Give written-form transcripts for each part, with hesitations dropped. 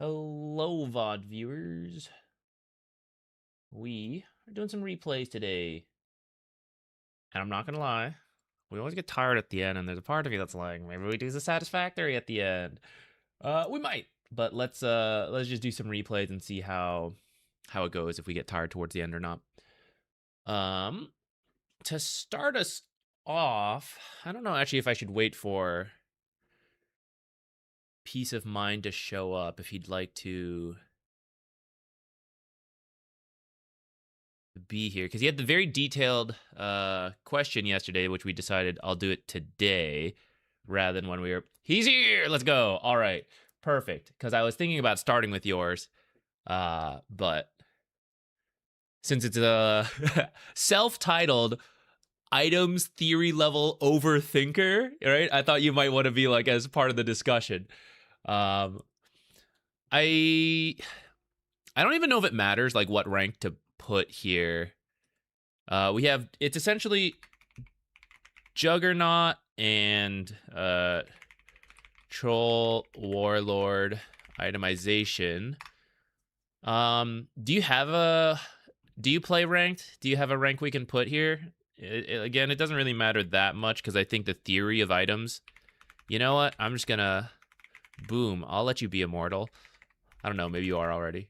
Hello, VOD viewers. We are doing some replays today. And I'm not gonna lie, we always get tired at the end, and there's a part of me that's like, maybe we do the Satisfactory at the end. We might, but let's just do some replays and see how it goes, if we get tired towards the end or not. To start us off, I don't know actually if I should wait for Peace of Mind to show up, if he'd like to be here, because he had the very detailed question yesterday, which we decided I'll do it today rather than when we were, he's here, let's go. All right, perfect, because I was thinking about starting with yours, but since it's a self-titled items theory level overthinker, right, I thought you might want to be like as part of the discussion. I don't even know if it matters like what rank to put here. We have, it's essentially Juggernaut and Troll, Warlord, Itemization. Do you play ranked? Do you have a rank we can put here? Again, it doesn't really matter that much because I think the theory of items, you know what? I'm just gonna, boom, I'll let you be immortal. I don't know, maybe you are already.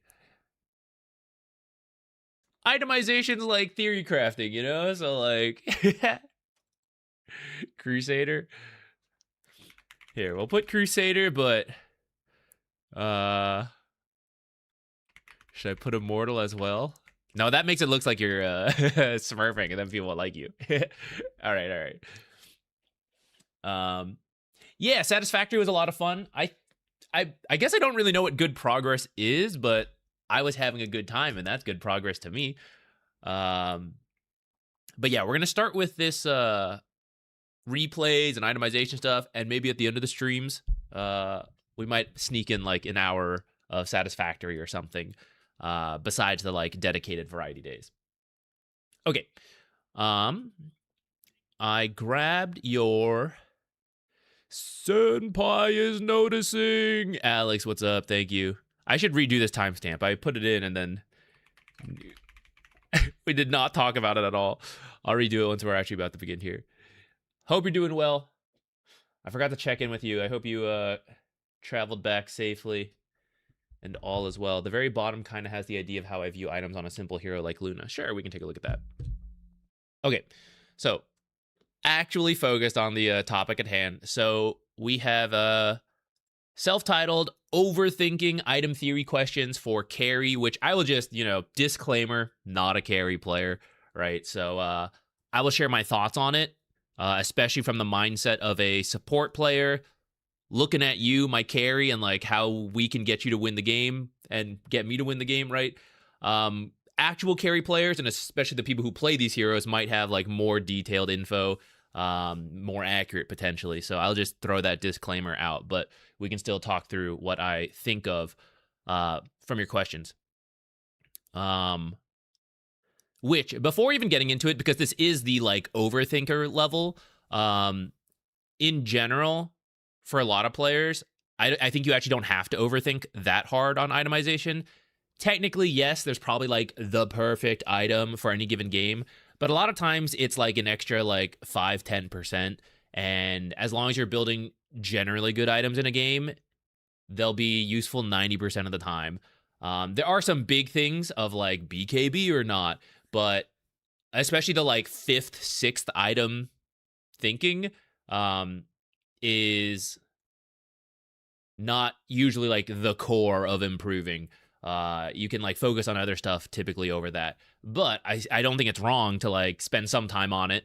Itemization's like theory crafting, you know? So like Crusader. Here, we'll put Crusader, but should I put Immortal as well? No, that makes it look like you're smurfing and then people will like you. all right. Yeah, Satisfactory was a lot of fun. I guess I don't really know what good progress is, but I was having a good time, and that's good progress to me. But yeah, we're gonna start with this replays and itemization stuff, and maybe at the end of the streams, we might sneak in like an hour of Satisfactory or something, besides the like dedicated variety days. Okay, I grabbed your Senpai is noticing. Alex, what's up? Thank you. I should redo this timestamp. I put it in and then we did not talk about it at all. I'll redo it once we're actually about to begin here. Hope you're doing well. I forgot to check in with you. I hope you traveled back safely and all is well. The very bottom kind of has the idea of how I view items on a simple hero like Luna. Sure, we can take a look at that. Okay, so actually focused on the topic at hand. So we have self-titled overthinking item theory questions for carry, which I will just, disclaimer, not a carry player, right? So I will share my thoughts on it, especially from the mindset of a support player, looking at you, my carry, and like how we can get you to win the game and get me to win the game, right? Actual carry players, and especially the people who play these heroes, might have like more detailed info, more accurate potentially. So I'll just throw that disclaimer out, but we can still talk through what I think of from your questions. Which, before even getting into it, because this is the like overthinker level, in general, for a lot of players, I think you actually don't have to overthink that hard on itemization. Technically, yes, there's probably like the perfect item for any given game, but a lot of times it's like an extra like 5-10%. And as long as you're building generally good items in a game, they'll be useful 90% of the time. There are some big things of like BKB or not, but especially the like 5th, 6th item thinking is not usually like the core of improving. You can like focus on other stuff typically over that, but I don't think it's wrong to like spend some time on it.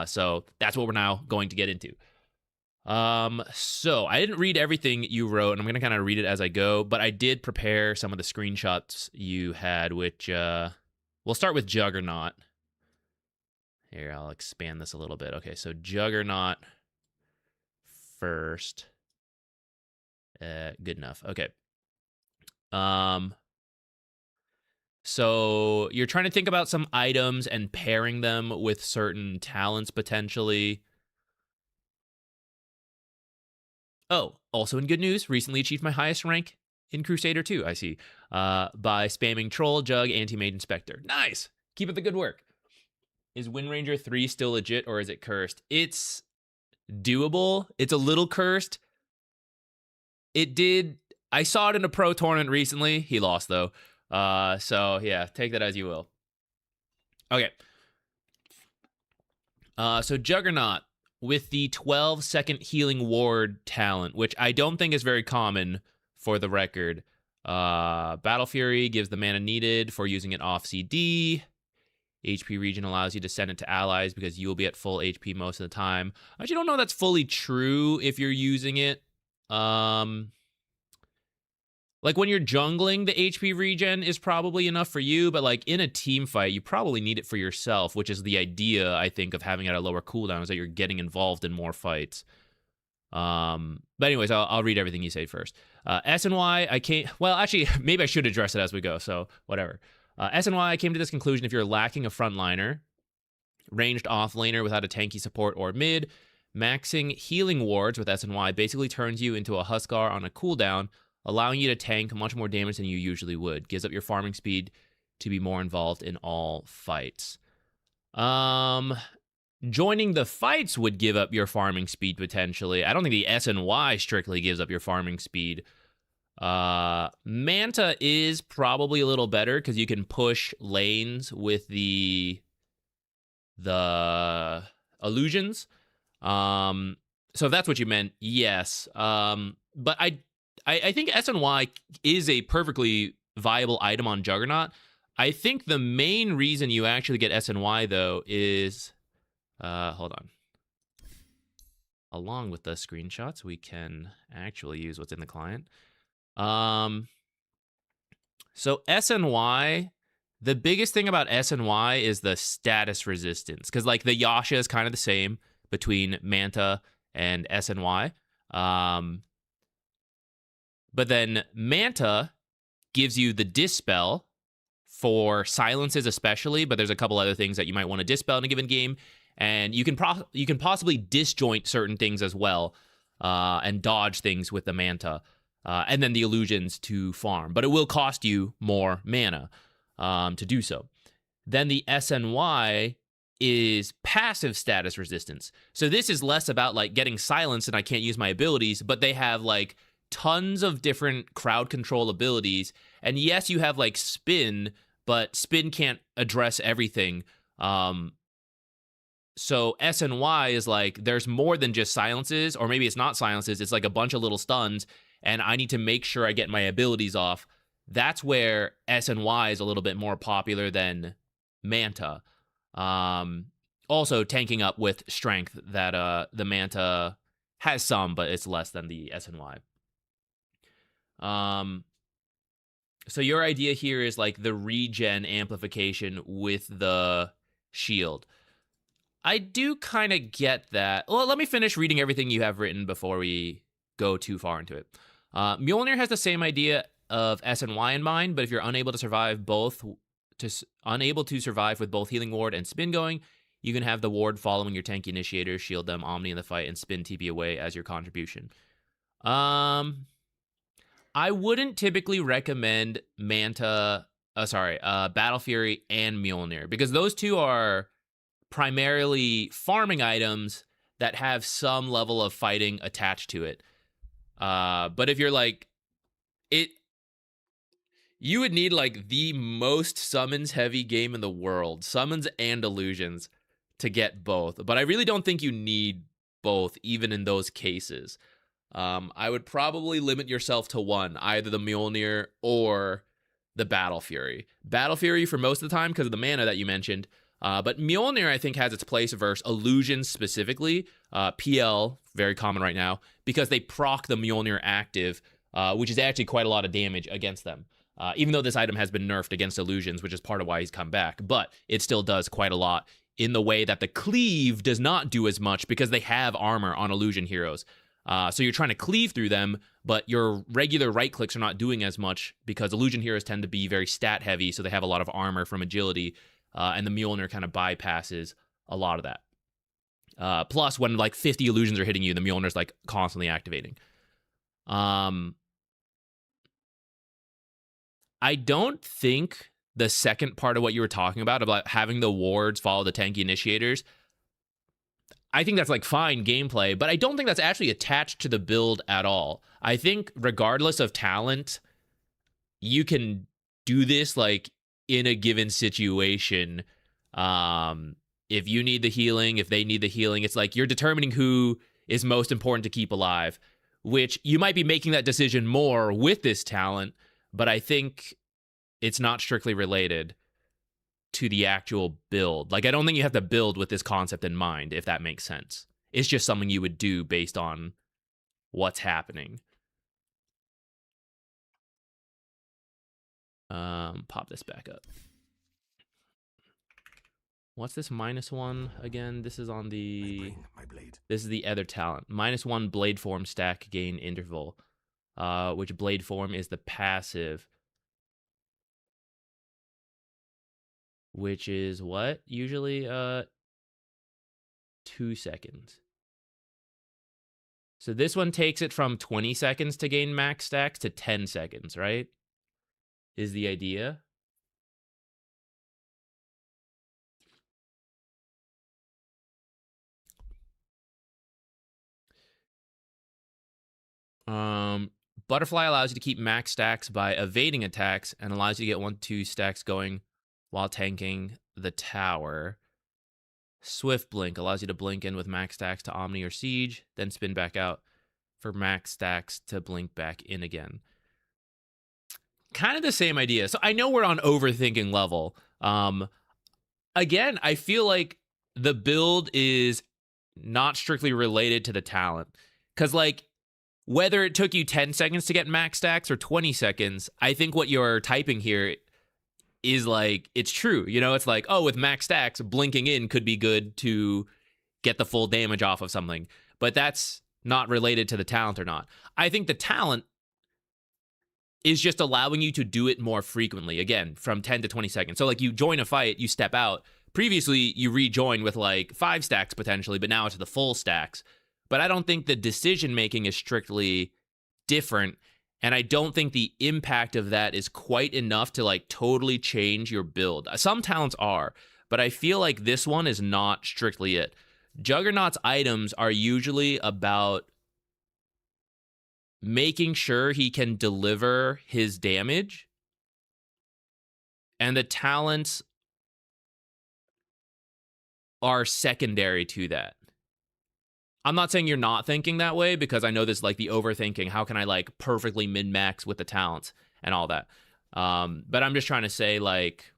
So that's what we're now going to get into. So I didn't read everything you wrote, and I'm gonna kind of read it as I go, but I did prepare some of the screenshots you had, which we'll start with Juggernaut. Here, I'll expand this a little bit. Okay, so Juggernaut first. Good enough. Okay. So you're trying to think about some items and pairing them with certain talents potentially. Oh, also in good news, recently achieved my highest rank in Crusader too, I see. By spamming Troll, Jug, Anti-Maiden, Spectre. Nice! Keep up the good work. Is Wind Ranger 3 still legit, or is it cursed? It's doable. It's a little cursed. I saw it in a pro tournament recently. He lost, though. So, yeah, take that as you will. Okay. So Juggernaut with the 12-second healing ward talent, which I don't think is very common for the record. Battle Fury gives the mana needed for using it off CD. HP regen allows you to send it to allies because you'll be at full HP most of the time. I actually don't know that's fully true if you're using it. Like when you're jungling, the HP regen is probably enough for you, but like in a team fight, you probably need it for yourself, which is the idea, I think, of having it at a lower cooldown, is that you're getting involved in more fights. But anyways, I'll read everything you say first. S and Y, I can't, well, actually, maybe I should address it as we go, so whatever. S and Y, I came to this conclusion: if you're lacking a frontliner, ranged offlaner without a tanky support or mid, maxing healing wards with S and Y basically turns you into a Huskar on a cooldown, allowing you to tank much more damage than you usually would. Gives up your farming speed to be more involved in all fights. Joining the fights would give up your farming speed potentially. I don't think the S and Y strictly gives up your farming speed. Manta is probably a little better because you can push lanes with the illusions. So if that's what you meant, yes. But I think S and Y is a perfectly viable item on Juggernaut. I think the main reason you actually get S and Y, though, is... hold on. Along with the screenshots, we can actually use what's in the client. So S and Y, the biggest thing about S and Y is the status resistance. Because, like, the Yasha is kind of the same between Manta and S and Y. But then Manta gives you the Dispel for silences especially, but there's a couple other things that you might want to Dispel in a given game. And you can possibly disjoint certain things as well, and dodge things with the Manta. And then the illusions to farm. But it will cost you more mana to do so. Then the S and Y is passive status resistance. So this is less about like getting silenced and I can't use my abilities, but they have like tons of different crowd control abilities. And yes, you have like spin, but spin can't address everything. So S and Y is like, there's more than just silences, or maybe it's not silences, it's like a bunch of little stuns, and I need to make sure I get my abilities off. That's where S and Y is a little bit more popular than Manta. Also tanking up with strength that the Manta has some, but it's less than the S and Y. So your idea here is like the regen amplification with the shield. I do kind of get that. Well, let me finish reading everything you have written before we go too far into it. Mjolnir has the same idea of S and Y in mind, but if you're unable to survive with both healing ward and spin going, you can have the ward following your tanky initiators, shield them, Omni in the fight, and spin TP away as your contribution. I wouldn't typically recommend Battle Fury and Mjolnir, because those two are primarily farming items that have some level of fighting attached to it. But if you're like, you would need like the most summons heavy game in the world, summons and illusions, to get both. But I really don't think you need both, even in those cases. I would probably limit yourself to one, either the Mjolnir or the Battle Fury. Battle Fury for most of the time because of the mana that you mentioned. But Mjolnir, I think, has its place versus illusions specifically. PL, very common right now, because they proc the Mjolnir active, which is actually quite a lot of damage against them. Even though this item has been nerfed against illusions, which is part of why he's come back. But it still does quite a lot in the way that the cleave does not do as much because they have armor on illusion heroes. So you're trying to cleave through them, but your regular right clicks are not doing as much because illusion heroes tend to be very stat heavy, so they have a lot of armor from agility. And the Mjolnir kind of bypasses a lot of that. Plus, when like 50 illusions are hitting you, the Mjolnir's like constantly activating. I don't think the second part of what you were talking about having the wards follow the tanky initiators, I think that's like fine gameplay, but I don't think that's actually attached to the build at all. I think regardless of talent, you can do this like in a given situation. If you need the healing, if they need the healing, it's like you're determining who is most important to keep alive, which you might be making that decision more with this talent, but I think it's not strictly related to the actual build. Like, I don't think you have to build with this concept in mind, if that makes sense. It's just something you would do based on what's happening. Pop this back up. What's this -1 again? This is on the... This is the other talent. -1 blade form stack gain interval, which blade form is the passive. Which is what? Usually 2 seconds. So this one takes it from 20 seconds to gain max stacks to 10 seconds, right? Is the idea. Butterfly allows you to keep max stacks by evading attacks and allows you to get 1-2 stacks going while tanking the tower. Swift Blink allows you to blink in with max stacks to Omni or Siege, then spin back out for max stacks to blink back in again. Kind of the same idea. So I know we're on overthinking level. Again, I feel like the build is not strictly related to the talent. Because, like, whether it took you 10 seconds to get max stacks or 20 seconds, I think what you're typing here is like, it's true. You know, it's like, oh, with max stacks, blinking in could be good to get the full damage off of something. But that's not related to the talent or not. I think the talent is just allowing you to do it more frequently, again, from 10 to 20 seconds. So, like, you join a fight, you step out. Previously, you rejoin with, like, 5 stacks potentially, but now it's the full stacks. But I don't think the decision-making is strictly different, and I don't think the impact of that is quite enough to, like, totally change your build. Some talents are, but I feel like this one is not strictly it. Juggernaut's items are usually about making sure he can deliver his damage, and the talents are secondary to that. I'm not saying you're not thinking that way, because I know this, like, the overthinking. How can I, like, perfectly min-max with the talents and all that? But I'm just trying to say, like,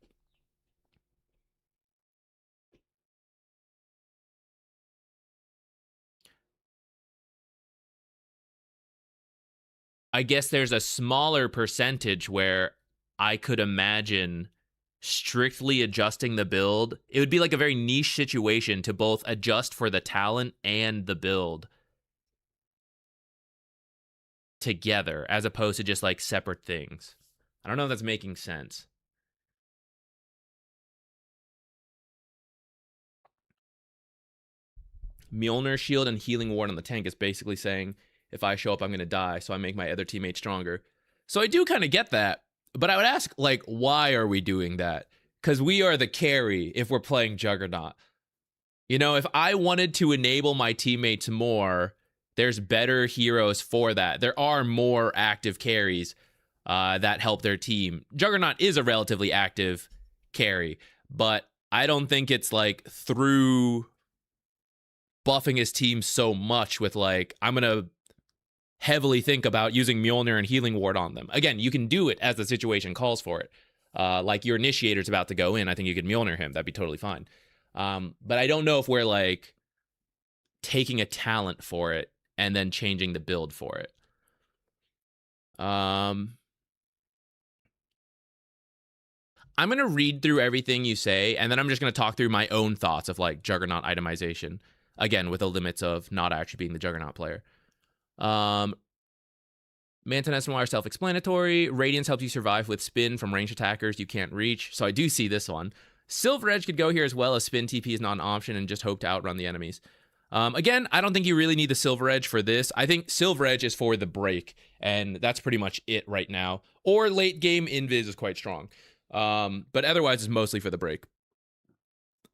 I guess there's a smaller percentage where I could imagine strictly adjusting the build. It would be like a very niche situation to both adjust for the talent and the build together, as opposed to just like separate things. I don't know if that's making sense. Mjolnir shield and healing ward on the tank is basically saying, if I show up, I'm going to die, so I make my other teammate stronger. So I do kind of get that. But I would ask, like, why are we doing that? Because we are the carry if we're playing Juggernaut. You know, if I wanted to enable my teammates more, there's better heroes for that. There are more active carries that help their team. Juggernaut is a relatively active carry, but I don't think it's, like, through buffing his team so much with, like, I'm going to heavily think about using Mjolnir and healing ward on them. Again, you can do it as the situation calls for it. Like, your initiator's about to go in, I think you could Mjolnir him. That'd be totally fine. But I don't know if we're, like, taking a talent for it and then changing the build for it. I'm going to read through everything you say, and then I'm just going to talk through my own thoughts of, like, Juggernaut itemization. Again, with the limits of not actually being the Juggernaut player. Mantiness Noir self-explanatory. Radiance helps you survive with spin from ranged attackers you can't reach. So I do see this one. Silver Edge could go here as well, as spin TP is not an option and just hope to outrun the enemies. Again, I don't think you really need the Silver Edge for this. I think Silver Edge is for the break, and that's pretty much it right now. Or late game, Invis is quite strong. But otherwise, it's mostly for the break.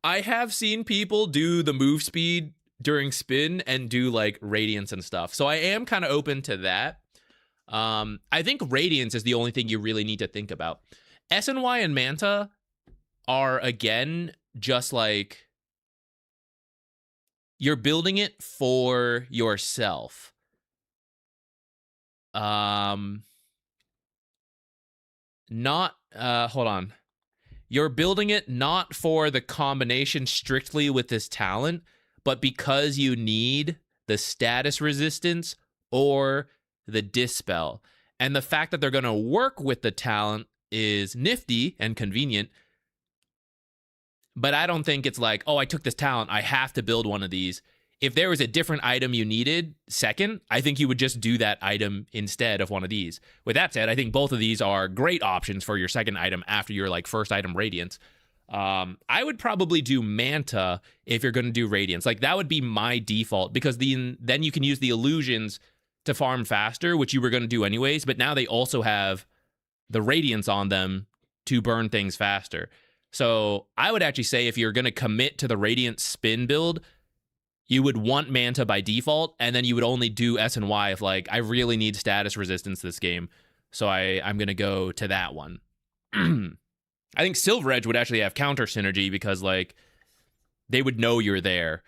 I have seen people do the move speed during spin and do like Radiance and stuff. So I am kind of open to that. I think Radiance is the only thing you really need to think about. SNY and Manta are, again, just like you're building it for yourself. Hold on. You're building it not for the combination strictly with this talent, but because you need the status resistance or the dispel. And the fact that they're going to work with the talent is nifty and convenient. But I don't think it's like, oh, I took this talent, I have to build one of these. If there was a different item you needed second, I think you would just do that item instead of one of these. With that said, I think both of these are great options for your second item after your like first item Radiance. I would probably do Manta if you're going to do Radiance. Like that would be my default, because then you can use the illusions to farm faster, which you were going to do anyways, but now they also have the Radiance on them to burn things faster. So I would actually say if you're going to commit to the Radiance spin build, you would want Manta by default, and then you would only do S and Y if, like, I really need status resistance this game, so I'm going to go to that one. I think Silver Edge would actually have counter synergy because, like, they would know you're there,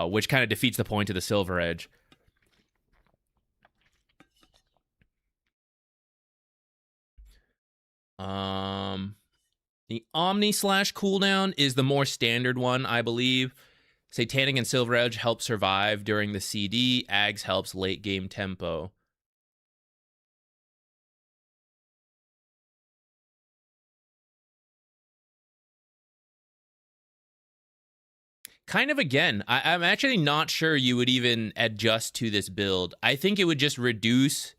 which kind of defeats the point of the Silver Edge. The Omni slash cooldown is the more standard one, I believe. Satanic and Silver Edge help survive during the CD. Ags helps late game tempo. Kind of, again, I'm actually not sure you would even adjust to this build. I think it would just reduce...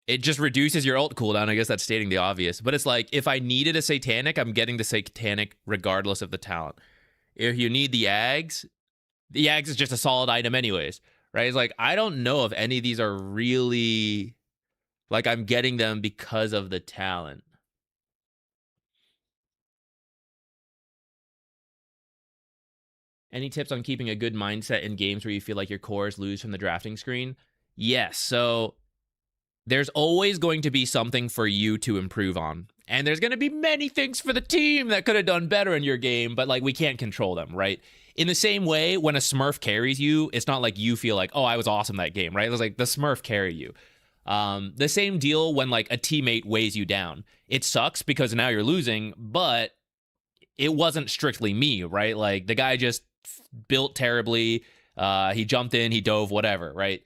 It just reduces your ult cooldown. I guess that's stating the obvious. But it's like, if I needed a Satanic, I'm getting the Satanic regardless of the talent. If you need the Ags is just a solid item anyways, right? It's like, I don't know if any of these are really, like, I'm getting them because of the talent. Any tips on keeping a good mindset in games where you feel like your cores lose from the drafting screen? Yes, so there's always going to be something for you to improve on. And there's going to be many things for the team that could have done better in your game, but, like, we can't control them, right? In the same way, when a Smurf carries you, it's not like you feel like, oh, I was awesome that game, right? It's like the Smurf carry you. The same deal when, like, a teammate weighs you down. It sucks because now you're losing, but it wasn't strictly me, right? Like, the guy just built terribly. He jumped in, he dove, whatever, right?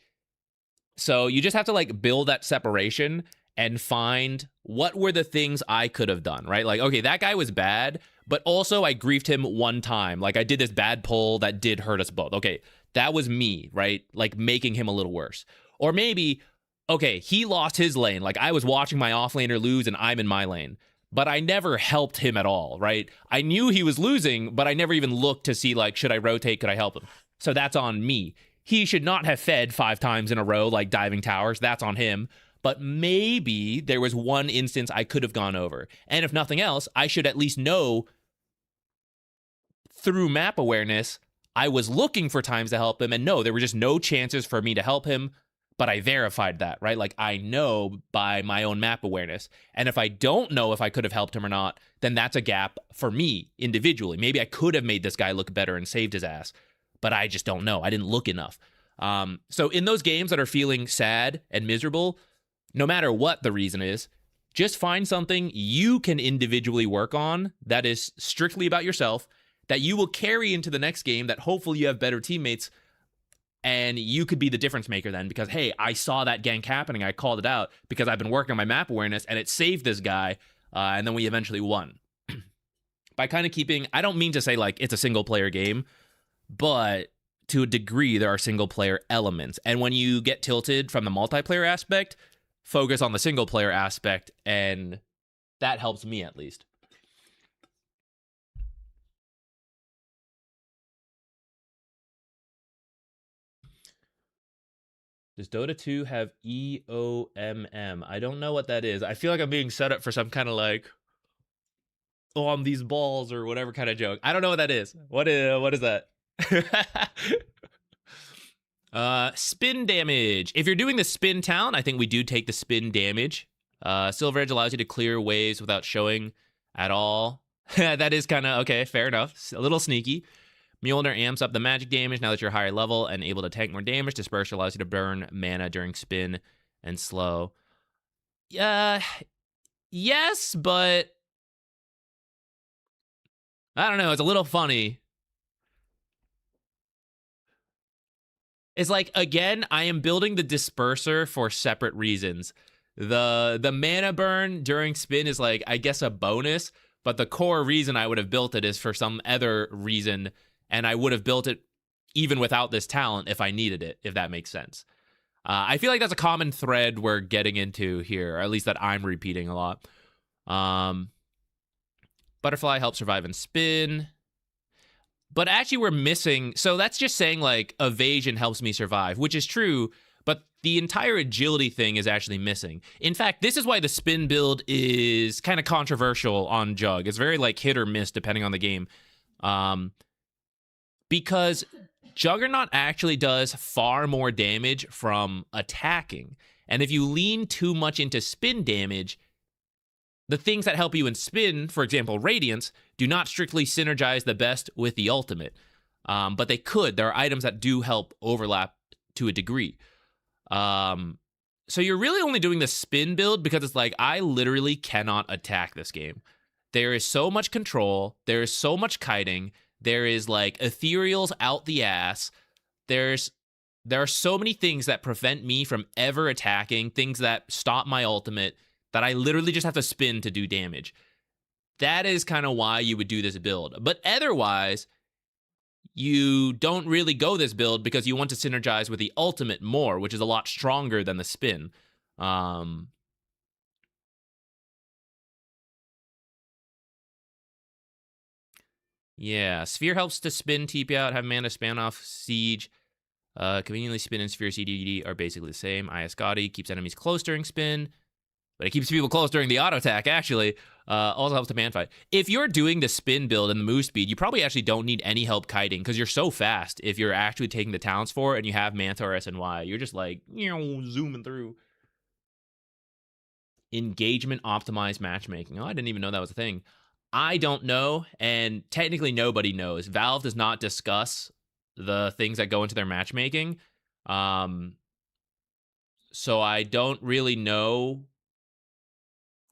So you just have to, like, build that separation and find what were the things I could have done, right? Like, okay, that guy was bad, but also I griefed him one time. Like, I did this bad pull that did hurt us both. Okay, that was me, right? Like, making him a little worse. Or maybe, okay, he lost his lane. Like, I was watching my offlaner lose and I'm in my lane, but I never helped him at all, right? I knew he was losing, but I never even looked to see, like, should I rotate? Could I help him? So that's on me. He should not have fed 5 times in a row, like diving towers. That's on him. But maybe there was one instance I could have gone over. And if nothing else, I should at least know through map awareness, I was looking for times to help him. And no, there were just no chances for me to help him. But I verified that, right? Like, I know by my own map awareness. And if I don't know if I could have helped him or not, then that's a gap for me individually. Maybe I could have made this guy look better and saved his ass, but I just don't know. I didn't look enough. So in those games that are feeling sad and miserable, no matter what the reason is, just find something you can individually work on that is strictly about yourself, that you will carry into the next game, that hopefully you have better teammates, and you could be the difference maker then, because, hey, I saw that gank happening, I called it out because I've been working on my map awareness, and it saved this guy, and then we eventually won. By kind of keeping, I don't mean to say, like, it's a single-player game, but to a degree, there are single-player elements. And when you get tilted from the multiplayer aspect, focus on the single-player aspect, and that helps me at least. Does Dota 2 have EOMM? I don't know what that is. I feel like I'm being set up for some kind of like on these balls or whatever kind of joke. I don't know what that is. What is that? Spin damage. If you're doing the spin talent, I think we do take the spin damage. Silver Edge allows you to clear waves without showing at all. That is kind of okay, fair enough. A little sneaky. Mjolnir amps up the magic damage now that you're higher level and able to tank more damage. Disperser allows you to burn mana during spin and slow. Yes, but I don't know. It's a little funny. It's like, again, I am building the disperser for separate reasons. The mana burn during spin is like, I guess, a bonus, but the core reason I would have built it is for some other reason, and I would have built it even without this talent if I needed it, if that makes sense. I feel like that's a common thread we're getting into here, or at least that I'm repeating a lot. Butterfly helps survive in spin. But actually we're missing, so that's just saying like evasion helps me survive, which is true, but the entire agility thing is actually missing. In fact, this is why the spin build is kind of controversial on Jug. It's very like hit or miss depending on the game. Because Juggernaut actually does far more damage from attacking. And if you lean too much into spin damage, the things that help you in spin, for example, Radiance, do not strictly synergize the best with the ultimate. But they could. There are items that do help overlap to a degree. So you're really only doing the spin build because it's like, I literally cannot attack this game. There is so much control. There is so much kiting. There is like ethereals out the ass. There are so many things that prevent me from ever attacking, things that stop my ultimate, that I literally just have to spin to do damage. That is kind of why you would do this build. But otherwise, you don't really go this build because you want to synergize with the ultimate more, which is a lot stronger than the spin. Yeah, Sphere helps to spin, TP out, have mana, span off, siege. Conveniently, spin and Sphere CDD are basically the same. Iascati keeps enemies close during spin, but it keeps people close during the auto attack, actually. Also helps to man fight. If you're doing the spin build and the move speed, you probably actually don't need any help kiting because you're so fast if you're actually taking the talents for it and you have Mantor SNY. You're just like, zooming through. Engagement optimized matchmaking. Oh, I didn't even know that was a thing. I don't know, and technically nobody knows. Valve does not discuss the things that go into their matchmaking. So I don't really know.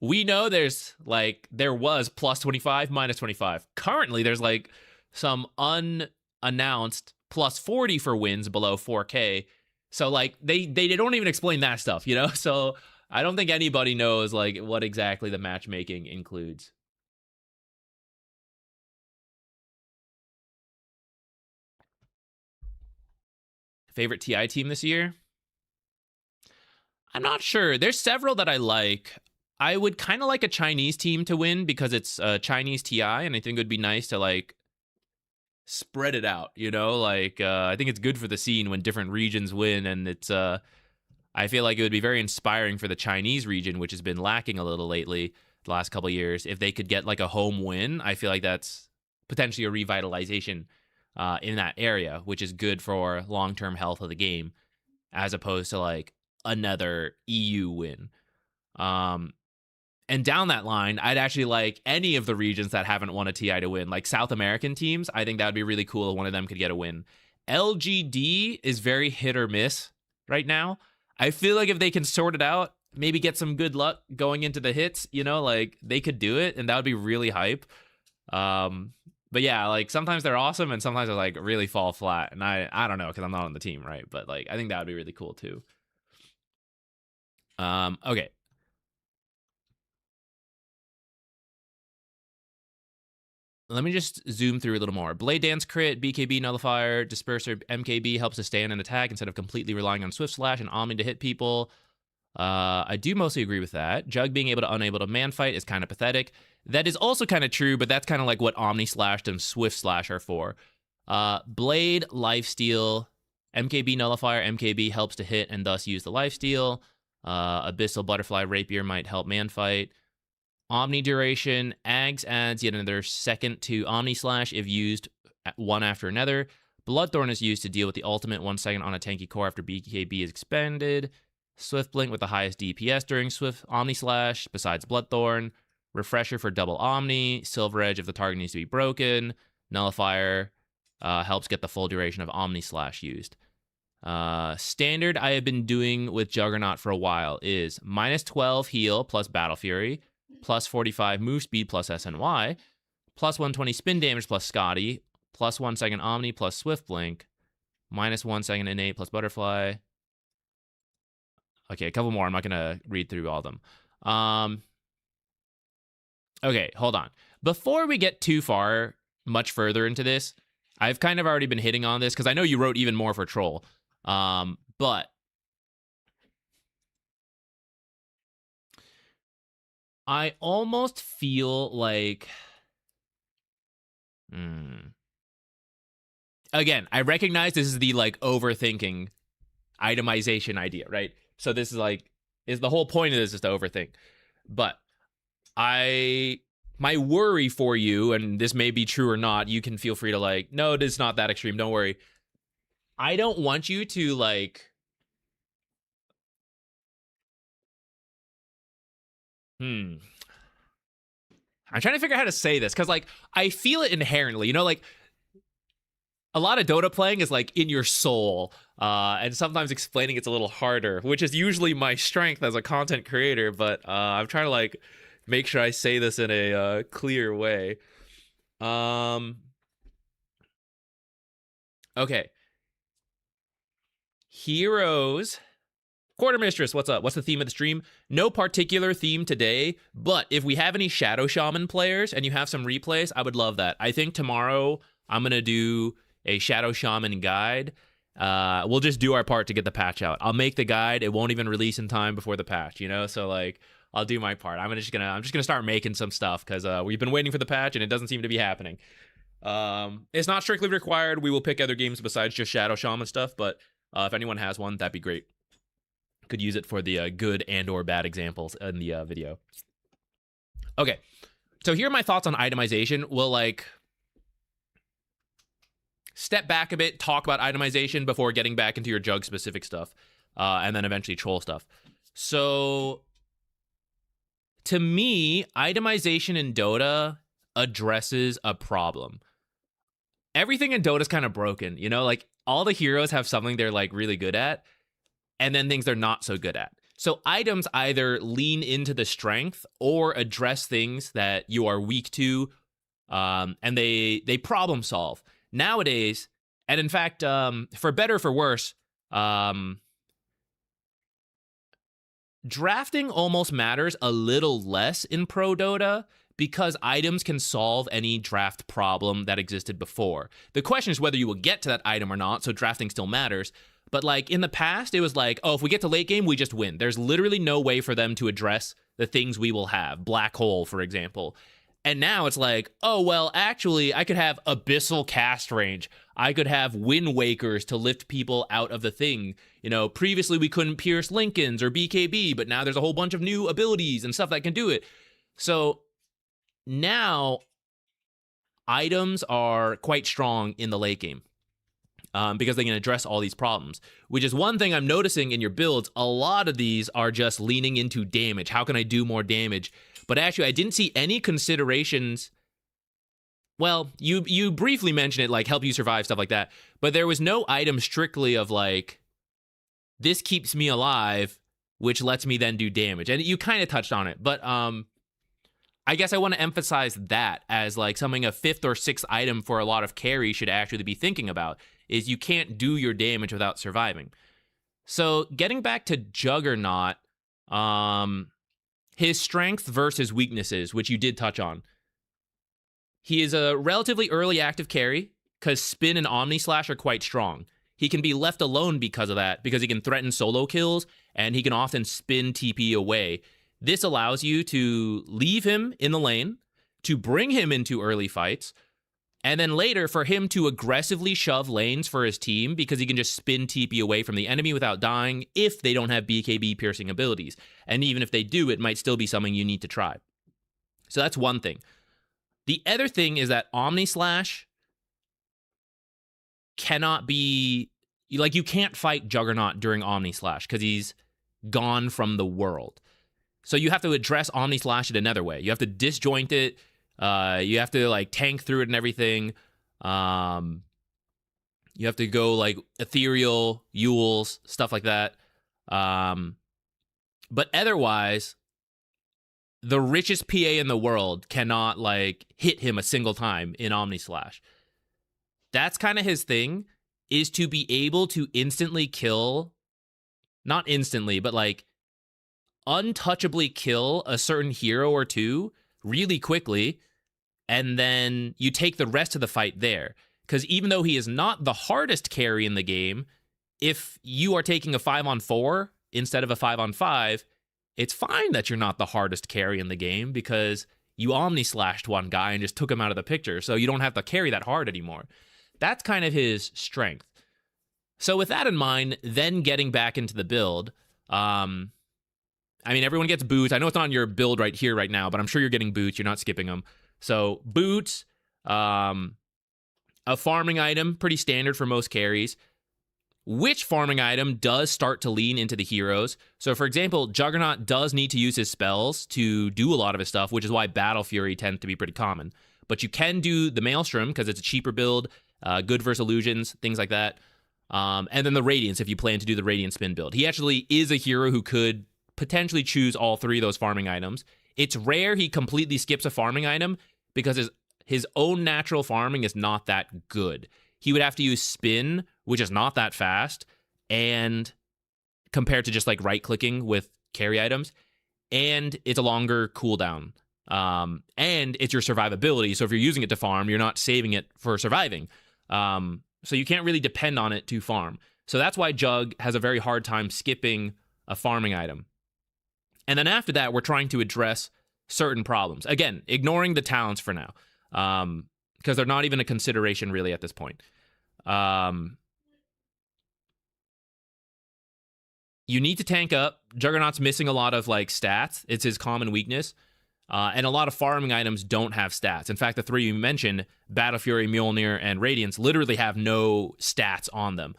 We know there was plus 25, minus 25. Currently, there's like some unannounced plus 40 for wins below 4K. So like they don't even explain that stuff, you know? So I don't think anybody knows like what exactly the matchmaking includes. Favorite TI team this year? I'm not sure. There's several that I like. I would kind of like a Chinese team to win because it's a Chinese TI, and I think it would be nice to like spread it out, you know? Like I think it's good for the scene when different regions win, and it's I feel like it would be very inspiring for the Chinese region, which has been lacking a little lately the last couple of years. If they could get like a home win, I feel like that's potentially a revitalization in that area, which is good for long-term health of the game, as opposed to like another EU win. And down that line, I'd actually like any of the regions that haven't won a TI to win, like South American teams. I think that would be really cool if one of them could get a win. LGD is very hit or miss right now. I feel like if they can sort it out, maybe get some good luck going into the hits, you know, like they could do it, and that would be really hype. But yeah, like sometimes they're awesome and sometimes they like really fall flat, and I don't know because I'm not on the team, right? But like I think that would be really cool too. Okay. Let me just zoom through a little more. Blade Dance crit, BKB nullifier, Disperser MKB helps to stand and attack instead of completely relying on Swift Slash and Omni to hit people. I do mostly agree with that. Jug being unable to man fight is kind of pathetic. That is also kind of true, but that's kind of like what Omni Slash and Swift Slash are for. Blade, Lifesteal, MKB Nullifier, MKB helps to hit and thus use the lifesteal. Abyssal Butterfly Rapier might help man fight. Omni Duration, Ags adds yet another second to Omni Slash if used one after another. Bloodthorn is used to deal with the ultimate 1 second on a tanky core after BKB is expended. Swift Blink with the highest DPS during Swift Omni Slash, besides Bloodthorn. Refresher for double Omni. Silver Edge if the target needs to be broken. Nullifier helps get the full duration of Omni Slash used. Standard I have been doing with Juggernaut for a while is minus 12 heal plus Battle Fury, plus 45 move speed plus SNY, plus 120 spin damage plus Scotty, plus 1 second Omni plus Swift Blink, minus 1 second innate plus Butterfly. Okay, a couple more. I'm not going to read through all of them. Okay, hold on. Before we get too far, much further into this, I've kind of already been hitting on this because I know you wrote even more for Troll. But I almost feel like... Again, I recognize this is the, like, overthinking itemization idea, right? So this is, like, the whole point of this is to overthink. But my worry for you, and this may be true or not, you can feel free to, like, no, it's not that extreme, don't worry. I don't want you to, like... I'm trying to figure out how to say this, because, like, I feel it inherently, you know, like, a lot of Dota playing is, like, in your soul, and sometimes explaining it's a little harder, which is usually my strength as a content creator, but I'm trying to, like, make sure I say this in a clear way. Okay. Heroes. Quartermistress, what's up? What's the theme of the stream? No particular theme today, but if we have any Shadow Shaman players and you have some replays, I would love that. I think tomorrow I'm going to do a Shadow Shaman guide. We'll just do our part to get the patch out. I'll make the guide. It won't even release in time before the patch, you know? So, like, I'll do my part. I'm just gonna start making some stuff because we've been waiting for the patch and it doesn't seem to be happening. It's not strictly required. We will pick other games besides just Shadow Shaman stuff, but if anyone has one, that'd be great. Could use it for the good and or bad examples in the video. Okay, so here are my thoughts on itemization. We'll, like, step back a bit, talk about itemization before getting back into your Jug specific stuff, and then eventually Troll stuff. So, to me, itemization in Dota addresses a problem. Everything in Dota is kind of broken, you know? Like, all the heroes have something they're, like, really good at, and then things they're not so good at. So items either lean into the strength or address things that you are weak to, and they problem solve. Nowadays, and in fact, for better or for worse, drafting almost matters a little less in Pro Dota because items can solve any draft problem that existed before. The question is whether you will get to that item or not, so drafting still matters. But, like, in the past, it was like, oh, if we get to late game, we just win. There's literally no way for them to address the things we will have. Black Hole, for example. And now it's like, oh, well, actually, I could have Abyssal cast range. I could have Wind Wakers to lift people out of the thing. You know, previously we couldn't pierce Lincolns or BKB, but now there's a whole bunch of new abilities and stuff that can do it. So now items are quite strong in the late game. Because they can address all these problems, which is one thing I'm noticing in your builds. A lot of these are just leaning into damage. How can I do more damage? But actually, I didn't see any considerations. Well, you briefly mentioned it, like help you survive, stuff like that. But there was no item strictly of like, this keeps me alive, which lets me then do damage. And you kind of touched on it. But I guess I want to emphasize that as like something a 5th or 6th item for a lot of carry should actually be thinking about. Is you can't do your damage without surviving. So getting back to Juggernaut, his strength versus weaknesses, which you did touch on. He is a relatively early active carry because Spin and Omni Slash are quite strong. He can be left alone because of that, because he can threaten solo kills and he can often spin TP away. This allows you to leave him in the lane, to bring him into early fights, And then later, for him to aggressively shove lanes for his team because he can just spin TP away from the enemy without dying if they don't have BKB piercing abilities. And even if they do, it might still be something you need to try. So that's one thing. The other thing is that Omni Slash cannot be... Like, you can't fight Juggernaut during Omni Slash because he's gone from the world. So you have to address Omni Slash it another way. You have to disjoint it. You have to, like, tank through it and everything. You have to go, like, ethereal, Yules, stuff like that. But otherwise, the richest PA in the world cannot, like, hit him a single time in Omni Slash. That's kind of his thing, is to be able to instantly kill, not instantly, but, like, untouchably kill a certain hero or two really quickly, and then you take the rest of the fight there. Because even though he is not the hardest carry in the game, if you are taking a 5-on-4 instead of a 5-on-5, it's fine that you're not the hardest carry in the game because you omni-slashed one guy and just took him out of the picture, so you don't have to carry that hard anymore. That's kind of his strength. So with that in mind, then getting back into the build, I mean, everyone gets boots. I know it's not on your build right here, right now, but I'm sure you're getting boots. You're not skipping them. So boots, a farming item, pretty standard for most carries. Which farming item does start to lean into the heroes? So for example, Juggernaut does need to use his spells to do a lot of his stuff, which is why Battle Fury tends to be pretty common. But you can do the Maelstrom because it's a cheaper build, good versus illusions, things like that. And then the Radiance if you plan to do the Radiant Spin build. He actually is a hero who could potentially choose all three of those farming items. It's rare he completely skips a farming item because his own natural farming is not that good. He would have to use spin, which is not that fast, and compared to just like right-clicking with carry items, and it's a longer cooldown. And it's your survivability, so if you're using it to farm, you're not saving it for surviving. So you can't really depend on it to farm. So that's why Jug has a very hard time skipping a farming item. And then after that, we're trying to address certain problems. Again, ignoring the talents for now, because they're not even a consideration really at this point. You need to tank up. Juggernaut's missing a lot of like stats. It's his common weakness. And a lot of farming items don't have stats. In fact, the three you mentioned, Battle Fury, Mjolnir, and Radiance, literally have no stats on them.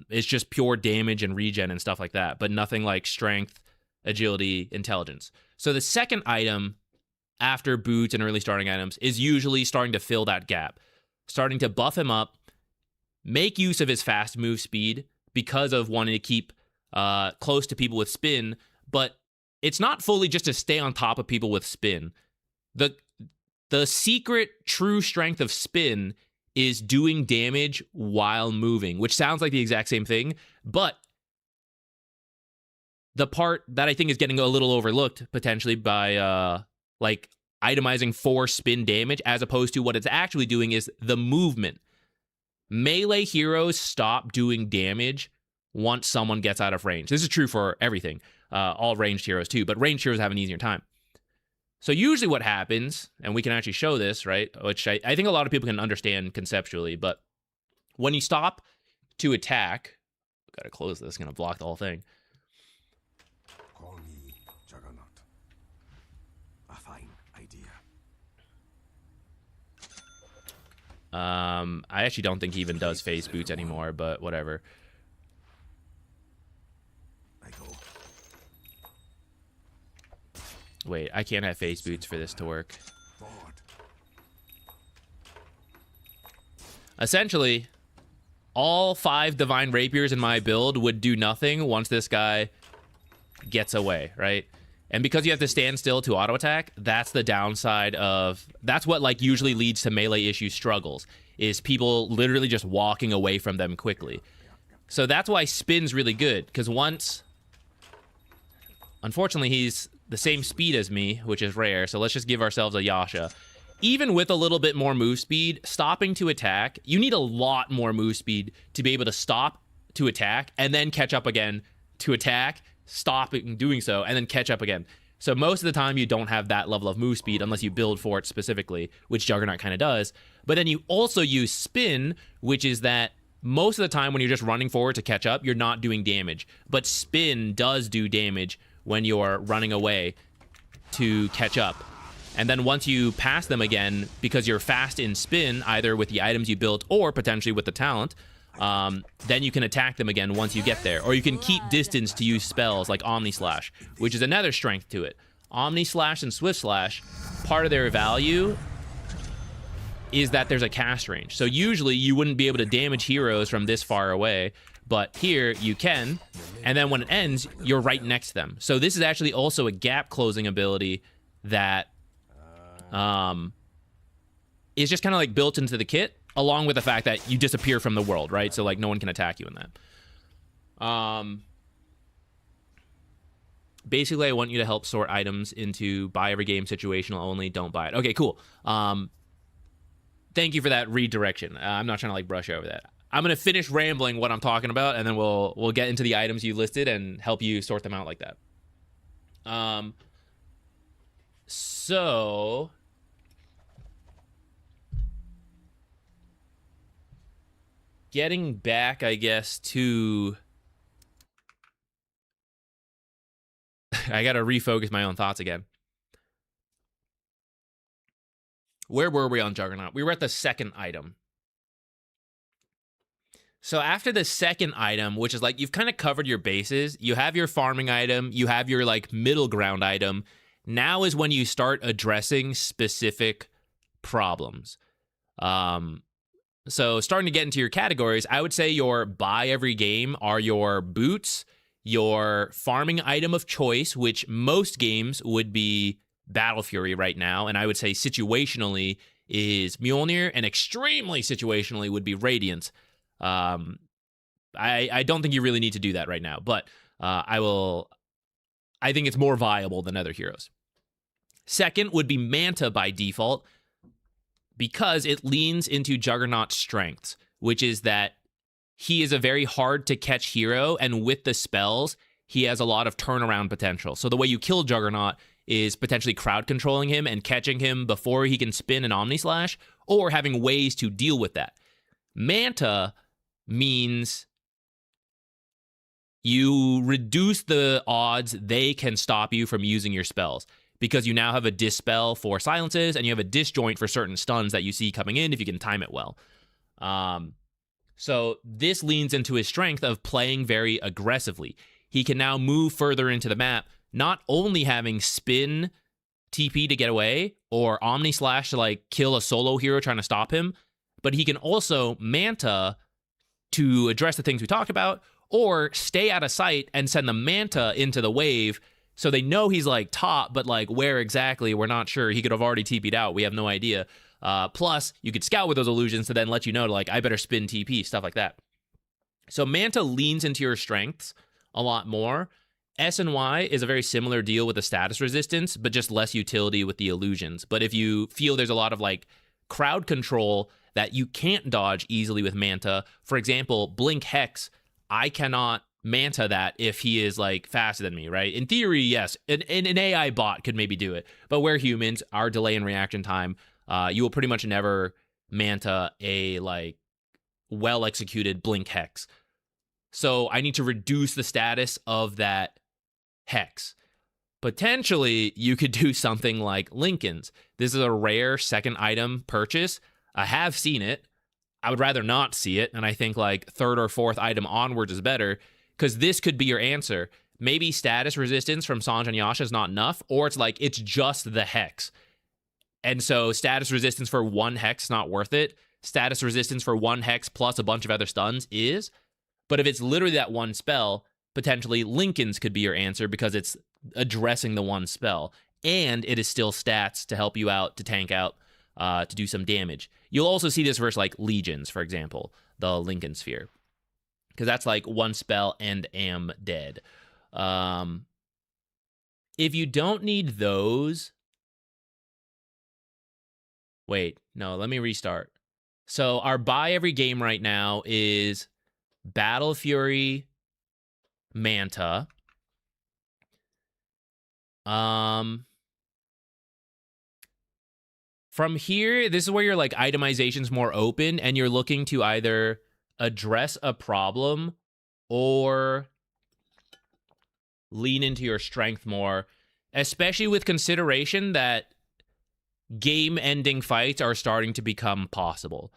It's just pure damage and regen and stuff like that, but nothing like strength, agility, intelligence. So the second item after boots and early starting items is usually starting to fill that gap, starting to buff him up, make use of his fast move speed because of wanting to keep close to people with spin, but it's not fully just to stay on top of people with spin. The secret true strength of spin is doing damage while moving, which sounds like the exact same thing, but the part that I think is getting a little overlooked potentially by like itemizing for spin damage as opposed to what it's actually doing is the movement. Melee heroes stop doing damage once someone gets out of range. This is true for everything, all ranged heroes too, but ranged heroes have an easier time. So usually what happens, and we can actually show this, right, which I think a lot of people can understand conceptually, but when you stop to attack, gotta close this, gonna block the whole thing. Call me Juggernaut. A fine idea. I actually don't think he even does phase boots anymore, but whatever. I go. Wait, I can't have phase boots for this to work. Forward. Essentially, all 5 Divine Rapiers in my build would do nothing once this guy gets away, right? And because you have to stand still to auto attack, that's the downside of... That's what like usually leads to melee issue struggles, is people literally just walking away from them quickly. So that's why spin's really good, because once... Unfortunately, he's the same speed as me, which is rare, so let's just give ourselves a Yasha. Even with a little bit more move speed, stopping to attack, you need a lot more move speed to be able to stop to attack, and then catch up again to attack, stop doing so, and then catch up again. So most of the time you don't have that level of move speed unless you build for it specifically, which Juggernaut kind of does. But then you also use spin, which is that most of the time when you're just running forward to catch up, you're not doing damage. But spin does do damage when you're running away to catch up. And then once you pass them again, because you're fast in spin, either with the items you built or potentially with the talent, then you can attack them again once you get there. Or you can keep distance to use spells like Omni Slash, which is another strength to it. Omni Slash and Swift Slash, part of their value is that there's a cast range. So usually you wouldn't be able to damage heroes from this far away, but here you can. And then when it ends, you're right next to them. So this is actually also a gap closing ability that is just kind of like built into the kit, along with the fact that you disappear from the world, right? So like no one can attack you in that. Basically, I want you to help sort items into buy every game, situational only, don't buy it. Okay, cool. Thank you for that redirection. I'm not trying to like brush over that. I'm gonna finish rambling what I'm talking about, and then we'll get into the items you listed and help you sort them out like that. So getting back, I guess, to I gotta refocus my own thoughts again. Where were we on Juggernaut? We were at the second item. So after the second item, which is like you've kind of covered your bases, you have your farming item, you have your like middle ground item. Now is when you start addressing specific problems. So starting to get into your categories, I would say your buy every game are your boots, your farming item of choice, which most games would be Battle Fury right now, and I would say situationally is Mjolnir, and extremely situationally would be Radiance. I don't think you really need to do that right now, but I think it's more viable than other heroes. Second would be Manta by default, because it leans into Juggernaut's strengths, which is that he is a very hard to catch hero, and with the spells, he has a lot of turnaround potential. So the way you kill Juggernaut is potentially crowd controlling him and catching him before he can spin an Omni Slash, or having ways to deal with that. Manta means you reduce the odds they can stop you from using your spells, because you now have a dispel for silences and you have a disjoint for certain stuns that you see coming in if you can time it well. So this leans into his strength of playing very aggressively. He can now move further into the map, not only having spin TP to get away or Omni Slash to like kill a solo hero trying to stop him, but he can also Manta to address the things we talked about, or stay out of sight and send the Manta into the wave so they know he's like top, but like where exactly, we're not sure. He could have already TP'd out. We have no idea. Plus, you could scout with those illusions to then let you know to like, I better spin TP, stuff like that. So Manta leans into your strengths a lot more. S and Y is a very similar deal with the status resistance, but just less utility with the illusions. But if you feel there's a lot of like crowd control that you can't dodge easily with Manta, for example, Blink Hex, I cannot Manta that if he is like faster than me, right? In theory, yes, an AI bot could maybe do it, but we're humans, our delay in reaction time, you will pretty much never Manta a like well executed Blink Hex. So I need to reduce the status of that Hex. Potentially, you could do something like Lincoln's. This is a rare second item purchase. I have seen it. I would rather not see it, and I think like third or fourth item onwards is better, because this could be your answer. Maybe status resistance from Sanj and Yasha is not enough, or it's like it's just the Hex. And so status resistance for one Hex not worth it. Status resistance for one Hex plus a bunch of other stuns is. But if it's literally that one spell, potentially Lincoln's could be your answer, because it's addressing the one spell. And it is still stats to help you out, to tank out, to do some damage. You'll also see this versus like Legions, for example, the Lincoln Sphere, because that's like one spell and am dead. If you don't need those, wait, no, let me restart. So our buy every game right now is Battle Fury, Manta, From here, this is where your like itemization's more open, and you're looking to either address a problem or lean into your strength more, especially with consideration that game-ending fights are starting to become possible.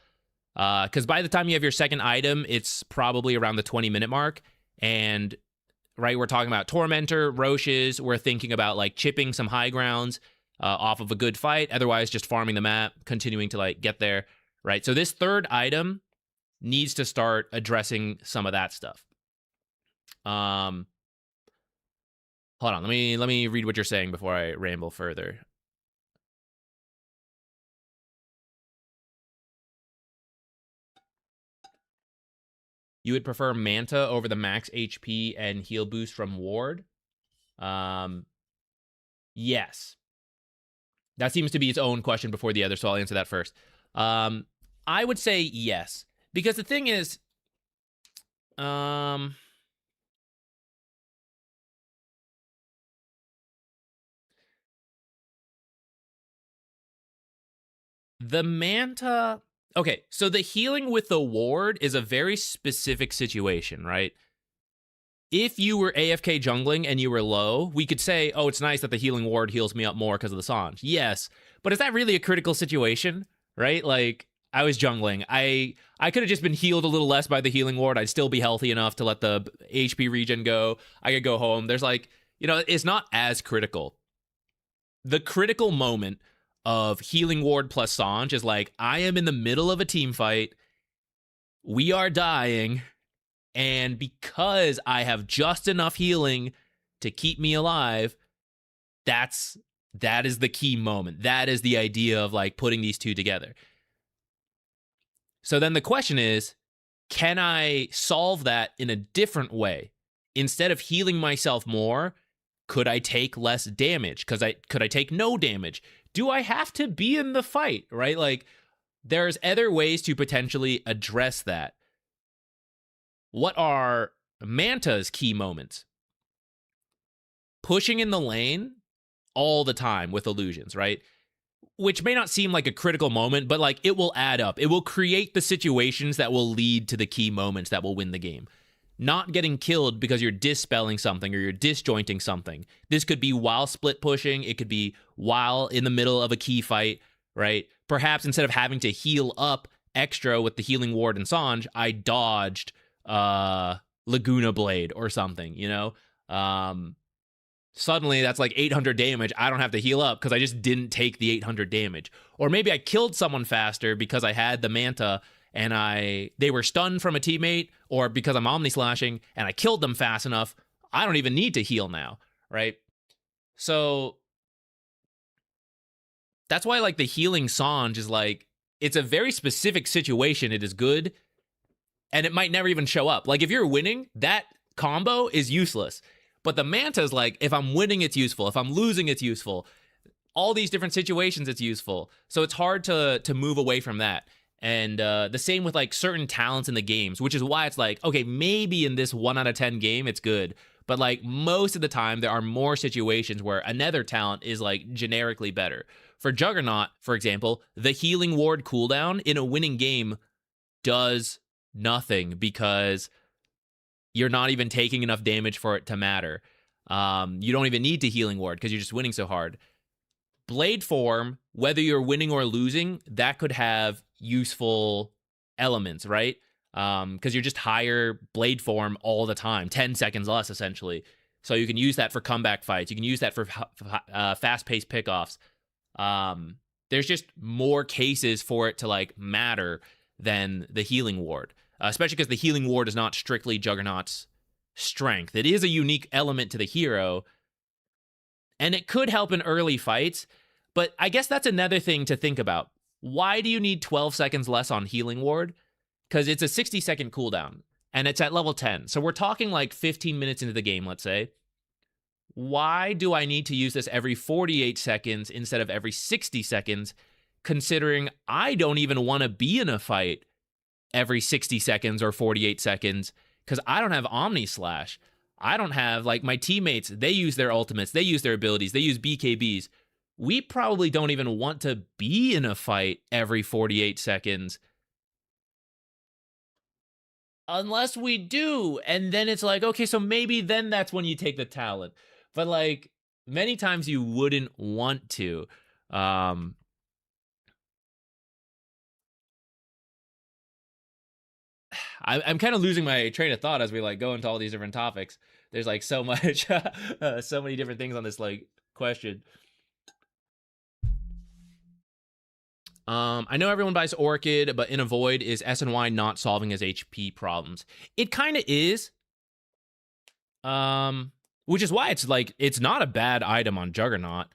Because by the time you have your second item, it's probably around the 20-minute mark, and right, we're talking about Tormentor, Roches, we're thinking about like chipping some high grounds off of a good fight, otherwise just farming the map, continuing to like get there, right? So this third item needs to start addressing some of that stuff. Hold on, let me read what you're saying before I ramble further. You would prefer Manta over the max HP and heal boost from Ward? Yes. That seems to be its own question before the other, so I'll answer that first. I would say yes. Because the thing is, the Manta... Okay, so the healing with the Ward is a very specific situation, right? If you were AFK jungling and you were low, we could say, oh, it's nice that the healing ward heals me up more because of the Sange. Yes, but is that really a critical situation, right? Like, I was jungling. I could have just been healed a little less by the healing ward. I'd still be healthy enough to let the HP regen go. I could go home. There's like, it's not as critical. The critical moment of healing ward plus Sange is like, I am in the middle of a team fight. We are dying. And because I have just enough healing to keep me alive, that is the key moment. That is the idea of like putting these two together. So then the question is, can I solve that in a different way? Instead of healing myself more, could I take less damage? Could I take no damage? Do I have to be in the fight, right? Like, there's other ways to potentially address that. What are Manta's key moments? Pushing in the lane all the time with illusions, right? Which may not seem like a critical moment, but like it will add up. It will create the situations that will lead to the key moments that will win the game. Not getting killed because you're dispelling something or you're disjointing something. This could be while split pushing. It could be while in the middle of a key fight, right? Perhaps instead of having to heal up extra with the healing ward and Sange, I dodged Laguna Blade or something, suddenly that's like 800 damage. I don't have to heal up because I just didn't take the 800 damage. Or maybe I killed someone faster because I had the Manta and they were stunned from a teammate, or because I'm Omni Slashing and I killed them fast enough, I don't even need to heal now, right? So that's why like the healing Sange is like, it's a very specific situation. It is good. And it might never even show up. Like, if you're winning, that combo is useless. But the Manta is like, if I'm winning, it's useful. If I'm losing, it's useful. All these different situations, it's useful. So it's hard to move away from that. And the same with, like, certain talents in the games, which is why it's like, okay, maybe in this 1 out of 10 game, it's good. But, like, most of the time, there are more situations where another talent is, like, generically better. For Juggernaut, for example, the healing ward cooldown in a winning game does nothing because you're not even taking enough damage for it to matter. You don't even need to healing ward because you're just winning so hard. Blade form, whether you're winning or losing, that could have useful elements, right? Because you're just higher blade form all the time, 10 seconds less essentially. So you can use that for comeback fights. You can use that for fast-paced pickoffs. There's just more cases for it to like matter than the healing ward, especially because the healing ward is not strictly Juggernaut's strength. It is a unique element to the hero, and it could help in early fights, but I guess that's another thing to think about. Why do you need 12 seconds less on healing ward? Because it's a 60-second cooldown, and it's at level 10. So we're talking like 15 minutes into the game, let's say. Why do I need to use this every 48 seconds instead of every 60 seconds, considering I don't even want to be in a fight every 60 seconds or 48 seconds because I don't have Omni Slash. I don't have, like, my teammates, they use their ultimates, they use their abilities, they use BKBs. We probably don't even want to be in a fight every 48 seconds. Unless we do. And then it's like, okay, so maybe then that's when you take the talent. But like many times you wouldn't want to. I'm kind of losing my train of thought as we like go into all these different topics. There's like so much, so many different things on this like question. I know everyone buys Orchid, but in a Void, is SNY not solving his HP problems? It kind of is. Which is why it's like, it's not a bad item on Juggernaut.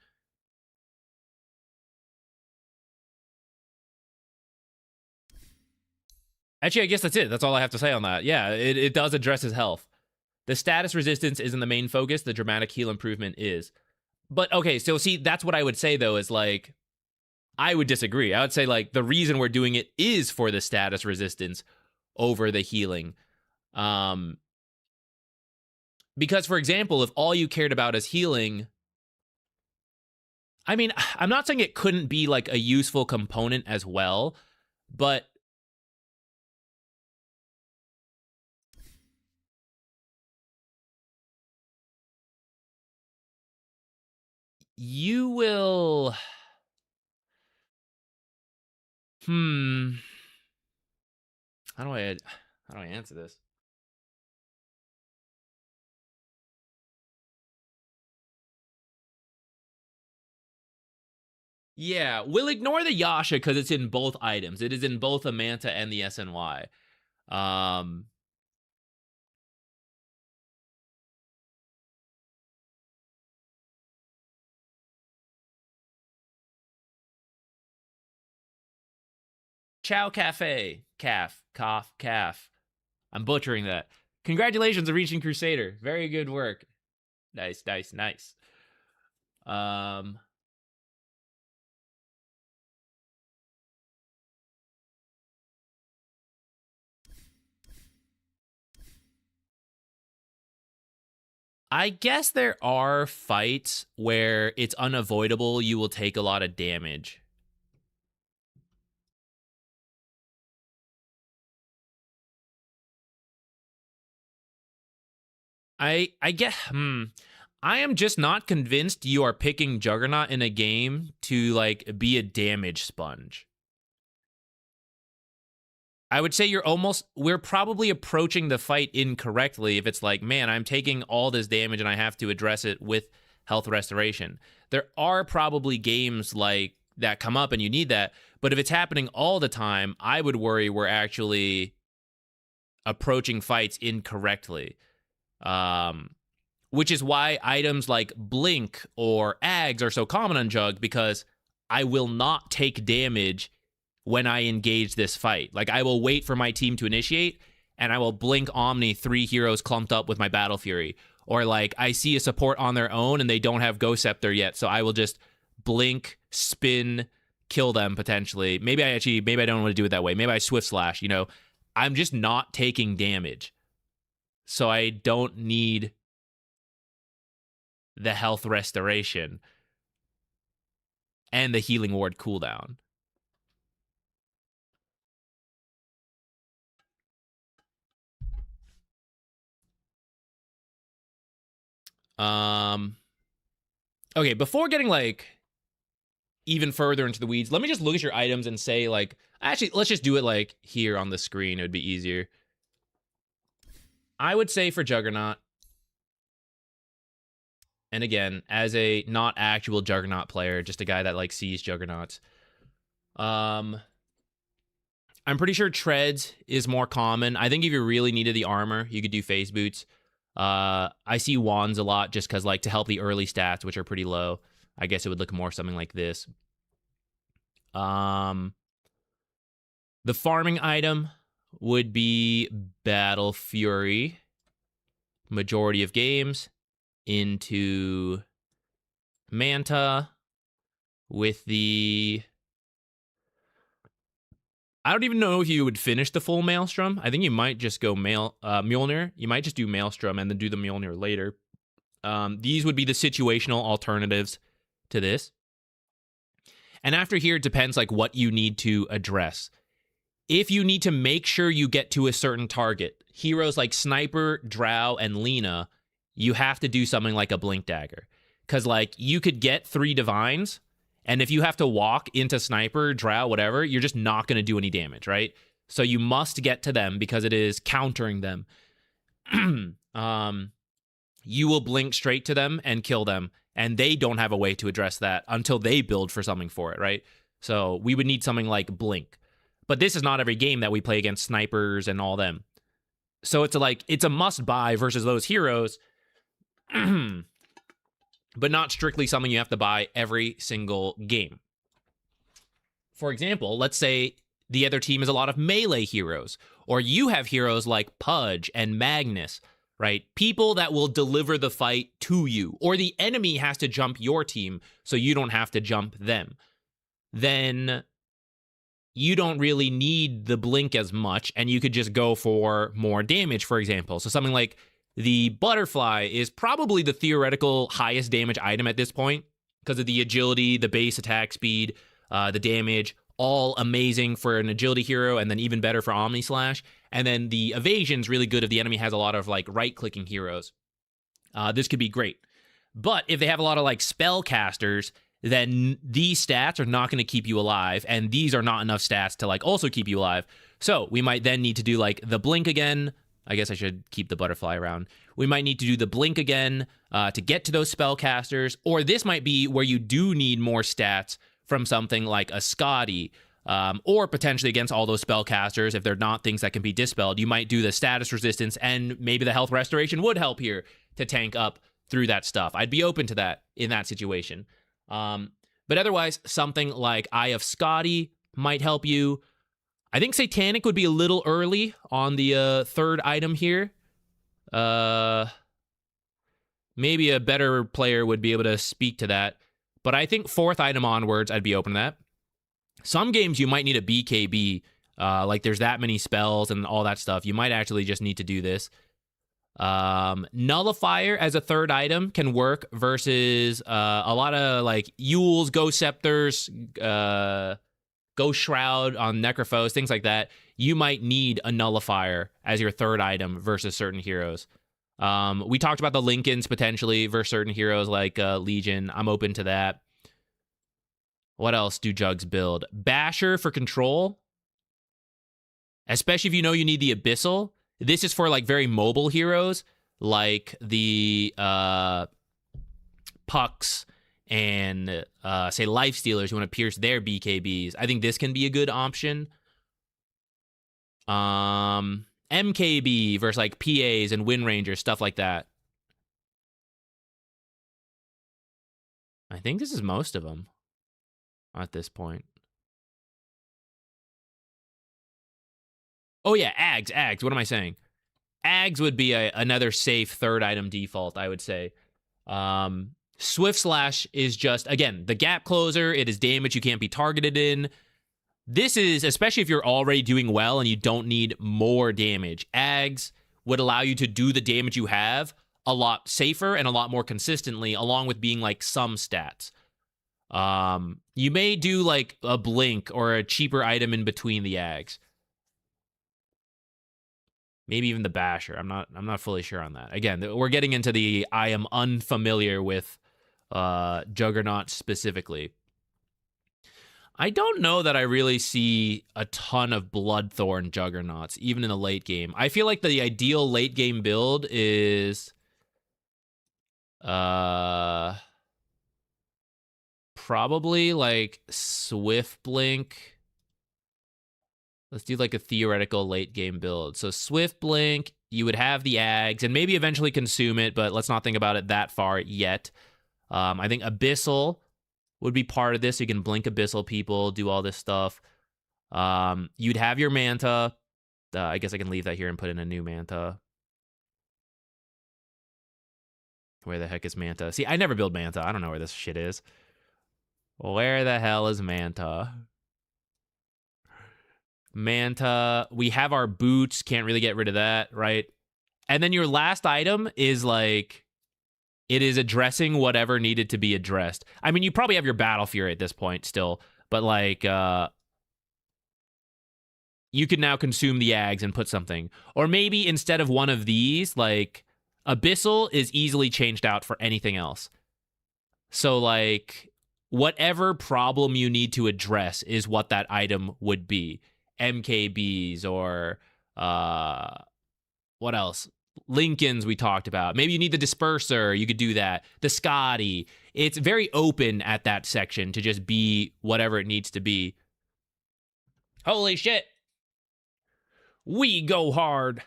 Actually, I guess that's it. That's all I have to say on that. Yeah, it does address his health. The status resistance isn't the main focus. The dramatic heal improvement is. But okay, so see, that's what I would say though, is like, I would disagree. I would say like the reason we're doing it is for the status resistance over the healing. Because for example, if all you cared about is healing, I mean, I'm not saying it couldn't be like a useful component as well, but you will. How do I answer this? Yeah, we'll ignore the Yasha because it's in both items. It is in both the Manta and the SNY. Chow Cafe. Calf. I'm butchering that. Congratulations on reaching Crusader. Very good work. Nice. I guess there are fights where it's unavoidable you will take a lot of damage. I get I am just not convinced you are picking Juggernaut in a game to like be a damage sponge. I would say we're probably approaching the fight incorrectly if it's like, man, I'm taking all this damage and I have to address it with health restoration. There are probably games like that come up and you need that, but if it's happening all the time, I would worry we're actually approaching fights incorrectly. Which is why items like Blink or Ags are so common on Jug, because I will not take damage when I engage this fight. Like, I will wait for my team to initiate, and I will Blink Omni 3 heroes clumped up with my Battle Fury. Or, like, I see a support on their own, and they don't have Ghost Scepter yet, so I will just Blink, spin, kill them, potentially. Maybe I don't want to do it that way. Maybe I Swift Slash, you know? I'm just not taking damage. So I don't need the health restoration and the healing ward cooldown. Okay, before getting like even further into the weeds, let me just look at your items and say like, actually, let's just do it like here on the screen. It would be easier. I would say for Juggernaut, and again, as a not actual Juggernaut player, just a guy that like sees Juggernauts, I'm pretty sure Treads is more common. I think if you really needed the armor, you could do Phase Boots. I see Wands a lot just because, like, to help the early stats, which are pretty low. I guess it would look more something like this. The farming item would be Battle Fury. Majority of games into Manta with the I don't even know if you would finish the full Maelstrom. I think you might just go Mjolnir. You might just do Maelstrom and then do the Mjolnir later. These would be the situational alternatives to this. And after here, it depends like what you need to address. If you need to make sure you get to a certain target, heroes like Sniper, Drow, and Lena, you have to do something like a Blink Dagger. Because like you could get 3 Divines, and if you have to walk into Sniper, Drow, whatever, you're just not going to do any damage, right? So you must get to them because it is countering them. You will blink straight to them and kill them, and they don't have a way to address that until they build for something for it, right? So we would need something like Blink. But this is not every game that we play against snipers and all them. So it's a must-buy versus those heroes, but not strictly something you have to buy every single game. For example, let's say the other team is a lot of melee heroes, or you have heroes like Pudge and Magnus, right? People that will deliver the fight to you, or the enemy has to jump your team so you don't have to jump them. Then you don't really need the blink as much, and you could just go for more damage, for example. So something like the Butterfly is probably the theoretical highest damage item at this point because of the agility, the base attack speed, the damage, all amazing for an agility hero, and then even better for Omni Slash. And then the evasion's really good if the enemy has a lot of like right-clicking heroes. This could be great. But if they have a lot of like spellcasters, then these stats are not going to keep you alive, and these are not enough stats to like also keep you alive. So we might then need to do like the blink again. I guess I should keep the Butterfly around. We might need to do the blink again to get to those spellcasters, or this might be where you do need more stats from something like a Scotty, or potentially against all those spellcasters. If they're not things that can be dispelled, you might do the status resistance, and maybe the health restoration would help here to tank up through that stuff. I'd be open to that in that situation. But otherwise, something like Eye of Scotty might help you. I think Satanic would be a little early on the third item here. Maybe a better player would be able to speak to that. But I think fourth item onwards, I'd be open to that. Some games you might need a BKB. Like there's that many spells and all that stuff. You might actually just need to do this. Nullifier as a third item can work versus a lot of like Yules, Ghost Scepters, Ghost Shroud on Necrophos, things like that. You might need a Nullifier as your third item versus certain heroes. We talked about the Lincolns potentially versus certain heroes like Legion. I'm open to that. What else do Jugs build? Basher for control, especially if you know you need the Abyssal. This is for like very mobile heroes like the Pucks and say Lifestealers who want to pierce their BKBs. I think this can be a good option. MKB versus like PAs and Wind Rangers, stuff like that. I think this is most of them at this point. Oh yeah, Ags. What am I saying? Ags would be another safe third item default, I would say. Swift Slash is just, again, the gap closer. It is damage you can't be targeted in. This is, especially if you're already doing well and you don't need more damage, Ags would allow you to do the damage you have a lot safer and a lot more consistently, along with being like some stats. You may do like a blink or a cheaper item in between the Ags. Maybe even the Basher. I'm not fully sure on that. Again, we're getting into the I am unfamiliar with Juggernaut specifically. I don't know that I really see a ton of Bloodthorn Juggernauts, even in the late game. I feel like the ideal late game build is probably like Swift Blink. Let's do like a theoretical late game build. So Swift Blink, you would have the Ags and maybe eventually consume it, but let's not think about it that far yet. I think Abyssal would be part of this. You can blink Abyssal people, do all this stuff. You'd have your Manta. I guess I can leave that here and put in a new Manta. Where the heck is Manta? See, I never build Manta. I don't know where this shit is. Where the hell is Manta? Manta. We have our boots. Can't really get rid of that, right? And then your last item is like, it is addressing whatever needed to be addressed. I mean, you probably have your Battle Fury at this point still, but like, you can now consume the Ags and put something. Or maybe instead of one of these, like, Abyssal is easily changed out for anything else. So, like, whatever problem you need to address is what that item would be. MKBs or, what else? Lincolns we talked about. Maybe you need the Disperser. You could do that. The Scotty. It's very open at that section to just be whatever it needs to be. Holy shit. We go hard.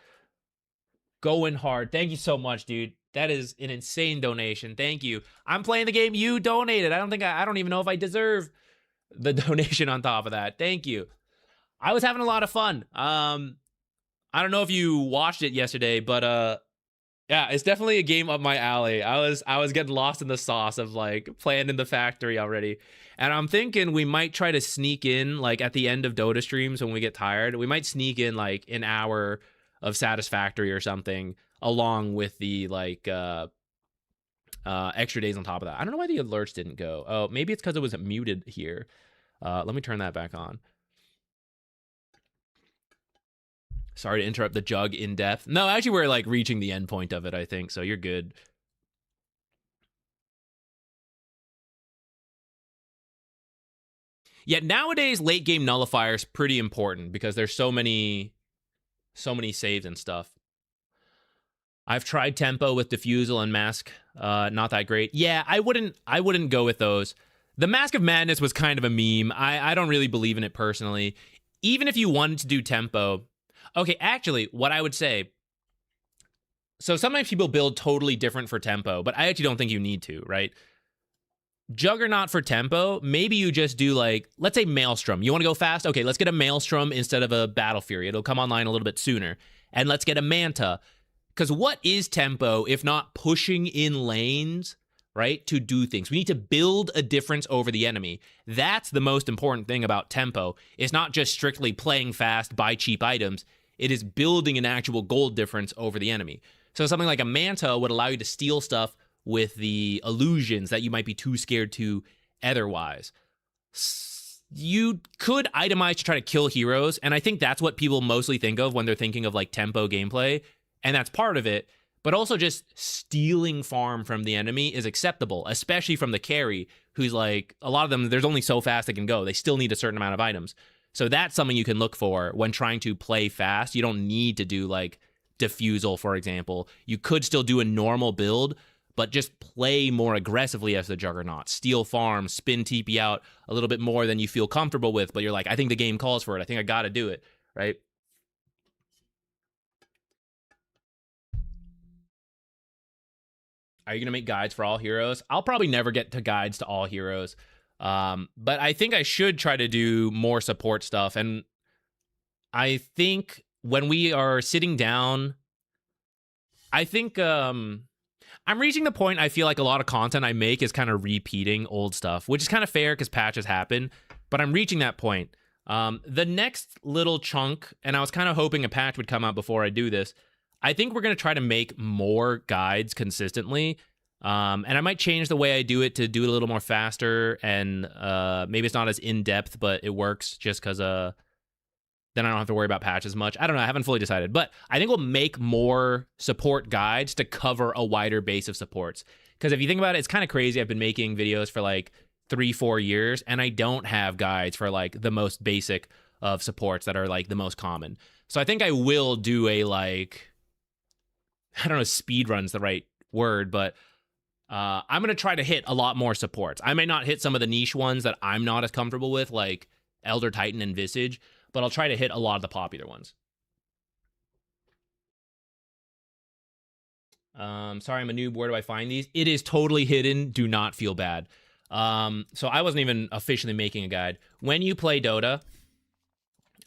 Going hard. Thank you so much, dude. That is an insane donation. Thank you. I'm playing the game you donated. I don't even know if I deserve the donation on top of that. Thank you. I was having a lot of fun. I don't know if you watched it yesterday, but yeah, it's definitely a game up my alley. I was getting lost in the sauce of like playing in the factory already. And I'm thinking we might try to sneak in like at the end of Dota streams when we get tired. We might sneak in like an hour of Satisfactory or something along with the like extra days on top of that. I don't know why the alerts didn't go. Oh, maybe it's because it was muted here. Let me turn that back on. Sorry to interrupt the jug in depth. No, actually, we're like reaching the end point of it, I think. So you're good. Yeah, nowadays late game nullifier is pretty important because there's so many saves and stuff. I've tried tempo with Diffusal and Mask. Not that great. Yeah, I wouldn't go with those. The Mask of Madness was kind of a meme. I don't really believe in it personally. Even if you wanted to do tempo. Okay, actually, what I would say. So sometimes people build totally different for tempo, but I actually don't think you need to, right? Juggernaut for tempo, maybe you just do like, let's say Maelstrom. You want to go fast? Okay, let's get a Maelstrom instead of a Battle Fury. It'll come online a little bit sooner. And let's get a Manta. Because what is tempo if not pushing in lanes, right, to do things? We need to build a difference over the enemy. That's the most important thing about tempo. It's not just strictly playing fast, buy cheap items. It is building an actual gold difference over the enemy. So something like a Manta would allow you to steal stuff with the illusions that you might be too scared to otherwise. You could itemize to try to kill heroes, and I think that's what people mostly think of when they're thinking of like tempo gameplay, and that's part of it, but also just stealing farm from the enemy is acceptable, especially from the carry, who's like, a lot of them, there's only so fast they can go. They still need a certain amount of items. So that's something you can look for when trying to play fast. You don't need to do like Diffusal, for example. You could still do a normal build, but just play more aggressively as the Juggernaut. Steal farm, spin TP out a little bit more than you feel comfortable with, but you're like, I think the game calls for it. I think I got to do it, right? Are you going to make guides for all heroes? I'll probably never get to guides to all heroes. But I think I should try to do more support stuff. And I think when we are sitting down, I think I'm reaching the point I feel like a lot of content I make is kind of repeating old stuff, which is kind of fair because patches happen, but I'm reaching that point. The next little chunk, and I was kind of hoping a patch would come out before I do this, I think we're going to try to make more guides consistently. And I might change the way I do it to do it a little more faster, and maybe it's not as in-depth, but it works just because then I don't have to worry about patches much. I don't know. I haven't fully decided, but I think we'll make more support guides to cover a wider base of supports. Because if you think about it, it's kind of crazy. I've been making videos for like 3-4 years, and I don't have guides for like the most basic of supports that are like the most common. So I think I will do a like, I don't know if speed run's the right word, but I'm going to try to hit a lot more supports. I may not hit some of the niche ones that I'm not as comfortable with, like Elder Titan and Visage, but I'll try to hit a lot of the popular ones. Sorry, I'm a noob. Where do I find these? It is totally hidden. Do not feel bad. So I wasn't even officially making a guide. When you play Dota,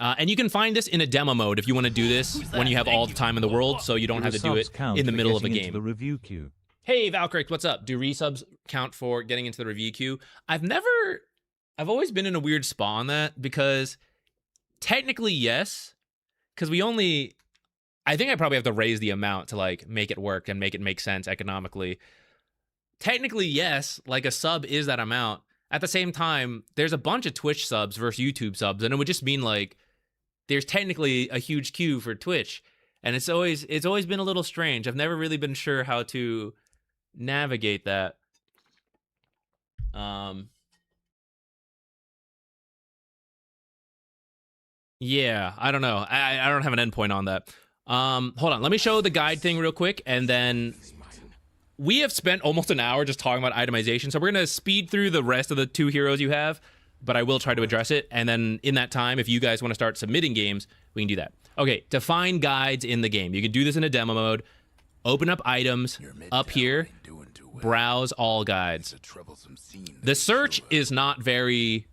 and you can find this in a demo mode if you want to do this when you have all the time in the world, so you don't have to do it in the middle of a game. The review queue. Hey, Valkyrie, what's up? Do resubs count for getting into the review queue? I've always been in a weird spot on that because Technically, yes, because I think I probably have to raise the amount to like make it work and make it make sense economically. Technically, yes, like a sub is that amount. At the same time, there's a bunch of Twitch subs versus YouTube subs, and it would just mean like there's technically a huge queue for Twitch, and it's always been a little strange. I've never really been sure how to navigate that. Yeah, I don't know. I don't have an endpoint on that. Hold on, let me show the guide thing real quick, and then we have spent almost an hour just talking about itemization, so we're gonna speed through the rest of the 2 heroes you have, but I will try to address it, and then in that time, if you guys want to start submitting games, we can do that. Okay, define guides in the game. You can do this in a demo mode. Open up items up here, browse all guides. The search is not very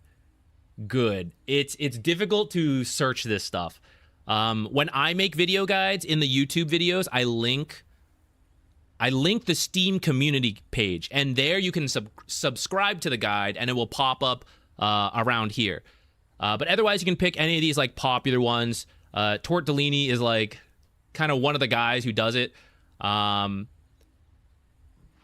good. It's difficult to search this stuff. When I make video guides in the YouTube videos, I link the Steam community page, and there you can subscribe to the guide, and it will pop up around here. But otherwise, you can pick any of these like popular ones. Tortellini is like kind of one of the guys who does it.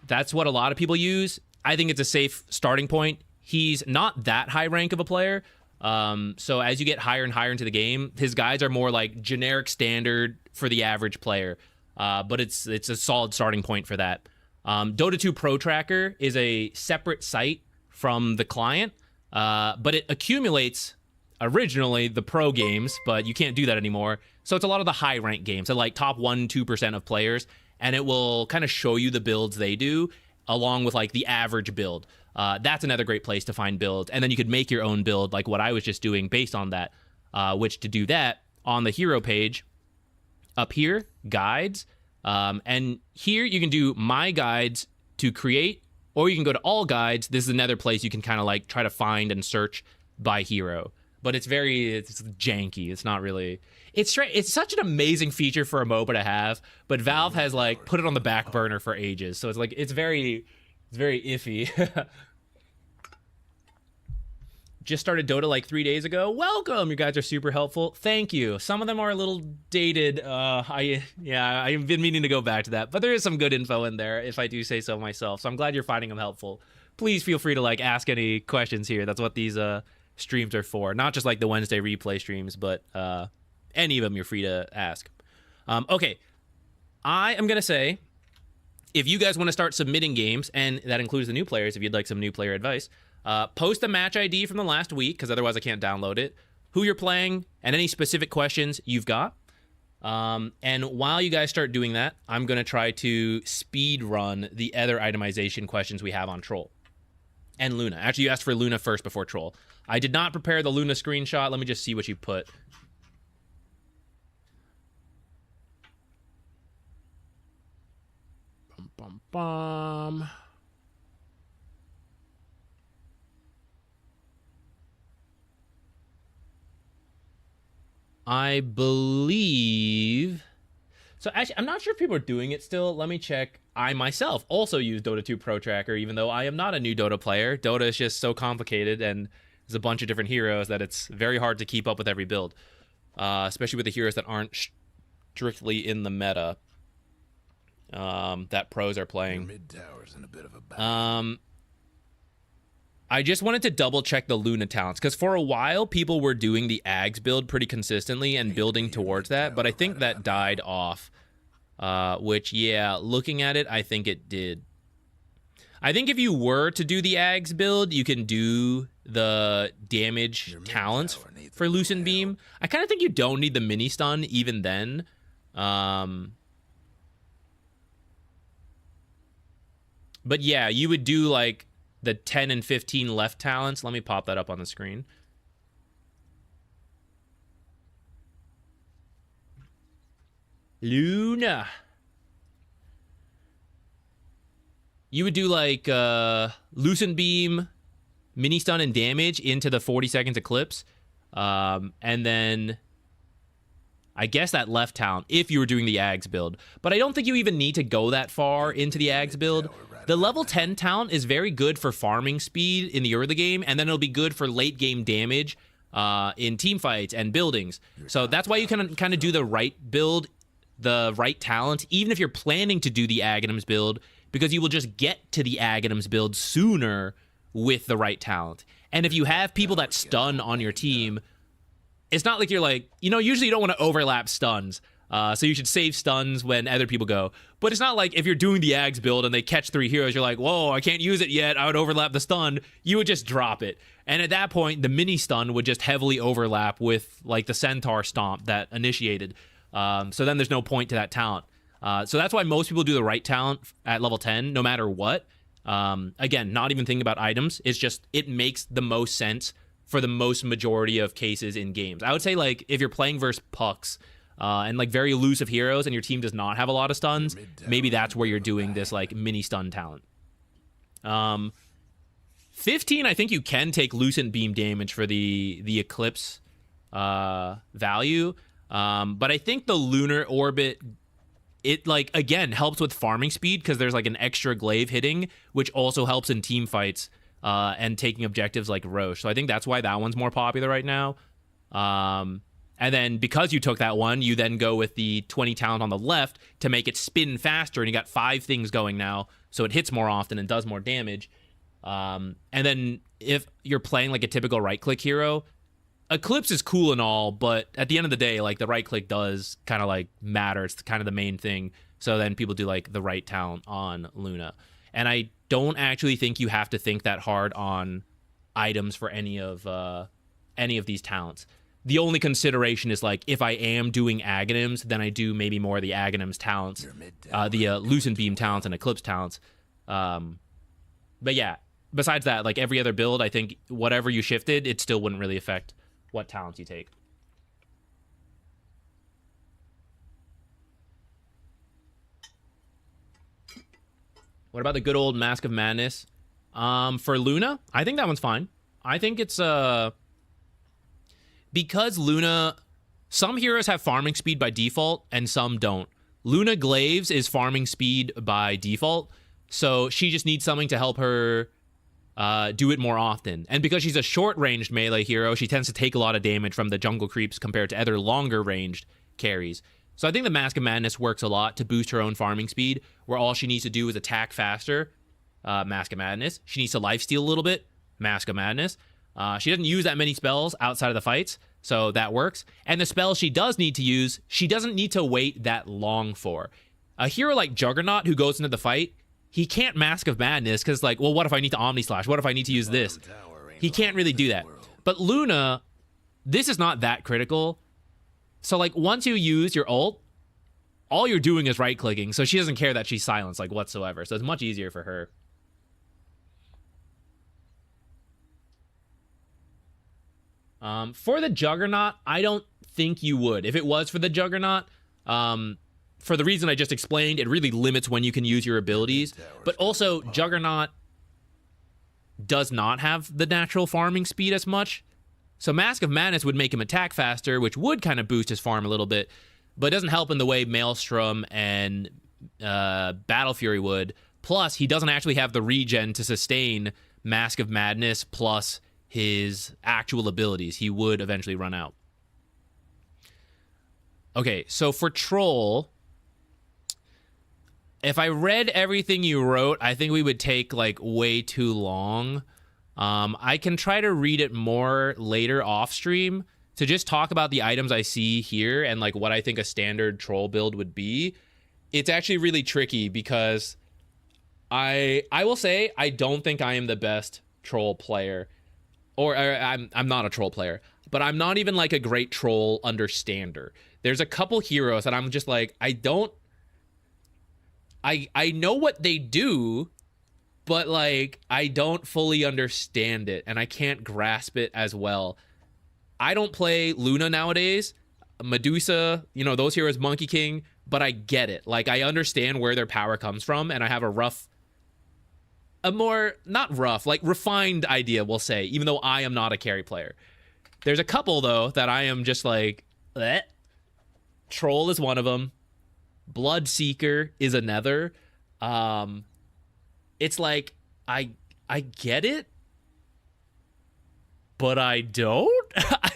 That's what a lot of people use. I think it's a safe starting point. He's not that high rank of a player. So as you get higher and higher into the game, his guides are more like generic standard for the average player. But it's a solid starting point for that. Dota 2 Pro Tracker is a separate site from the client, but it accumulates originally the pro games, but you can't do that anymore. So it's a lot of the high rank games, so like top 1-2% of players, and it will kind of show you the builds they do along with like the average build. That's another great place to find builds, and then you could make your own build like what I was just doing based on that, which to do that on the hero page up here, guides, and here you can do my guides to create, or you can go to all guides. This is another place you can kind of like try to find and search by hero, but it's janky. It's not really, it's such an amazing feature for a MOBA to have, but Valve has like put it on the back burner for ages, so it's very iffy. Just started Dota like 3 days ago. Welcome, you guys are super helpful. Thank you. Some of them are a little dated. I've been meaning to go back to that, but there is some good info in there, if I do say so myself. So I'm glad you're finding them helpful. Please feel free to like ask any questions here. That's what these streams are for. Not just like the Wednesday replay streams, but any of them you're free to ask. Okay, I am gonna say, if you guys want to start submitting games, and that includes the new players, if you'd like some new player advice, post a match ID from the last week, because otherwise I can't download it, who you're playing, and any specific questions you've got. And while you guys start doing that, I'm going to try to speed run the other itemization questions we have on Troll and Luna. Actually, you asked for Luna first before Troll. I did not prepare the Luna screenshot. Let me just see what you put. Bum, bum, bum. I believe... So actually, I'm not sure if people are doing it still. Let me check. I myself also use Dota 2 Pro Tracker, even though I am not a new Dota player. Dota is just so complicated, and there's a bunch of different heroes that it's very hard to keep up with every build. Especially with the heroes that aren't strictly in the meta that pros are playing. I just wanted to double check the Luna talents, because for a while people were doing the Ags build pretty consistently and building towards that, but I think that died off. Which, yeah, looking at it, I think it did. I think if you were to do the Ags build, you can do the damage talents for Lucent Beam. I kind of think you don't need the mini stun even then. But yeah, you would do like the 10 and 15 left talents. Let me pop that up on the screen. Luna. You would do like Lucent Beam, Mini Stun, and damage into the 40 seconds eclipse. And then I guess that left talent if you were doing the Ags build. But I don't think you even need to go that far into the Ags build. The level 10 talent is very good for farming speed in the early game, and then it'll be good for late game damage in team fights and buildings. So that's why you can kind of do the right build, the right talent, even if you're planning to do the Aghanims build, because you will just get to the Aghanims build sooner with the right talent. And if you have people that stun on your team, it's not like you're like, usually you don't want to overlap stuns. So you should save stuns when other people go. But it's not like if you're doing the Ags build and they catch 3 heroes, you're like, whoa, I can't use it yet. I would overlap the stun. You would just drop it. And at that point, the mini stun would just heavily overlap with like the Centaur stomp that initiated. So then there's no point to that talent. So that's why most people do the right talent at level 10, no matter what. Again, not even thinking about items. It's just, it makes the most sense for the most majority of cases in games. I would say like if you're playing versus pucks, and like very elusive heroes and your team does not have a lot of stuns, maybe that's where you're doing this like mini stun talent. 15, I think you can take Lucent Beam damage for the Eclipse value. But I think the Lunar Orbit, it like again helps with farming speed because there's like an extra glaive hitting, which also helps in team fights and taking objectives like Roche. So I think that's why that one's more popular right now. And then because you took that one, you then go with the 20 talent on the left to make it spin faster, and you got 5 things going now, so it hits more often and does more damage. And then if you're playing like a typical right-click hero, Eclipse is cool and all, but at the end of the day, like the right-click does kind of like matter. It's kind of the main thing. So then people do like the right talent on Luna. And I don't actually think you have to think that hard on items for any of these talents. The only consideration is like if I am doing Aghanims, then I do maybe more of the Aghanims talents, the Lucent Beam talents and Eclipse talents. But yeah, besides that, like every other build, I think whatever you shifted, it still wouldn't really affect what talents you take. What about the good old Mask of Madness? For Luna, I think that one's fine. I think it's because Luna, some heroes have farming speed by default and some don't. Luna Glaives is farming speed by default, so she just needs something to help her do it more often. And because she's a short-ranged melee hero, she tends to take a lot of damage from the jungle creeps compared to other longer-ranged carries. So I think the Mask of Madness works a lot to boost her own farming speed, where all she needs to do is attack faster, Mask of Madness. She needs to lifesteal a little bit, Mask of Madness. She doesn't use that many spells outside of the fights, so that works. And the spells she does need to use, she doesn't need to wait that long for. A hero like Juggernaut who goes into the fight, he can't Mask of Madness because like, well, what if I need to Omni Slash? What if I need to use this? He can't really do that. But Luna, this is not that critical. So like once you use your ult, all you're doing is right-clicking, so she doesn't care that she's silenced like whatsoever. So it's much easier for her. For the Juggernaut, I don't think you would. If it was for the Juggernaut, for the reason I just explained, it really limits when you can use your abilities. But also, Juggernaut does not have the natural farming speed as much. So Mask of Madness would make him attack faster, which would kind of boost his farm a little bit, but it doesn't help in the way Maelstrom and Battle Fury would. Plus, he doesn't actually have the regen to sustain Mask of Madness plus his actual abilities. He would eventually run out. Okay, so for Troll, if I read everything you wrote, I think we would take like way too long. I can try to read it more later off stream to just talk about the items I see here and like what I think a standard Troll build would be. It's actually really tricky because I will say I don't think I am the best Troll player. Or I'm not a Troll player, but I'm not even like a great Troll understander. There's a couple heroes that I'm just like, I know what they do, but like I don't fully understand it and I can't grasp it as well. I don't play Luna nowadays, Medusa, those heroes, Monkey King, but I get it. Like I understand where their power comes from, and I have like refined idea, we'll say, even though I am not a carry player. There's a couple though that I am just like, bleh. Troll is one of them. Bloodseeker is another. It's like I get it, but I don't. I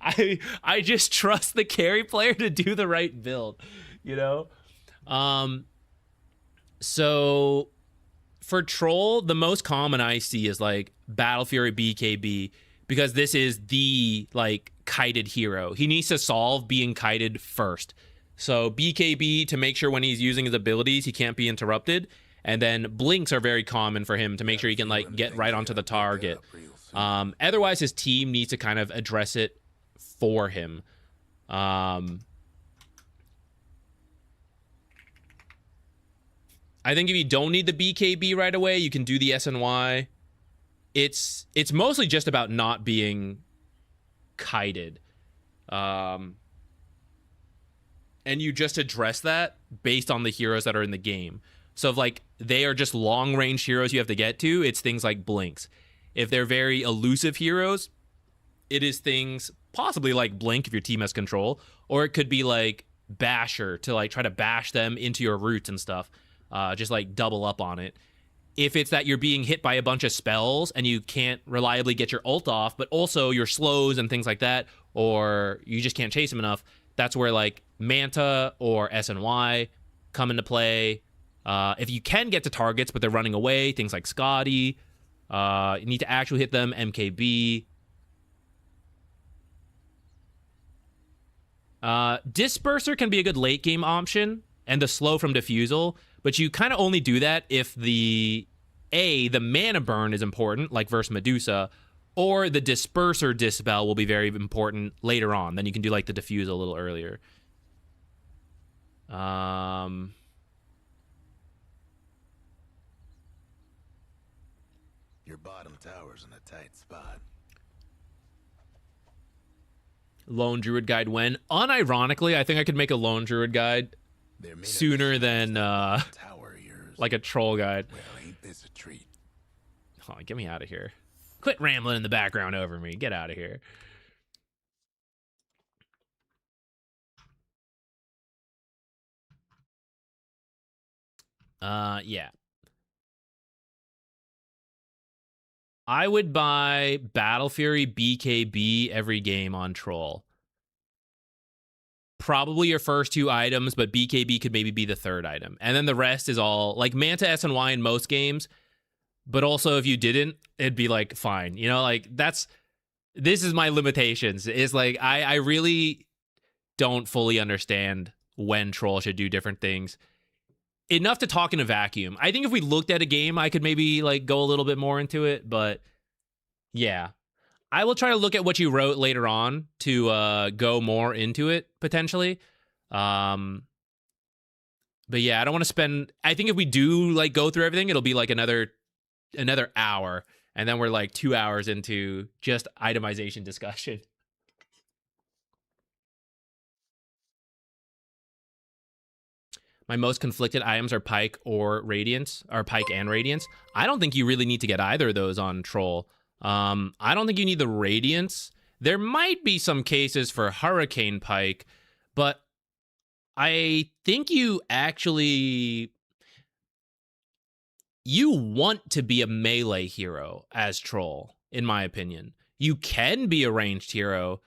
I just trust the carry player to do the right build, you know? So for troll, the most common I see is like Battle Fury BKB, because this is the like kited hero. He needs to solve being kited first. So BKB to make sure when he's using his abilities, he can't be interrupted. And then blinks are very common for him to make sure he can like get right onto the target. Otherwise, his team needs to kind of address it for him. I think if you don't need the BKB right away, you can do the SNY. It's mostly just about not being kited. And you just address that based on the heroes that are in the game. So if like they are just long range heroes you have to get to, it's things like blinks. If they're very elusive heroes, it is things possibly like blink if your team has control, or it could be like basher to like try to bash them into your roots and stuff. Just like double up on it. If it's that you're being hit by a bunch of spells and you can't reliably get your ult off, but also your slows and things like that, or you just can't chase him enough, that's where like Manta or SNY come into play. If you can get to targets but they're running away, things like Scotty. You need to actually hit them, MKB. Disperser can be a good late game option, and the slow from Diffusal, but you kind of only do that if the mana burn is important, like versus Medusa, or the Disperser Dispel will be very important later on. Then you can do like the Diffusal a little earlier. Your bottom tower's in a tight spot. Lone Druid guide when? Unironically, I think I could make a Lone Druid guide sooner than like a troll guide. Well, ain't this a treat? Oh, get me out of here. Quit rambling in the background over me. Get out of here. Yeah. I would buy Battle Fury BKB every game on troll. Probably your first two items, but BKB could maybe be the third item. And then the rest is all like Manta SNY in most games. But also if you didn't, it'd be like fine. You know, like this is my limitations. Is like I really don't fully understand when troll should do different things. Enough to talk in a vacuum. I think if we looked at a game, I could maybe like go a little bit more into it, but yeah. I will try to look at what you wrote later on to go more into it potentially. But yeah, I don't want to spend. I think if we do like go through everything, it'll be like another hour, and then we're like 2 hours into just itemization discussion. My most conflicted items are Pike or Radiance, or Pike and Radiance. I don't think you really need to get either of those on Troll. I don't think you need the Radiance. There might be some cases for Hurricane Pike, but I think you want to be a melee hero as Troll, in my opinion. You can be a ranged hero,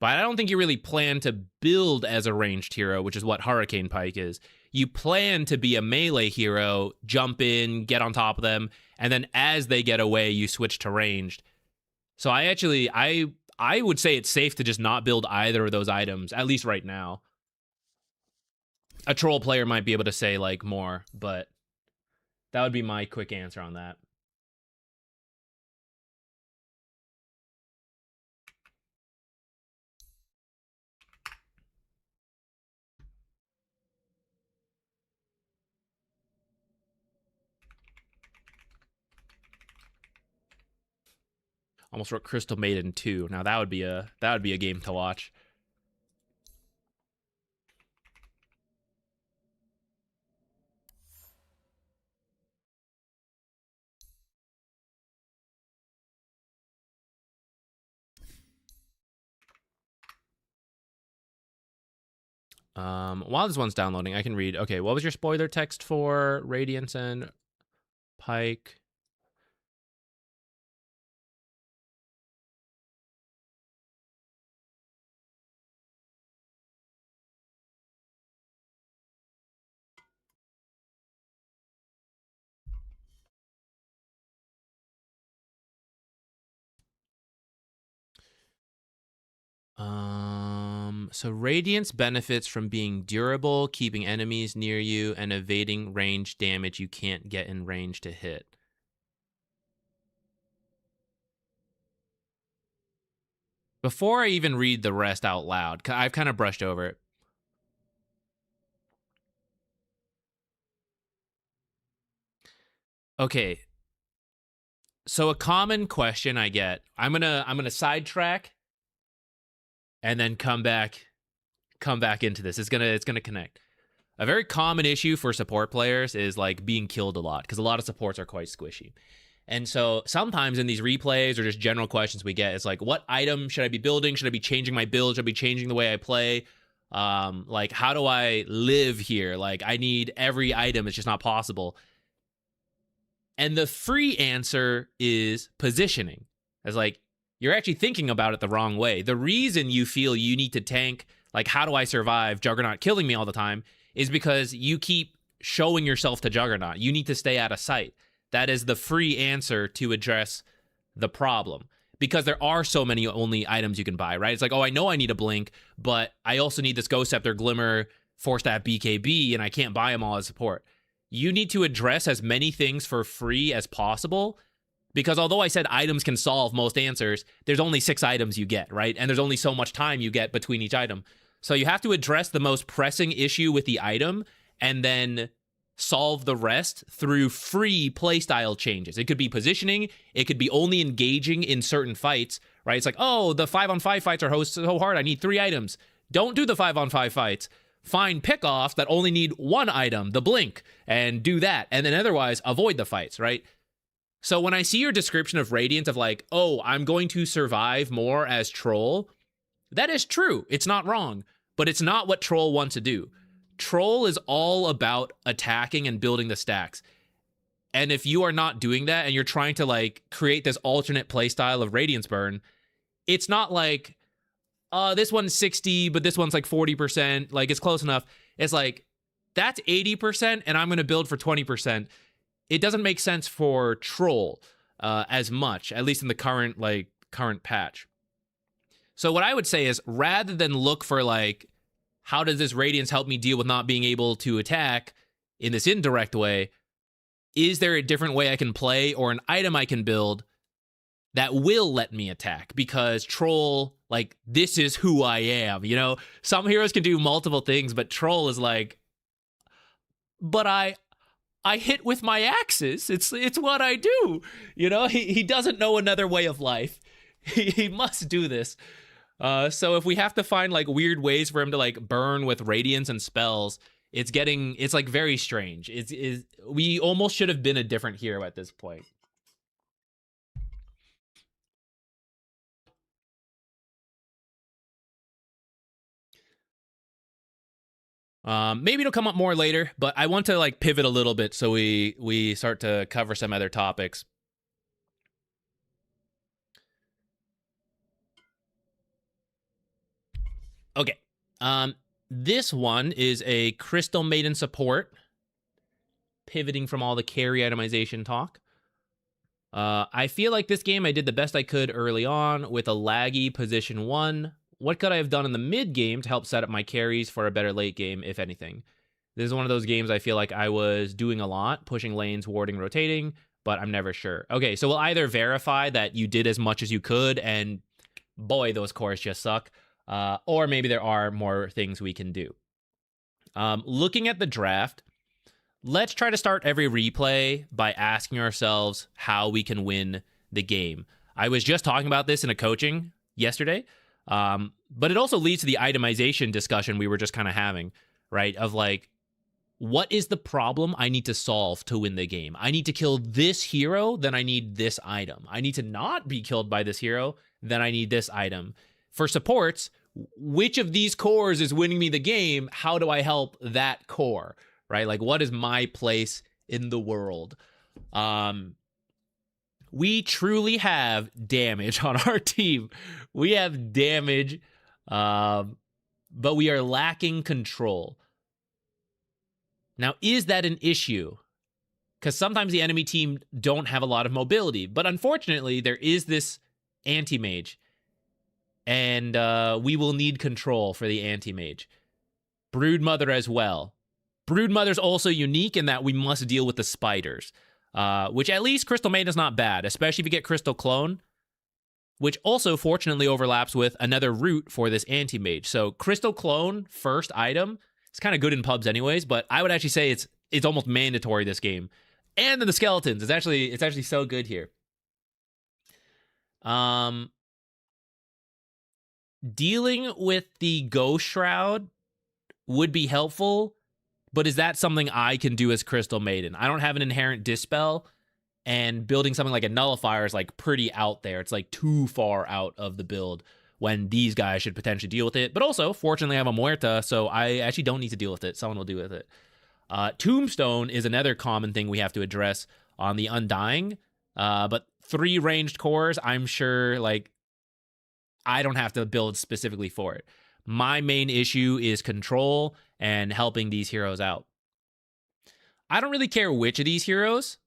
but I don't think you really plan to build as a ranged hero, which is what Hurricane Pike is. You plan to be a melee hero, jump in, get on top of them, and then as they get away, you switch to ranged. So I would say it's safe to just not build either of those items, at least right now. A troll player might be able to say like more, but that would be my quick answer on that. Almost wrote Crystal Maiden 2. Now that would be a game to watch. While this one's downloading, I can read. Okay, what was your spoiler text for Radiance and Pike? So Radiance benefits from being durable, keeping enemies near you, and evading range damage you can't get in range to hit. Before I even read the rest out loud, I've kind of brushed over it. Okay. So a common question I get, I'm gonna sidetrack and then come back into this. It's gonna connect. A very common issue for support players is like being killed a lot, because a lot of supports are quite squishy. And so sometimes in these replays or just general questions we get, it's like, what item should I be building? Should I be changing my build? Should I be changing the way I play? Like, how do I live here? Like, I need every item. It's just not possible. And the free answer is positioning. It's like, you're actually thinking about it the wrong way. The reason you feel you need to tank, like, how do I survive Juggernaut killing me all the time, is because you keep showing yourself to Juggernaut. You need to stay out of sight. That is the free answer to address the problem, because there are so many only items you can buy, right? It's like, oh, I know I need a Blink, but I also need this Ghost Scepter, Glimmer, Force Staff, BKB, and I can't buy them all as support. You need to address as many things for free as possible, because although I said items can solve most answers, there's only 6 items you get, right? And there's only so much time you get between each item. So you have to address the most pressing issue with the item and then solve the rest through free playstyle changes. It could be positioning. It could be only engaging in certain fights, right? It's like, oh, the 5-on-5 fights are so hard. I need 3 items. Don't do the 5-on-5 fights. Find pickoffs that only need 1 item, the Blink, and do that. And then otherwise, avoid the fights, right? So when I see your description of Radiant of like, oh, I'm going to survive more as Troll, that is true. It's not wrong, but it's not what Troll wants to do. Troll is all about attacking and building the stacks. And if you are not doing that and you're trying to like create this alternate playstyle of Radiance Burn, it's not like, this one's 60, but this one's like 40%. Like, it's close enough. It's like, that's 80% and I'm going to build for 20%. It doesn't make sense for Troll as much, at least in the current patch. So what I would say is, rather than look for like, how does this Radiance help me deal with not being able to attack in this indirect way? Is there a different way I can play or an item I can build that will let me attack? Because Troll, like, this is who I am, you know? Some heroes can do multiple things, but Troll is like, but I hit with my axes. It's what I do. You know, he doesn't know another way of life. He must do this. So if we have to find like weird ways for him to like burn with radiance and spells, it's like very strange. We almost should have been a different hero at this point. Maybe it'll come up more later, but I want to like pivot a little bit so we start to cover some other topics. Okay. This one is a Crystal Maiden support, pivoting from all the carry itemization talk. I feel like this game I did the best I could early on with a laggy position 1. What could I have done in the mid game to help set up my carries for a better late game, if anything? This is one of those games I feel like I was doing a lot, pushing lanes, warding, rotating, but I'm never sure. Okay, so we'll either verify that you did as much as you could, and boy, those cores just suck, or maybe there are more things we can do. Looking at the draft, let's try to start every replay by asking ourselves how we can win the game. I was just talking about this in a coaching yesterday, but it also leads to the itemization discussion we were just kind of having, right? Of like, what is the problem I need to solve to win the game? I need to kill this hero, then I need this item. I need to not be killed by this hero, then I need this item. For supports, which of these cores is winning me the game? How do I help that core, right? Like, what is my place in the world? We truly have damage on our team. We have damage, but we are lacking control. Now, is that an issue? Because sometimes the enemy team don't have a lot of mobility, but unfortunately, there is this anti-mage. and we will need control for the anti-mage. Broodmother as well. Broodmother's also unique in that we must deal with the spiders, which at least Crystal Maiden is not bad, especially if you get Crystal Clone, which also fortunately overlaps with another route for this anti-mage. So Crystal Clone, first item, it's kind of good in pubs anyways, but I would actually say it's almost mandatory this game. And then the skeletons, it's actually so good here. Dealing with the Ghost Shroud would be helpful, but is that something I can do as Crystal Maiden? I don't have an inherent Dispel, and building something like a Nullifier is like pretty out there. It's like too far out of the build when these guys should potentially deal with it. But also, fortunately, I have a Muerta, so I actually don't need to deal with it. Someone will deal with it. Tombstone is another common thing we have to address on the Undying, but 3 ranged cores, I'm sure, like, I don't have to build specifically for it. My main issue is control and helping these heroes out. I don't really care which of these heroes.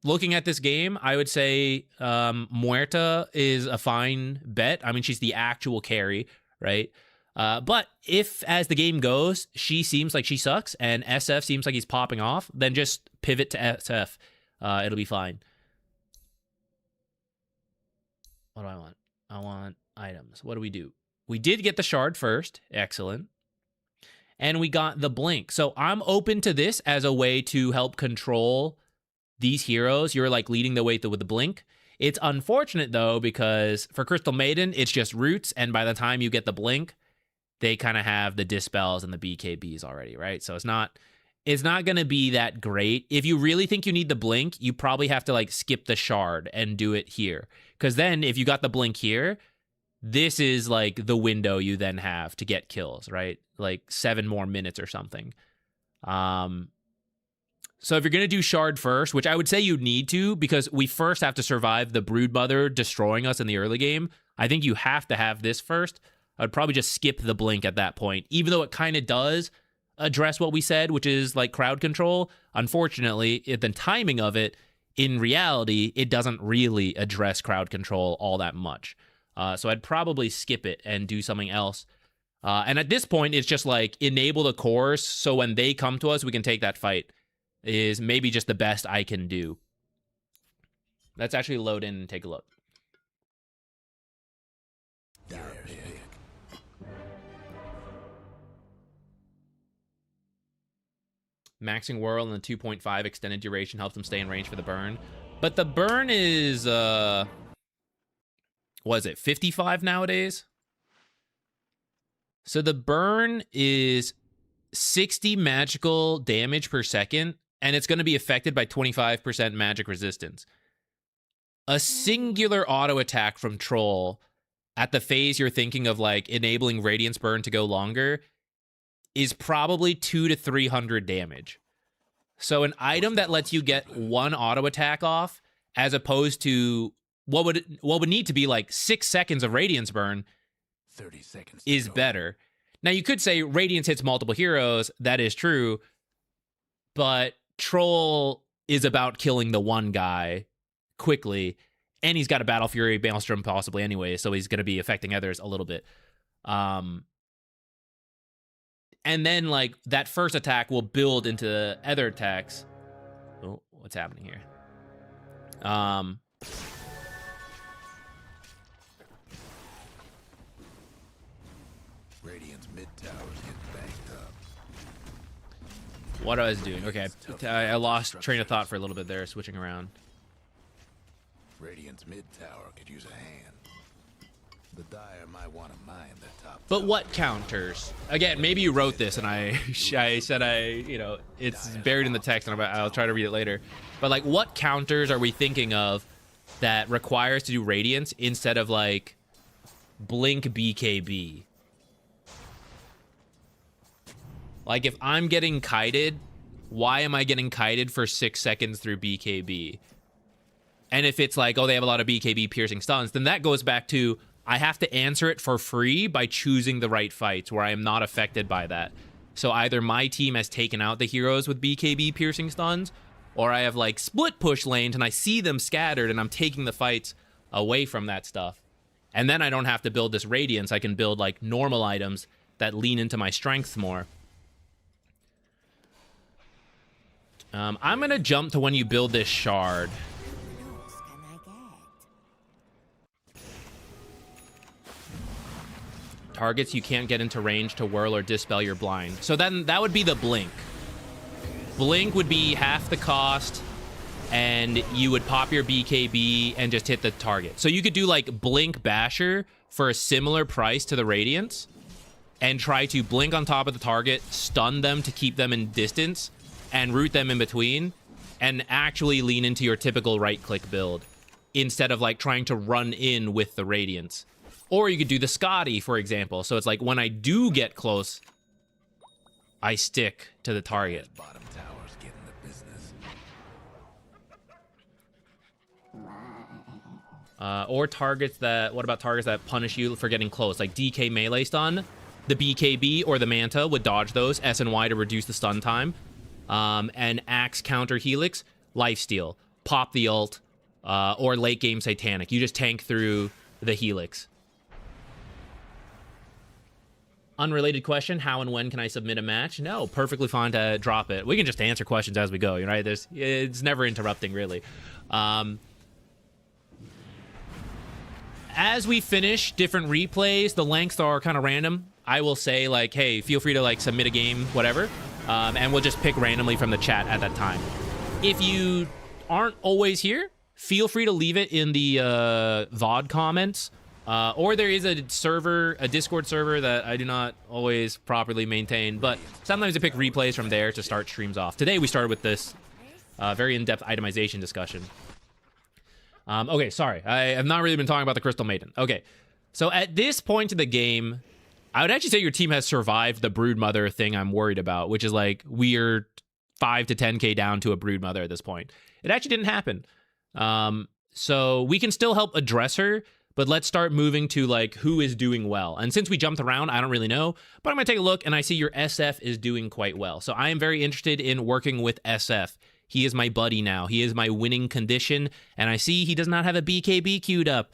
Looking at this game, I would say Muerta is a fine bet. I mean, she's the actual carry, right? But if, as the game goes, she seems like she sucks and SF seems like he's popping off, then just pivot to SF. It'll be fine. What do I want? I want items. What do we do? We did get the shard first. Excellent. And we got the blink. So I'm open to this as a way to help control these heroes. You're like leading the way with the blink. It's unfortunate though, because for Crystal Maiden, it's just roots. And by the time you get the blink, they kind of have the dispels and the BKBs already, right? So it's not going to be that great. If you really think you need the blink, you probably have to like skip the shard and do it here. Because then if you got the blink here, this is like the window you then have to get kills, right? Like 7 more minutes or something. So if you're going to do shard first, which I would say you need to, because we first have to survive the Broodmother destroying us in the early game, I think you have to have this first. I'd probably just skip the blink at that point, even though it kind of does address what we said, which is like crowd control. Unfortunately, the timing of it, in reality, it doesn't really address crowd control all that much. So I'd probably skip it and do something else. And at this point, it's just like enable the cores so when they come to us, we can take that fight, is maybe just the best I can do. Let's actually load in and take a look. Maxing Whirl and the 2.5 extended duration helps them stay in range for the burn. But the burn is, what is it, 55 nowadays? So the burn is 60 magical damage per second, and it's going to be affected by 25% magic resistance. A singular auto attack from Troll at the phase you're thinking of like enabling Radiance Burn to go longer is probably 200 to 300 damage. So an item that lets you get 1 auto attack off, as opposed to what would need to be like 6 seconds of Radiance Burn, 30 seconds is better. Now you could say Radiance hits multiple heroes. That is true. But Troll is about killing the one guy quickly, and he's got a Battle Fury Maelstrom possibly anyway, so he's going to be affecting others a little bit. And then, like, that first attack will build into other attacks. Oh, what's happening here? Radiant's mid towers get banged up. What I was doing. Okay, I lost train of thought for a little bit there, switching around. Radiant's mid tower could use a hand. The Dire might want to mine the top. But what counters? Again, maybe you wrote this and I said it's buried in the text and I'll try to read it later. But like, what counters are we thinking of that requires to do Radiance instead of like Blink BKB? Like, if I'm getting kited, why am I getting kited for 6 seconds through BKB? And if it's like, oh, they have a lot of BKB piercing stuns, then that goes back to I have to answer it for free by choosing the right fights where I am not affected by that. So either my team has taken out the heroes with BKB piercing stuns, or I have like split push lanes and I see them scattered and I'm taking the fights away from that stuff. And then I don't have to build this Radiance. I can build, like, normal items that lean into my strengths more. I'm going to jump to when you build this Shard. Targets you can't get into range to whirl or dispel your blind. So then that would be the Blink. Blink would be half the cost, and you would pop your BKB and just hit the target. So you could do like Blink Basher for a similar price to the Radiance and try to blink on top of the target, stun them to keep them in distance, and root them in between, and actually lean into your typical right-click build instead of like trying to run in with the Radiance. Or you could do the Scotty, for example. So it's like when I do get close, I stick to the target. Bottom tower's getting the business. Or targets that, what about targets that punish you for getting close? Like DK melee stun, the BKB or the Manta would dodge those, S and Y to reduce the stun time. And Axe counter Helix, lifesteal, pop the ult, or late game Satanic. You just tank through the Helix. Unrelated question, how and when can I submit a match? No, perfectly fine to drop it. We can just answer questions as we go, you know, right? It's never interrupting, really. As we finish different replays, the lengths are kind of random. I will say, like, hey, feel free to, like, submit a game, whatever, and we'll just pick randomly from the chat at that time. If you aren't always here, feel free to leave it in the VOD comments. Or there is a server, a Discord server that I do not always properly maintain, but sometimes I pick replays from there to start streams off. Today we started with this very in-depth itemization discussion. Okay, sorry. I have not really been talking about the Crystal Maiden. Okay, so at this point in the game, I would actually say your team has survived the Broodmother thing I'm worried about, which is like we're 5 to 10k down to a Broodmother at this point. It actually didn't happen. So we can still help address her, but let's start moving to, like, who is doing well. And since we jumped around, I don't really know. But I'm going to take a look, and I see your SF is doing quite well. So I am very interested in working with SF. He is my buddy now. He is my winning condition. And I see he does not have a BKB queued up.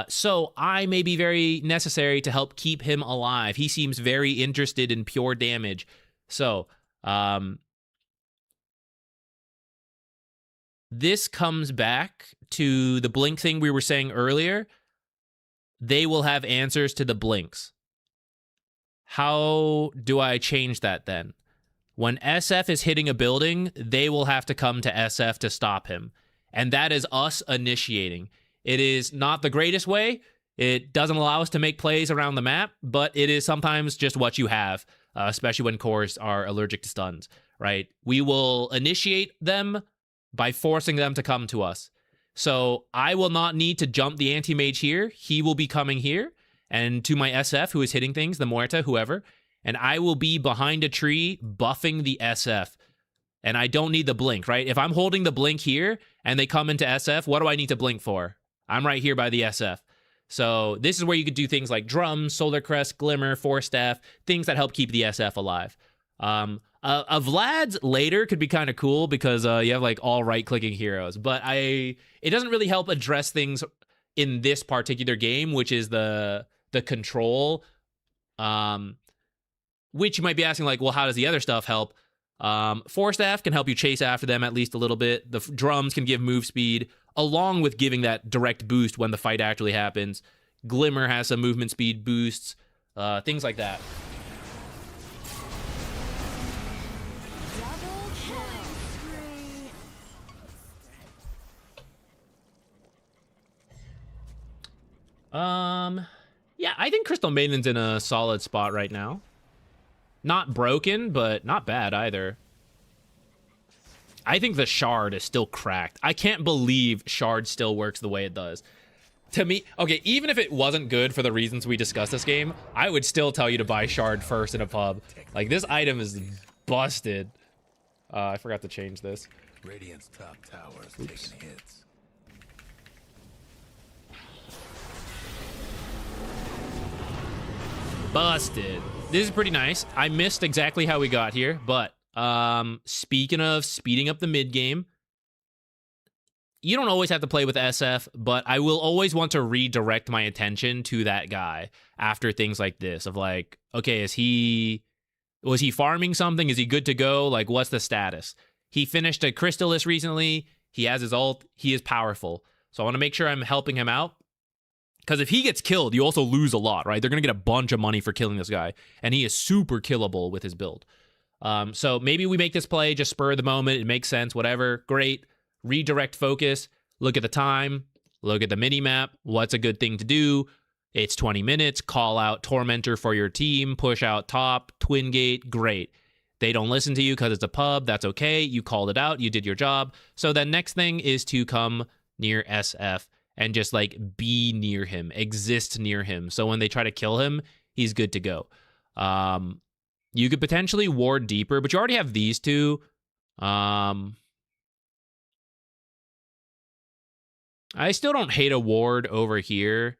So I may be very necessary to help keep him alive. He seems very interested in pure damage. So this comes back to the blink thing we were saying earlier. They will have answers to the blinks. How do I change that then? When SF is hitting a building, they will have to come to SF to stop him. And that is us initiating. It is not the greatest way. It doesn't allow us to make plays around the map, but it is sometimes just what you have, especially when cores are allergic to stuns, right? We will initiate them by forcing them to come to us. So I will not need to jump the anti-mage here. He will be coming here. And to my SF, who is hitting things, the Muerta, whoever. And I will be behind a tree buffing the SF. And I don't need the blink, right? If I'm holding the blink here and they come into SF, what do I need to blink for? I'm right here by the SF. So this is where you could do things like Drums, Solar Crest, Glimmer, Force Staff, things that help keep the SF alive. A Vlad's later could be kind of cool because you have like all right-clicking heroes, but it doesn't really help address things in this particular game, which is the control. Which you might be asking, like, well, how does the other stuff help? Force Staff can help you chase after them at least a little bit. The Drums can give move speed, along with giving that direct boost when the fight actually happens. Glimmer has some movement speed boosts, things like that. Yeah, I think Crystal Maiden's in a solid spot right now. Not broken, but not bad either. I think the Shard is still cracked. I can't believe Shard still works the way it does. To me, okay, even if it wasn't good for the reasons we discussed this game, I would still tell you to buy Shard first in a pub. Like, this item is busted. I forgot to change this. Radiant's top tower is taking hits. Busted. This is pretty nice. I missed exactly how we got here, but speaking of speeding up the mid game, you don't always have to play with SF, but I will always want to redirect my attention to that guy after things like this of like, okay, was he farming something? Is he good to go? Like, what's the status? He finished a Crystallis recently. He has his ult. He is powerful. So I want to make sure I'm helping him out. Because if he gets killed, you also lose a lot, right? They're going to get a bunch of money for killing this guy. And he is super killable with his build. So maybe we make this play, just spur of the moment. It makes sense, whatever. Great. Redirect focus. Look at the time. Look at the mini-map. What's a good thing to do? It's 20 minutes. Call out Tormentor for your team. Push out top. Twin Gate. Great. They don't listen to you because it's a pub. That's okay. You called it out. You did your job. So then next thing is to come near SF and just like be near him, exist near him. So when they try to kill him, he's good to go. You could potentially ward deeper, but you already have these two. I still don't hate a ward over here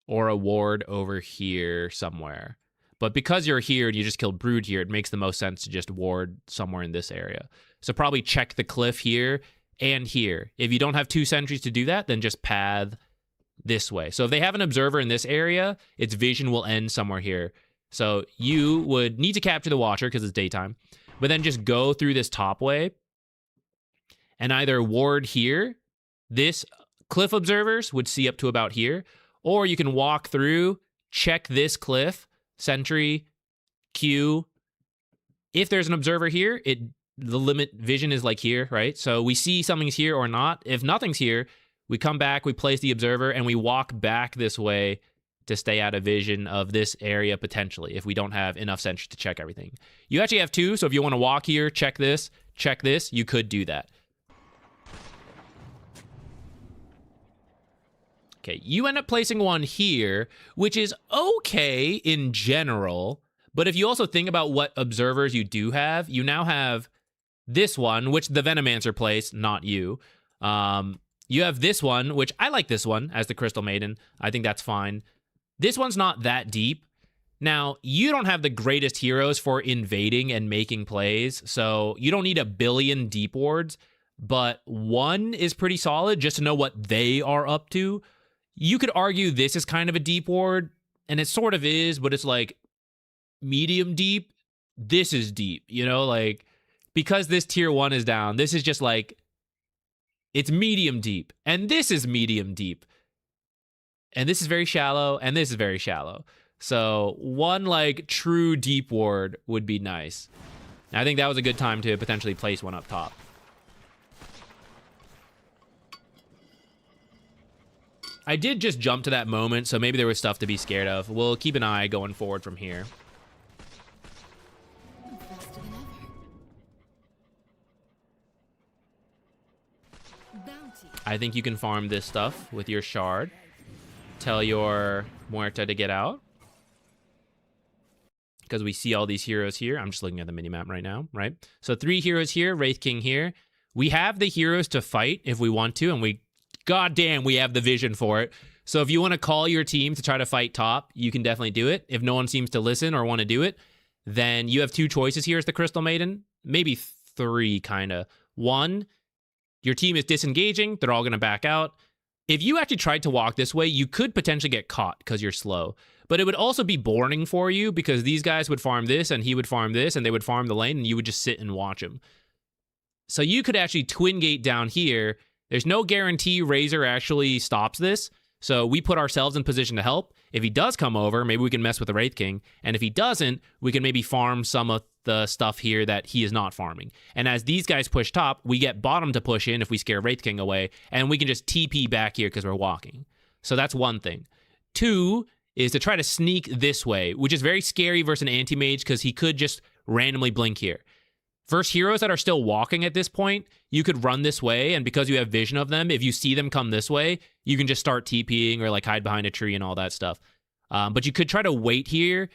or a ward over here somewhere. But because you're here and you just killed Brood here, it makes the most sense to just ward somewhere in this area. So probably check the cliff here and here. If you don't have 2 sentries to do that, then just path this way. So if they have an observer in this area, its vision will end somewhere here. So you would need to capture the Watcher because it's daytime, but then just go through this top way and either ward here. This cliff observers would see up to about here, or you can walk through, check this cliff, sentry, Q. If there's an observer here, the limit vision is like here, right? So we see something's here or not. If nothing's here, we come back, we place the observer, and we walk back this way to stay out of vision of this area potentially if we don't have enough sentries to check everything. You actually have 2, so if you want to walk here, check this, you could do that. Okay, you end up placing one here, which is okay in general, but if you also think about what observers you do have, you now have this one, which the Venomancer plays, not you. You have this one, which I like this one as the Crystal Maiden. I think that's fine. This one's not that deep. Now, you don't have the greatest heroes for invading and making plays, so you don't need a billion deep wards, but one is pretty solid just to know what they are up to. You could argue this is kind of a deep ward, and it sort of is, but it's like medium deep. This is deep, you know, like because this tier 1 is down, this is just like, it's medium deep, and this is medium deep. And this is very shallow, and this is very shallow. So one like true deep ward would be nice. I think that was a good time to potentially place one up top. I did just jump to that moment, so maybe there was stuff to be scared of. We'll keep an eye going forward from here. I think you can farm this stuff with your shard. Tell your Muerta to get out. Because we see all these heroes here. I'm just looking at the minimap right now, right? So 3 heroes here, Wraith King here. We have the heroes to fight if we want to, and goddamn, we have the vision for it. So if you want to call your team to try to fight top, you can definitely do it. If no one seems to listen or want to do it, then you have 2 choices here as the Crystal Maiden. Maybe 3, kind of. 1, your team is disengaging. They're all going to back out. If you actually tried to walk this way, you could potentially get caught because you're slow. But it would also be boring for you because these guys would farm this and he would farm this and they would farm the lane and you would just sit and watch him. So you could actually twin gate down here. There's no guarantee Razor actually stops this. So we put ourselves in position to help. If he does come over, maybe we can mess with the Wraith King. And if he doesn't, we can maybe farm some of the stuff here that he is not farming. And as these guys push top, we get bottom to push in if we scare Wraith King away. And we can just TP back here because we're walking. So that's one thing. 2 is to try to sneak this way, which is very scary versus an anti-mage because he could just randomly blink here. Versus heroes that are still walking at this point, you could run this way, and because you have vision of them, if you see them come this way, you can just start TPing or like hide behind a tree and all that stuff. But you could try to wait here,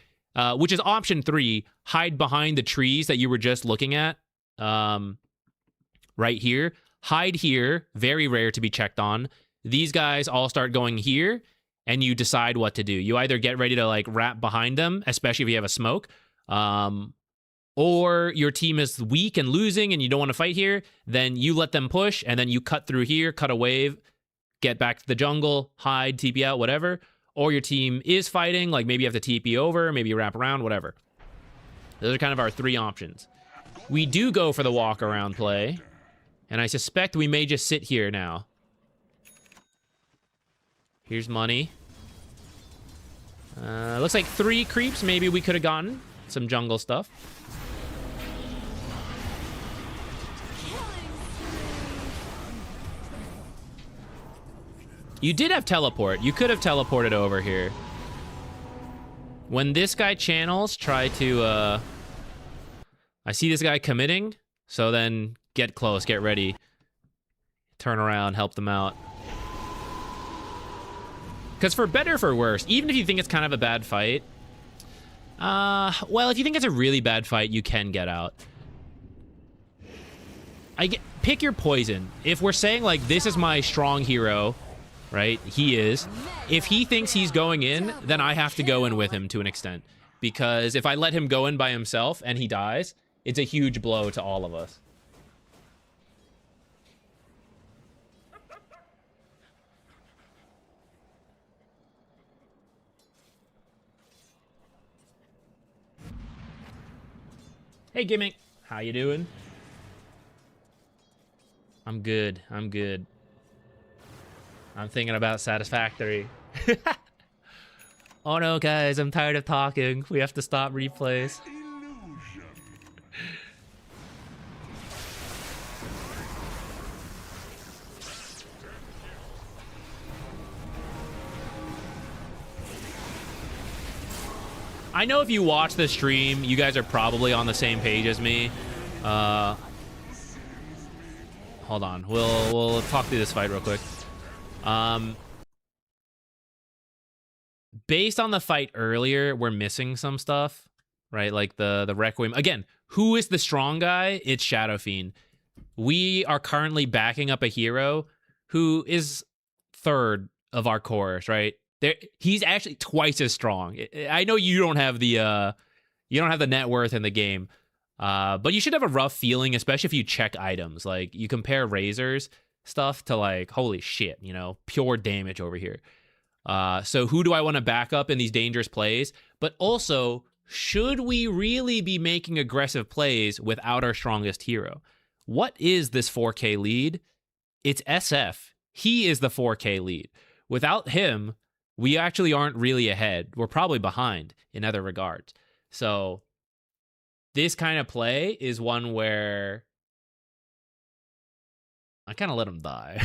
which is option 3, hide behind the trees that you were just looking at right here. Hide here, very rare to be checked on. These guys all start going here, and you decide what to do. You either get ready to like wrap behind them, especially if you have a smoke, or your team is weak and losing and you don't want to fight here, then you let them push and then you cut through here, cut a wave, get back to the jungle, hide, TP out, whatever. Or your team is fighting, like maybe you have to TP over, maybe you wrap around, whatever. Those are kind of our 3 options. We do go for the walk around play, and I suspect we may just sit here now. Here's money. Looks like 3 creeps maybe we could have gotten. Some jungle stuff. You did have teleport. You could have teleported over here. When this guy channels, try to, I see this guy committing, so then get close, get ready. Turn around, help them out. Because for better or for worse, even if you think it's kind of a bad fight, well, if you think it's a really bad fight, you can get out. Pick your poison. If we're saying, like, this is my strong hero, right? He is. If he thinks he's going in, then I have to go in with him to an extent. Because if I let him go in by himself and he dies, it's a huge blow to all of us. Hey, Gimmick. How you doing? I'm good. I'm good. I'm thinking about Satisfactory. Oh no, guys, I'm tired of talking. We have to stop replays. I know if you watch the stream, you guys are probably on the same page as me. Hold on. We'll talk through this fight real quick. Based on the fight earlier, we're missing some stuff, right? Like the Requiem. Again, who is the strong guy? It's Shadow Fiend. We are currently backing up a hero who is 3rd of our cores, right? He's actually twice as strong. I know you don't have the net worth in the game, but you should have a rough feeling, especially if you check items. Like, you compare Razor's stuff to, like, holy shit, you know, pure damage over here. So who do I want to back up in these dangerous plays? But also, should we really be making aggressive plays without our strongest hero? What is this 4K lead? It's SF. He is the 4K lead. Without him, we actually aren't really ahead. We're probably behind in other regards. So this kind of play is one where I kind of let him die.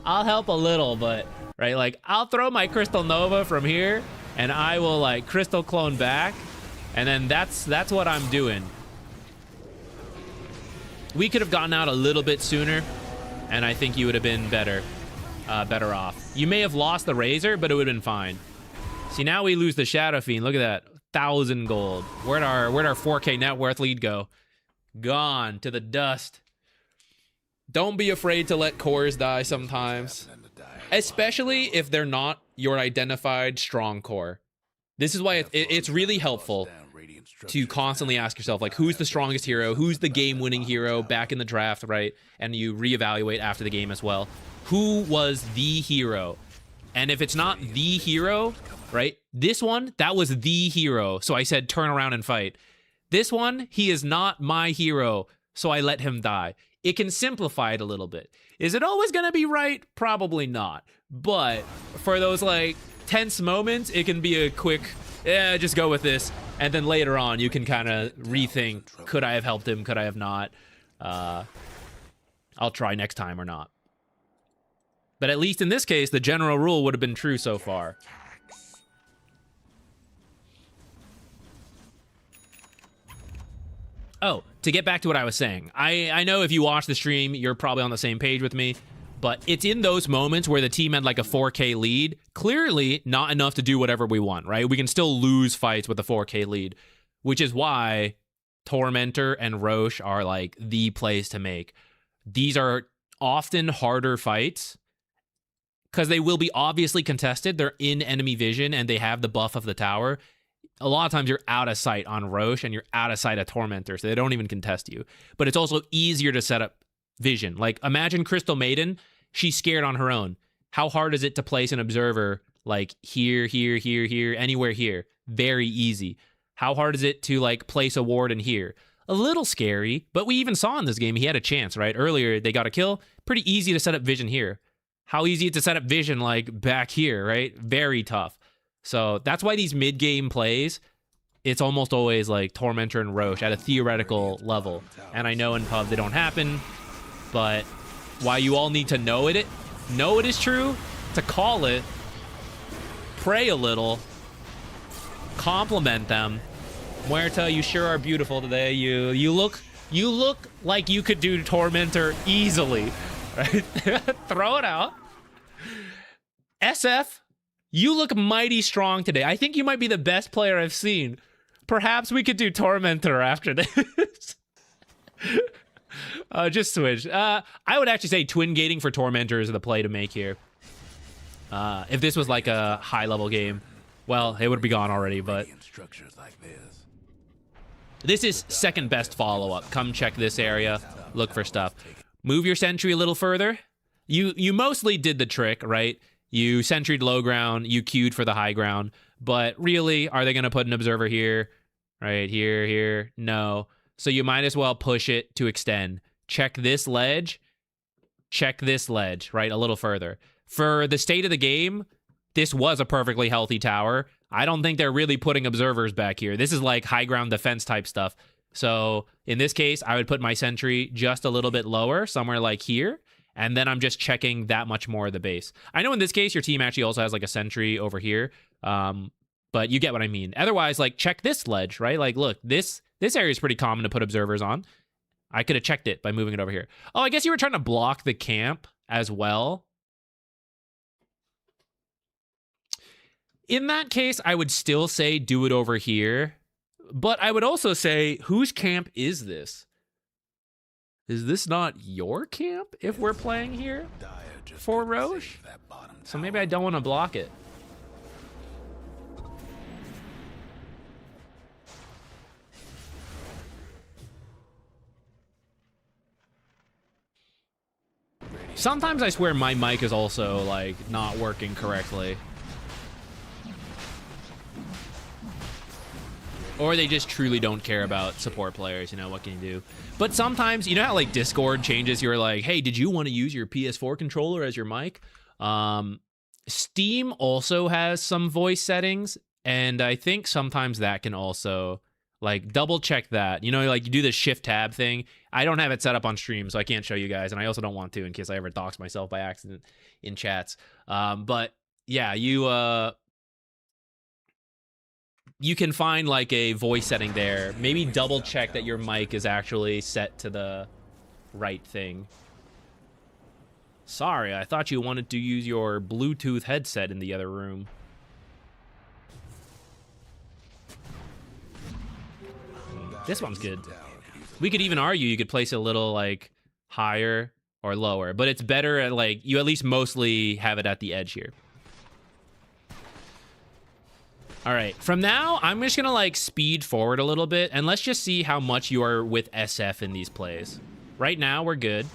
I'll help a little, but, right, like, I'll throw my Crystal Nova from here, and I will, like, Crystal Clone back, and then that's what I'm doing. We could have gotten out a little bit sooner, and I think you would have been better off. You may have lost the Razor, but it would have been fine. See, now we lose the Shadow Fiend. Look at that. 1,000 gold. Where'd our 4K net worth lead go? Gone to the dust. Don't be afraid to let cores die sometimes. Especially if they're not your identified strong core. This is why it's really helpful to constantly ask yourself, like, who's the strongest hero? Who's the game-winning hero back in the draft, right? And you reevaluate after the game as well. Who was the hero? And if it's not the hero, right? This one, that was the hero. So I said, turn around and fight. This one, he is not my hero. So I let him die. It can simplify it a little bit. Is it always going to be right? Probably not. But for those, like, tense moments, it can be a quick, yeah, just go with this. And then later on, you can kind of rethink, could I have helped him? Could I have not? I'll try next time or not. But at least in this case, the general rule would have been true so far. Oh, to get back to what I was saying. I know if you watch the stream, you're probably on the same page with me. But it's in those moments where the team had like a 4K lead. Clearly not enough to do whatever we want, right? We can still lose fights with a 4K lead. Which is why Tormentor and Roche are like the plays to make. These are often harder fights. Because they will be obviously contested. They're in enemy vision and they have the buff of the tower. a lot of times you're out of sight on Roche and you're out of sight of Tormentor, so they don't even contest you. But it's also easier to set up vision. Like, imagine Crystal Maiden, she's scared on her own. How hard is it to place an observer like here, here, here, here, anywhere here? Very easy. How hard is it to like place a ward in here? A little scary, but we even saw in this game he had a chance, right? Earlier, they got a kill. Pretty easy to set up vision here. How easy is it to set up vision like back here, right? Very tough. So that's why these mid-game plays, it's almost always like Tormentor and Roche at a theoretical level. And I know in pub they don't happen, but why you all need to know it is true, to call it, pray a little, compliment them. Muerta, you sure are beautiful today. You look like you could do Tormentor easily, right? Throw it out. SF, you look mighty strong today. I think you might be the best player I've seen. Perhaps we could do Tormentor after this. Just switch. I would actually say twin gating for Tormentor is the play to make here. If this was like a high level game, well, it would be gone already, but this is second best follow-up. Come check this area, look for stuff. Move your sentry a little further. You mostly did the trick, right? You sentryed low ground, you queued for the high ground, but really, are they going to put an observer here? Right here, here? No. So you might as well push it to extend. Check this ledge, right? A little further. For the state of the game, this was a perfectly healthy tower. I don't think they're really putting observers back here. This is like high ground defense type stuff. So in this case, I would put my sentry just a little bit lower, somewhere like here. And then I'm just checking that much more of the base. I know in this case, your team actually also has like a sentry over here. But you get what I mean. Otherwise, like check this ledge, right? Like, look, this area is pretty common to put observers on. I could have checked it by moving it over here. Oh, I guess you were trying to block the camp as well. In that case, I would still say do it over here. But I would also say, whose camp is this? Is this not your camp if we're playing here for Roche? So maybe I don't want to block it. Sometimes I swear my mic is also like not working correctly. Or they just truly don't care about support players, you know, what can you do? But sometimes, you know how like Discord changes, you're like, hey, did you want to use your PS4 controller as your mic? Steam also has some voice settings, and I think sometimes that can also, like, double check that. You know, like you do the shift tab thing. I don't have it set up on stream, so I can't show you guys, and I also don't want to in case I ever dox myself by accident in chats. But yeah, you can find like a voice setting there. Maybe double check that your mic is actually set to the right thing. Sorry, I thought you wanted to use your Bluetooth headset in the other room. This one's good. We could even argue you could place it a little like higher or lower, but it's better at like, you at least mostly have it at the edge here. All right, from now, I'm just gonna like speed forward a little bit and let's just see how much you are with SF in these plays. Right now, we're good.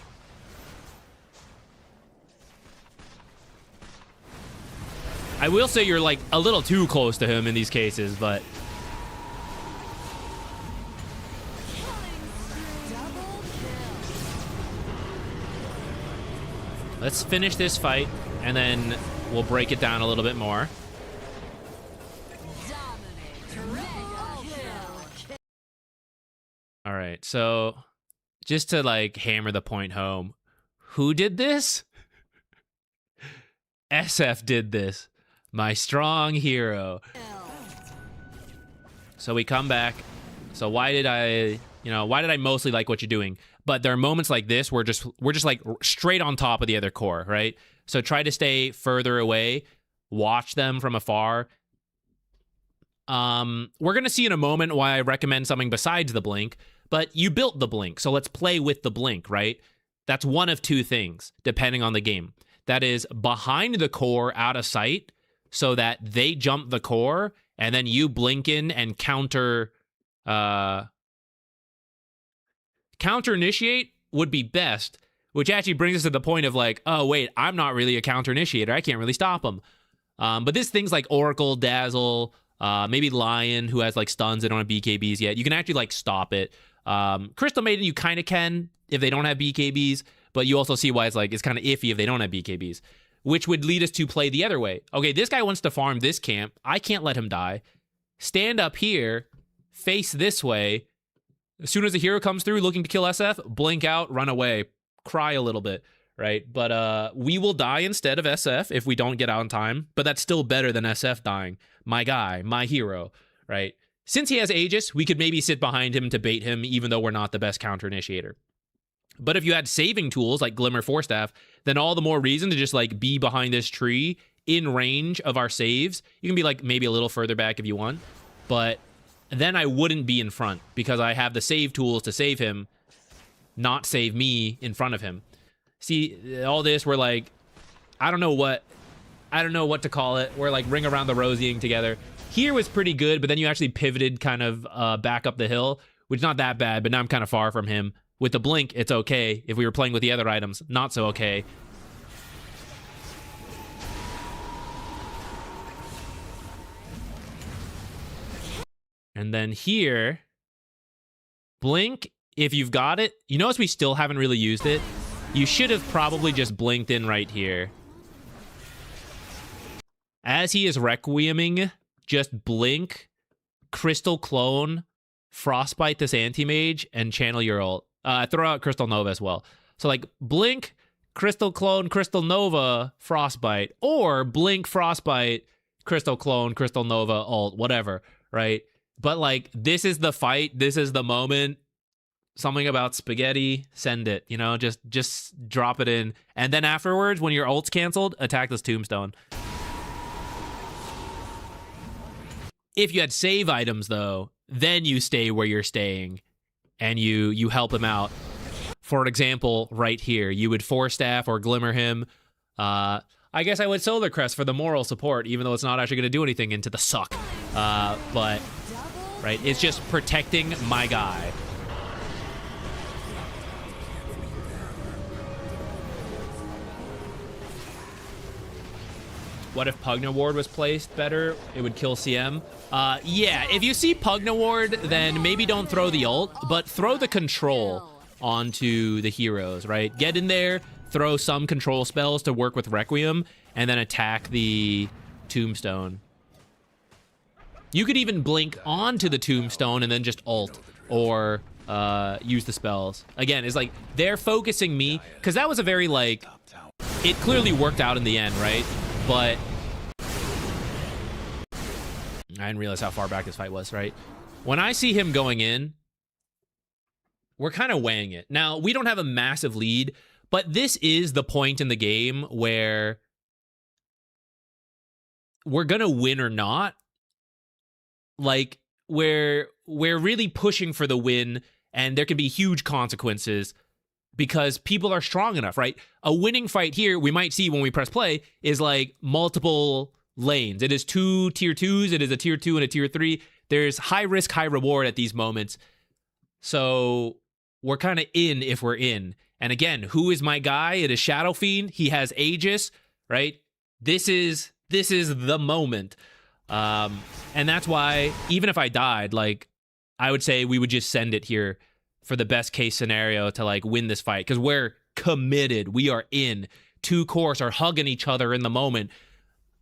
I will say you're like a little too close to him in these cases, but let's finish this fight and then we'll break it down a little bit more. All right, so just to like hammer the point home, who did this? SF did this, my strong hero. So we come back. So why did I mostly like what you're doing? But there are moments like this where we're just like straight on top of the other core, right? So try to stay further away, watch them from afar. We're gonna see in a moment why I recommend something besides the blink. But you built the blink, so let's play with the blink, right? That's one of two things, depending on the game. That is behind the core, out of sight, so that they jump the core, and then you blink in and counter initiate would be best, which actually brings us to the point of like, oh wait, I'm not really a counter initiator. I can't really stop them. But this things like Oracle, Dazzle, maybe Lion, who has like stuns, they don't have BKBs yet. You can actually like stop it. Crystal Maiden, you kind of can if they don't have BKBs, but you also see why it's kind of iffy if they don't have BKBs, which would lead us to play the other way. Okay, this guy wants to farm this camp. I can't let him die. Stand up here, face this way. As soon as a hero comes through looking to kill SF, blink out, run away, cry a little bit, right? But we will die instead of SF if we don't get out in time, but that's still better than SF dying. My guy, my hero, right? Since he has Aegis, we could maybe sit behind him to bait him, even though we're not the best counter initiator. But if you had saving tools like Glimmer Forestaff, then all the more reason to just like be behind this tree in range of our saves. You can be like maybe a little further back if you want, but then I wouldn't be in front because I have the save tools to save him, not save me in front of him. See, all this, we're like, I don't know what to call it. We're like ring around the rosieing together. Here was pretty good, but then you actually pivoted kind of back up the hill, which is not that bad, but now I'm kind of far from him. With the blink, it's okay. If we were playing with the other items, not so okay. And then here, blink, if you've got it. You notice we still haven't really used it. You should have probably just blinked in right here. As he is Requieming, just blink, Crystal Clone, Frostbite this Anti-Mage, and channel your ult. Throw out Crystal Nova as well. So like blink, Crystal Clone, Crystal Nova, Frostbite, or blink, Frostbite, Crystal Clone, Crystal Nova, ult, whatever, right? But like, this is the fight. This is the moment. Something about spaghetti, send it, you know, just drop it in. And then afterwards, when your ult's canceled, attack this tombstone. If you had save items though, then you stay where you're staying and you help him out. For example, right here, you would Force Staff or Glimmer him. I guess I would Solar Crest for the moral support, even though it's not actually going to do anything into the suck. But, right, it's just protecting my guy. What if Pugna Ward was placed better? It would kill CM. Yeah, if you see Pugna Ward, then maybe don't throw the ult, but throw the control onto the heroes, right? Get in there, throw some control spells to work with Requiem, and then attack the tombstone. You could even blink onto the tombstone and then just ult, or use the spells. Again, it's like, they're focusing me, because that was a very, like, it clearly worked out in the end, right? But I didn't realize how far back this fight was, right? When I see him going in, we're kind of weighing it. Now, we don't have a massive lead, but this is the point in the game where we're going to win or not. Like, we're really pushing for the win, and there can be huge consequences because people are strong enough, right? A winning fight here, we might see when we press play, is like multiple lanes. It is 2 tier 2s, it is a tier 2 and a tier 3. There's high risk, high reward at these moments. So we're kind of in if we're in. And again, who is my guy? It is Shadow Fiend. He has Aegis, right? This is the moment. And that's why, even if I died, like, I would say we would just send it here for the best case scenario to like win this fight, because we're committed. We are in. 2 cores are hugging each other in the moment.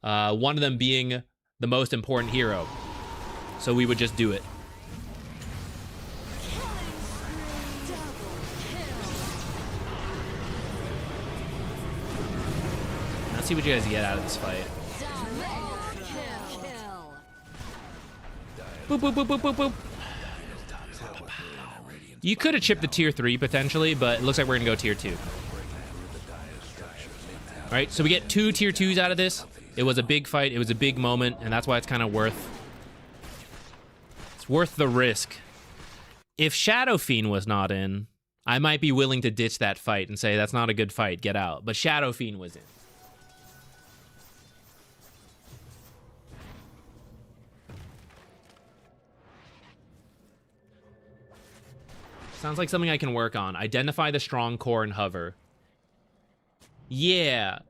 One of them being the most important hero. So we would just do it. Let's see what you guys get out of this fight. Boop, boop, boop, boop, boop, boop. You could have chipped the tier 3 potentially, but it looks like we're gonna go tier 2. All right, so we get 2 tier 2s out of this. It was a big fight. It was a big moment, and that's why it's kind of worth the risk. If Shadow Fiend was not in, I might be willing to ditch that fight and say that's not a good fight. Get out. But Shadow Fiend was in. Sounds like something I can work on. Identify the strong core and hover. Yeah.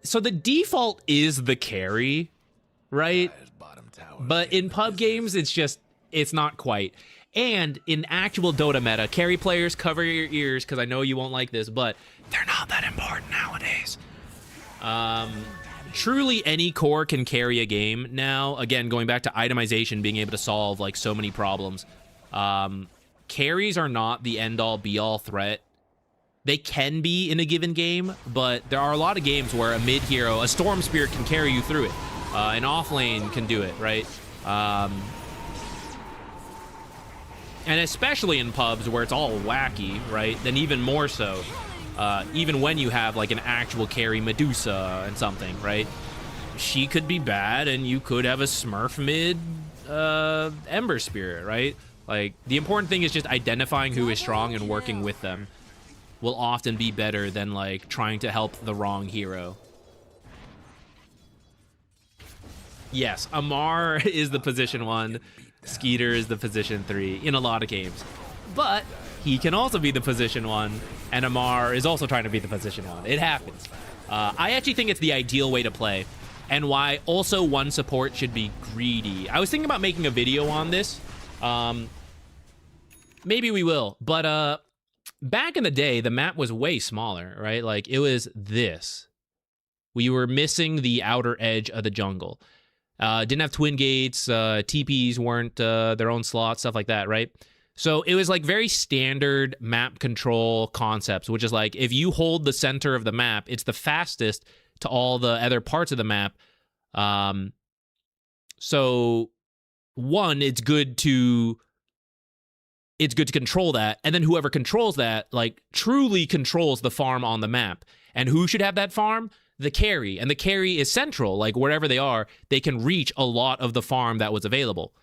So the default is the carry, right? But in pub games, it's not quite. And in actual Dota meta, carry players, cover your ears, because I know you won't like this, but they're not that important nowadays. Truly any core can carry a game now. Again, going back to itemization, being able to solve like so many problems. Carries are not the end-all be-all threat. They can be in a given game, but there are a lot of games where a mid-hero, a Storm Spirit can carry you through it. An off-lane can do it, right? And especially in pubs where it's all wacky, right? Then even more so. Even when you have like an actual carry Medusa and something, right? She could be bad and you could have a Smurf mid Ember Spirit, right? Like, the important thing is just identifying who is strong and working with them will often be better than like trying to help the wrong hero. Yes, Amar is the position 1. Skeeter is the position 3 in a lot of games. But he can also be the position 1, and Amar is also trying to be the position 1. It happens. I actually think it's the ideal way to play, and why also one support should be greedy. I was thinking about making a video on this. Maybe we will, but back in the day, the map was way smaller, right? Like, it was this. We were missing the outer edge of the jungle. Didn't have twin gates, TPs weren't their own slots, stuff like that, right? So it was like very standard map control concepts, which is like, if you hold the center of the map, it's the fastest to all the other parts of the map. So one, it's good to control that, and then whoever controls that, like, truly controls the farm on the map. And who should have that farm? The carry. And the carry is central. Like, wherever they are, they can reach a lot of the farm that was available.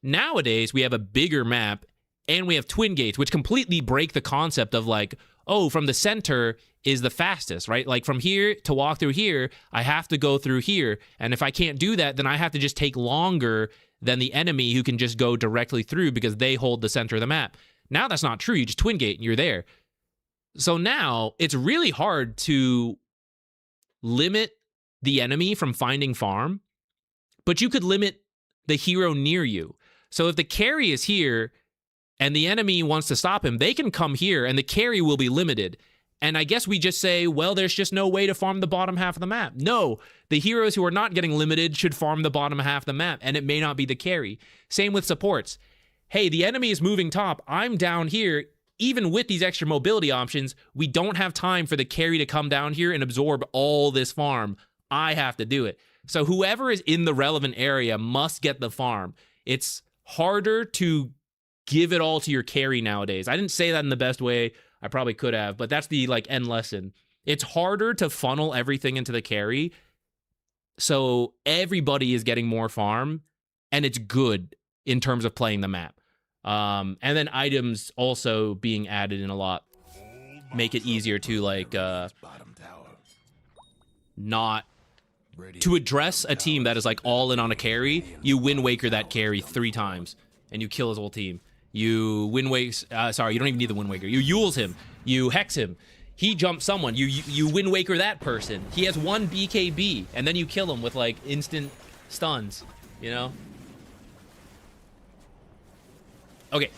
Nowadays, we have a bigger map, and we have twin gates, which completely break the concept of, like, oh, from the center is the fastest, right? Like, from here to walk through here, I have to go through here. And if I can't do that, then I have to just take longer than the enemy who can just go directly through because they hold the center of the map. Now that's not true. You just twin gate and you're there. So now it's really hard to limit the enemy from finding farm, but you could limit the hero near you. So if the carry is here and the enemy wants to stop him, they can come here and the carry will be limited. And I guess we just say, well, there's just no way to farm the bottom half of the map. No, the heroes who are not getting limited should farm the bottom half of the map, and it may not be the carry. Same with supports. Hey, the enemy is moving top. I'm down here. Even with these extra mobility options, we don't have time for the carry to come down here and absorb all this farm. I have to do it. So whoever is in the relevant area must get the farm. It's harder to give it all to your carry nowadays. I didn't say that in the best way. I probably could have, but that's the like end lesson. It's harder to funnel everything into the carry, so everybody is getting more farm, and it's good in terms of playing the map. And then items also being added in a lot make it easier to like not to address a team that is like all in on a carry. You Wind Waker that carry 3 times, and you kill his whole team. You Wind Wake, sorry, you don't even need the Wind Waker. You Yules him. You Hex him. He jumps someone. You Wind Waker that person. He has 1 BKB, and then you kill him with, like, instant stuns, you know? Okay.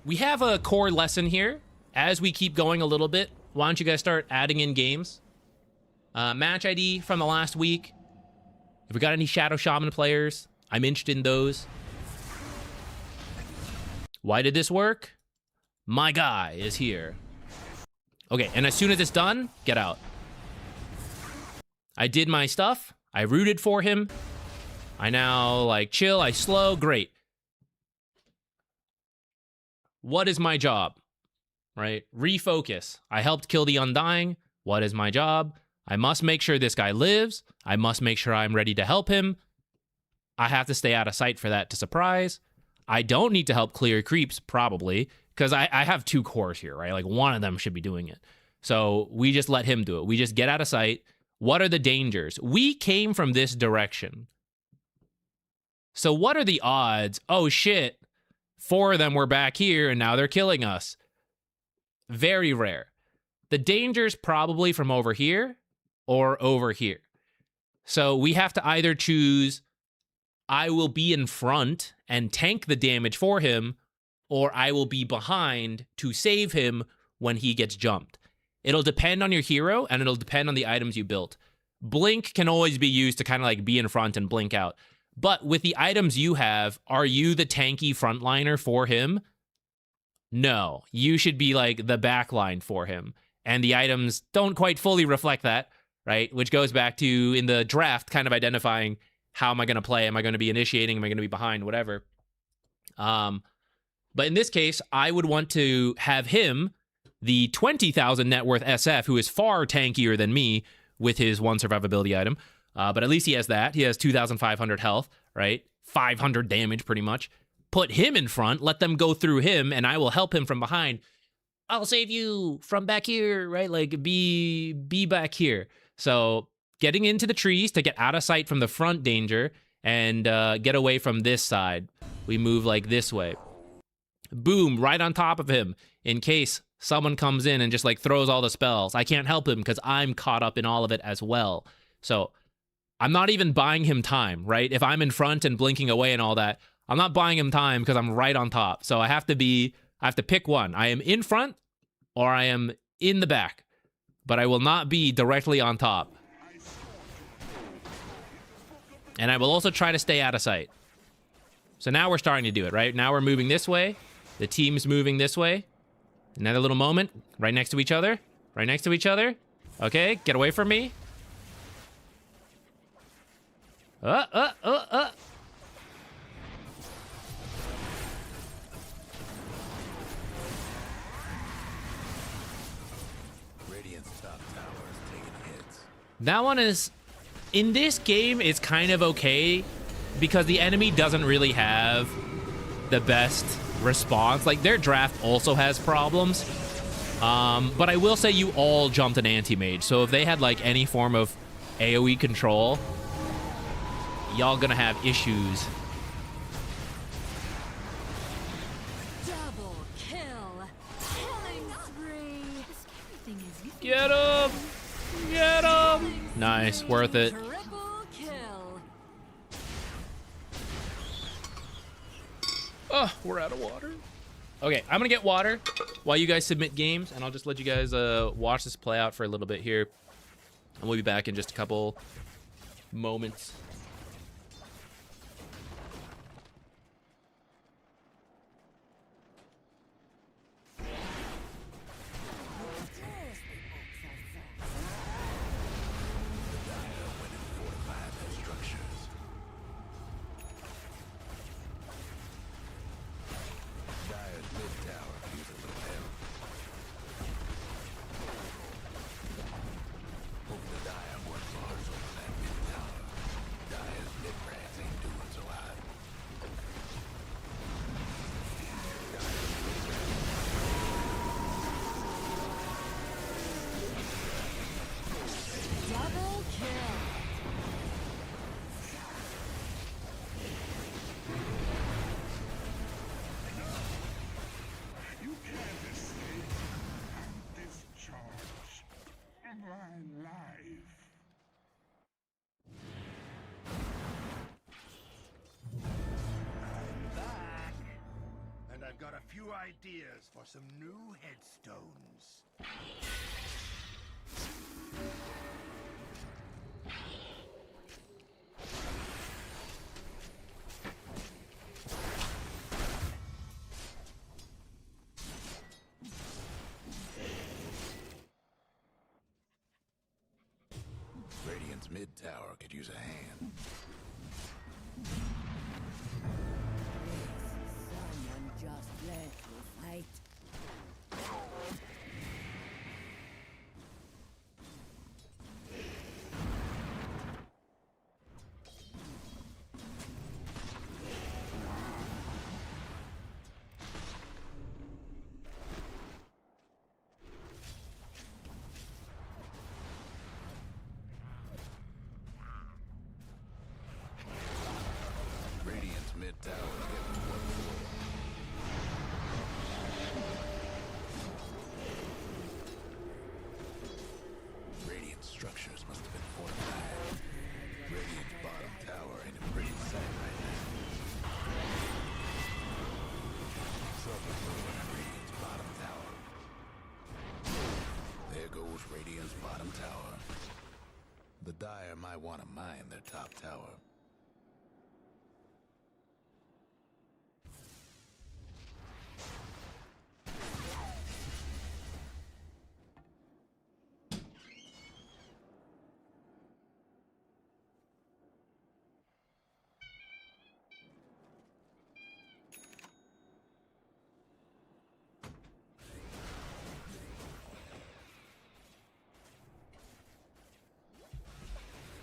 We have a core lesson here. As we keep going a little bit, why don't you guys start adding in games? Match ID from the last week. If we got any Shadow Shaman players, I'm interested in those. Why did this work? My guy is here. Okay, and as soon as it's done, get out. I did my stuff. I rooted for him. I now, like, chill. I slow. Great. What is my job? Right? Refocus. I helped kill the Undying. What is my job? I must make sure this guy lives. I must make sure I'm ready to help him. I have to stay out of sight for that to surprise. I don't need to help clear creeps, probably, because I have 2 cores here, right? Like, one of them should be doing it. So we just let him do it. We just get out of sight. What are the dangers? We came from this direction. So what are the odds? Oh, shit. 4 of them were back here, and now they're killing us. Very rare. The danger's probably from over here or over here. So we have to either choose I will be in front and tank the damage for him, or I will be behind to save him when he gets jumped. It'll depend on your hero, and it'll depend on the items you built. Blink can always be used to kind of like be in front and blink out. But with the items you have, are you the tanky frontliner for him? No, you should be like the backline for him. And the items don't quite fully reflect that, right? Which goes back to, in the draft, kind of identifying how am I going to play? Am I going to be initiating? Am I going to be behind? Whatever. But in this case, I would want to have him, the 20,000 net worth SF, who is far tankier than me with his 1 survivability item. But at least he has that. He has 2,500 health, right? 500 damage, pretty much. Put him in front, let them go through him, and I will help him from behind. I'll save you from back here, right? Like, be back here. So getting into the trees to get out of sight from the front danger and get away from this side. We move like this way. Boom, right on top of him in case someone comes in and just like throws all the spells. I can't help him because I'm caught up in all of it as well. So I'm not even buying him time, right? If I'm in front and blinking away and all that, I'm not buying him time because I'm right on top. So I have to pick one. I am in front or I am in the back, but I will not be directly on top. And I will also try to stay out of sight. So now we're starting to do it, right? Now we're moving this way. The team's moving this way. Another little moment. Right next to each other. Right next to each other. Okay, get away from me. That one is, in this game, it's kind of okay because the enemy doesn't really have the best response. Like, their draft also has problems. But I will say you all jumped an anti-mage. So if they had, like, any form of AoE control, y'all gonna have issues. Double kill. Killing spree. Get him! Get him! Nice, worth it. Triple kill. Oh, we're out of water. Okay, I'm gonna get water while you guys submit games, and I'll just let you guys watch this play out for a little bit here. And we'll be back in just a couple moments. Double kill. You can't escape this charge of my life. I'm back, and I've got a few ideas for some new headstones. Radiant's mid tower could use a hand. Someone just let me fight. Radiant's mid tower is getting worked for. might want to mine their top tower.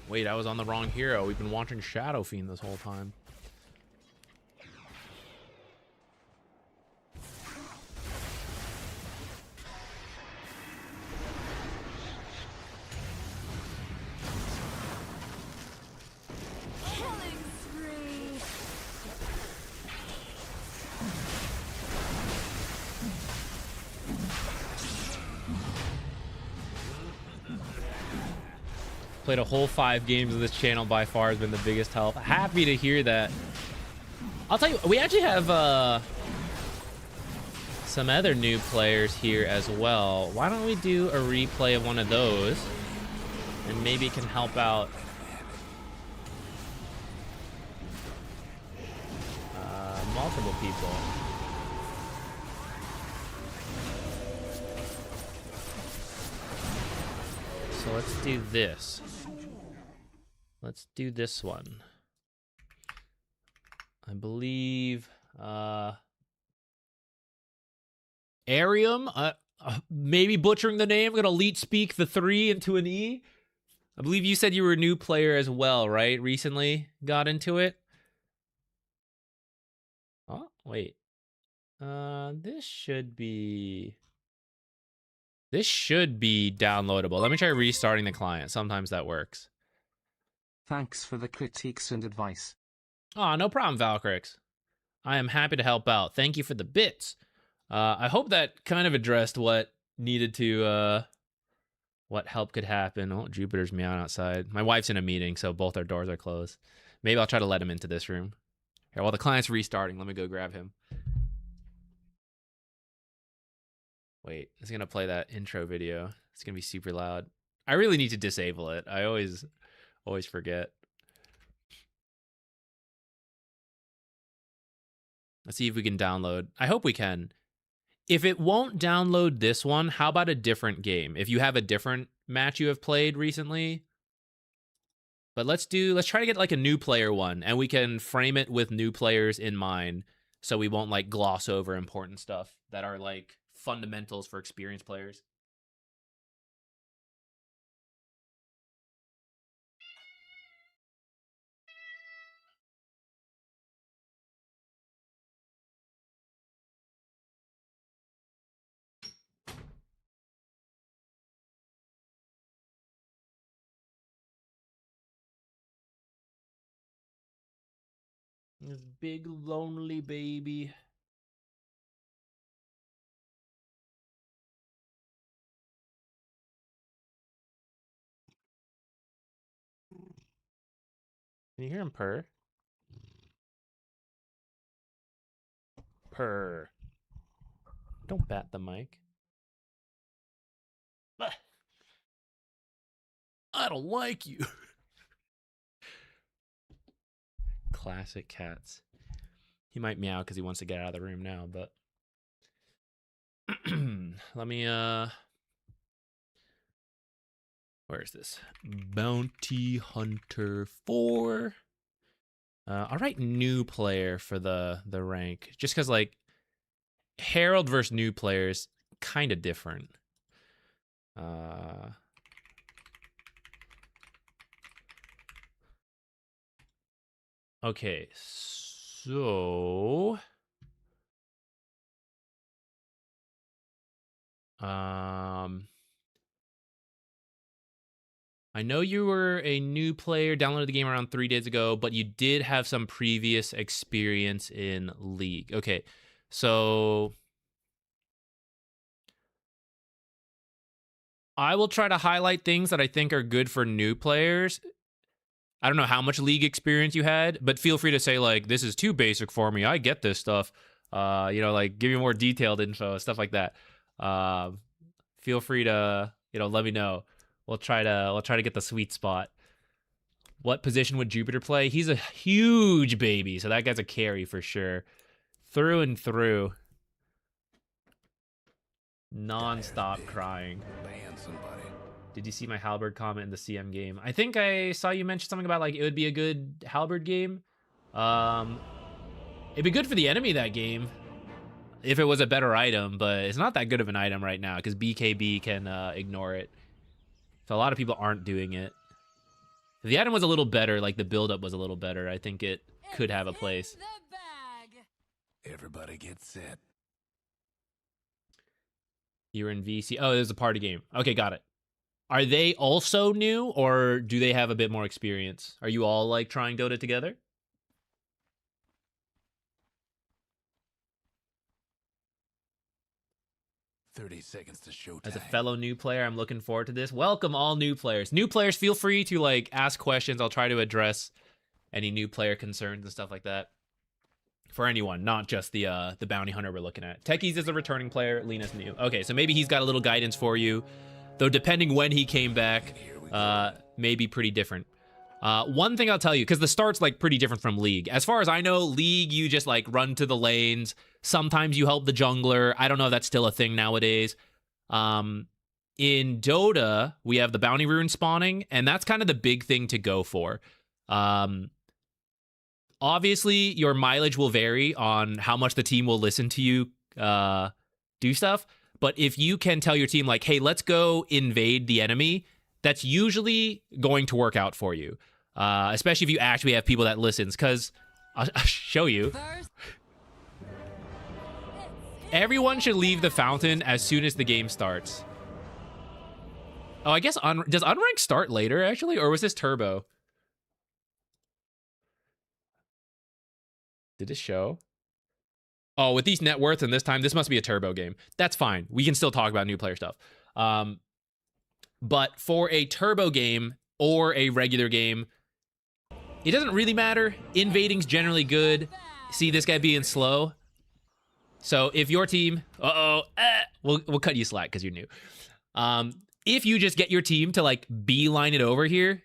Wait, I was on the wrong hero. We've been watching Shadow Fiend this whole time. Killing spree. Played a whole 5 games of this channel. By far has been the biggest help. Happy to hear that. I'll tell you, we actually have some other new players here as well. Why don't we do a replay of one of those, and maybe it can help out multiple people. So let's do this. Let's do this one. I believe Arium, maybe butchering the name. I'm gonna leet speak the 3 into an E. I believe you said you were a new player as well, right? Recently got into it. Oh, wait. This should be downloadable. Let me try restarting the client. Sometimes that works. Thanks for the critiques and advice. Oh, no problem, Valkyrex. I am happy to help out. Thank you for the bits. I hope that kind of addressed what needed to, what help could happen. Oh, Jupiter's meowing outside. My wife's in a meeting, so both our doors are closed. Maybe I'll try to let him into this room. Here, while the client's restarting, let me go grab him. Wait, it's going to play that intro video. It's going to be super loud. I really need to disable it. I always forget. Let's see if we can download. I hope we can. If it won't download this one, how about a different game? If you have a different match you have played recently. But let's try to get like a new player one, and we can frame it with new players in mind, so we won't like gloss over important stuff that are like fundamentals for experienced players. This big lonely baby. Can you hear him purr? Purr. Don't bat the mic. I don't like you. Classic cats. He might meow because he wants to get out of the room now, but let me where is this? Bounty Hunter 4. I'll write new player for the rank, just because like Herald versus new players kind of different. Okay, so I know you were a new player, downloaded the game around 3 days ago, but you did have some previous experience in League. Okay, so I will try to highlight things that I think are good for new players. I don't know how much League experience you had, but feel free to say, like, this is too basic for me. I get this stuff. You know, like, give me more detailed info, stuff like that. Feel free to, you know, let me know. We'll try to get the sweet spot. What position would Jupiter play? He's a huge baby, so that guy's a carry for sure. Through and through. Non-stop crying. Ban somebody. Did you see my Halberd comment in the CM game? I think I saw you mention something about like it would be a good Halberd game. It'd be good for the enemy that game if it was a better item, but it's not that good of an item right now because BKB can ignore it. So a lot of people aren't doing it. If the item was a little better, like the build-up was a little better, I think it could have a place. In the bag. Everybody get set. You're in VC. Oh, there's a party game. Okay, got it. Are they also new, or do they have a bit more experience? Are you all like trying Dota together? 30 seconds to showtime. As a fellow new player, I'm looking forward to this. Welcome all new players. New players, feel free to like ask questions. I'll try to address any new player concerns and stuff like that. For anyone, not just the bounty hunter we're looking at. Techies is a returning player, Lena's new. Okay, so maybe he's got a little guidance for you. Though depending when he came back, may be pretty different. One thing I'll tell you, because the start's like pretty different from League. As far as I know, League, you just like run to the lanes. Sometimes you help the jungler. I don't know if that's still a thing nowadays. In Dota, we have the bounty rune spawning, and that's kind of the big thing to go for. Obviously, your mileage will vary on how much the team will listen to you do stuff. But if you can tell your team, like, hey, let's go invade the enemy, that's usually going to work out for you. Especially if you actually have people that listens, because I'll show you. First, Everyone should leave the fountain as soon as the game starts. Oh, I guess, does Unrank start later, actually? Or was this Turbo? Did it show? Oh, with these net worths and this time, this must be a Turbo game. That's fine. We can still talk about new player stuff. But for a Turbo game or a regular game, it doesn't really matter. Invading's generally good. See this guy being slow? So if your team... we'll cut you slack because you're new. If you just get your team to like beeline it over here,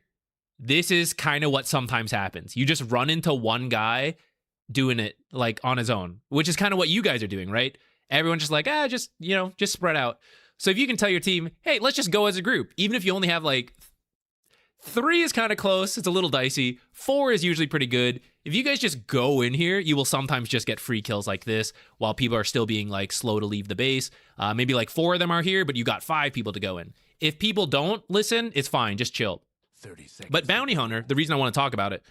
this is kind of what sometimes happens. You just run into one guy doing it like on his own, which is kind of what you guys are doing, right? Everyone's just like, just spread out. So if you can tell your team, hey, let's just go as a group, even if you only have like 3 is kind of close, it's a little dicey. 4 is usually pretty good. If you guys just go in here, you will sometimes just get free kills like this while people are still being like slow to leave the base. Maybe like 4 of them are here, but you got 5 people to go in. If people don't listen, it's fine, just chill. 30 seconds. But Bounty Hunter, the reason I want to talk about it,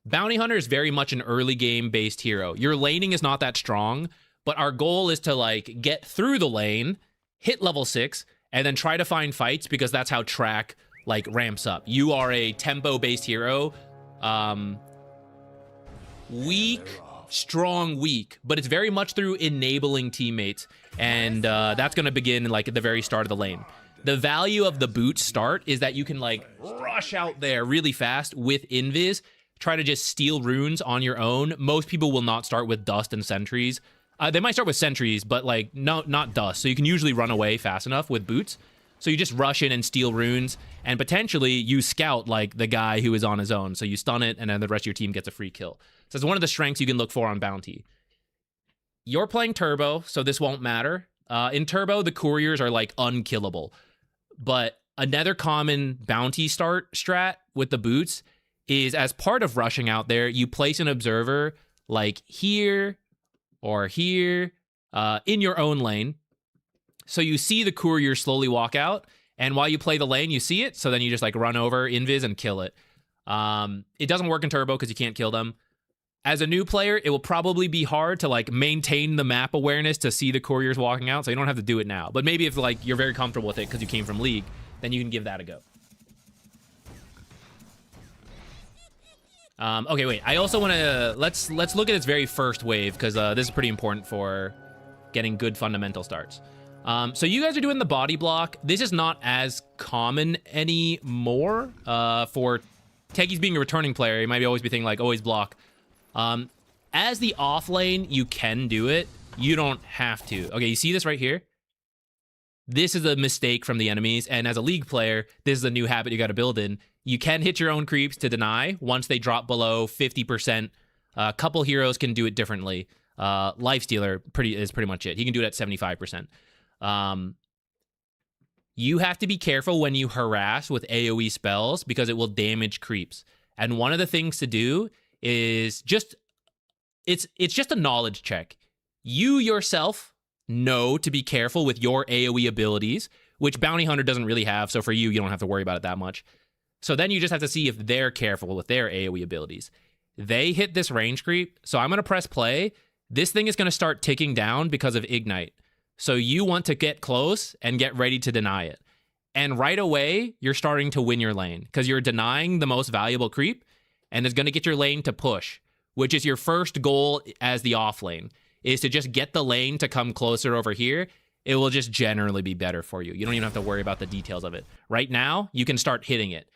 Bounty Hunter is very much an early game based hero. Your laning is not that strong, but our goal is to like get through the lane, hit level 6, and then try to find fights because that's how track like ramps up. You are a tempo based hero. Weak, strong, weak, but it's very much through enabling teammates. And that's going to begin like at the very start of the lane. The value of the boot start is that you can like rush out there really fast with invis, try to just steal runes on your own. Most people will not start with dust and sentries. They might start with sentries, but like no, not dust. So you can usually run away fast enough with boots. So you just rush in and steal runes, and potentially you scout like the guy who is on his own. So you stun it, and then the rest of your team gets a free kill. So it's one of the strengths you can look for on Bounty. You're playing Turbo, so this won't matter. In Turbo, the couriers are like unkillable. But another common Bounty start strat with the boots is as part of rushing out there, you place an observer like here or here in your own lane. So you see the courier slowly walk out, and while you play the lane, you see it, so then you just like run over, invis, and kill it. It doesn't work in Turbo because you can't kill them. As a new player, it will probably be hard to like maintain the map awareness to see the couriers walking out, so you don't have to do it now. But maybe if like you're very comfortable with it because you came from League, then you can give that a go. Okay, wait. I also want to let's look at its very first wave because this is pretty important for getting good fundamental starts. So you guys are doing the body block. This is not as common anymore. For Techies being a returning player, you might always be thinking like always block. As the off lane, you can do it. You don't have to. Okay, you see this right here? this is a mistake from the enemies, and as a League player, this is a new habit you got to build in. You can hit your own creeps to deny once they drop below 50%. A couple heroes can do it differently. Lifestealer is pretty much it. He can do it at 75%. You have to be careful when you harass with AoE spells because it will damage creeps. And one of the things to do is just, it's just a knowledge check. You yourself know to be careful with your AoE abilities, which Bounty Hunter doesn't really have. So for you, you don't have to worry about it that much. So then you just have to see if they're careful with their AoE abilities. They hit this range creep, so I'm going to press play. This thing is going to start ticking down because of Ignite. So you want to get close and get ready to deny it. And right away, you're starting to win your lane because you're denying the most valuable creep, and it's going to get your lane to push, which is your first goal as the off lane, is to just get the lane to come closer over here. It will just generally be better for you. You don't even have to worry about the details of it. Right now, you can start hitting it.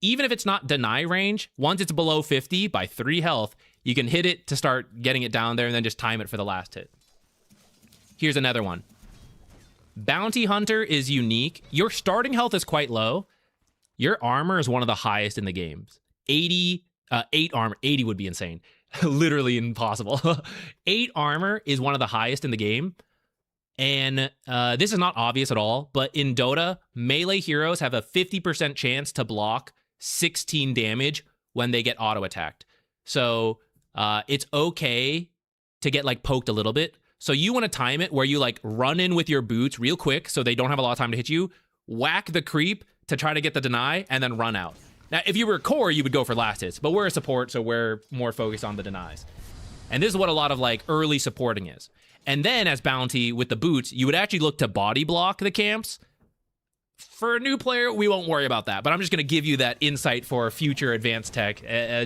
Even if it's not deny range, once it's below 50 by 3 health, you can hit it to start getting it down there and then just time it for the last hit. Here's another one. Bounty Hunter is unique. Your starting health is quite low. Your armor is one of the highest in the games. 8 armor. 80 would be insane. Literally impossible. 8 armor is one of the highest in the game. And this is not obvious at all, but in Dota, melee heroes have a 50% chance to block 16 damage when they get auto-attacked. So it's okay to get like poked a little bit. So you want to time it where you like run in with your boots real quick so they don't have a lot of time to hit you, whack the creep to try to get the deny, and then run out. Now, if you were core, you would go for last hits, but we're a support, so we're more focused on the denies. And this is what a lot of like early supporting is. And then as Bounty with the boots, you would actually look to body block the camps. For a new player, we won't worry about that, but I'm just going to give you that insight for future advanced tech,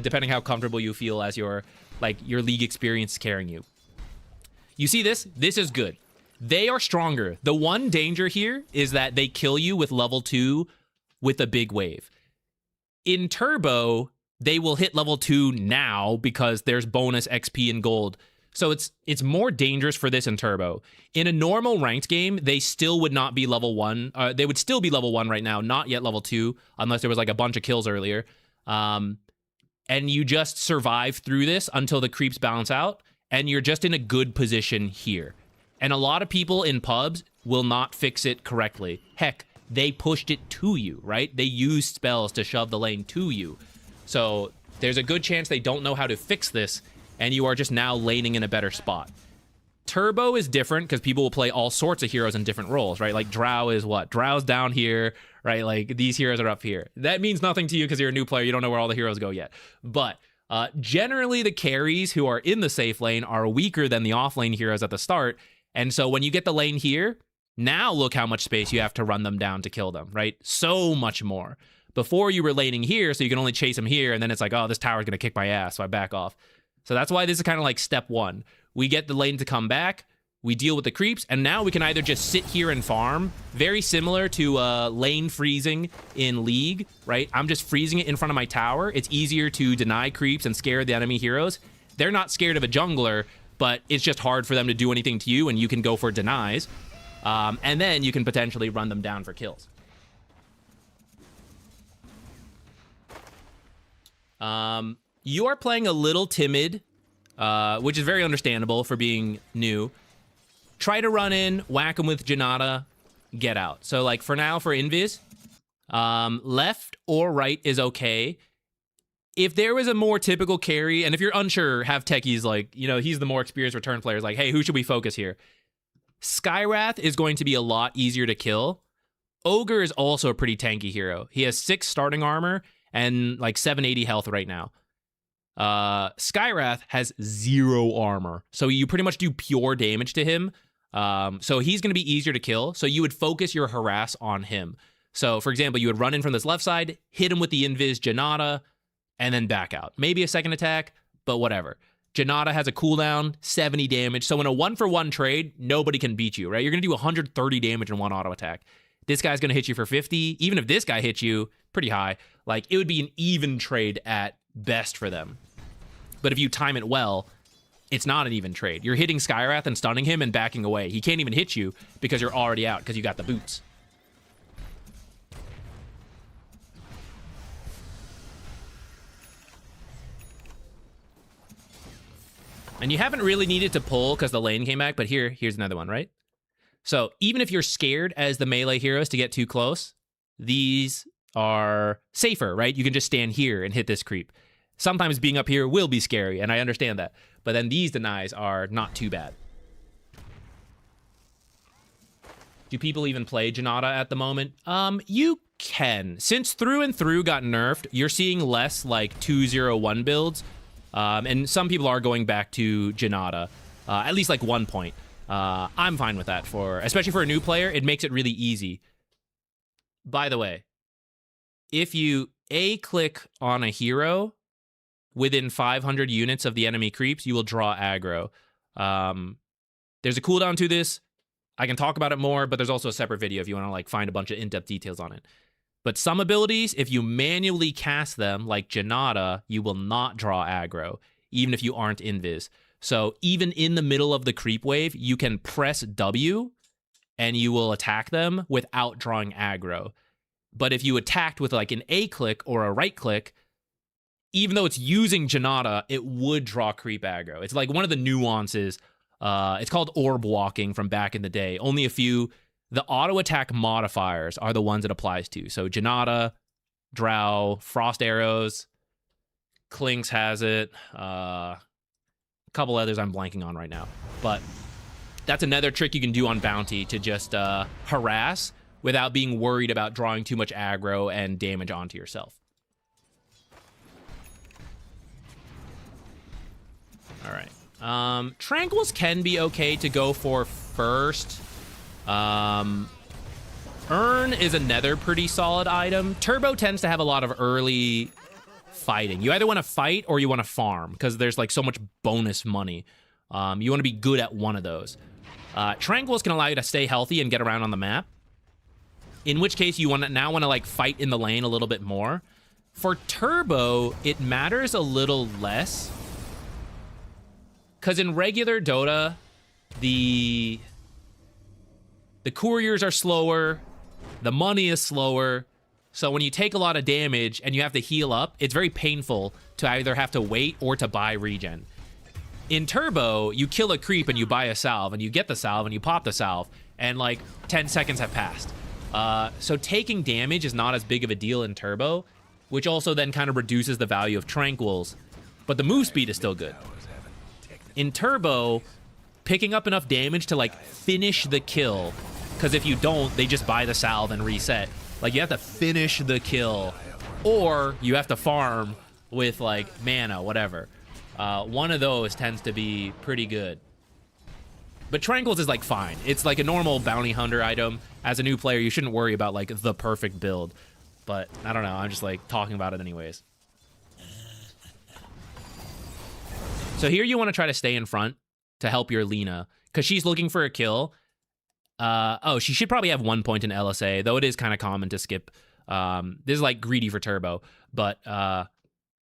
depending how comfortable you feel as your league experience is carrying you. You see this? This is good. They are stronger. The one danger here is that they kill you with level 2 with a big wave. In Turbo, they will hit level 2 now because there's bonus XP and gold. So it's more dangerous for this in Turbo. In a normal ranked game, they still would not be level 1. They would still be level 1 right now, not yet level 2, unless there was like a bunch of kills earlier. And you just survive through this until the creeps balance out, and you're just in a good position here. And a lot of people in pubs will not fix it correctly. Heck, they pushed it to you, right? They used spells to shove the lane to you. So there's a good chance they don't know how to fix this, and you are just now laning in a better spot. Turbo is different because people will play all sorts of heroes in different roles, right? Like Drow is what? Drow's down here, right? Like these heroes are up here. That means nothing to you because you're a new player. You don't know where all the heroes go yet. But generally the carries who are in the safe lane are weaker than the off lane heroes at the start. And so when you get the lane here, now look how much space you have to run them down to kill them, right? So much more. Before you were laning here, so you can only chase them here, and then it's like, oh, this tower's going to kick my ass, so I back off. So that's why this is kind of like step 1. We get the lane to come back, we deal with the creeps, and now we can either just sit here and farm, very similar to lane freezing in League, right? I'm just freezing it in front of my tower. It's easier to deny creeps and scare the enemy heroes. They're not scared of a jungler, but it's just hard for them to do anything to you, and you can go for denies. And then you can potentially run them down for kills. You are playing a little timid, which is very understandable for being new. Try to run in, whack them with Janata, get out. So like for now, for Invis, left or right is okay. If there was a more typical carry, and if you're unsure, have techies like, you know, he's the more experienced return players, like, hey, who should we focus here? Skywrath is going to be a lot easier to kill. Ogre is also a pretty tanky hero. He has 6 starting armor and like 780 health right now. Skywrath has 0 armor, so you pretty much do pure damage to him. So he's going to be easier to kill. So you would focus your harass on him. So for example, you would run in from this left side, hit him with the Invis Janata, and then back out. Maybe a second attack, but whatever. Janata has a cooldown, 70 damage. So in a 1-for-1 trade, nobody can beat you, right? You're going to do 130 damage in one auto attack. This guy's going to hit you for 50. Even if this guy hits you pretty high, like it would be an even trade at best for them. But if you time it well, it's not an even trade. You're hitting Skywrath and stunning him and backing away. He can't even hit you because you're already out because you got the boots. And you haven't really needed to pull because the lane came back, but here's another one, right? So even if you're scared as the melee heroes to get too close, these are safer, right? You can just stand here and hit this creep. Sometimes being up here will be scary, and I understand that. But then these denies are not too bad. Do people even play Janata at the moment? You can. Since Through and Through got nerfed, you're seeing less like 201 builds. And some people are going back to Janata, at least like 1 point. I'm fine with that, especially for a new player. It makes it really easy. By the way, if you A-click on a hero within 500 units of the enemy creeps, you will draw aggro. There's a cooldown to this. I can talk about it more, but there's also a separate video if you want to like find a bunch of in-depth details on it. But some abilities, if you manually cast them, like Janata, you will not draw aggro, even if you aren't invis. So even in the middle of the creep wave, you can press W, and you will attack them without drawing aggro. But if you attacked with like an A-click or a right-click, even though it's using Janata, it would draw creep aggro. It's like one of the nuances. It's called orb walking from back in the day. Only a few... The auto attack modifiers are the ones it applies to. So Janata, Drow, Frost Arrows, Klinks has it, a couple others I'm blanking on right now. But that's another trick you can do on Bounty to just harass without being worried about drawing too much aggro and damage onto yourself. All right. Tranquils can be okay to go for first. Urn is another pretty solid item. Turbo tends to have a lot of early fighting. You either want to fight or you want to farm because there's like so much bonus money. You want to be good at one of those. Tranquils can allow you to stay healthy and get around on the map. In which case you now want to like fight in the lane a little bit more. For Turbo, it matters a little less. Because in regular Dota, the couriers are slower, the money is slower, so when you take a lot of damage and you have to heal up, it's very painful to either have to wait or to buy regen. In Turbo, you kill a creep and you buy a salve, and you get the salve and you pop the salve, and like 10 seconds have passed. So taking damage is not as big of a deal in Turbo, which also then kind of reduces the value of Tranquils, but the move speed is still good. In Turbo, picking up enough damage to like finish the kill, because if you don't, they just buy the salve and reset. Like, you have to finish the kill, or you have to farm with like mana, whatever. One of those tends to be pretty good. But Tranquils is like fine. It's like a normal bounty hunter item. As a new player, you shouldn't worry about like the perfect build. But I don't know, I'm just like talking about it anyways. So here you want to try to stay in front to help your Lina, because she's looking for a kill. Oh, she should probably have 1 point in LSA, though it is kind of common to skip. This is like greedy for Turbo, but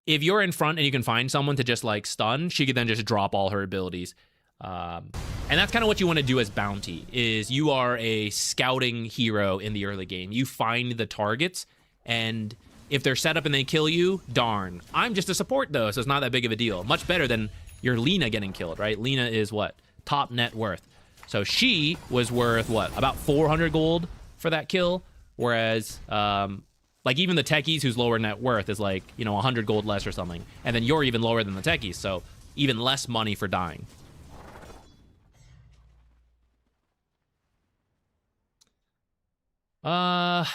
if you're in front and you can find someone to just like stun, she could then just drop all her abilities. And that's kind of what you want to do as Bounty, is you are a scouting hero in the early game. You find the targets, and if they're set up and they kill you, darn. I'm just a support though, so it's not that big of a deal. Much better than your Lina getting killed, right? Lina is what? Top net worth. So she was worth, what, about 400 gold for that kill? Whereas, like, even the techies whose lower net worth is, like, you know, 100 gold less or something. And then you're even lower than the techies, so even less money for dying. I'm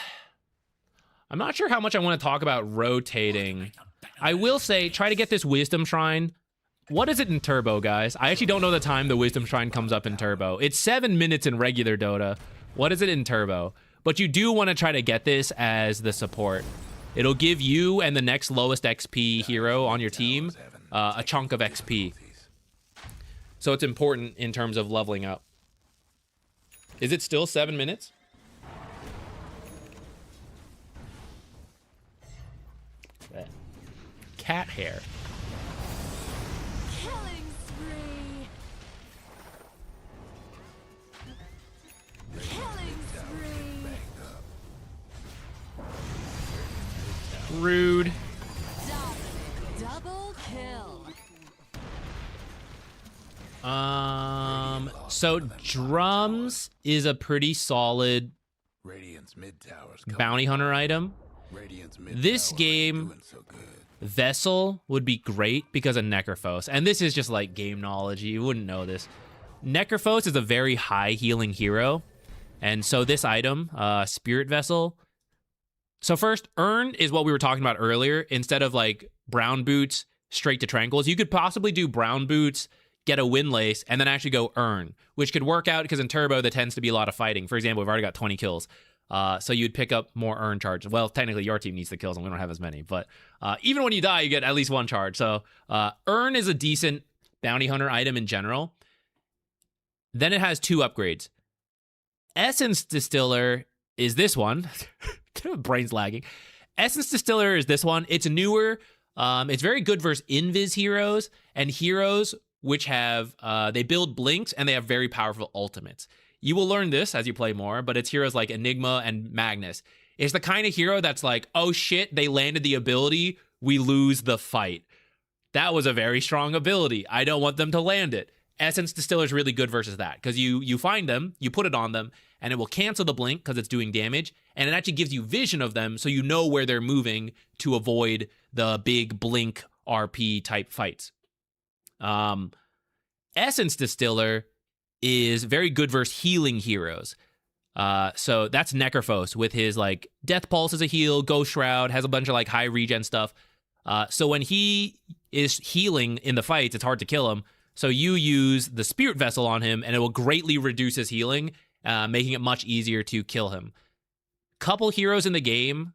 not sure how much I want to talk about rotating. I will say, try to get this Wisdom Shrine. What is it in Turbo, guys? I actually don't know the time the Wisdom Shrine comes up in Turbo. It's 7 minutes in regular Dota. What is it in Turbo? But you do want to try to get this as the support. It'll give you and the next lowest XP hero on your team a chunk of XP. So it's important in terms of leveling up. Is it still 7 minutes? Cat hair. Killing spree. So drums is a pretty solid Radiant's mid towers. bounty hunter item. Radiant's mid This towers game- doing so good. Vessel would be great because of Necrophos. And this is just like game knowledge. You wouldn't know this. Necrophos is a very high healing hero. And so this item, Spirit Vessel. So first, Urn is what we were talking about earlier. Instead of like brown boots straight to tranquils, you could possibly do brown boots, get a windlace, and then actually go Urn, which could work out because in Turbo there tends to be a lot of fighting. For example, we've already got 20 kills. So you'd pick up more Urn charge. Well, technically your team needs the kills and we don't have as many, but even when you die, you get at least one charge. So Urn is a decent bounty hunter item in general. Then it has 2 upgrades. Essence Distiller is this one. Brain's lagging. Essence Distiller is this one. It's newer. It's very good versus invis heroes and heroes which have, they build blinks and they have very powerful ultimates. You will learn this as you play more, but it's heroes like Enigma and Magnus. It's the kind of hero that's like, oh shit, they landed the ability, we lose the fight. That was a very strong ability. I don't want them to land it. Essence Distiller is really good versus that because you find them, you put it on them, and it will cancel the blink because it's doing damage, and it actually gives you vision of them so you know where they're moving to avoid the big blink RP type fights. Essence Distiller is very good versus healing heroes. So that's Necrophos with his like Death Pulse as a heal, Ghost Shroud, has a bunch of like high regen stuff. So when he is healing in the fights, it's hard to kill him. So you use the Spirit Vessel on him and it will greatly reduce his healing, making it much easier to kill him. Couple heroes in the game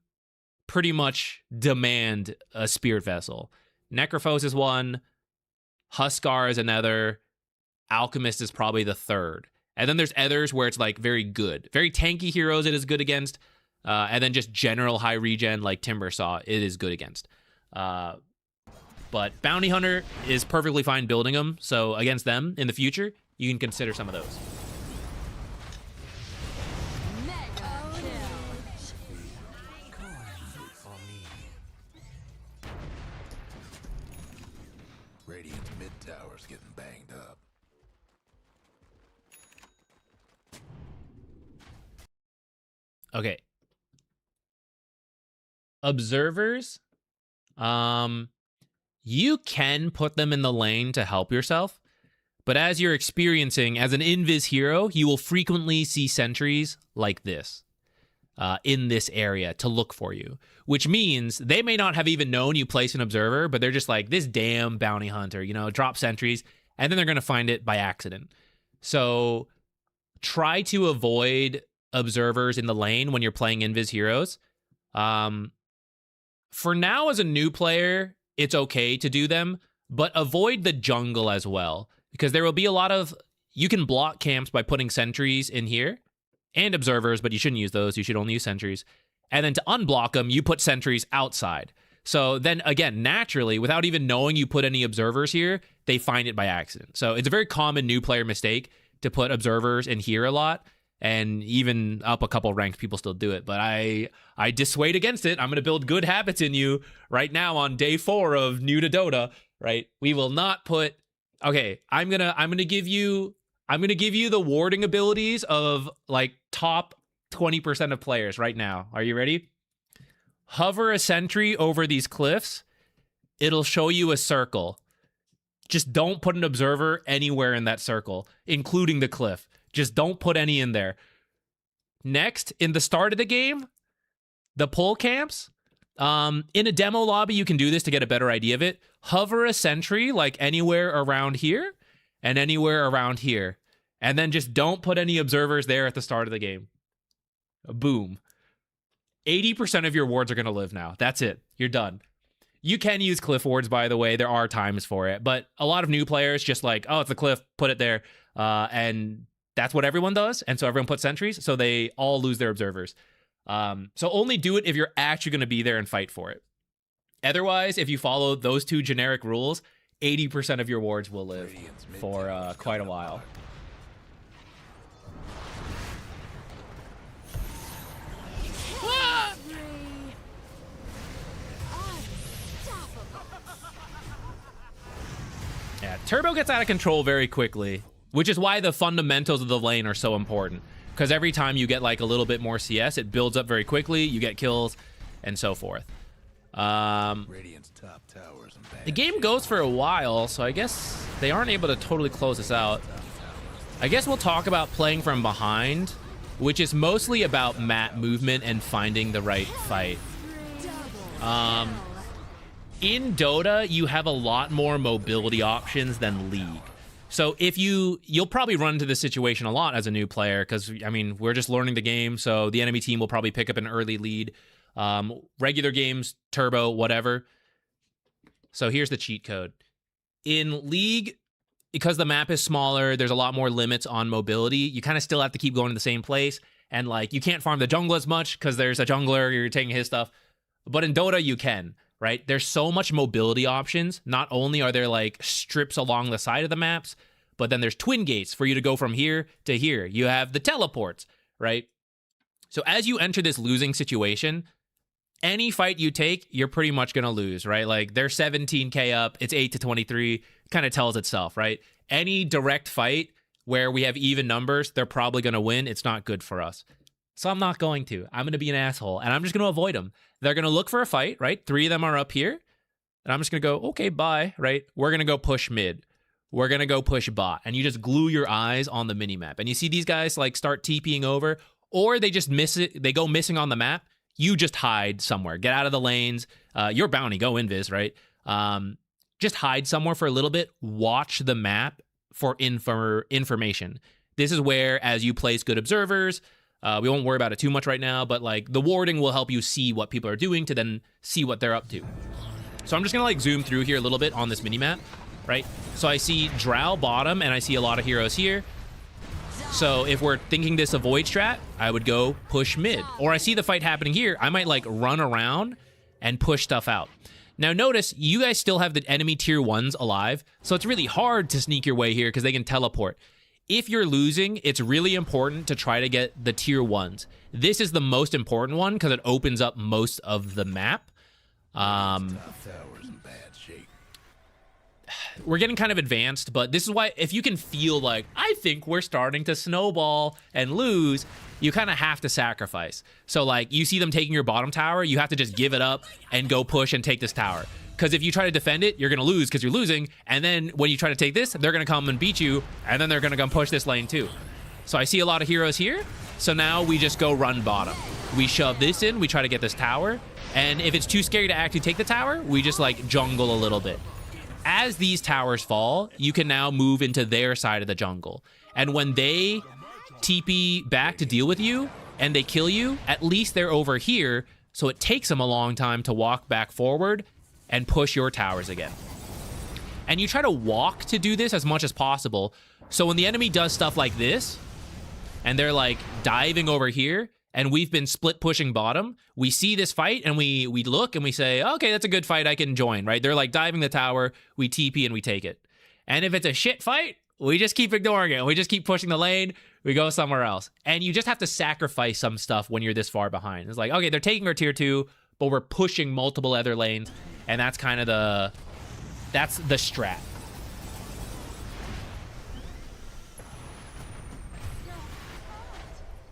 pretty much demand a Spirit Vessel. Necrophos is one, Huskar is another, Alchemist is probably the third. And then there's others where it's like very good. Very tanky heroes it is good against. And then just general high regen like Timbersaw it is good against. But Bounty Hunter is perfectly fine building them. So against them in the future, you can consider some of those. Mega kill. Radiant's mid tower's getting banged up. Okay. Observers. You can put them in the lane to help yourself, but as you're experiencing as an invis hero, you will frequently see sentries like this in this area to look for you, which means they may not have even known you place an observer, but they're just like, this damn bounty hunter, you know, drop sentries, and then they're going to find it by accident. So try to avoid observers in the lane when you're playing invis heroes. For now, as a new player, it's okay to do them, but avoid the jungle as well, because there will be a lot of, you can block camps by putting sentries in here and observers, but you shouldn't use those. You should only use sentries. And then to unblock them, you put sentries outside. So then again, naturally, without even knowing you put any observers here, they find it by accident. So it's a very common new player mistake to put observers in here a lot. And even up a couple ranks, people still do it. But I dissuade against it. I'm going to build good habits in you right now on day 4 of new to Dota, right? We will not put, okay, I'm going to give you the warding abilities of like top 20% of players right now. Are you ready? Hover a sentry over these cliffs. It'll show you a circle. Just don't put an observer anywhere in that circle, including the cliff. Just don't put any in there. Next, in the start of the game, the pull camps. In a demo lobby, you can do this to get a better idea of it. Hover a sentry like anywhere around here and anywhere around here. And then just don't put any observers there at the start of the game. Boom. 80% of your wards are going to live now. That's it. You're done. You can use cliff wards, by the way. There are times for it. But a lot of new players just like, oh, it's a cliff, put it there. And that's what everyone does, and so everyone puts sentries, so they all lose their observers. So only do it if you're actually going to be there and fight for it. Otherwise, if you follow those 2 generic rules, 80% of your wards will live for quite a while. Yeah, Turbo gets out of control very quickly, which is why the fundamentals of the lane are so important. Because every time you get like a little bit more CS, it builds up very quickly, you get kills, and so forth. Radiant's top towers and bad The game goes for a while, so I guess they aren't able to totally close this out. I guess we'll talk about playing from behind, which is mostly about map movement and finding the right fight. In Dota, you have a lot more mobility options than League. So if you'll probably run into this situation a lot as a new player, because, I mean, we're just learning the game, so the enemy team will probably pick up an early lead. Regular games, turbo, whatever. So here's the cheat code. In League, because the map is smaller, there's a lot more limits on mobility. You kind of still have to keep going to the same place, and like you can't farm the jungle as much because there's a jungler, you're taking his stuff. But in Dota, you can, right? There's so much mobility options. Not only are there like strips along the side of the maps, but then there's twin gates for you to go from here to here. You have the teleports, right? So as you enter this losing situation, any fight you take, you're pretty much going to lose, right? Like they're 17k up, it's 8 to 23, kind of tells itself, right? Any direct fight where we have even numbers, they're probably going to win. It's not good for us. So I'm not going to. I'm going to be an asshole, and I'm just going to avoid them. They're going to look for a fight, right? 3 of them are up here, and I'm just going to go, okay, bye, right? We're going to go push mid. We're going to go push bot, and you just glue your eyes on the minimap. And you see these guys like start TPing over, or they just miss it. They go missing on the map. You just hide somewhere. Get out of the lanes. Your bounty, go invis, right? Just hide somewhere for a little bit. Watch the map for information. This is where, as you place good observers, we won't worry about it too much right now, but like the warding will help you see what people are doing to then see what they're up to. So I'm just gonna like zoom through here a little bit on this minimap, right? So I see Drow bottom and I see a lot of heroes here. So if we're thinking this avoid strat, I would go push mid. Or I see the fight happening here, I might like run around and push stuff out. Now notice, you guys still have the enemy tier 1s alive, so it's really hard to sneak your way here because they can teleport. If you're losing, it's really important to try to get the tier 1s. This is the most important one because it opens up most of the map. towers in bad shape. We're getting kind of advanced, but this is why if you can feel like, I think we're starting to snowball and lose, you kind of have to sacrifice. So like you see them taking your bottom tower, you have to just give it up and go push and take this tower. Because if you try to defend it, you're going to lose because you're losing. And then when you try to take this, they're going to come and beat you. And then they're going to come push this lane too. So I see a lot of heroes here. So now we just go run bottom. We shove this in. We try to get this tower. And if it's too scary to actually take the tower, we just like jungle a little bit. As these towers fall, you can now move into their side of the jungle. And when they TP back to deal with you and they kill you, at least they're over here. So it takes them a long time to walk back forward and push your towers again. And you try to walk to do this as much as possible. So when the enemy does stuff like this, and they're like diving over here, and we've been split pushing bottom, we see this fight and we look and we say, okay, that's a good fight, I can join, right? They're like diving the tower, we TP and we take it. And if it's a shit fight, we just keep ignoring it. We just keep pushing the lane, we go somewhere else. And you just have to sacrifice some stuff when you're this far behind. It's like, okay, they're taking our tier 2, but we're pushing multiple other lanes. And that's kind of that's the strat.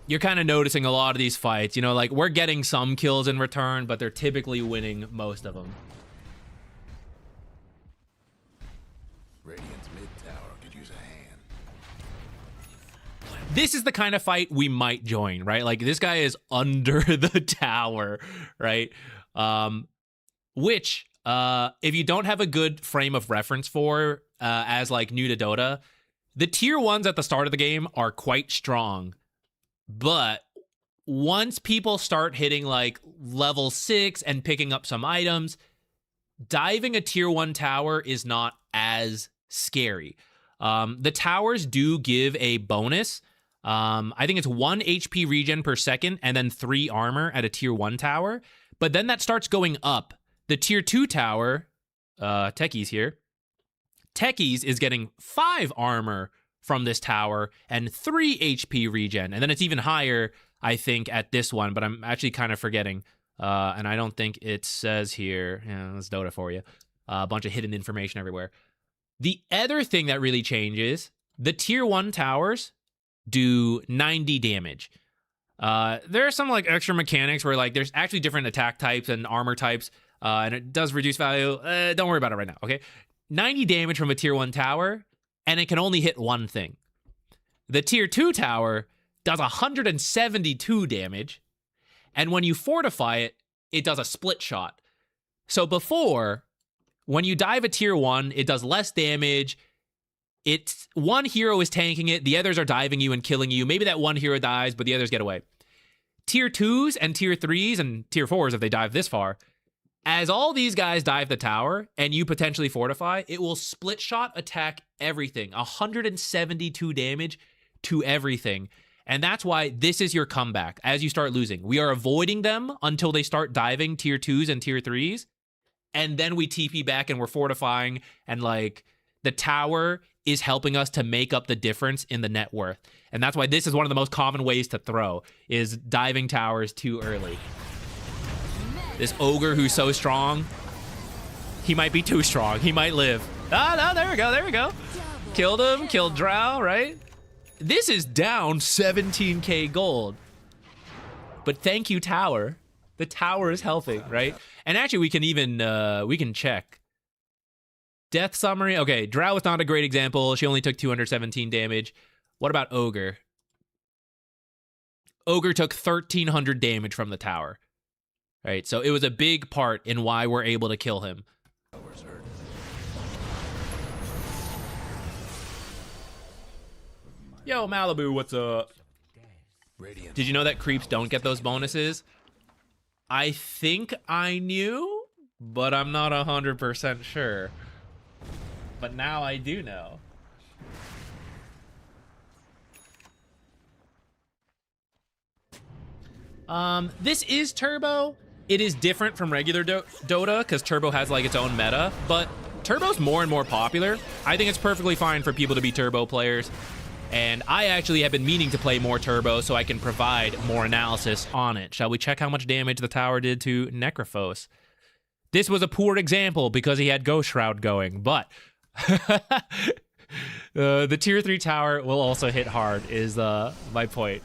You're kind of noticing a lot of these fights, you know, like we're getting some kills in return, but they're typically winning most of them. Radiant's mid tower could use a hand. This is the kind of fight we might join, right? Like this guy is under the tower, right? Which, if you don't have a good frame of reference for, as like new to Dota, the tier 1s at the start of the game are quite strong. But once people start hitting like level 6 and picking up some items, diving a tier 1 tower is not as scary. The towers do give a bonus. I think it's 1 HP regen per second and then 3 armor at a tier 1 tower. But then that starts going up. The tier 2 tower, Techies here, Techies is getting 5 armor from this tower and 3 HP regen. And then it's even higher, I think, at this one, but I'm actually kind of forgetting. And I don't think it says here. Yeah, that's Dota for you. A bunch of hidden information everywhere. The other thing that really changes, the tier 1 towers do 90 damage. There are some like extra mechanics where like there's actually different attack types and armor types, and it does reduce value. Don't worry about it right now, okay? 90 damage from a tier 1 tower, and it can only hit one thing. The tier 2 tower does 172 damage, and when you fortify it, it does a split shot. So before, when you dive a tier 1, it does less damage. It's one hero is tanking it, the others are diving you and killing you. Maybe that one hero dies, but the others get away. Tier 2s and tier 3s and tier 4s, if they dive this far, as all these guys dive the tower and you potentially fortify, it will split shot attack everything. 172 damage to everything. And that's why this is your comeback as you start losing. We are avoiding them until they start diving tier 2s and tier 3s. And then we TP back and we're fortifying. And like the tower is helping us to make up the difference in the net worth. And that's why this is one of the most common ways to throw, is diving towers too early. This ogre who's so strong, he might be too strong. He might live. Ah, no, there we go, there we go. Killed him, killed Drow, right? This is down 17k gold. But thank you, tower. The tower is helping, right? And actually, we can even, we can check. Death summary. Okay, Drow is not a great example. She only took 217 damage. What about Ogre? Ogre took 1,300 damage from the tower. Right, so it was a big part in why we're able to kill him. Yo, Malibu, what's up? Did you know that creeps don't get those bonuses? I think I knew, but I'm not 100% sure. But now I do know. This is Turbo. It is different from regular Dota because Turbo has like its own meta, but Turbo's more and more popular. I think it's perfectly fine for people to be Turbo players. And I actually have been meaning to play more Turbo so I can provide more analysis on it. Shall we check how much damage the tower did to Necrophos? This was a poor example because he had Ghost Shroud going, but the tier 3 tower will also hit hard is my point.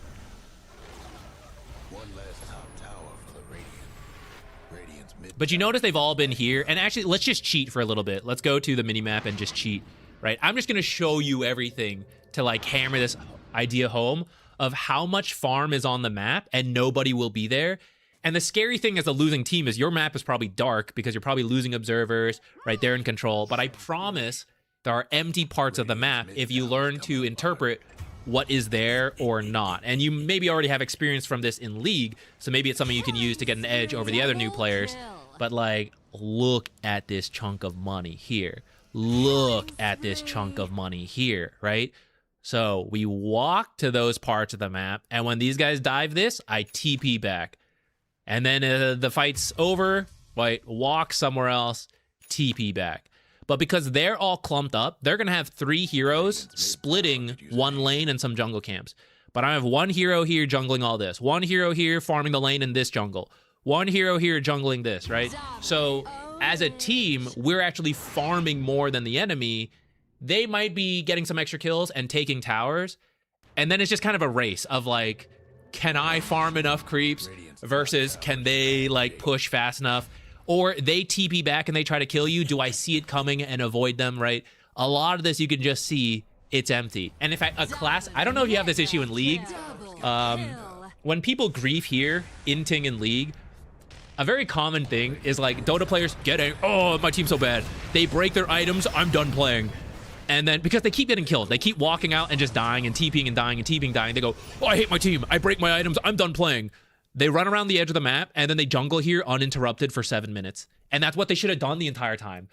But you notice they've all been here. And actually, let's just cheat for a little bit. Let's go to the minimap and just cheat, right? I'm just going to show you everything to like hammer this idea home of how much farm is on the map and nobody will be there. And the scary thing as a losing team is your map is probably dark because you're probably losing observers, right? They're in control. But I promise there are empty parts of the map if you learn to interpret what is there or not. And you maybe already have experience from this in League, so maybe it's something you can use to get an edge over the other new players. But like, look at this chunk of money here. Look at this chunk of money here, right? So we walk to those parts of the map, and when these guys dive this, I TP back. And then the fight's over, right? Walk somewhere else, TP back. But because they're all clumped up, they're going to have 3 heroes splitting one lane and some jungle camps. But I have one hero here jungling all this. One hero here farming the lane in this jungle. One hero here jungling this, right? So as a team, we're actually farming more than the enemy. They might be getting some extra kills and taking towers. And then it's just kind of a race of like, can I farm enough creeps versus can they like push fast enough? Or they TP back and they try to kill you. Do I see it coming and avoid them, right? A lot of this you can just see it's empty. And in fact, a class, I don't know if you have this issue in League. When people grief here in Ting and League, a very common thing is like Dota players getting, oh, my team's so bad. They break their items, I'm done playing. And then because they keep getting killed, they keep walking out and just dying and TPing and dying and TPing, dying. They go, oh, I hate my team. I break my items, I'm done playing. They run around the edge of the map and then they jungle here uninterrupted for 7 minutes. And that's what they should have done the entire time.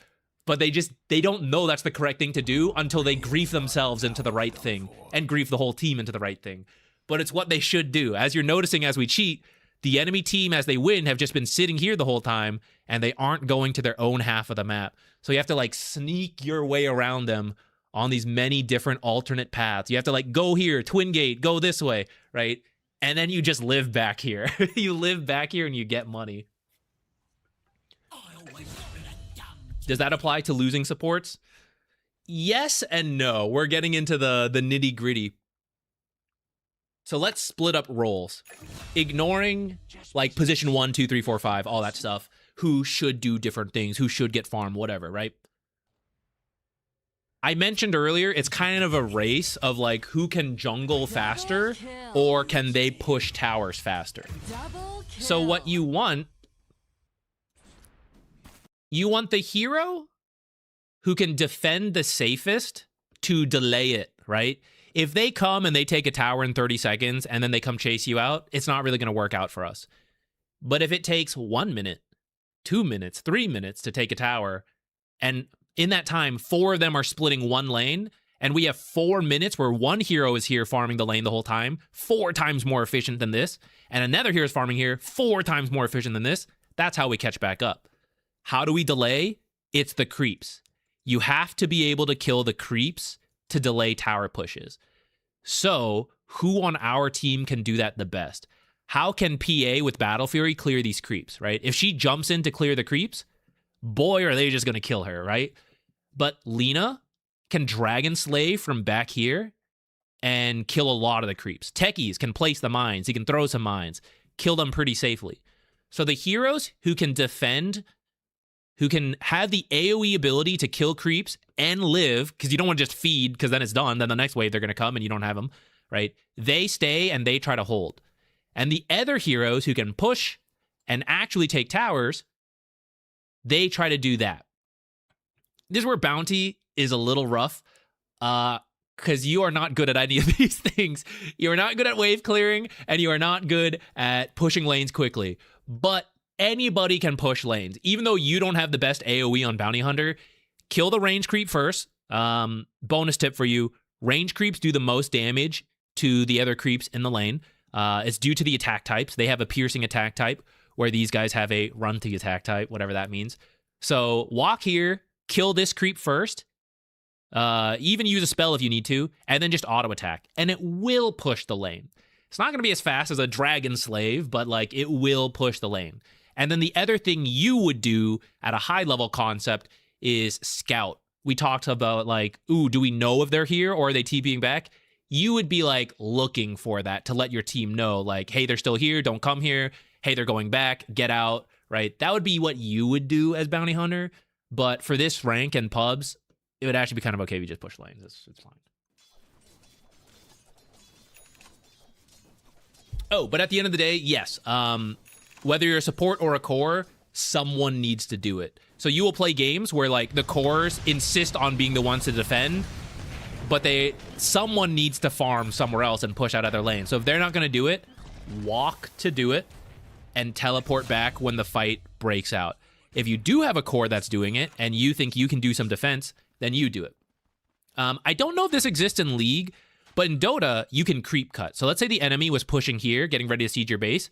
But they don't know that's the correct thing to do until they grief themselves into the right thing and grief the whole team into the right thing. But it's what they should do. As you're noticing as we cheat, the enemy team, as they win, have just been sitting here the whole time, and they aren't going to their own half of the map. So you have to, like, sneak your way around them on these many different alternate paths. You have to, like, go here, Twin Gate, go this way, right? And then you just live back here. You live back here and you get money. Does that apply to losing supports? yes and no. We're getting into the nitty gritty. So let's split up roles, ignoring like position 1, 2, 3, 4, 5, all that stuff. Who should do different things? Who should get farm? Whatever, right? I mentioned earlier, it's kind of a race of like who can jungle faster or can they push towers faster. So what you want the hero who can defend the safest to delay it, right? If they come and they take a tower in 30 seconds and then they come chase you out, it's not really going to work out for us. But if it takes 1 minute, 2 minutes, 3 minutes to take a tower, and in that time, 4 of them are splitting one lane, and we have 4 minutes where one hero is here farming the lane the whole time, 4 times more efficient than this, and another hero is farming here, 4 times more efficient than this, that's how we catch back up. How do we delay? It's the creeps. You have to be able to kill the creeps to delay tower pushes. So, who on our team can do that the best? How can PA with Battle Fury clear these creeps, right? If she jumps in to clear the creeps, boy, are they just going to kill her, right? But Lina can Dragon Slave from back here and kill a lot of the creeps. Techies can place the mines. He can throw some mines, kill them pretty safely. So the heroes who can defend, who can have the AoE ability to kill creeps and live, because you don't want to just feed, because then it's done. Then the next wave, they're going to come and you don't have them, right? They stay and they try to hold. And the other heroes who can push and actually take towers, they try to do that. This is where bounty is a little rough, because you are not good at any of these things. You are not good at wave clearing, and you are not good at pushing lanes quickly. But anybody can push lanes. Even though you don't have the best AoE on Bounty Hunter, kill the range creep first. Bonus tip for you, range creeps do the most damage to the other creeps in the lane. It's due to the attack types. They have a piercing attack type, where these guys have a run to attack type, whatever that means. So walk here, kill this creep first, even use a spell if you need to, and then just auto attack. And it will push the lane. It's not going to be as fast as a Dragon Slave, but like it will push the lane. And then the other thing you would do at a high level concept is scout. We talked about like, ooh, do we know if they're here or are they TPing back? You would be like looking for that to let your team know like, hey, they're still here, don't come here. Hey, they're going back, get out, right? That would be what you would do as Bounty Hunter. But for this rank and pubs, it would actually be kind of okay if you just push lanes. It's fine. Oh, but at the end of the day, yes. Whether you're a support or a core, someone needs to do it. So you will play games where like the cores insist on being the ones to defend, but someone needs to farm somewhere else and push out other lanes. So if they're not going to do it, walk to do it and teleport back when the fight breaks out. If you do have a core that's doing it and you think you can do some defense, then you do it. I don't know if this exists in League, but in Dota, you can creep cut. So let's say the enemy was pushing here, getting ready to siege your base.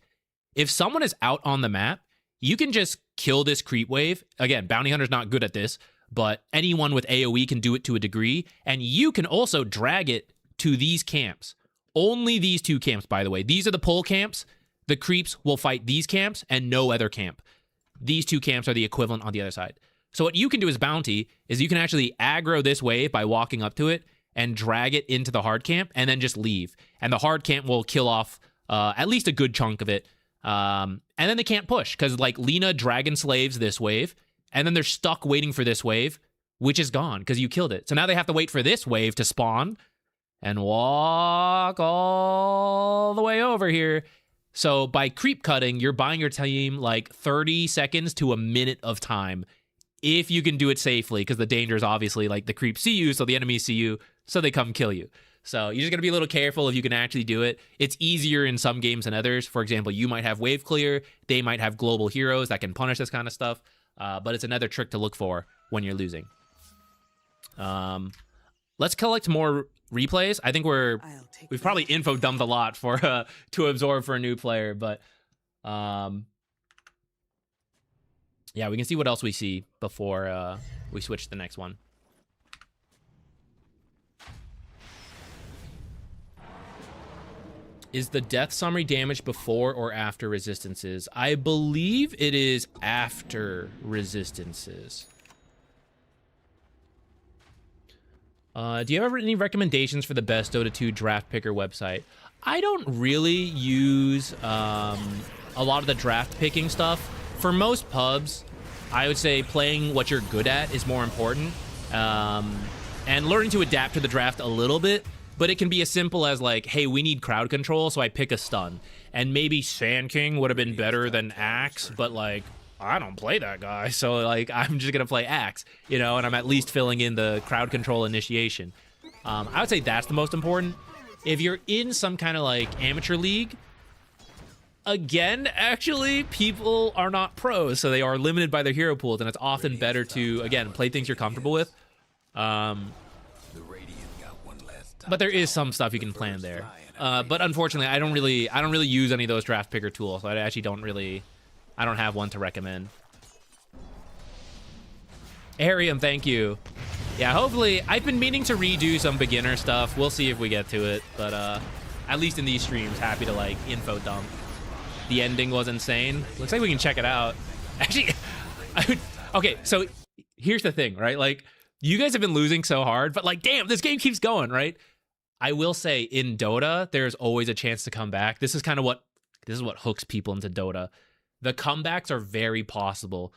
If someone is out on the map, you can just kill this creep wave. Again, Bounty Hunter's not good at this, but anyone with AoE can do it to a degree. And you can also drag it to these camps. Only these 2 camps, by the way. These are the pull camps. The creeps will fight these camps and no other camp. These 2 camps are the equivalent on the other side. So what you can do as Bounty is you can actually aggro this wave by walking up to it and drag it into the hard camp and then just leave. And the hard camp will kill off at least a good chunk of it. And then they can't push because like Lina Dragon Slaves this wave and then they're stuck waiting for this wave, which is gone because you killed it. So now they have to wait for this wave to spawn and walk all the way over here. So by creep cutting, you're buying your team like 30 seconds to a minute of time if you can do it safely, because the danger is obviously like the creeps see you, so the enemies see you, so they come kill you. So you're just going to be a little careful if you can actually do it. It's easier in some games than others. For example, you might have wave clear. They might have global heroes that can punish this kind of stuff. But it's another trick to look for when you're losing. Let's collect more replays. I think we've probably info dumped a lot for to absorb for a new player, but yeah, we can see what else we see before we switch to the next one. Is the death summary damage before or after resistances? I believe it is after resistances. Do you have any recommendations for the best Dota 2 draft picker website? I don't really use a lot of the draft picking stuff. For most pubs, I would say playing what you're good at is more important, and learning to adapt to the draft a little bit. But it can be as simple as like, hey, we need crowd control, so I pick a stun. And maybe Sand King would have been better than Axe, but like, I don't play that guy, so like, I'm just gonna play Axe, you know, and I'm at least filling in the crowd control initiation. I would say that's the most important. If you're in some kind of like amateur league, again, actually, people are not pros, so they are limited by their hero pools, and it's often better to, again, play things you're comfortable with. But there is some stuff you can plan there. But unfortunately, I don't really use any of those draft picker tools. So I actually I don't have one to recommend. Arium, thank you. Yeah, hopefully, I've been meaning to redo some beginner stuff. We'll see if we get to it. But at least in these streams, happy to like info dump. The ending was insane. Looks like we can check it out. Actually, okay, so here's the thing, right? Like, you guys have been losing so hard, but like, damn, this game keeps going, right? I will say, in Dota, there's always a chance to come back. This is what hooks people into Dota. The comebacks are very possible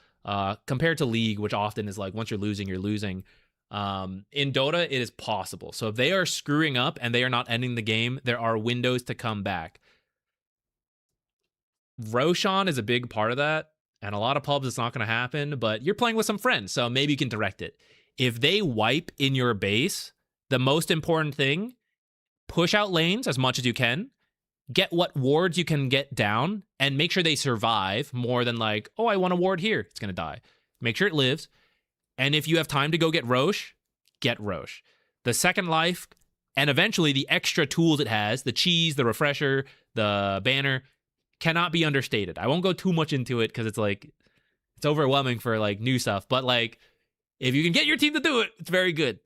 compared to League, which often is like, once you're losing, you're losing. In Dota, it is possible. So if they are screwing up and they are not ending the game, there are windows to come back. Roshan is a big part of that, and a lot of pubs it's not going to happen, but you're playing with some friends, so maybe you can direct it. If they wipe in your base, the most important thing, push out lanes as much as you can, get what wards you can get down, and make sure they survive more than like, oh, I want a ward here, it's going to die. Make sure it lives, and if you have time to go get Rosh, get Rosh. The second life, and eventually the extra tools it has, the cheese, the refresher, the banner, cannot be understated. I won't go too much into it because it's like, it's overwhelming for like new stuff, but like, if you can get your team to do it, it's very good.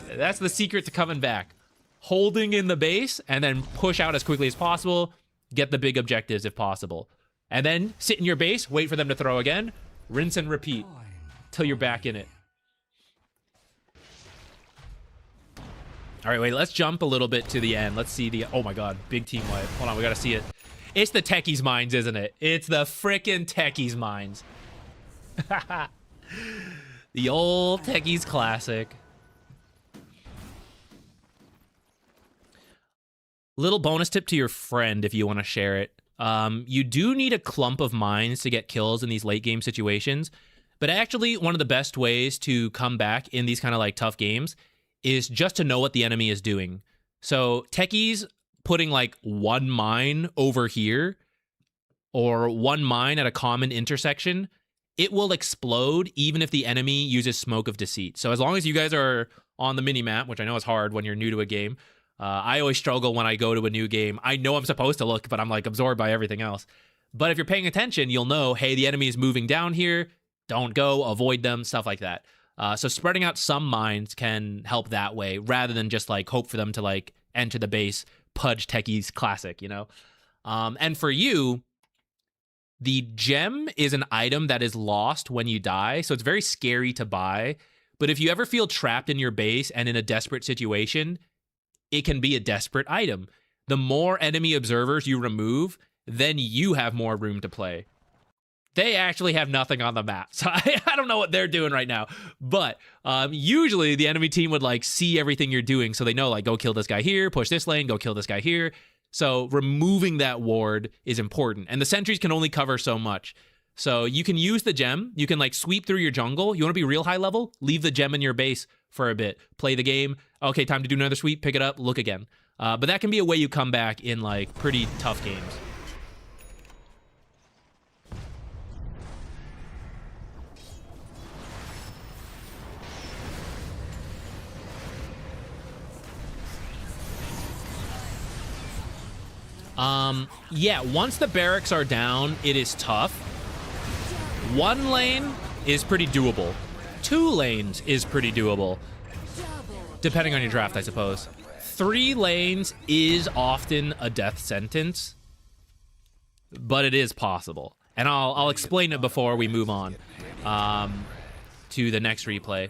That's the secret to coming back. Holding in the base and then push out as quickly as possible, get the big objectives if possible. And then sit in your base, wait for them to throw again, rinse and repeat till you're back in it. All right, wait, let's jump a little bit to the end. Let's see the, oh my God, big team wipe. Hold on, we gotta see it. It's the techies' minds, isn't it? It's the frickin' techies' minds. The old techies classic. Little bonus tip to your friend if you want to share it. You do need a clump of mines to get kills in these late game situations, but actually one of the best ways to come back in these kind of like tough games is just to know what the enemy is doing. So techies putting like one mine over here or one mine at a common intersection, it will explode even if the enemy uses Smoke of Deceit. So as long as you guys are on the mini-map, which I know is hard when you're new to a game, I always struggle when I go to a new game. I know I'm supposed to look, but I'm like absorbed by everything else. But if you're paying attention, you'll know, hey, the enemy is moving down here. Don't go, avoid them, stuff like that. So spreading out some mines can help that way rather than just like hope for them to like enter the base, pudge techies classic, you know? And for you, the gem is an item that is lost when you die, so it's very scary to buy. But if you ever feel trapped in your base and in a desperate situation, it can be a desperate item. The more enemy observers you remove, then you have more room to play. They actually have nothing on the map, so I don't know what they're doing right now. But usually the enemy team would like see everything you're doing, so they know like, go kill this guy here, push this lane, go kill this guy here. So removing that ward is important, and the sentries can only cover so much. So you can use the gem. You can like sweep through your jungle. You want to be real high level? Leave the gem in your base for a bit. Play the game. Okay, time to do another sweep. Pick it up. Look again. But that can be a way you come back in like pretty tough games. Yeah, once the barracks are down, it is tough. One lane is pretty doable. 2 lanes is pretty doable. Depending on your draft, I suppose. 3 lanes is often a death sentence, but it is possible. And I'll explain it before we move on to the next replay.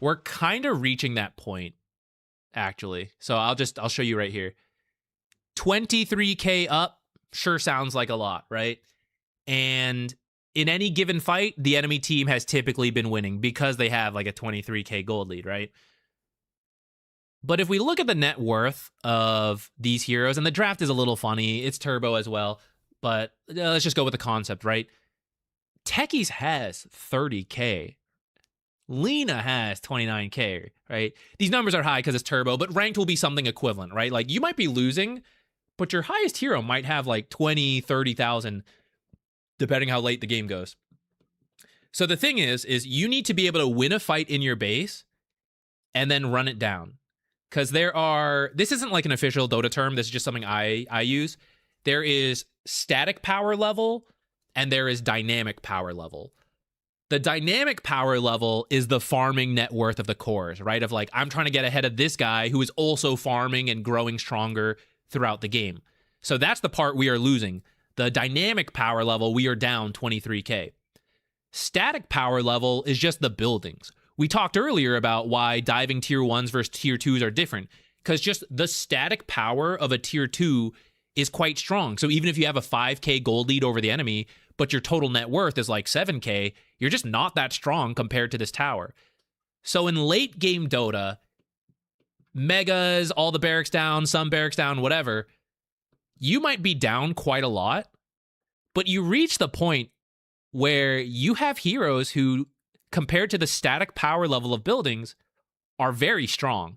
we're kind of reaching that point, actually. So I'll show you right here. 23k up sure sounds like a lot, right? And in any given fight, the enemy team has typically been winning because they have like a 23k gold lead, right? But if we look at the net worth of these heroes, and the draft is a little funny, it's turbo as well, but let's just go with the concept, right? Techies has 30k. Lena has 29k, right? These numbers are high because it's turbo, but ranked will be something equivalent, right? Like you might be losing, but your highest hero might have like 20, 30,000, depending how late the game goes. So the thing is you need to be able to win a fight in your base and then run it down. Because this isn't like an official Dota term, this is just something I use. There is static power level and there is dynamic power level. The dynamic power level is the farming net worth of the cores, right? Of like, I'm trying to get ahead of this guy who is also farming and growing stronger throughout the game. So that's the part we are losing. The dynamic power level, we are down 23k. Static power level is just the buildings. We talked earlier about why diving tier 1s versus tier 2s are different, because just the static power of a tier 2 is quite strong. So even if you have a 5k gold lead over the enemy, but your total net worth is like 7k, you're just not that strong compared to this tower. So in late game Dota, megas, all the barracks down, some barracks down, whatever, you might be down quite a lot, but you reach the point where you have heroes who, compared to the static power level of buildings, are very strong.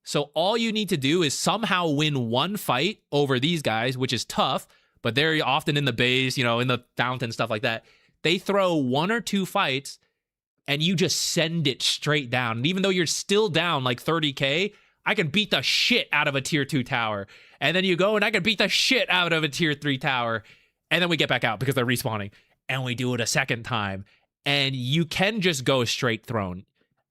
So all you need to do is somehow win one fight over these guys, which is tough, but they're often in the base, in the fountain, stuff like that. They throw 1 or 2 fights and you just send it straight down. And even though you're still down like 30k, I can beat the shit out of a tier 2 tower. And then you go and I can beat the shit out of a tier 3 tower. And then we get back out because they're respawning. And we do it a second time. And you can just go straight throne.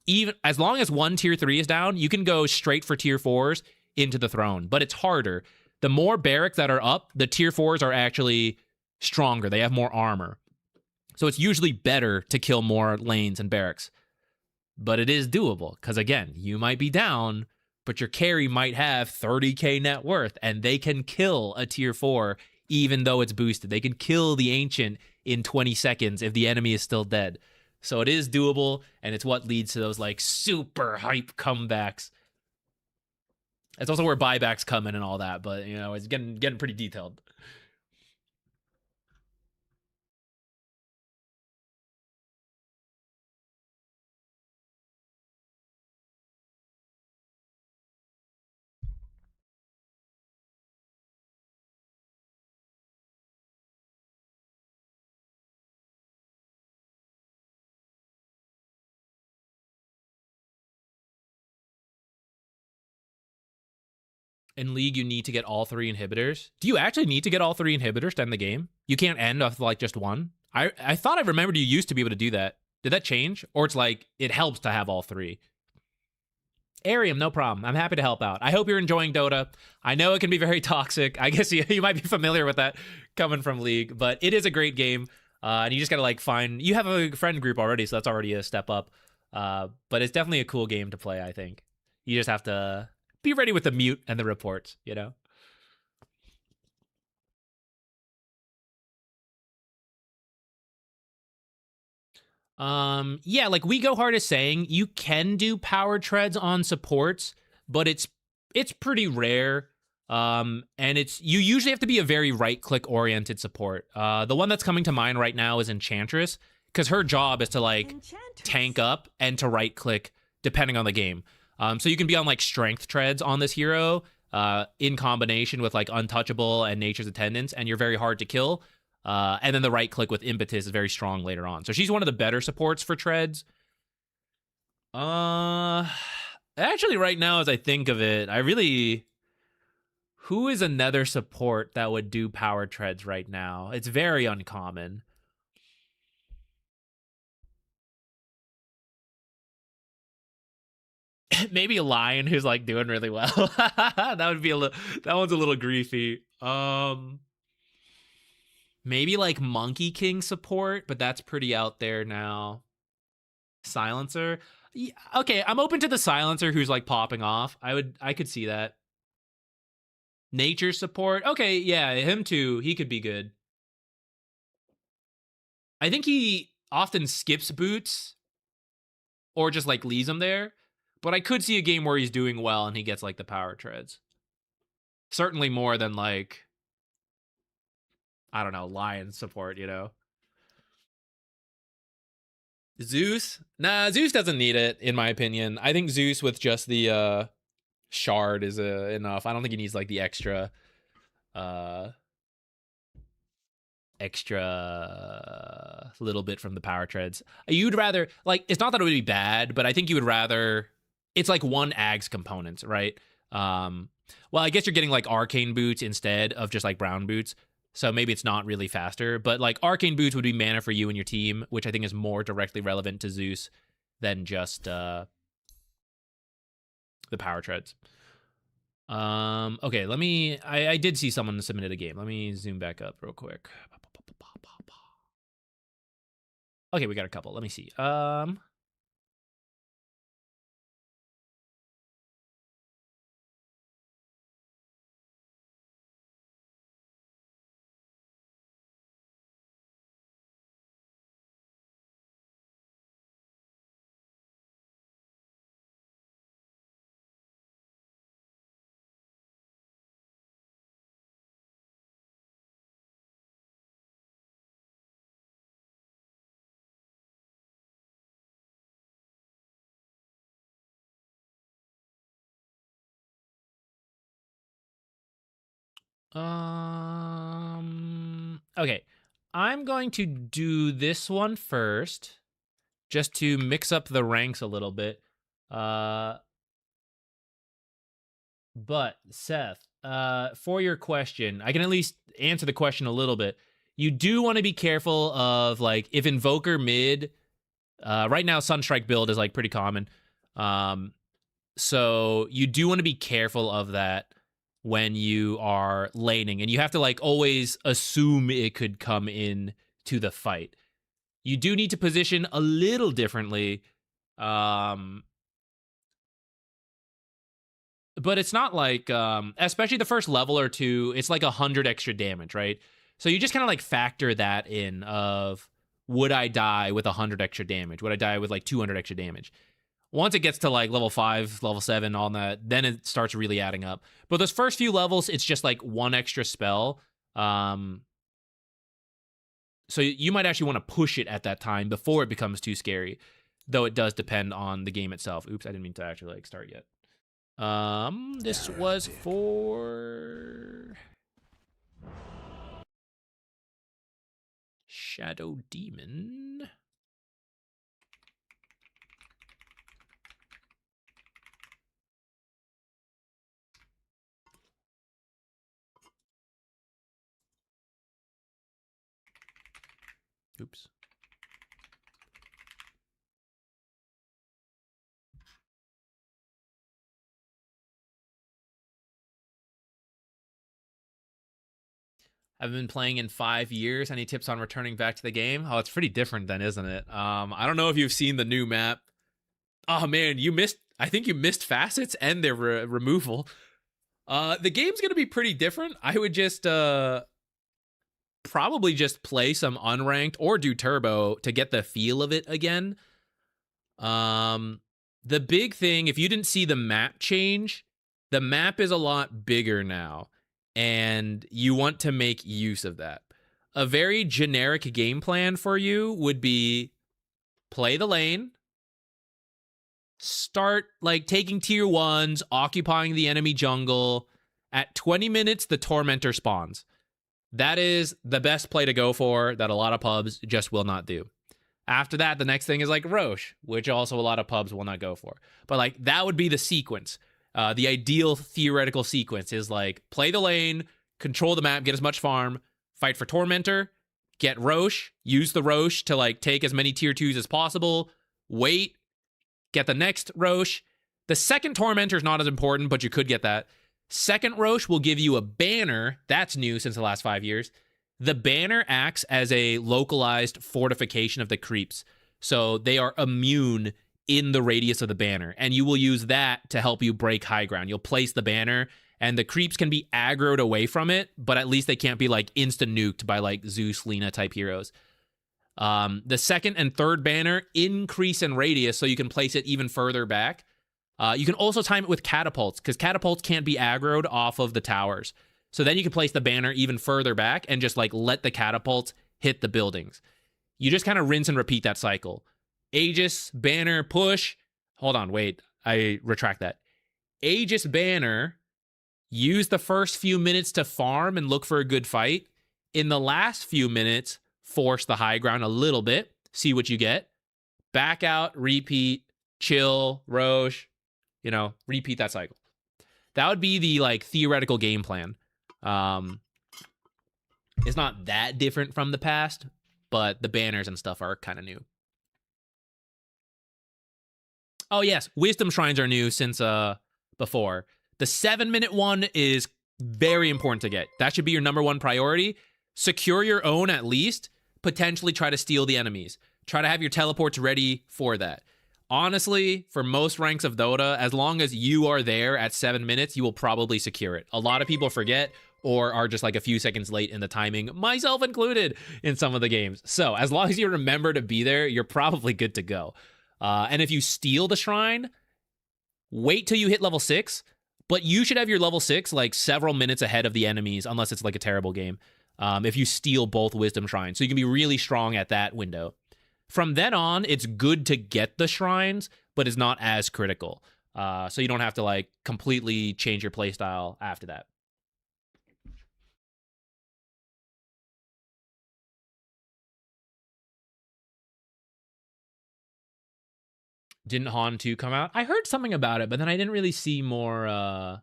Even as long as one tier 3 is down, you can go straight for tier 4s into the throne. But it's harder. The more barracks that are up, the tier 4s are actually stronger. They have more armor. So it's usually better to kill more lanes and barracks. But it is doable. Because again, you might be down, but your carry might have 30k net worth. And they can kill a tier 4 even though it's boosted. They can kill the Ancient in 20 seconds if the enemy is still dead. So it is doable, and it's what leads to those like super hype comebacks. It's also where buybacks come in and all that, but it's getting pretty detailed. In League, you need to get all 3 inhibitors. Do you actually need to get all 3 inhibitors to end the game? You can't end off like just one? I thought I remembered you used to be able to do that. Did that change? Or it's like, it helps to have all 3? Arium, no problem. I'm happy to help out. I hope you're enjoying Dota. I know it can be very toxic. I guess you might be familiar with that coming from League, but it is a great game. And you just gotta find... You have a friend group already, so that's already a step up. But it's definitely a cool game to play, I think. You just have to... be ready with the mute and the reports, Yeah, like We Go Hard is saying, you can do power treads on supports, but it's pretty rare. And you usually have to be a very right-click oriented support. The one that's coming to mind right now is Enchantress, because her job is to tank up and to right-click depending on the game. So you can be on strength treads on this hero in combination with Untouchable and Nature's Attendance, and you're very hard to kill. And then the right click with Impetus is very strong later on. So she's one of the better supports for treads. Actually, right now, as I think of it, who is another support that would do power treads right now? It's very uncommon. Maybe a Lion who's doing really well. That one's a little griefy. Maybe Monkey King support, but that's pretty out there now. Silencer. Okay, I'm open to the silencer who's like popping off. I could see that. Nature support. Okay, yeah, him too. He could be good. I think he often skips boots or just like leaves them there. But I could see a game where he's doing well and he gets like the power treads. Certainly more than like, I don't know, lion support, you know? Zeus? Nah, Zeus doesn't need it, in my opinion. I think Zeus with just the shard is enough. I don't think he needs like the uh extra little bit from the power treads. You'd rather, like, it's not that it would be bad, but I think you would rather, it's like one Ags component, right? Well, I guess you're getting like arcane boots instead of just like brown boots. So maybe it's not really faster, but like arcane boots would be mana for you and your team, which I think is more directly relevant to Zeus than just the power treads. Okay, let me, I did see someone submitted a game. Let me zoom back up real quick. Okay, we got a couple. Let me see. Okay. I'm going to do this one first, just to mix up the ranks a little bit. But Seth, for your question, I can at least answer the question a little bit. You do want to be careful of, like, if Invoker mid, right now Sunstrike build is like pretty common. So you do want to be careful of that when you are laning, and you have to like always assume it could come in to the fight. You do need to position a little differently, but it's not like, especially the first level or two, it's like 100 extra damage, right? So you just kind of like factor that in of, would I die with 100 extra damage? Would I die with like 200 extra damage? Once it gets to like level 5, level 7, all that, then it starts really adding up. But those first few levels, it's just like one extra spell. So you might actually want to push it at that time before it becomes too scary. Though it does depend on the game itself. Oops, I didn't mean to actually like start yet. This was for Shadow Demon. Oops. I've been playing in 5 years. Any tips on returning back to the game? Oh, it's pretty different then, isn't it? I don't know if you've seen the new map. Oh man, I think you missed facets and their removal. The game's gonna be pretty different. I would just probably just play some unranked or do turbo to get the feel of it again. The big thing, if you didn't see the map change, the map is a lot bigger now, and you want to make use of that. A very generic game plan for you would be play the lane, start like taking tier 1s, occupying the enemy jungle. At 20 minutes, the Tormentor spawns. That is the best play to go for that a lot of pubs just will not do. After that, the next thing is like Roche, which also a lot of pubs will not go for. But like that would be the sequence. The ideal theoretical sequence is like play the lane, control the map, get as much farm, fight for Tormentor, get Roche, use the Roche to like take as many tier 2s as possible, wait, get the next Roche. The second Tormentor is not as important, but you could get that. Second Roche will give you a banner. That's new since the last 5 years. The banner acts as a localized fortification of the creeps. So they are immune in the radius of the banner, and you will use that to help you break high ground. You'll place the banner, and the creeps can be aggroed away from it, but at least they can't be like insta nuked by like Zeus, Lina type heroes. The second and third banner increase in radius, so you can place it even further back. You can also time it with catapults, because catapults can't be aggroed off of the towers. So then you can place the banner even further back and just like let the catapults hit the buildings. You just kind of rinse and repeat that cycle. Aegis, banner, push. Hold on, wait. I retract that. Aegis, banner, use the first few minutes to farm and look for a good fight. In the last few minutes, force the high ground a little bit. See what you get. Back out, repeat, chill, Roche. You know, repeat that cycle. That would be the like theoretical game plan. It's not that different from the past, but the banners and stuff are kind of new. Oh yes, wisdom shrines are new since before. The 7-minute one is very important to get. That should be your number one priority. Secure your own at least. Potentially try to steal the enemies. Try to have your teleports ready for that. Honestly, for most ranks of Dota, as long as you are there at 7 minutes, you will probably secure it. A lot of people forget or are just like a few seconds late in the timing, myself included, in some of the games. So as long as you remember to be there, you're probably good to go. And if you steal the shrine, wait till you hit level 6, but you should have your level 6 like several minutes ahead of the enemies, unless it's like a terrible game, if you steal both wisdom shrines. So you can be really strong at that window. From then on, it's good to get the shrines, but it's not as critical. So you don't have to like completely change your playstyle after that. Didn't Han 2 come out? I heard something about it, but then I didn't really see more on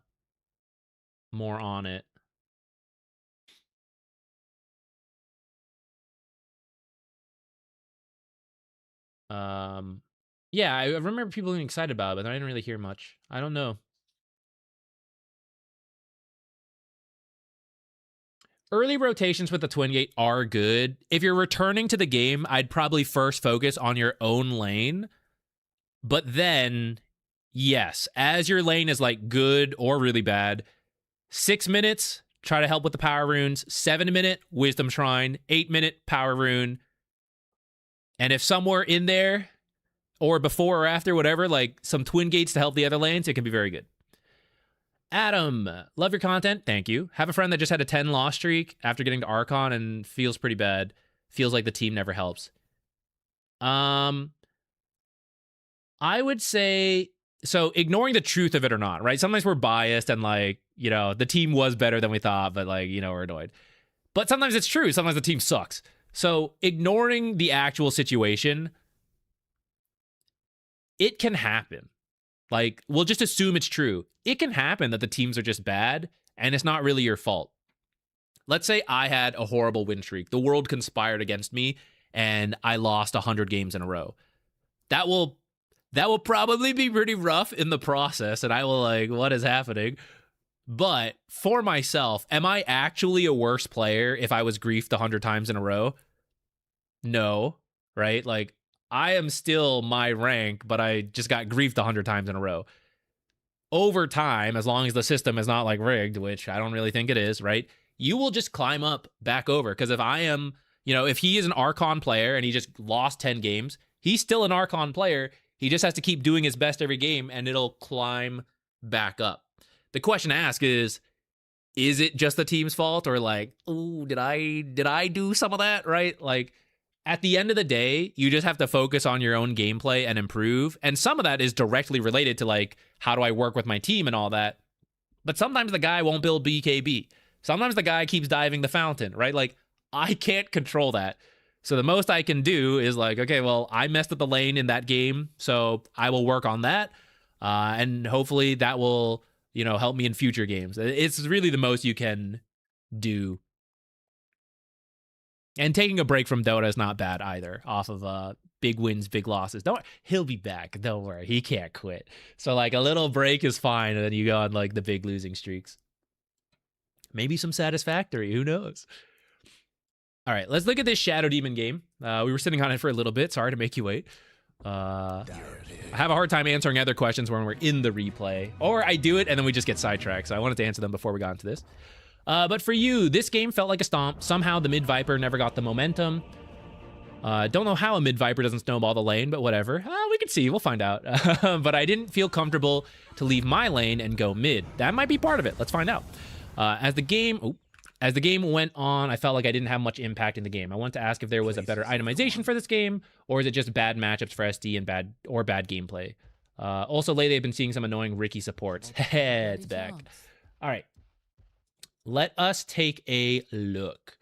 it. Yeah, I remember people being excited about it, but I didn't really hear much. I don't know. Early rotations with the Twin Gate are good. If you're returning to the game, I'd probably first focus on your own lane. But then, yes, as your lane is like good or really bad, 6 minutes, try to help with the power runes. 7-minute, Wisdom Shrine. 8-minute, power rune. And if somewhere in there, or before or after, whatever, like some Twin Gates to help the other lanes, it can be very good. Adam, love your content. Thank you. Have a friend that just had a 10 loss streak after getting to Archon and feels pretty bad. Feels like the team never helps. I would say, so ignoring the truth of it or not, right? Sometimes we're biased and like, you know, the team was better than we thought, but like, you know, we're annoyed. But sometimes it's true. Sometimes the team sucks. So ignoring the actual situation, it can happen. Like, we'll just assume it's true. It can happen that the teams are just bad and it's not really your fault. Let's say I had a horrible win streak. The world conspired against me and I lost 100 games in a row. That will probably be pretty rough in the process and I will like, what is happening? But for myself, am I actually a worse player if I was griefed 100 times in a row? No, right? Like, I am still my rank, but I just got griefed 100 times in a row. Over time, as long as the system is not like rigged, which I don't really think it is, right? You will just climb up back over. Because if I am, you know, if he is an Archon player and he just lost 10 games, he's still an Archon player. He just has to keep doing his best every game and it'll climb back up. The question to ask is it just the team's fault or like, ooh, did I do some of that, right? Like, at the end of the day, you just have to focus on your own gameplay and improve. And some of that is directly related to like, how do I work with my team and all that? But sometimes the guy won't build BKB. Sometimes the guy keeps diving the fountain, right? Like, I can't control that. So the most I can do is like, okay, well, I messed up the lane in that game, so I will work on that. And hopefully that will, you know, help me in future games. It's really the most you can do. And taking a break from Dota is not bad either, off of big wins, big losses. He'll be back. Don't worry. He can't quit. So like a little break is fine, and then you go on like the big losing streaks. Maybe some Satisfactory. Who knows? All right, let's look at this Shadow Demon game. We were sitting on it for a little bit. Sorry to make you wait. I have a hard time answering other questions when we're in the replay. Or I do it and then we just get sidetracked. So I wanted to answer them before we got into this. But for you, this game felt like a stomp. Somehow the mid Viper never got the momentum. Don't know how a mid Viper doesn't snowball the lane, but whatever. We can see. We'll find out. But I didn't feel comfortable to leave my lane and go mid. That might be part of it. Let's find out. As the game went on, I felt like I didn't have much impact in the game. I want to ask if there was a better itemization for this game, or is it just bad matchups for SD and bad gameplay? Also, lately I've been seeing some annoying Ricky supports. It's back. All right. Let us take a look.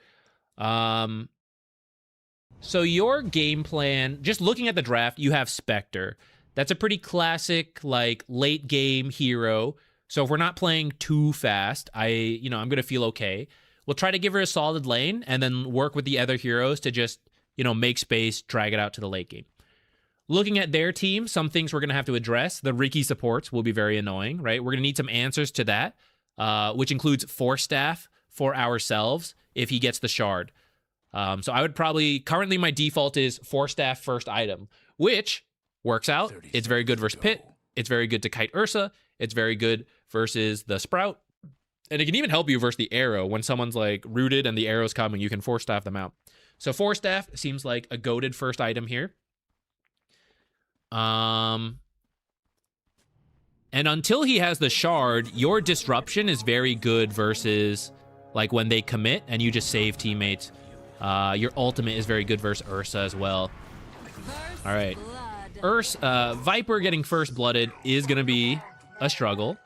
So your game plan, just looking at the draft, you have Spectre. That's a pretty classic, like, late game hero. So if we're not playing too fast, I'm going to feel okay. We'll try to give her a solid lane and then work with the other heroes to just, make space, drag it out to the late game. Looking at their team, some things we're going to have to address. The Ricky supports will be very annoying, right? We're going to need some answers to that, which includes Force Staff for ourselves if he gets the shard. So I would probably, currently my default is Force Staff first item, which works out. It's very good versus Pit. It's very good to kite Ursa. It's very good versus the Sprout. And it can even help you versus the arrow. When someone's like rooted and the arrow's coming, you can Force Staff them out. So Force Staff seems like a goated first item here. And until he has the shard, your disruption is very good versus like when they commit and you just save teammates. Your ultimate is very good versus Ursa as well. All right. Viper getting first blooded is going to be a struggle.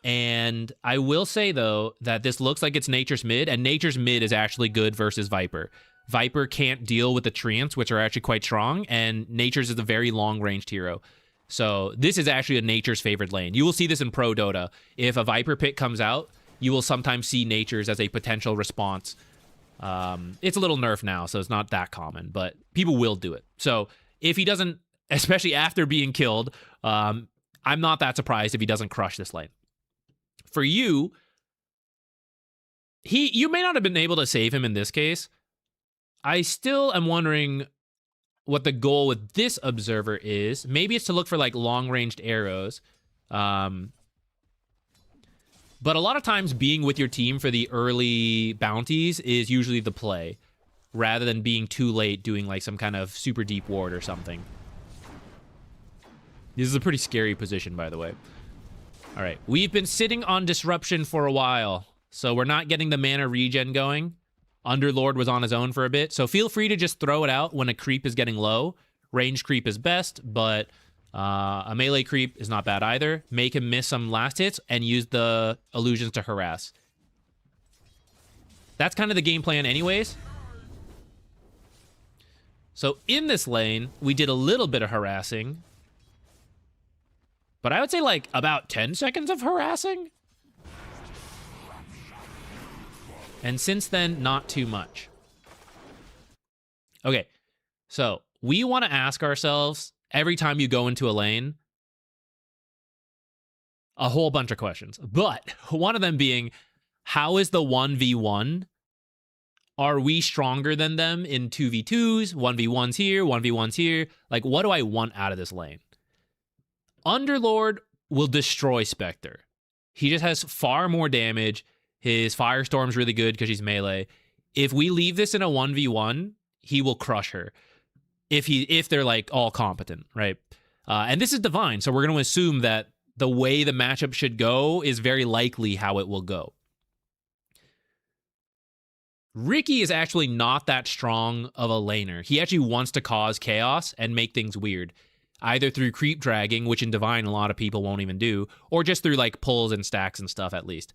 And I will say, though, that this looks like it's Nature's mid, and Nature's mid is actually good versus Viper. Viper can't deal with the Treants, which are actually quite strong, and Nature's is a very long-ranged hero. So this is actually a Nature's favorite lane. You will see this in Pro Dota. If a Viper pick comes out, you will sometimes see Nature's as a potential response. It's a little nerfed now, so it's not that common, but people will do it. So if he doesn't, especially after being killed, I'm not that surprised if he doesn't crush this lane. For you, you may not have been able to save him in this case. I still am wondering what the goal with this observer is. Maybe it's to look for like long-ranged arrows. But a lot of times being with your team for the early bounties is usually the play, rather than being too late doing like some kind of super deep ward or something. This is a pretty scary position, by the way. All right, we've been sitting on disruption for a while, so we're not getting the mana regen going. Underlord was on his own for a bit, so feel free to just throw it out when a creep is getting low. Range creep is best, but a melee creep is not bad either. Make him miss some last hits and use the illusions to harass. That's kind of the game plan anyways. So in this lane, we did a little bit of harassing. But I would say like about 10 seconds of harassing. And since then, not too much. Okay, so we want to ask ourselves every time you go into a lane a whole bunch of questions. But one of them being, how is the 1v1? Are we stronger than them in 2v2s, 1v1s here, 1v1s here? Like, what do I want out of this lane? Underlord will destroy Spectre. He just has far more damage. His Firestorm's really good because she's melee. If we leave this in a 1v1, he will crush her. If they're like all competent, right? And this is Divine, so we're going to assume that the way the matchup should go is very likely how it will go. Ricky is actually not that strong of a laner. He actually wants to cause chaos and make things weird. Either through creep dragging, which in Divine a lot of people won't even do, or just through like pulls and stacks and stuff at least.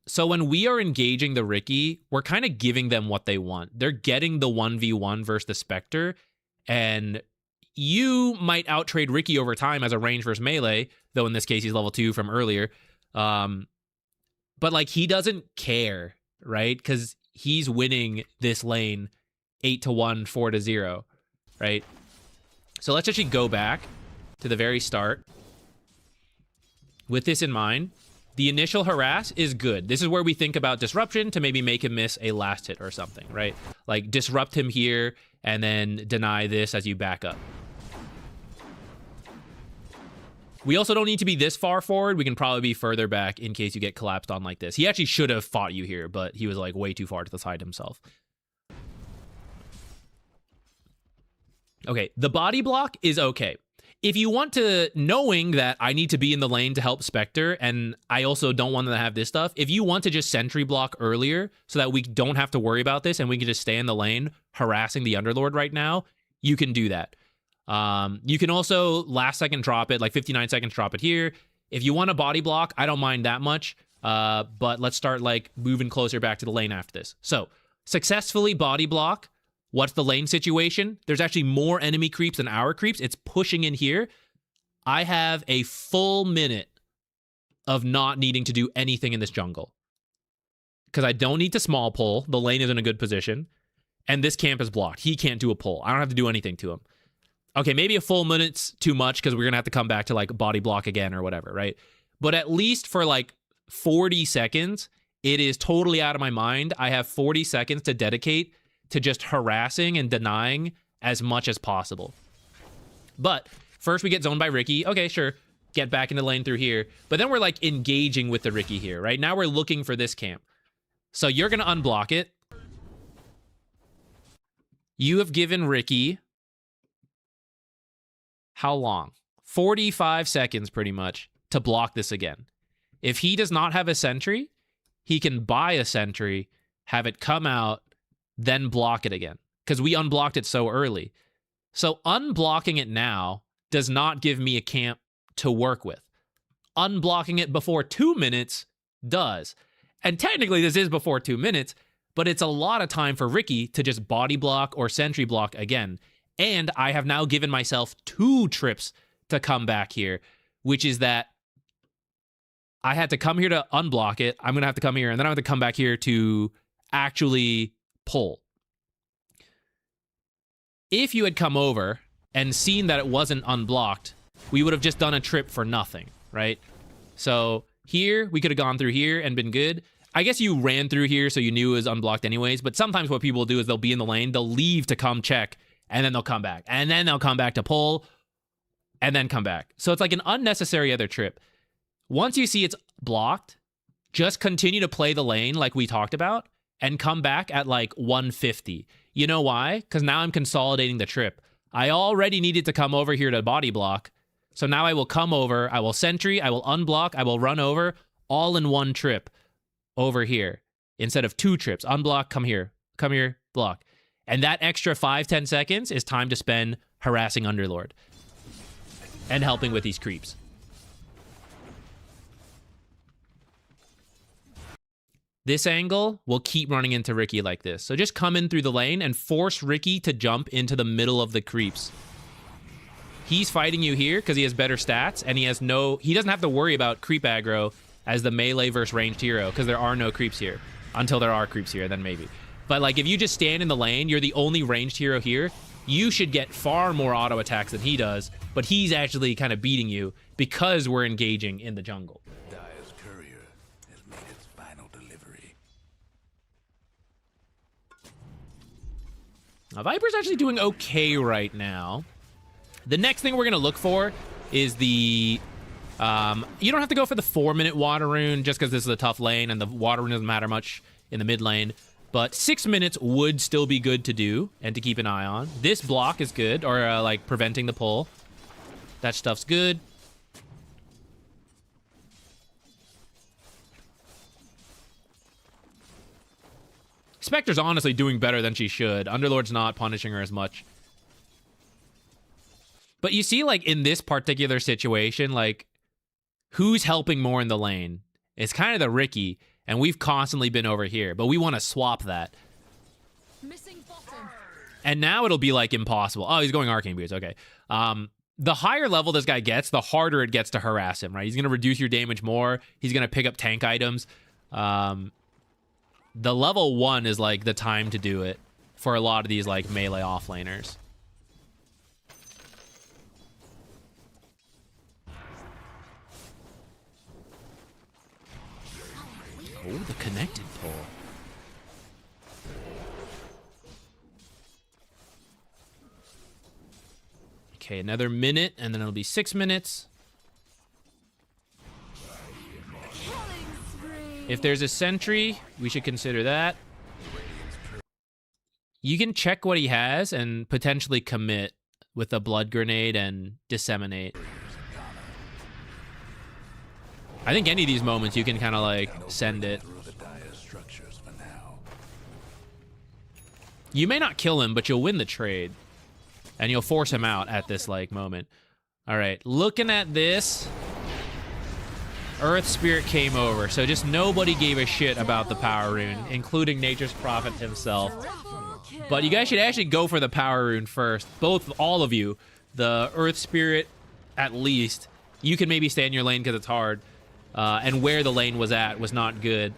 So when we are engaging the Ricky, we're kind of giving them what they want. They're getting the 1v1 versus the Spectre, and you might outtrade Ricky over time as a range versus melee, though in this case he's level 2 from earlier. But like he doesn't care, right? Because he's winning this lane 8-1, 4-0, right? So let's actually go back to the very start. With this in mind, the initial harass is good. This is where we think about disruption to maybe make him miss a last hit or something, right? Like disrupt him here and then deny this as you back up. We also don't need to be this far forward. We can probably be further back in case you get collapsed on like this. He actually should have fought you here, but he was like way too far to the side himself. Okay, the body block is okay. If you want to, knowing that I need to be in the lane to help Spectre, and I also don't want to have this stuff, if you want to just sentry block earlier so that we don't have to worry about this and we can just stay in the lane harassing the Underlord right now, you can do that. You can also last second drop it, like 59 seconds drop it here. If you want a body block, I don't mind that much, but let's start like moving closer back to the lane after this. So, successfully body block. What's the lane situation? There's actually more enemy creeps than our creeps. It's pushing in here. I have a full minute of not needing to do anything in this jungle. Because I don't need to small pull. The lane is in a good position. And this camp is blocked. He can't do a pull. I don't have to do anything to him. Okay, maybe a full minute's too much because we're going to have to come back to like body block again or whatever, right? But at least for like 40 seconds, it is totally out of my mind. I have 40 seconds to dedicate to just harassing and denying as much as possible. But first we get zoned by Riki. Okay, sure. Get back into the lane through here. But then we're like engaging with the Riki here, right? Now we're looking for this camp. So you're going to unblock it. You have given Riki how long? 45 seconds pretty much to block this again. If he does not have a sentry, he can buy a sentry, have it come out, then block it again, because we unblocked it so early. So unblocking it now does not give me a camp to work with. Unblocking it before 2 minutes does. And technically this is before 2 minutes, but it's a lot of time for Riki to just body block or sentry block again. And I have now given myself 2 trips to come back here, which is that I had to come here to unblock it. I'm going to have to come here, and then I have to come back here to actually pull. If you had come over and seen that it wasn't unblocked, we would have just done a trip for nothing, right? So here, we could have gone through here and been good. I guess you ran through here so you knew it was unblocked anyways, but sometimes what people do is they'll be in the lane, they'll leave to come check, and then they'll come back. And then they'll come back to pull, and then come back. So it's like an unnecessary other trip. Once you see it's blocked, just continue to play the lane like we talked about, and come back at like 150. You know why? Because now I'm consolidating the trip. I already needed to come over here to body block. So now I will come over, I will sentry, I will unblock, I will run over, all in one trip over here. Instead of 2 trips. Unblock, come here, block. And that extra 5-10 seconds is time to spend harassing Underlord. And helping with these creeps. This angle will keep running into Riki like this. So just come in through the lane and force Riki to jump into the middle of the creeps. He's fighting you here because he has better stats, and he doesn't have to worry about creep aggro as the melee versus ranged hero, because there are no creeps here. Until there are creeps here, then maybe. But like if you just stand in the lane, you're the only ranged hero here, you should get far more auto attacks than he does, but he's actually kind of beating you because we're engaging in the jungle. Now, Viper's actually doing okay right now. The next thing we're going to look for is the... you don't have to go for the 4-minute water rune just because this is a tough lane and the water rune doesn't matter much in the mid lane. But 6 minutes would still be good to do and to keep an eye on. This block is good, or like preventing the pull. That stuff's good. Spectre's honestly doing better than she should. Underlord's not punishing her as much. But you see, like, in this particular situation, like, who's helping more in the lane? It's kind of the Riki, and we've constantly been over here, but we want to swap that. Missing bottom. And now it'll be, like, impossible. Oh, he's going Arcane Boots, okay. The higher level this guy gets, the harder it gets to harass him, right? He's going to reduce your damage more. He's going to pick up tank items. The level 1 is, like, the time to do it for a lot of these, like, melee offlaners. Oh, the connected pull. Okay, another minute, and then it'll be 6 minutes. If there's a sentry, we should consider that. You can check what he has and potentially commit with a blood grenade and disseminate. I think any of these moments you can kind of like send it. You may not kill him, but you'll win the trade. And you'll force him out at this like moment. All right, looking at this, Earth Spirit came over, so just nobody gave a shit about the power rune, including Nature's Prophet himself. But you guys should actually go for the power rune first. All of you. The Earth Spirit, at least. You can maybe stay in your lane because it's hard. And where the lane was at was not good.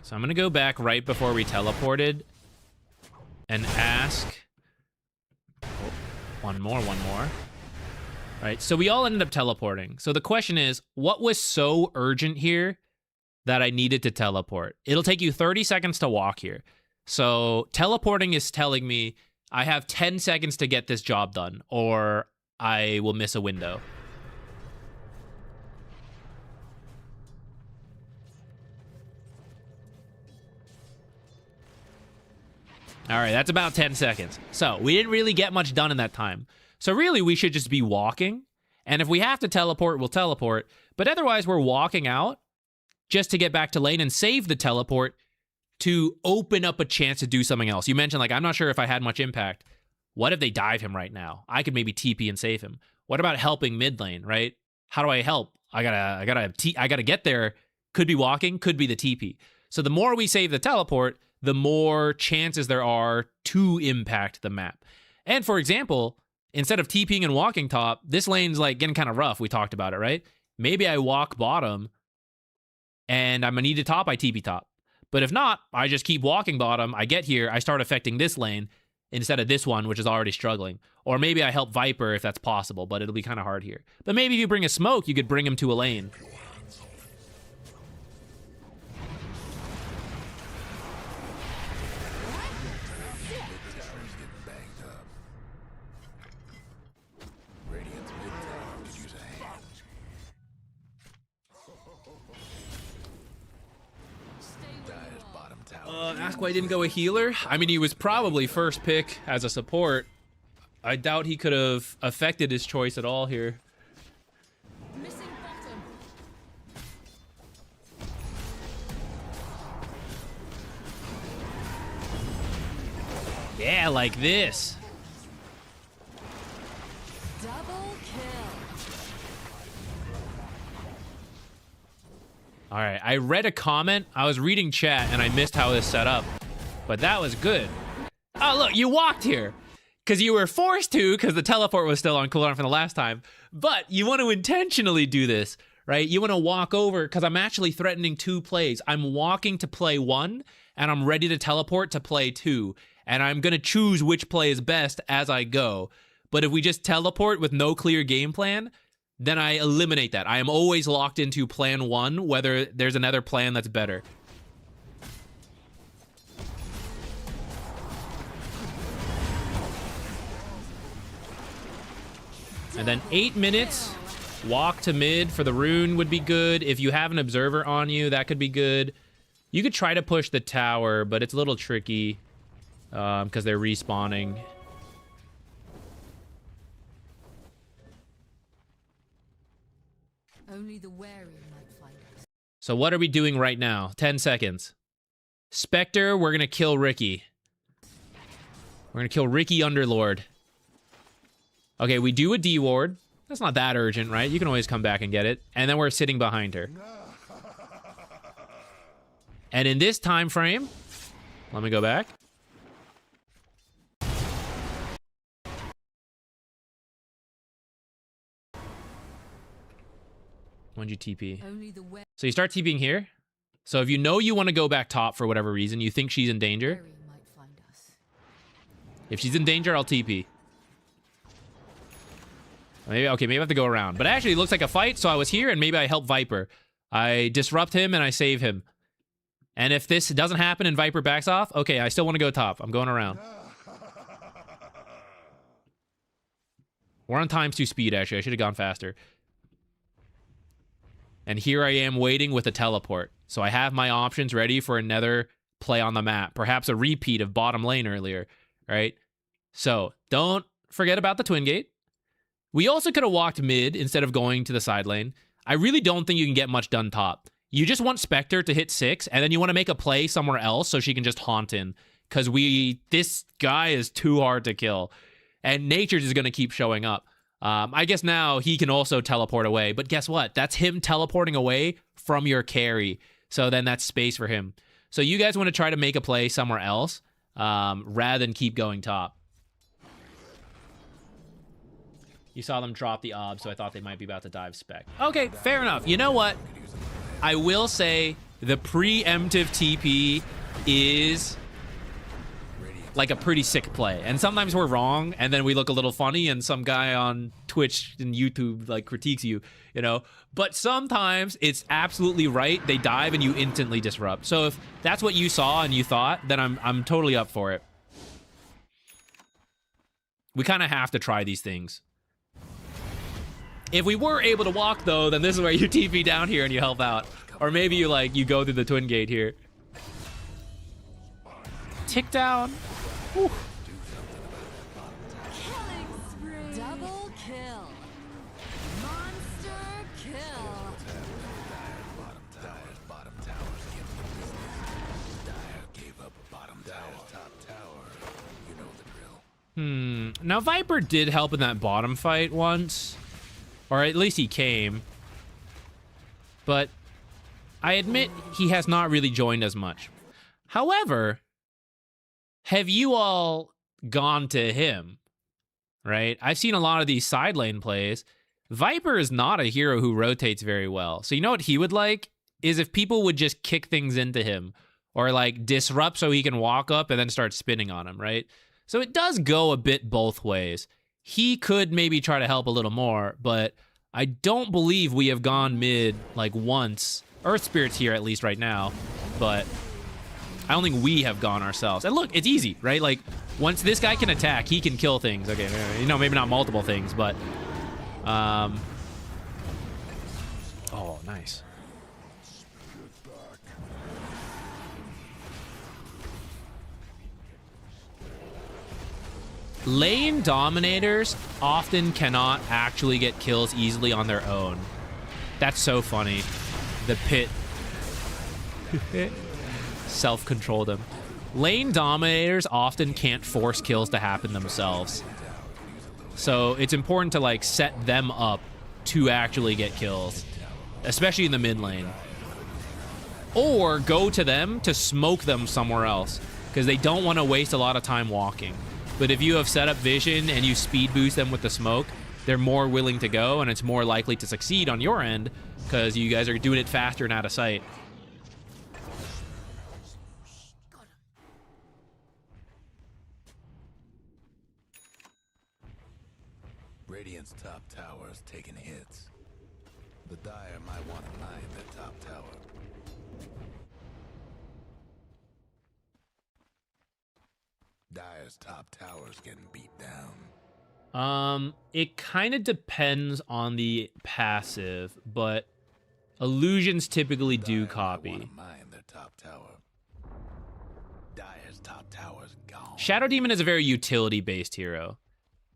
So I'm going to go back right before we teleported and ask. Oh, one more. All right, so we all ended up teleporting. So the question is, what was so urgent here that I needed to teleport? It'll take you 30 seconds to walk here. So teleporting is telling me I have 10 seconds to get this job done, or I will miss a window. All right, that's about 10 seconds. So we didn't really get much done in that time. So really, we should just be walking. And if we have to teleport, we'll teleport. But otherwise, we're walking out just to get back to lane and save the teleport to open up a chance to do something else. You mentioned, like, I'm not sure if I had much impact. What if they dive him right now? I could maybe TP and save him. What about helping mid lane, right? How do I help? I gotta get there. Could be walking, could be the TP. So the more we save the teleport, the more chances there are to impact the map. And for example, instead of TPing and walking top, this lane's like getting kind of rough. We talked about it, right? Maybe I walk bottom and I'm gonna need to top, I TP top. But if not, I just keep walking bottom. I get here, I start affecting this lane instead of this one, which is already struggling. Or maybe I help Viper if that's possible, but it'll be kind of hard here. But maybe if you bring a smoke, you could bring him to a lane. Ask why he didn't go a healer. I mean, he was probably first pick as a support. I doubt he could have affected his choice at all here. Missing bottom. Yeah, like this. Double kill. All right, I read a comment. I was reading chat and I missed how this set up, but that was good. Oh, look, you walked here because you were forced to because the teleport was still on cooldown from the last time, but you want to intentionally do this, right? You want to walk over because I'm actually threatening 2 plays. I'm walking to play 1 and I'm ready to teleport to play 2, and I'm going to choose which play is best as I go. But if we just teleport with no clear game plan, then I eliminate that. I am always locked into plan 1, whether there's another plan that's better. And then 8 minutes, walk to mid for the rune would be good. If you have an observer on you, that could be good. You could try to push the tower, but it's a little tricky because they're respawning. Only the wary might find us. So what are we doing right now? 10 seconds. Spectre, we're going to kill Ricky. We're going to kill Ricky Underlord. Okay, we do a D ward. That's not that urgent, right? You can always come back and get it. And then we're sitting behind her. And in this time frame, let me go back. When'd you TP? So you start TPing here. So if you know you want to go back top for whatever reason, you think she's in danger. If she's in danger, I'll TP. Maybe I have to go around. But actually, it looks like a fight, so I was here, and maybe I help Viper. I disrupt him, and I save him. And if this doesn't happen and Viper backs off, okay, I still want to go top. I'm going around. We're on ×2 speed, actually. I should have gone faster. And here I am waiting with a teleport. So I have my options ready for another play on the map. Perhaps a repeat of bottom lane earlier, right? So don't forget about the Twin Gate. We also could have walked mid instead of going to the side lane. I really don't think you can get much done top. You just want Spectre to hit 6, and then you want to make a play somewhere else so she can just haunt in. Because this guy is too hard to kill. And Nature's is going to keep showing up. I guess now he can also teleport away. But guess what? That's him teleporting away from your carry. So then that's space for him. So you guys want to try to make a play somewhere else rather than keep going top. You saw them drop the ob, so I thought they might be about to dive spec. Okay, fair enough. You know what? I will say the preemptive TP is like a pretty sick play. And sometimes we're wrong, and then we look a little funny, and some guy on Twitch and YouTube like critiques you, you know? But sometimes it's absolutely right. They dive and you instantly disrupt. So if that's what you saw and you thought, then I'm totally up for it. We kind of have to try these things. If we were able to walk, though, then this is where you TP down here and you help out. Or maybe you go through the Twin Gate here. Tick down. Whew. Killing spree. Double kill. Monster kill. Bottom towers give me business. Dire gave up bottom tower. Top tower. You know the drill. Now, Viper did help in that bottom fight once. Or at least he came. But I admit he has not really joined as much. However, have you all gone to him? Right? I've seen a lot of these side lane plays. Viper is not a hero who rotates very well. So you know what he would like? Is if people would just kick things into him. Or like disrupt so he can walk up and then start spinning on him, right? So it does go a bit both ways. He could maybe try to help a little more, but I don't believe we have gone mid like once. Earth Spirit's here at least right now, but I don't think we have gone ourselves. And look, it's easy, right? Like once this guy can attack, he can kill things. Okay, you know, maybe not multiple things, but oh, nice. Lane dominators often cannot actually get kills easily on their own. That's so funny. The pit self-controlled him. Lane dominators often can't force kills to happen themselves. So it's important to like set them up to actually get kills, especially in the mid lane. Or go to them to smoke them somewhere else because they don't want to waste a lot of time walking. But if you have set up vision and you speed boost them with the smoke, they're more willing to go, and it's more likely to succeed on your end because you guys are doing it faster and out of sight. Radiant's top tower is taking hits. The Dire might want to mine their top tower. Dire's top tower's getting beat down. It kind of depends on the passive, but illusions typically do copy. Want to mine their top tower. Dire's top tower's gone. Shadow Demon is a very utility-based hero.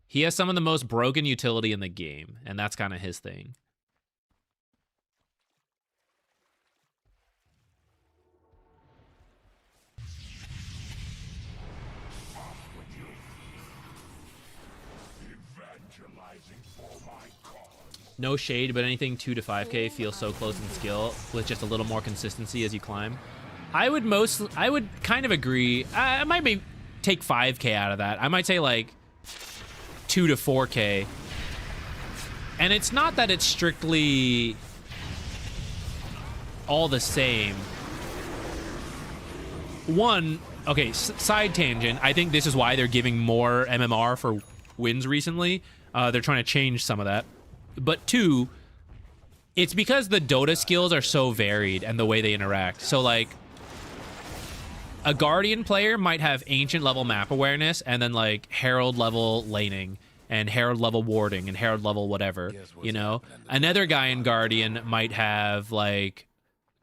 He has some of the most broken utility in the game, and that's kind of his thing. No shade, but anything 2 to 5k feels so close in skill with just a little more consistency as you climb. I would kind of agree. I might maybe take 5k out of that. I might say like 2 to 4k. And it's not that it's strictly all the same. One, okay, side tangent. I think this is why they're giving more MMR for wins recently. They're trying to change some of that. But two, it's because the Dota skills are so varied and the way they interact. So like, a Guardian player might have Ancient level map awareness and then like Herald level laning and Herald level warding and Herald level whatever, you know? Another guy in Guardian might have like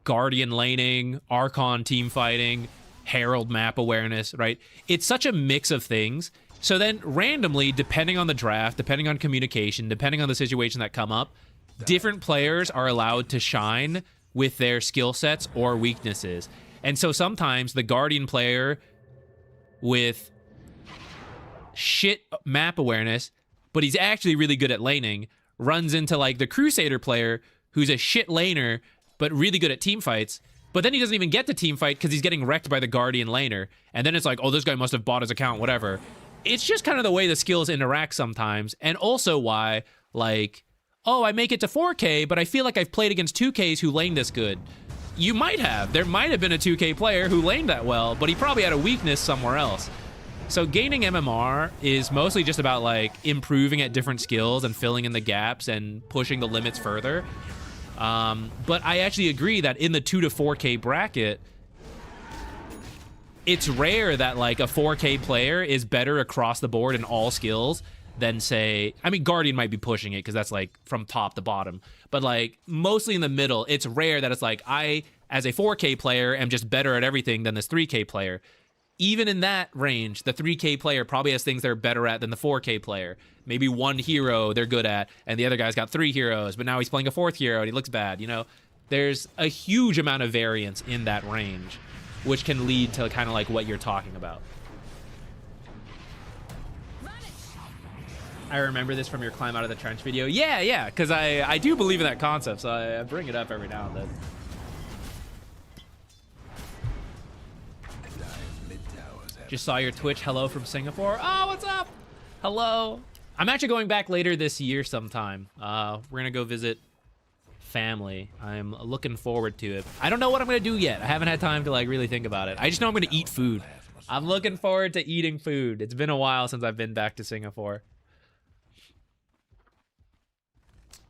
Guardian laning, Archon team fighting, Herald map awareness, right? It's such a mix of things. So then randomly, depending on the draft, depending on communication, depending on the situation that come up, different players are allowed to shine with their skill sets or weaknesses. And so sometimes the Guardian player with shit map awareness, but he's actually really good at laning, runs into like the Crusader player who's a shit laner, but really good at team fights. But then he doesn't even get to team fight because he's getting wrecked by the Guardian laner. And then it's like, oh, this guy must have bought his account, whatever. It's just kind of the way the skills interact sometimes. And also why, like, oh, I make it to 4K, but I feel like I've played against 2Ks who lane this good. You might have. There might have been a 2K player who laned that well, but he probably had a weakness somewhere else. So gaining MMR is mostly just about like improving at different skills and filling in the gaps and pushing the limits further. But I actually agree that in the 2 to 4K bracket, it's rare that like a 4K player is better across the board in all skills than say, I mean, Guardian might be pushing it because that's like from top to bottom, but like mostly in the middle, it's rare that it's like I, as a 4K player, am just better at everything than this 3K player. Even in that range, the 3K player probably has things they're better at than the 4K player. Maybe one hero they're good at, and the other guy's got 3 heroes, but now he's playing a 4th hero and he looks bad, you know? There's a huge amount of variance in that range, which can lead to kind of like what you're talking about. I remember this from your Climb Out of the Trench video. Yeah, because I do believe in that concept, so I bring it up every now and then. Just saw your Twitch hello from Singapore. Oh, what's up? Hello. I'm actually going back later this year sometime. We're gonna go visit family. I'm looking forward to it. I don't know what I'm gonna do yet. I haven't had time to like really think about it. I just know I'm gonna eat food. I'm looking forward to eating food. It's been a while since I've been back to Singapore.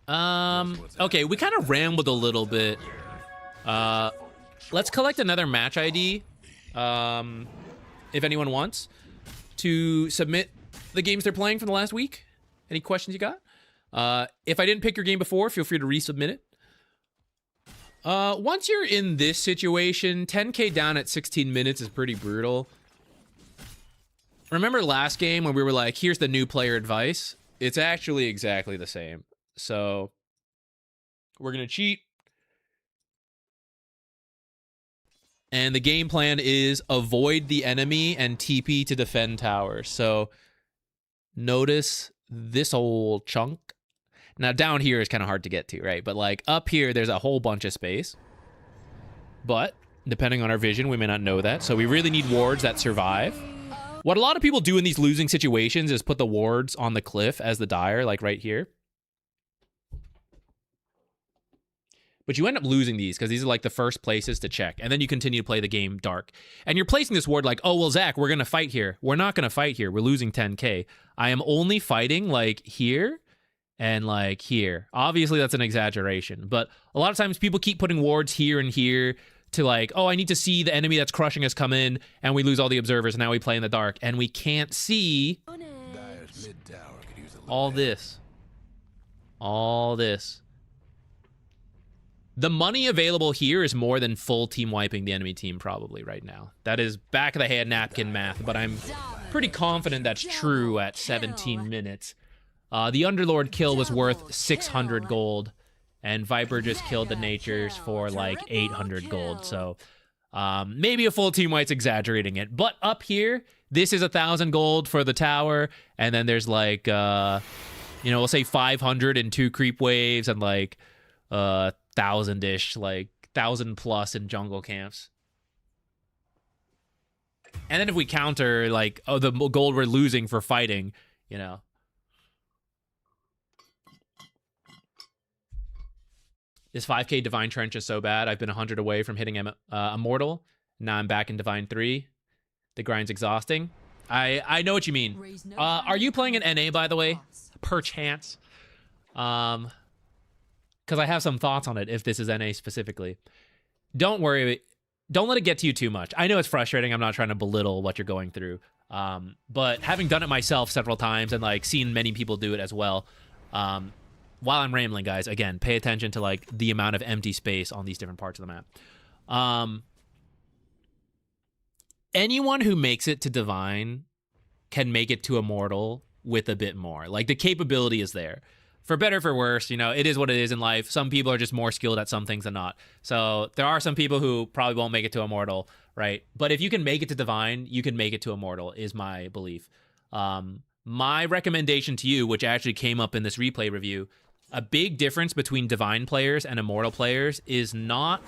Okay, we kind of rambled a little bit. Let's collect another match ID. If anyone wants to submit the games they're playing from the last week. Any questions you got? If I didn't pick your game before, feel free to resubmit it. Once you're in this situation, 10K down at 16 minutes is pretty brutal. Remember last game when we were like, here's the new player advice? It's actually exactly the same. So we're going to cheat. And the game plan is avoid the enemy and TP to defend towers. So notice this old chunk. Now down here is kind of hard to get to, right? But like up here, there's a whole bunch of space. But depending on our vision, we may not know that. So we really need wards that survive. What a lot of people do in these losing situations is put the wards on the cliff as the dire, like right here. But you end up losing these because these are like the first places to check. And then you continue to play the game dark. And you're placing this ward like, oh, well, Zach, we're going to fight here. We're not going to fight here. We're losing 10K. I am only fighting like here and like here. Obviously, that's an exaggeration. But a lot of times people keep putting wards here and here to like, oh, I need to see the enemy that's crushing us come in. And we lose all the observers. And now we play in the dark. And we can't see all this. All this. The money available here is more than full team wiping the enemy team probably right now. That is back of the hand napkin math, but I'm pretty confident that's true at 17 minutes. The Underlord kill was worth 600 gold, and Viper just killed the Natures for like 800 gold. So maybe a full team wipe's exaggerating it. But up here, this is 1,000 gold for the tower, and then there's like, you know, we'll say 500 in 2 creep waves and like 1,000-ish, like 1,000 plus in jungle camps. And then if we counter like, oh, the gold we're losing for fighting, you know. This 5K Divine Trench is so bad. I've been 100 away from hitting Immortal. Now I'm back in Divine 3. The grind's exhausting. I know what you mean. Are you playing an NA, by the way? Perchance. Because I have some thoughts on it if this is NA specifically. Don't worry. don't let it get to you too much. I know it's frustrating. I'm not trying to belittle what you're going through. But having done it myself several times and like seen many people do it as well, while I'm rambling, guys, again, pay attention to like the amount of empty space on these different parts of the map. Anyone who makes it to Divine can make it to Immortal with a bit more. Like, the capability is there. For better, for worse, you know, it is what it is in life. Some people are just more skilled at some things than not. So there are some people who probably won't make it to Immortal, right? But if you can make it to Divine, you can make it to Immortal, is my belief. My recommendation to you, which actually came up in this replay review, a big difference between Divine players and Immortal players is not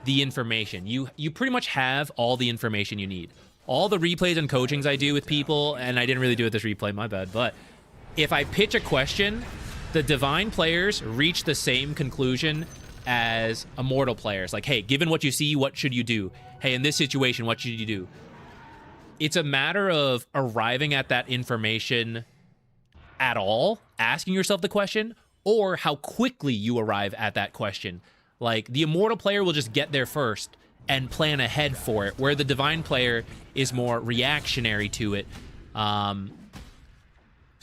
the information. You pretty much have all the information you need. All the replays and coachings I do with people, and I didn't really do it this replay, my bad, but if I pitch a question, the Divine players reach the same conclusion as Immortal players. Like, hey, given what you see, what should you do? Hey, in this situation, what should you do? It's a matter of arriving at that information at all, asking yourself the question, or how quickly you arrive at that question. Like, the Immortal player will just get there first and plan ahead for it, where the Divine player is more reactionary to it.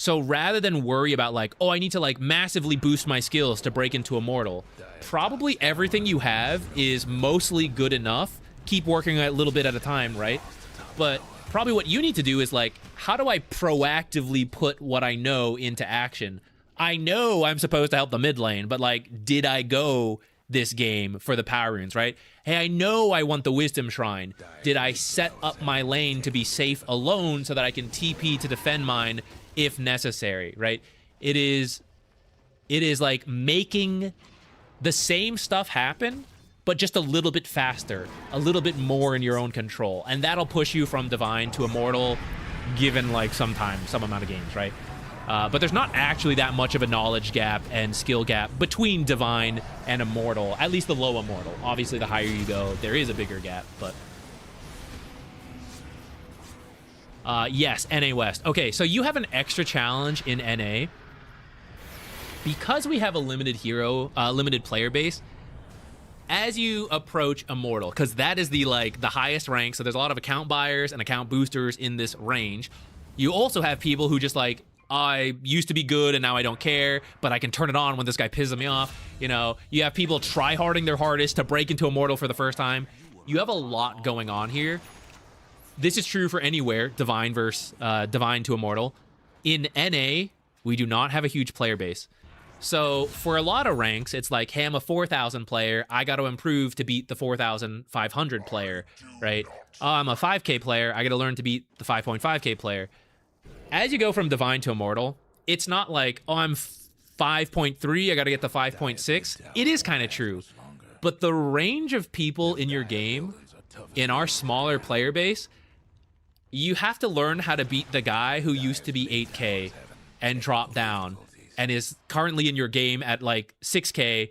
So rather than worry about like, oh, I need to like massively boost my skills to break into Immortal, probably everything you have is mostly good enough. Keep working a little bit at a time, right? But probably what you need to do is like, how do I proactively put what I know into action? I know I'm supposed to help the mid lane, but like, did I go this game for the power runes, right? Hey, I know I want the Wisdom Shrine. Did I set up my lane to be safe alone so that I can TP to defend mine if necessary, right? It is like making the same stuff happen, but just a little bit faster, a little bit more in your own control. And that'll push you from Divine to Immortal, given like some amount of games, right? But there's not actually that much of a knowledge gap and skill gap between Divine and Immortal, at least the low Immortal. Obviously, the higher you go, there is a bigger gap, but... yes, NA West. Okay, so you have an extra challenge in NA. Because we have a limited limited player base, as you approach Immortal, because that is the highest rank, so there's a lot of account buyers and account boosters in this range. You also have people who just like, I used to be good and now I don't care, but I can turn it on when this guy pisses me off. You know, you have people try-harding their hardest to break into Immortal for the first time. You have a lot going on here. This is true for anywhere, Divine versus Divine to Immortal. In NA, we do not have a huge player base. So for a lot of ranks, it's like, hey, I'm a 4,000 player. I got to improve to beat the 4,500 player, right? Oh, I'm a 5K player. I got to learn to beat the 5.5K player. As you go from Divine to Immortal, it's not like, oh, I'm 5.3, I gotta get the 5.6. It is kind of true. But the range of people in your game, in our smaller player base, you have to learn how to beat the guy who used to be 8K and drop down and is currently in your game at like 6K,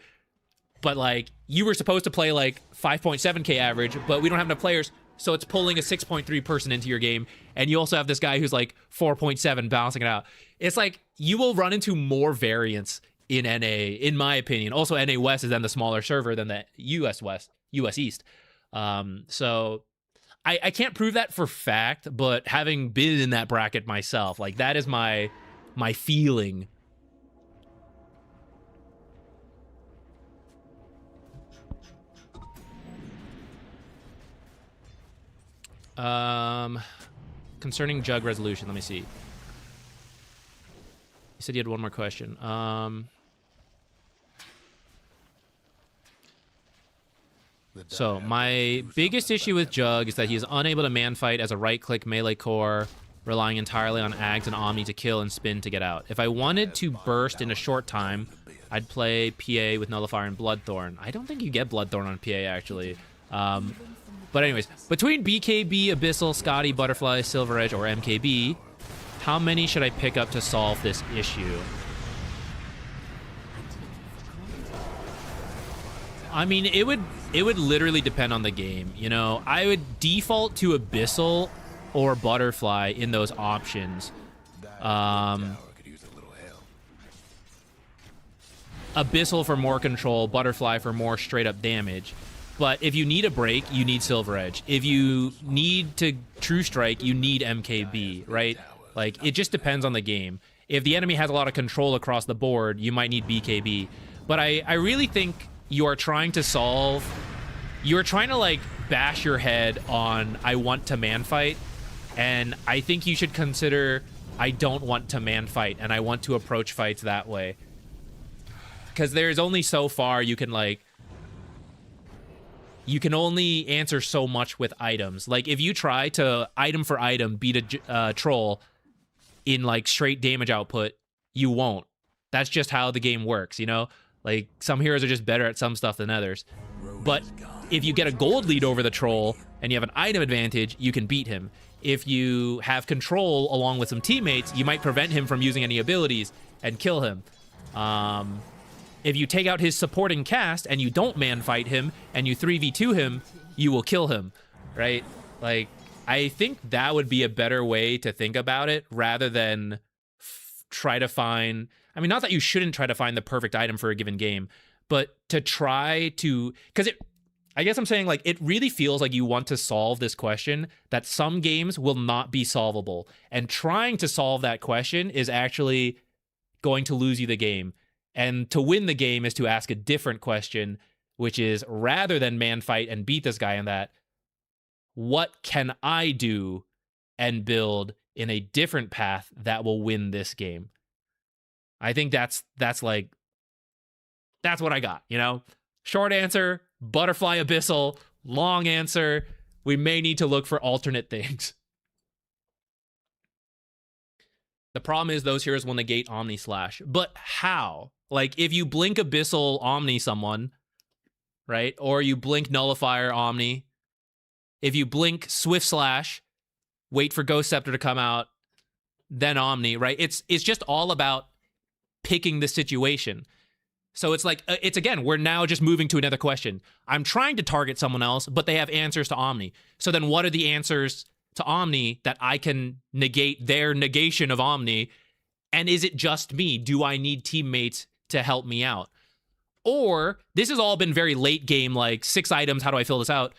but like you were supposed to play like 5.7K average, but we don't have enough players. So it's pulling a 6.3 person into your game. And you also have this guy who's like 4.7 balancing it out. It's like you will run into more variance in NA, in my opinion. Also, NA West is then the smaller server than the US West, US East. So I can't prove that for fact, but having been in that bracket myself, like that is my feeling. Concerning Jug resolution, let me see. You said you had one more question. So my biggest issue with Jug is that he is unable to man fight as a right-click melee core, relying entirely on Ags and Omni to kill and spin to get out. If I wanted to burst in a short time, I'd play PA with Nullifier and Bloodthorn. I don't think you get Bloodthorn on PA, actually. But anyways, between BKB, Abyssal, Scotty, Butterfly, Silver Edge, or MKB, how many should I pick up to solve this issue? I mean, it would literally depend on the game, you know? I would default to Abyssal or Butterfly in those options. Abyssal for more control, Butterfly for more straight-up damage. But if you need a break, you need Silver Edge. If you need to True Strike, you need MKB, right? Like, it just depends on the game. If the enemy has a lot of control across the board, you might need BKB. But I really think you are trying to solve... You're trying to, like, bash your head on, I want to man fight. And I think you should consider, I don't want to man fight, and I want to approach fights that way. Because there's only so far you can, like... You can only answer so much with items. Like, if you try to item for item beat a troll in, like, straight damage output, you won't. That's just how the game works, you know? Like, some heroes are just better at some stuff than others. But if you get a gold lead over the troll and you have an item advantage, you can beat him. If you have control along with some teammates, you might prevent him from using any abilities and kill him. If you take out his supporting cast and you don't man fight him and you 3v2 him, you will kill him, right? Like, I think that would be a better way to think about it rather than try to find... I mean, not that you shouldn't try to find the perfect item for a given game, but to try to... Because I guess I'm saying, like, it really feels like you want to solve this question that some games will not be solvable. And trying to solve that question is actually going to lose you the game. And to win the game is to ask a different question, which is, rather than man fight and beat this guy in that, what can I do and build in a different path that will win this game? I think that's what I got, you know? Short answer, Butterfly Abyssal. Long answer, we may need to look for alternate things. The problem is those heroes will negate Omni Slash. But how? Like, if you blink Abyssal Omni someone, right? Or you blink Nullifier Omni. If you blink Swift Slash, wait for Ghost Scepter to come out, then Omni, right? It's just all about picking the situation. So it's like, it's again, we're now just moving to another question. I'm trying to target someone else, but they have answers to Omni. So then what are the answers to Omni that I can negate their negation of Omni? And is it just me? Do I need teammates to help me out? Or, this has all been very late game, like 6 items, how do I fill this out?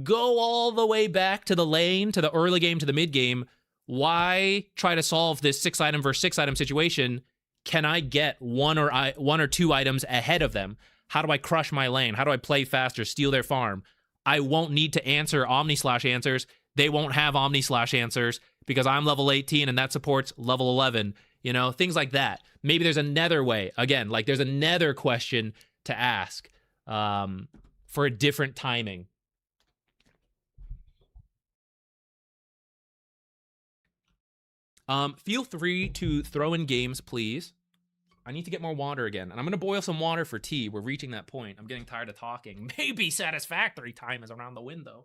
Go all the way back to the lane, to the early game, to the mid game. Why try to solve this 6 item versus 6 item situation? Can I get one or two items ahead of them? How do I crush my lane? How do I play faster, steal their farm? I won't need to answer Omni Slash answers. They won't have Omni Slash answers because I'm level 18 and that supports level 11. You know, things like that. Maybe there's another way. Again, like there's another question to ask for a different timing. Feel free to throw in games, please. I need to get more water again. And I'm going to boil some water for tea. We're reaching that point. I'm getting tired of talking. Maybe Satisfactory time is around the window.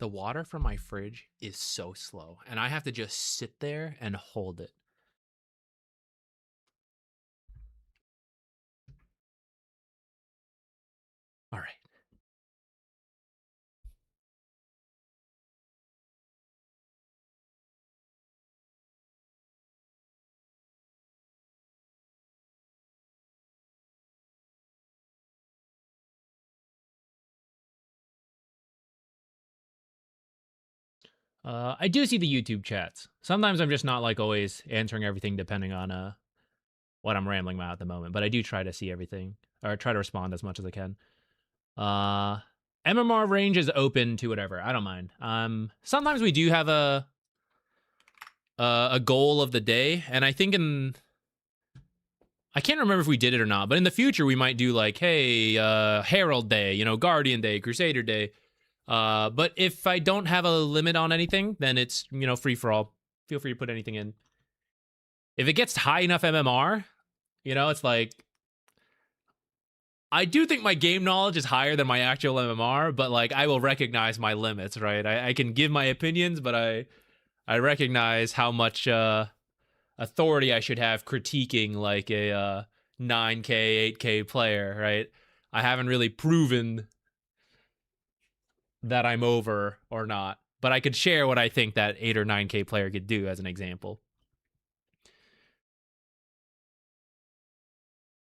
the water from my fridge is so slow, and I have to just sit there and hold it. All right. I do see the YouTube chats. Sometimes I'm just not like always answering everything depending on what I'm rambling about at the moment, but I do try to see everything or try to respond as much as I can. MMR range is open to whatever. I don't mind. Sometimes we do have a goal of the day, and I think I can't remember if we did it or not, but in the future we might do like, hey, Herald Day, you know, Guardian Day, Crusader Day. But if I don't have a limit on anything, then it's, you know, free for all. Feel free to put anything in. If it gets high enough MMR, you know, it's like, I do think my game knowledge is higher than my actual MMR, but like I will recognize my limits, right? I can give my opinions, but I recognize how much authority I should have critiquing like a 9K, 8K player, right? I haven't really proven that I'm over or not, but I could share what I think that 8 or 9K player could do as an example.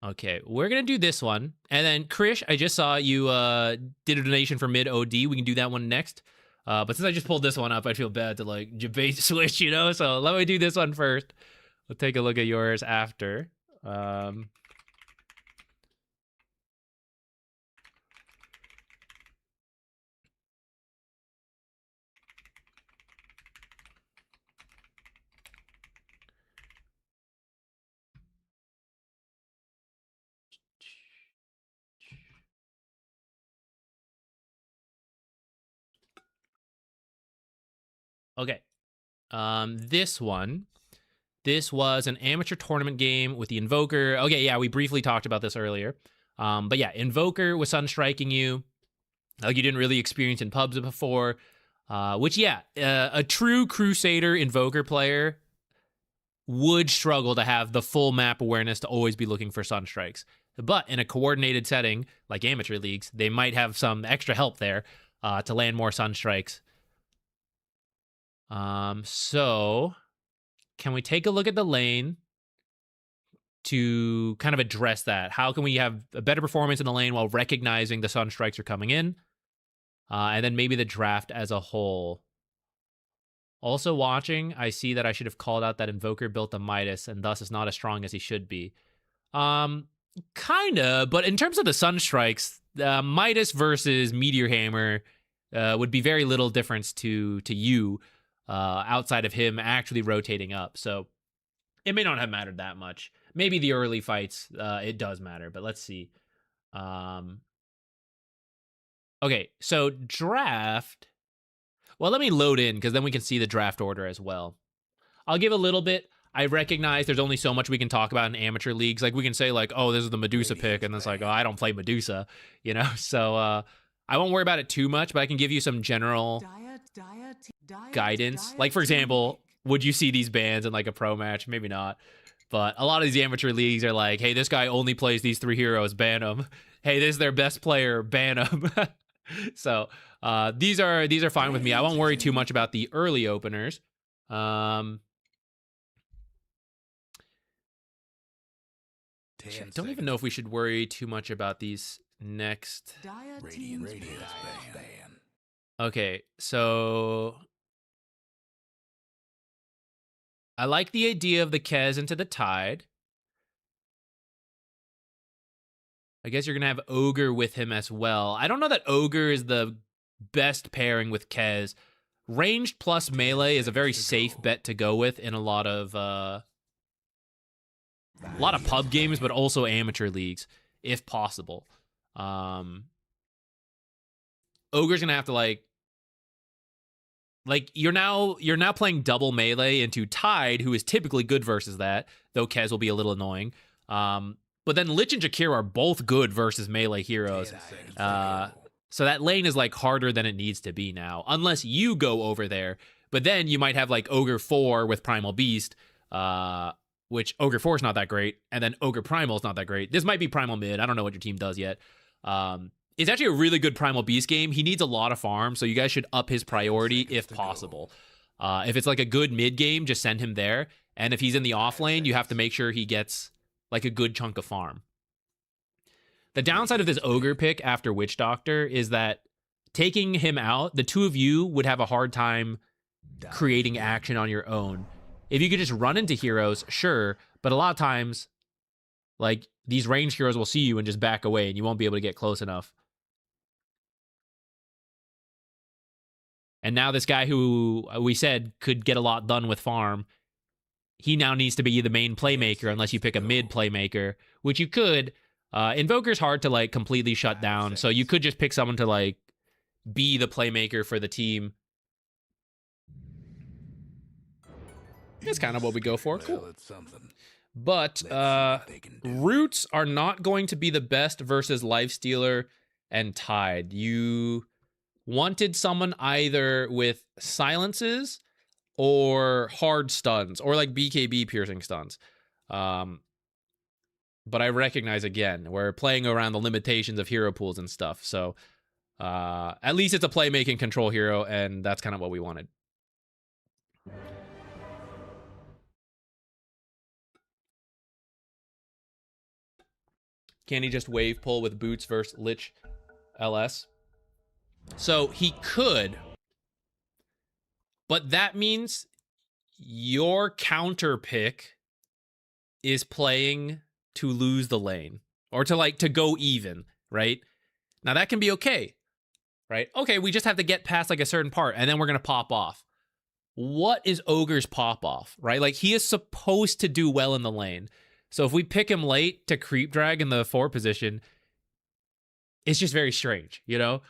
Okay, we're going to do this one. And then, Krish, I just saw you did a donation for mid-OD. We can do that one next. But since I just pulled this one up, I feel bad to, like, debate switch, you know? So let me do this one first. We'll take a look at yours after. Okay. This was an amateur tournament game with the Invoker. Okay, yeah, we briefly talked about this earlier. But yeah, Invoker was sunstriking you like you didn't really experience in pubs before. Which, yeah, a true Crusader Invoker player would struggle to have the full map awareness to always be looking for sunstrikes. But in a coordinated setting, like amateur leagues, they might have some extra help there to land more sunstrikes. So can we take a look at the lane to kind of address that? How can we have a better performance in the lane while recognizing the sunstrikes are coming in? And then maybe the draft as a whole. Also watching, I see that I should have called out that Invoker built a Midas and thus is not as strong as he should be. Kinda, but in terms of the sunstrikes, Midas versus Meteor Hammer would be very little difference to you outside of him actually rotating up. So it may not have mattered that much. Maybe the early fights, it does matter, but let's see. Okay, so draft. Well, let me load in because then we can see the draft order as well. I'll give a little bit. I recognize there's only so much we can talk about in amateur leagues. Like we can say like, oh, this is the Medusa pick, and it's like, oh, I don't play Medusa, you know. So I won't worry about it too much, but I can give you some general guidance. Like for example, would you see these bans in like a pro match? Maybe not. But a lot of these amateur leagues are like, hey, this guy only plays these 3 heroes, ban him. Hey, this is their best player, ban him. So these are fine with me. I won't worry too much about the early openers. I don't even know if we should worry too much about these next. Radiant ban. Okay, so I like the idea of the Kez into the Tide. I guess you're going to have Ogre with him as well. I don't know that Ogre is the best pairing with Kez. Ranged plus melee is a very safe bet to go with in a lot of pub games, but also amateur leagues, if possible. Ogre's going to have to like you're now playing double melee into Tide, who is typically good versus that, though Kez will be a little annoying. But then Lich and Jakir are both good versus melee heroes. So that lane is like harder than it needs to be now, unless you go over there. But then you might have like Ogre 4 with Primal Beast, which Ogre 4 is not that great, and then Ogre Primal is not that great. This might be Primal mid. I don't know what your team does yet. It's actually a really good Primal Beast game. He needs a lot of farm, so you guys should up his priority if possible. If it's like a good mid game, just send him there. And if he's in the off lane, you have to make sure he gets like a good chunk of farm. The downside of this Ogre pick after Witch Doctor is that taking him out, the two of you would have a hard time creating action on your own. If you could just run into heroes, sure, but a lot of times, like, these ranged heroes will see you and just back away, and you won't be able to get close enough. And now this guy who we said could get a lot done with farm, he now needs to be the main playmaker unless you pick a mid playmaker, which you could. Invoker's hard to, like, completely shut down, so you could just pick someone to, like, be the playmaker for the team. That's kind of what we go for. Cool. But Roots are not going to be the best versus Lifestealer and Tide. You wanted someone either with silences or hard stuns, or like BKB piercing stuns. But I recognize, again, we're playing around the limitations of hero pools and stuff. So at least it's a playmaking control hero, and that's kind of what we wanted. Can he just wave pull with boots versus Lich LS? So he could, but that means your counter pick is playing to lose the lane, or to go even, right? Now that can be okay, right? Okay, we just have to get past like a certain part, and then we're gonna pop off. What is Ogre's pop off, right? Like, he is supposed to do well in the lane. So if we pick him late to creep drag in the 4 position, it's just very strange, you know?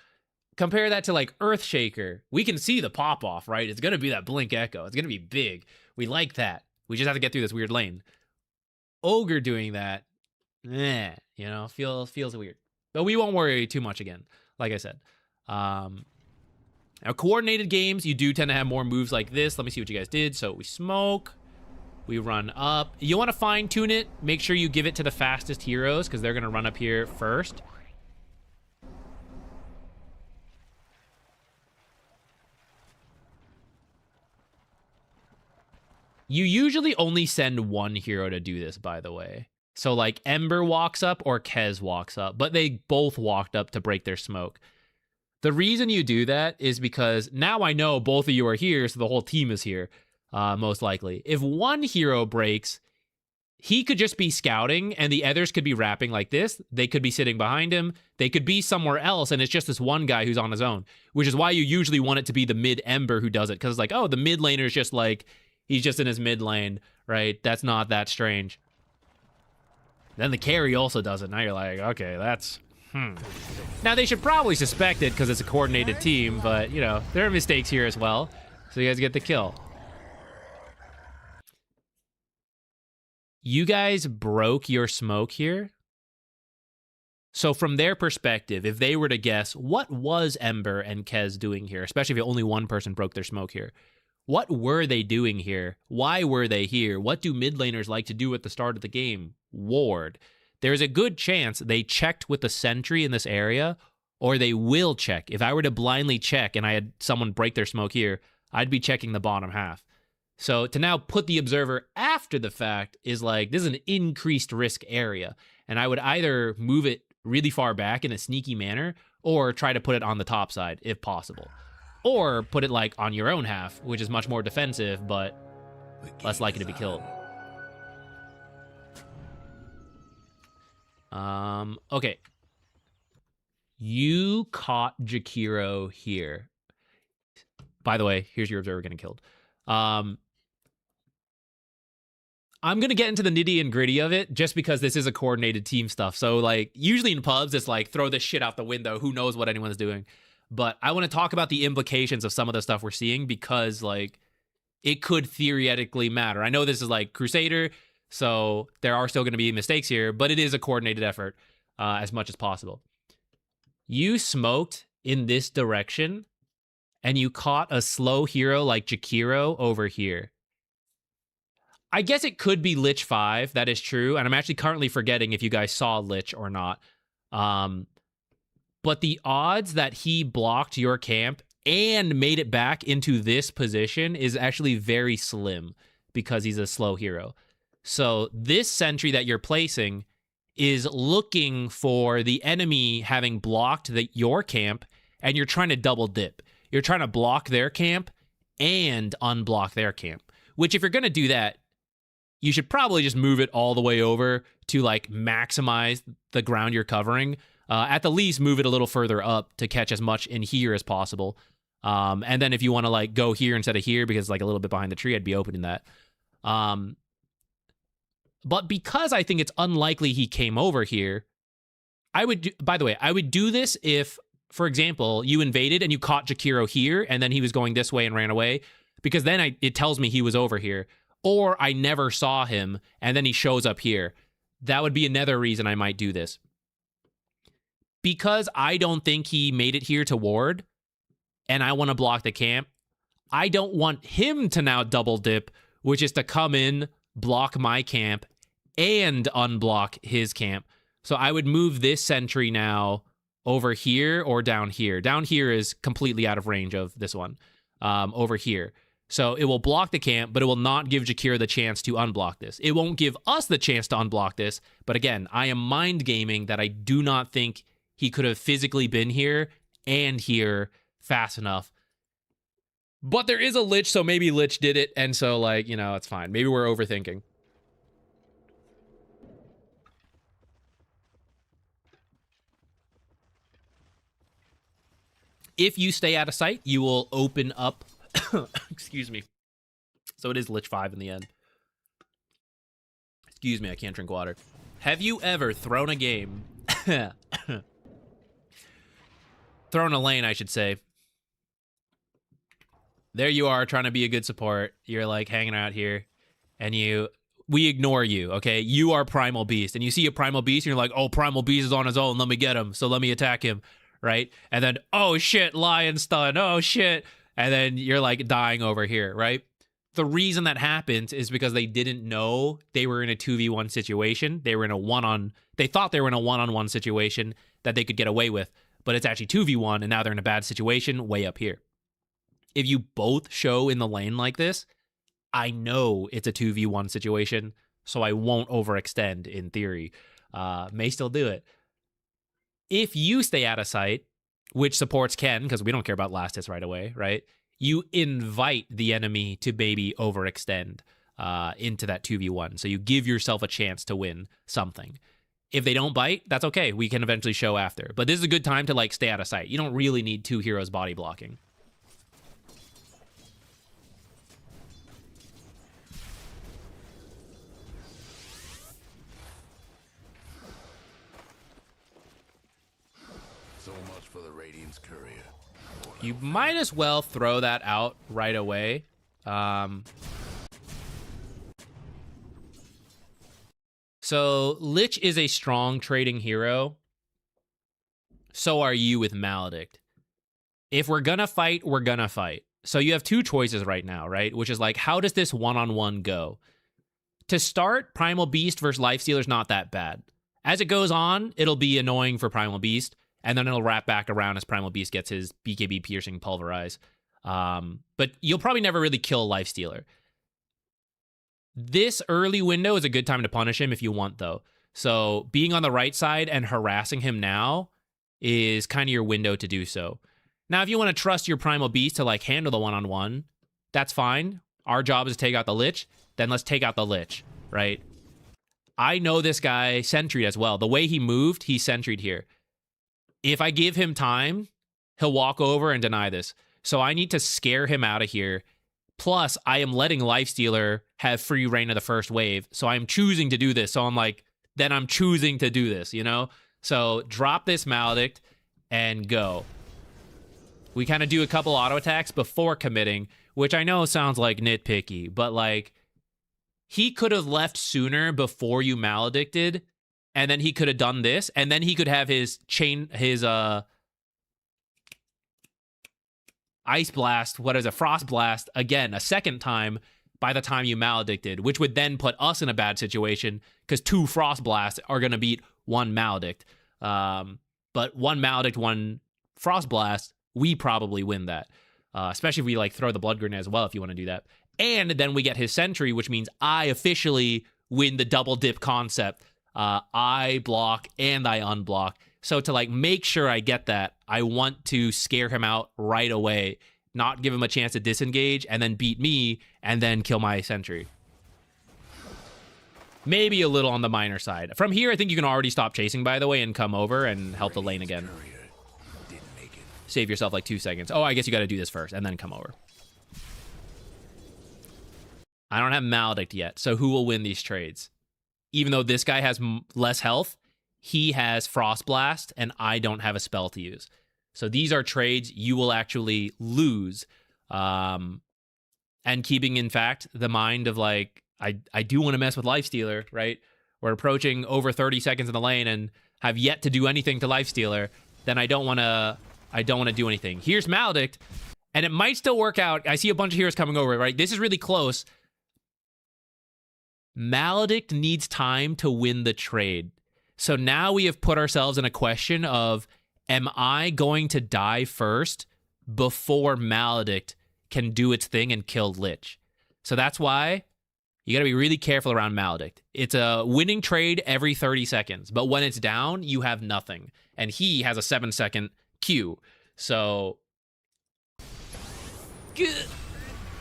Compare that to like Earthshaker. We can see the pop off, right? It's going to be that Blink Echo. It's going to be big. We like that. We just have to get through this weird lane. Ogre doing that, you know, feels weird. But we won't worry too much again, like I said. Now, coordinated games, you do tend to have more moves like this. Let me see what you guys did. So we smoke. We run up. You want to fine tune it. Make sure you give it to the fastest heroes, because they're going to run up here first. You usually only send one hero to do this, by the way. So like Ember walks up or Kez walks up, but they both walked up to break their smoke. The reason you do that is because now I know both of you are here, so the whole team is here, most likely. If one hero breaks, he could just be scouting, and the others could be rapping like this. They could be sitting behind him. They could be somewhere else, and it's just this one guy who's on his own, which is why you usually want it to be the mid Ember who does it, because it's like, oh, the mid laner is just like, he's just in his mid lane, right? That's not that strange. Then the carry also does it. Now you're like, okay, that's... Now, they should probably suspect it because it's a coordinated team, but, you know, there are mistakes here as well. So you guys get the kill. You guys broke your smoke here. So from their perspective, if they were to guess, what was Ember and Kez doing here? Especially if only one person broke their smoke here. What were they doing here? Why were they here? What do mid laners like to do at the start of the game? Ward. There's a good chance they checked with the sentry in this area, or they will check. If I were to blindly check and I had someone break their smoke here, I'd be checking the bottom half. So to now put the observer after the fact is like, this is an increased risk area. And I would either move it really far back in a sneaky manner, or try to put it on the top side if possible. Or put it like on your own half, which is much more defensive, but less likely to be killed. Okay. You caught Jakiro here. By the way, here's your observer getting killed. I'm going to get into the nitty and gritty of it just because this is a coordinated team stuff. So, like, usually in pubs, it's like, throw this shit out the window. Who knows what anyone's doing? But I want to talk about the implications of some of the stuff we're seeing because, like, it could theoretically matter. I know this is, like, Crusader, so there are still going to be mistakes here, but it is a coordinated effort as much as possible. You smoked in this direction, and you caught a slow hero like Jakiro over here. I guess it could be Lich 5, that is true, and I'm actually currently forgetting if you guys saw Lich or not. But the odds that he blocked your camp and made it back into this position is actually very slim because he's a slow hero. So this sentry that you're placing is looking for the enemy having blocked your camp, and you're trying to double dip. You're trying to block their camp and unblock their camp, which if you're going to do that, you should probably just move it all the way over to like maximize the ground you're covering. At the least, move it a little further up to catch as much in here as possible. And then if you want to like go here instead of here because it's like a little bit behind the tree, I'd be opening that. But because I think it's unlikely he came over here, I would do this if, for example, you invaded and you caught Jakiro here and then he was going this way and ran away, because then it tells me he was over here. Or I never saw him and then he shows up here. That would be another reason I might do this. Because I don't think he made it here to ward and I want to block the camp, I don't want him to now double dip, which is to come in, block my camp, and unblock his camp. So I would move this sentry now over here or down here. Down here is completely out of range of this one. Over here. So it will block the camp, but it will not give Jakiro the chance to unblock this. It won't give us the chance to unblock this. But again, I am mind gaming that I do not think he could have physically been here and here fast enough. But there is a Lich, so maybe Lich did it. And so, like, you know, it's fine. Maybe we're overthinking. If you stay out of sight, you will open up. Excuse me. So it is Lich 5 in the end. Excuse me, I can't drink water. Have you ever thrown a game? Thrown a lane, I should say. There you are trying to be a good support. You're like hanging out here and we ignore you, okay? You are Primal Beast and you see a Primal Beast and you're like, oh, Primal Beast is on his own. Let me get him. So let me attack him, right? And then, oh shit, Lion stun. Oh shit. And then you're like dying over here, right? The reason that happens is because they didn't know they were in a 2v1 situation. They were in they thought they were in a one-on-one situation that they could get away with, but it's actually 2v1 and now they're in a bad situation way up here. If you both show in the lane like this, I know it's a 2v1 situation, so I won't overextend in theory. May still do it. If you stay out of sight, which supports can, because we don't care about last hits right away, right? You invite the enemy to maybe overextend into that 2v1. So you give yourself a chance to win something. If they don't bite, that's okay. We can eventually show after. But this is a good time to like stay out of sight. You don't really need two heroes body blocking. So much for the Radiant's courier. You might as well throw that out right away. So Lich is a strong trading hero. So are you with Maledict. If we're gonna fight, we're gonna fight. So you have two choices right now, right? Which is like, how does this one-on-one go? To start, Primal Beast versus Lifestealer is not that bad. As it goes on, it'll be annoying for Primal Beast. And then it'll wrap back around as Primal Beast gets his BKB piercing pulverize. But you'll probably never really kill Lifestealer. This early window is a good time to punish him if you want, though. So being on the right side and harassing him now is kind of your window to do so. Now, if you want to trust your Primal Beast to like handle the one-on-one, that's fine. Our job is to take out the Lich. Then let's take out the Lich, right? I know this guy sentryed as well. The way he moved, he sentryed here. If I give him time, he'll walk over and deny this. So I need to scare him out of here. Plus, I am letting Lifestealer have free reign of the first wave. So I'm choosing to do this. So I'm like, then I'm choosing to do this, you know? So drop this Maledict and go. We kind of do a couple auto attacks before committing, which I know sounds like nitpicky, but like, he could have left sooner before you Maledicted. And then he could have done this, and then he could have his chain, his Ice Blast, what is a Frost Blast, again, a second time by the time you Maledicted, which would then put us in a bad situation because 2 Frost Blasts are going to beat 1 Maledict. But 1 Maledict, 1 Frost Blast, we probably win that. Especially if we like throw the Blood Grenade as well, if you want to do that. And then we get his Sentry, which means I officially win the double dip concept. I block and I unblock. So to like make sure I get that, I want to scare him out right away, not give him a chance to disengage and then beat me and then kill my Sentry. Maybe a little on the minor side. From here, I think you can already stop chasing, by the way, and come over and help the lane again. Save yourself like 2 seconds. Oh, I guess you got to do this first and then come over. I don't have Maledict yet, so who will win these trades? Even though this guy has less health, he has Frost Blast, and I don't have a spell to use. So these are trades you will actually lose. And keeping, in fact, the mind of like, I do want to mess with Lifestealer, right? We're approaching over 30 seconds in the lane and have yet to do anything to Lifestealer. Then I don't want to do anything. Here's Maledict, and it might still work out. I see a bunch of heroes coming over, right? This is really close. Maledict needs time to win the trade. So now we have put ourselves in a question of, am I going to die first before Maledict can do its thing and kill Lich? So that's why you got to be really careful around Maledict. It's a winning trade every 30 seconds, but when it's down, you have nothing. And he has a 7-second Q. So,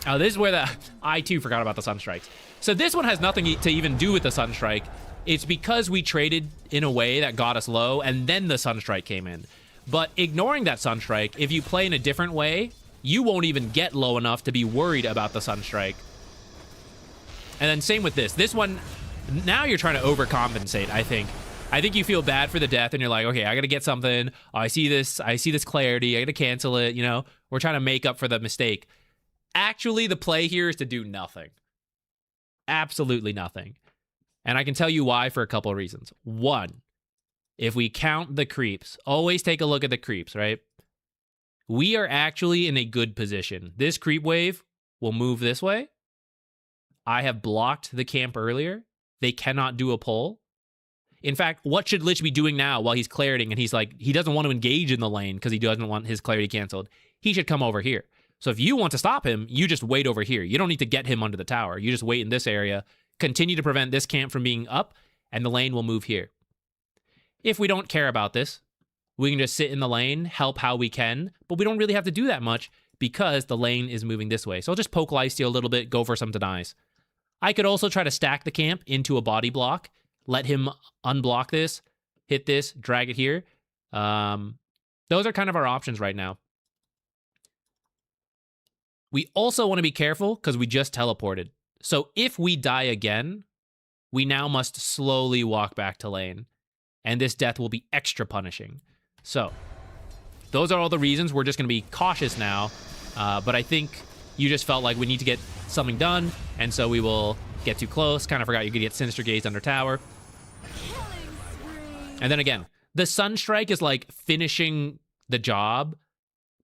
oh, this is where I too forgot about the Sunstrikes. So this one has nothing to even do with the Sunstrike. It's because we traded in a way that got us low, and then the Sunstrike came in. But ignoring that Sunstrike, if you play in a different way, you won't even get low enough to be worried about the Sunstrike. And then same with this. This one, now you're trying to overcompensate, I think. I think you feel bad for the death, and you're like, okay, I gotta get something. Oh, I see this clarity. I gotta cancel it, you know? We're trying to make up for the mistake. Actually, the play here is to do nothing. Absolutely nothing. And I can tell you why for a couple of reasons. One, if we count the creeps, always take a look at the creeps, right? We are actually in a good position. This creep wave will move this way. I have blocked the camp earlier. They cannot do a pull. In fact, what should Lich be doing now while he's clariting and he's like, he doesn't want to engage in the lane because he doesn't want his clarity canceled? He should come over here. So if you want to stop him, you just wait over here. You don't need to get him under the tower. You just wait in this area, continue to prevent this camp from being up, and the lane will move here. If we don't care about this, we can just sit in the lane, help how we can, but we don't really have to do that much because the lane is moving this way. So I'll just poke lifesteal a little bit, go for some denies. I could also try to stack the camp into a body block, let him unblock this, hit this, drag it here. Those are kind of our options right now. We also want to be careful because we just teleported. So if we die again, we now must slowly walk back to lane. And this death will be extra punishing. So those are all the reasons. We're just going to be cautious now. But I think you just felt like we need to get something done. And so we will get too close. Kind of forgot you could get Sinister Gaze under tower. And then again, the Sunstrike is like finishing the job.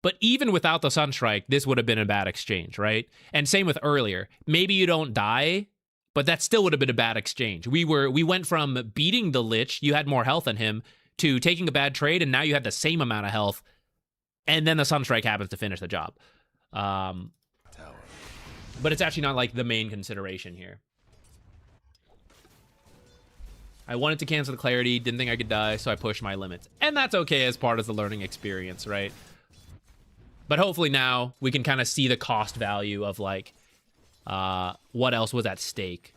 But even without the Sunstrike, this would have been a bad exchange, right? And same with earlier. Maybe you don't die, but that still would have been a bad exchange. We went from beating the Lich, you had more health than him, to taking a bad trade, and now you had the same amount of health, and then the Sunstrike happens to finish the job. But it's actually not like the main consideration here. I wanted to cancel the clarity, didn't think I could die, so I pushed my limits. And that's okay as part of the learning experience, right? But hopefully now we can kind of see the cost value of like what else was at stake.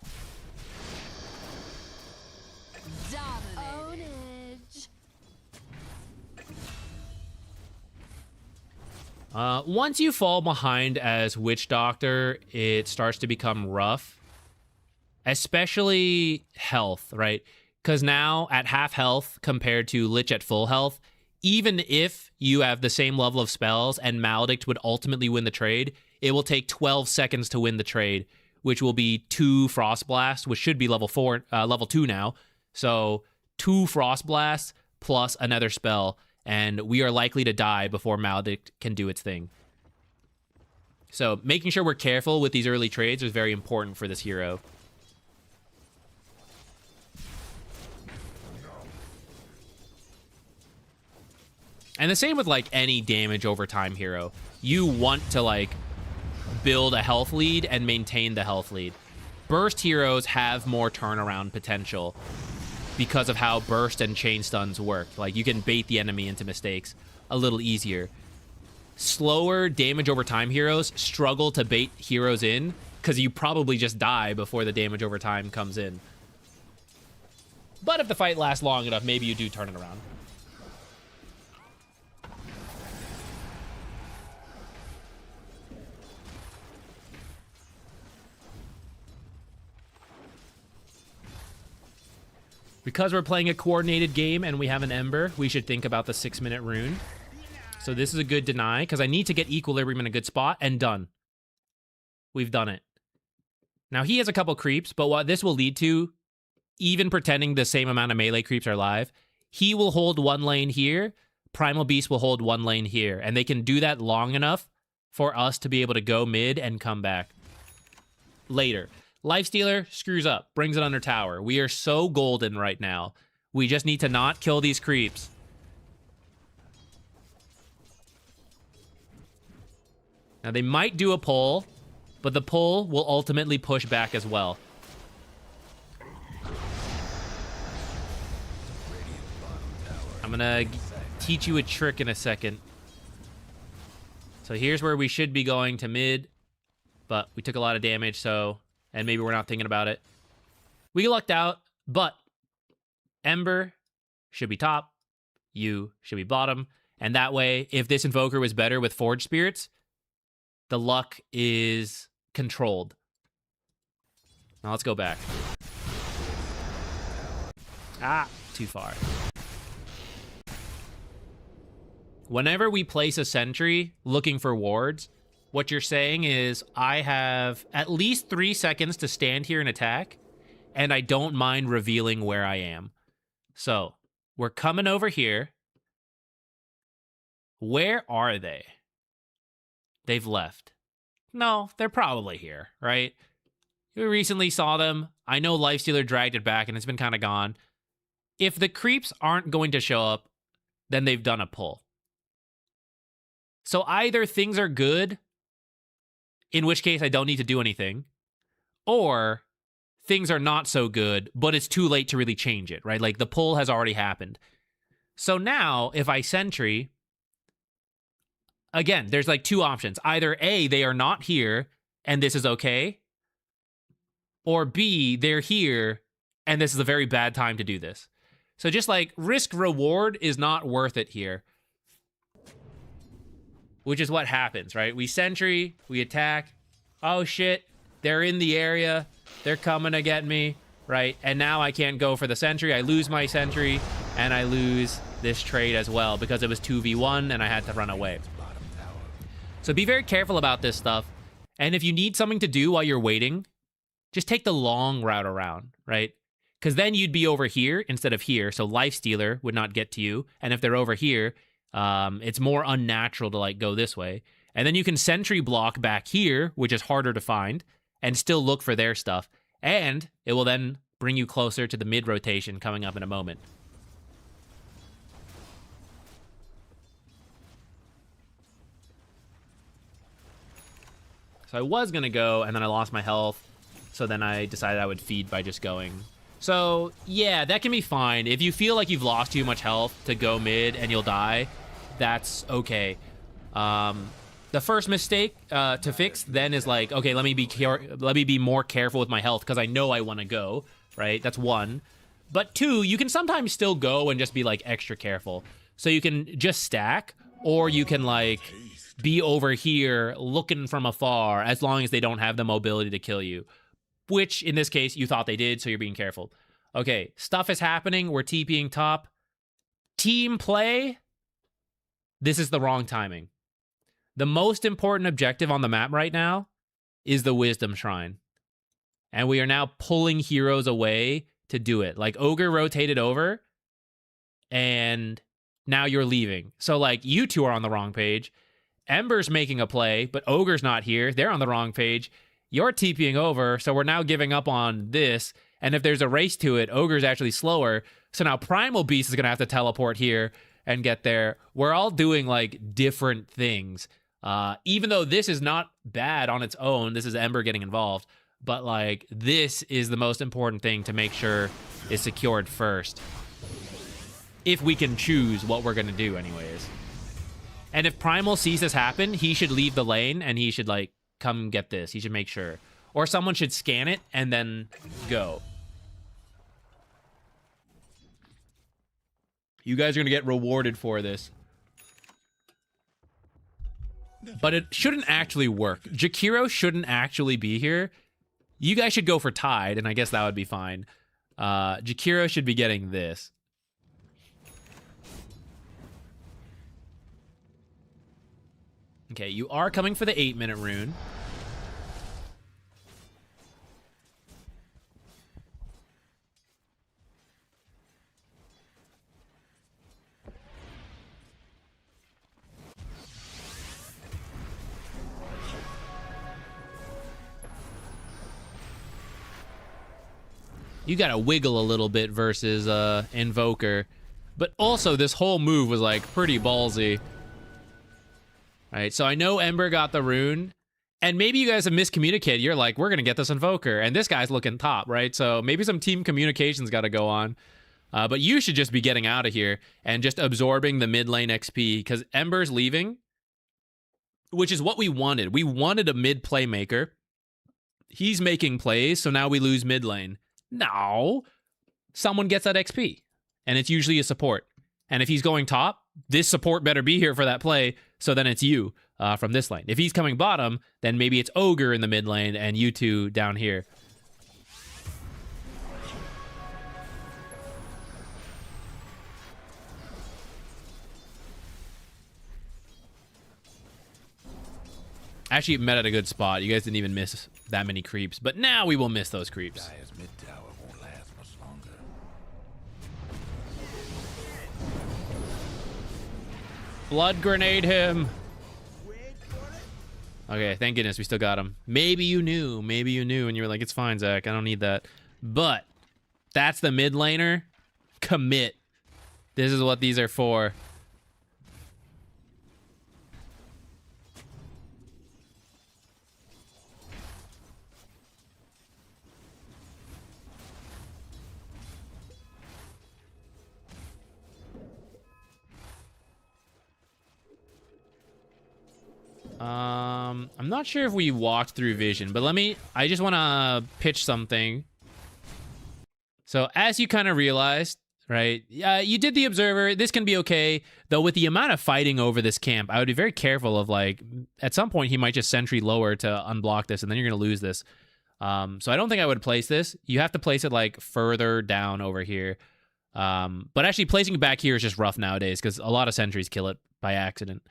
Once you fall behind as Witch Doctor, it starts to become rough. Especially health, right? Because now at half health compared to Lich at full health, even if you have the same level of spells and Maledict would ultimately win the trade, it will take 12 seconds to win the trade, which will be 2 Frost Blasts, which should be level 2 now. So 2 Frost Blasts plus another spell, and we are likely to die before Maledict can do its thing. So making sure we're careful with these early trades is very important for this hero. And the same with like any damage over time hero. You want to like build a health lead and maintain the health lead. Burst heroes have more turnaround potential because of how burst and chain stuns work. Like you can bait the enemy into mistakes a little easier. Slower damage over time heroes struggle to bait heroes in because you probably just die before the damage over time comes in. But if the fight lasts long enough, maybe you do turn it around. Because we're playing a coordinated game and we have an Ember, we should think about the 6-minute rune. So this is a good deny, because I need to get Equilibrium in a good spot, and done. We've done it. Now, he has a couple creeps, but what this will lead to, even pretending the same amount of melee creeps are live, he will hold one lane here, Primal Beast will hold one lane here, and they can do that long enough for us to be able to go mid and come back later. Lifestealer screws up, brings it under tower. We are so golden right now. We just need to not kill these creeps. Now, they might do a pull, but the pull will ultimately push back as well. I'm gonna teach you a trick in a second. So here's where we should be going to mid, but we took a lot of damage, so... and maybe we're not thinking about it. We lucked out, but Ember should be top, you should be bottom, and that way, if this Invoker was better with Forge Spirits, the luck is controlled. Now let's go back. Ah, too far. Whenever we place a sentry looking for wards, what you're saying is, I have at least 3 seconds to stand here and attack, and I don't mind revealing where I am. So, we're coming over here. Where are they? They've left. No, they're probably here, right? We recently saw them. I know Lifestealer dragged it back, and it's been kind of gone. If the creeps aren't going to show up, then they've done a pull. So either things are good, in which case I don't need to do anything, or things are not so good, but it's too late to really change it, right? Like, the pull has already happened. So now, if I sentry, again, there's like 2 options. Either A, they are not here, and this is okay, or B, they're here, and this is a very bad time to do this. So just like, risk-reward is not worth it here. Which is what happens, right? We sentry, we attack. Oh shit, they're in the area. They're coming to get me, right? And now I can't go for the sentry. I lose my sentry, and I lose this trade as well because it was 2v1 and I had to run away. So be very careful about this stuff. And if you need something to do while you're waiting, just take the long route around, right? Because then you'd be over here instead of here, so Lifestealer would not get to you. And if they're over here, it's more unnatural to like go this way. And then you can sentry block back here, which is harder to find, and still look for their stuff. And it will then bring you closer to the mid rotation coming up in a moment. So I was going to go, and then I lost my health. So then I decided I would feed by just going. So, yeah, that can be fine. If you feel like you've lost too much health to go mid and you'll die, that's okay. The first mistake to fix then is like, okay, let me be more careful with my health because I know I want to go, right? That's 1. But 2, you can sometimes still go and just be like extra careful. So you can just stack, or you can like be over here looking from afar as long as they don't have the mobility to kill you. Which, in this case, you thought they did, so you're being careful. Okay, stuff is happening. We're TPing top. Team play. This is the wrong timing. The most important objective on the map right now is the Wisdom Shrine. And we are now pulling heroes away to do it. Like, Ogre rotated over, and now you're leaving. So, like, you two are on the wrong page, Ember's making a play, but Ogre's not here. They're on the wrong page. You're TPing over, so we're now giving up on this. And if there's a race to it, Ogre's actually slower. So now Primal Beast is going to have to teleport here and get there. We're all doing, like, different things. Even though this is not bad on its own, this is Ember getting involved. But, like, this is the most important thing to make sure is secured first. If we can choose what we're going to do anyways. And if Primal sees this happen, he should leave the lane and he should, like, come get this. He should make sure. Or someone should scan it and then go. You guys are going to get rewarded for this. But it shouldn't actually work. Jakiro shouldn't actually be here. You guys should go for Tide, and I guess that would be fine. Jakiro should be getting this. Okay, you are coming for the 8-minute rune. You gotta wiggle a little bit versus Invoker. But also, this whole move was, like, pretty ballsy. Alright, so I know Ember got the rune. And maybe you guys have miscommunicated. You're like, we're gonna get this Invoker. And this guy's looking top, right? So maybe some team communication's gotta go on. But you should just be getting out of here and just absorbing the mid lane XP. Because Ember's leaving, which is what we wanted. We wanted a mid playmaker. He's making plays, so now we lose mid lane. No, someone gets that XP, and it's usually a support. And if he's going top, this support better be here for that play, so then it's you from this lane. If he's coming bottom, then maybe it's Ogre in the mid lane and you two down here. Actually, it met at a good spot. You guys didn't even miss that many creeps, but now we will miss those creeps. Dire's mid tower won't last much longer. Blood grenade him. Okay, thank goodness we still got him. Maybe you knew, and you were like, it's fine, Zach, I don't need that. But that's the mid laner. Commit. This is what these are for. I'm not sure if we walked through vision, but I just want to pitch something. So as you kind of realized, right, you did the observer. This can be okay, though with the amount of fighting over this camp, I would be very careful of, like, at some point he might just sentry lower to unblock this, and then you're going to lose this. So I don't think I would place this. You have to place it, like, further down over here. But actually placing it back here is just rough nowadays because a lot of sentries kill it by accident.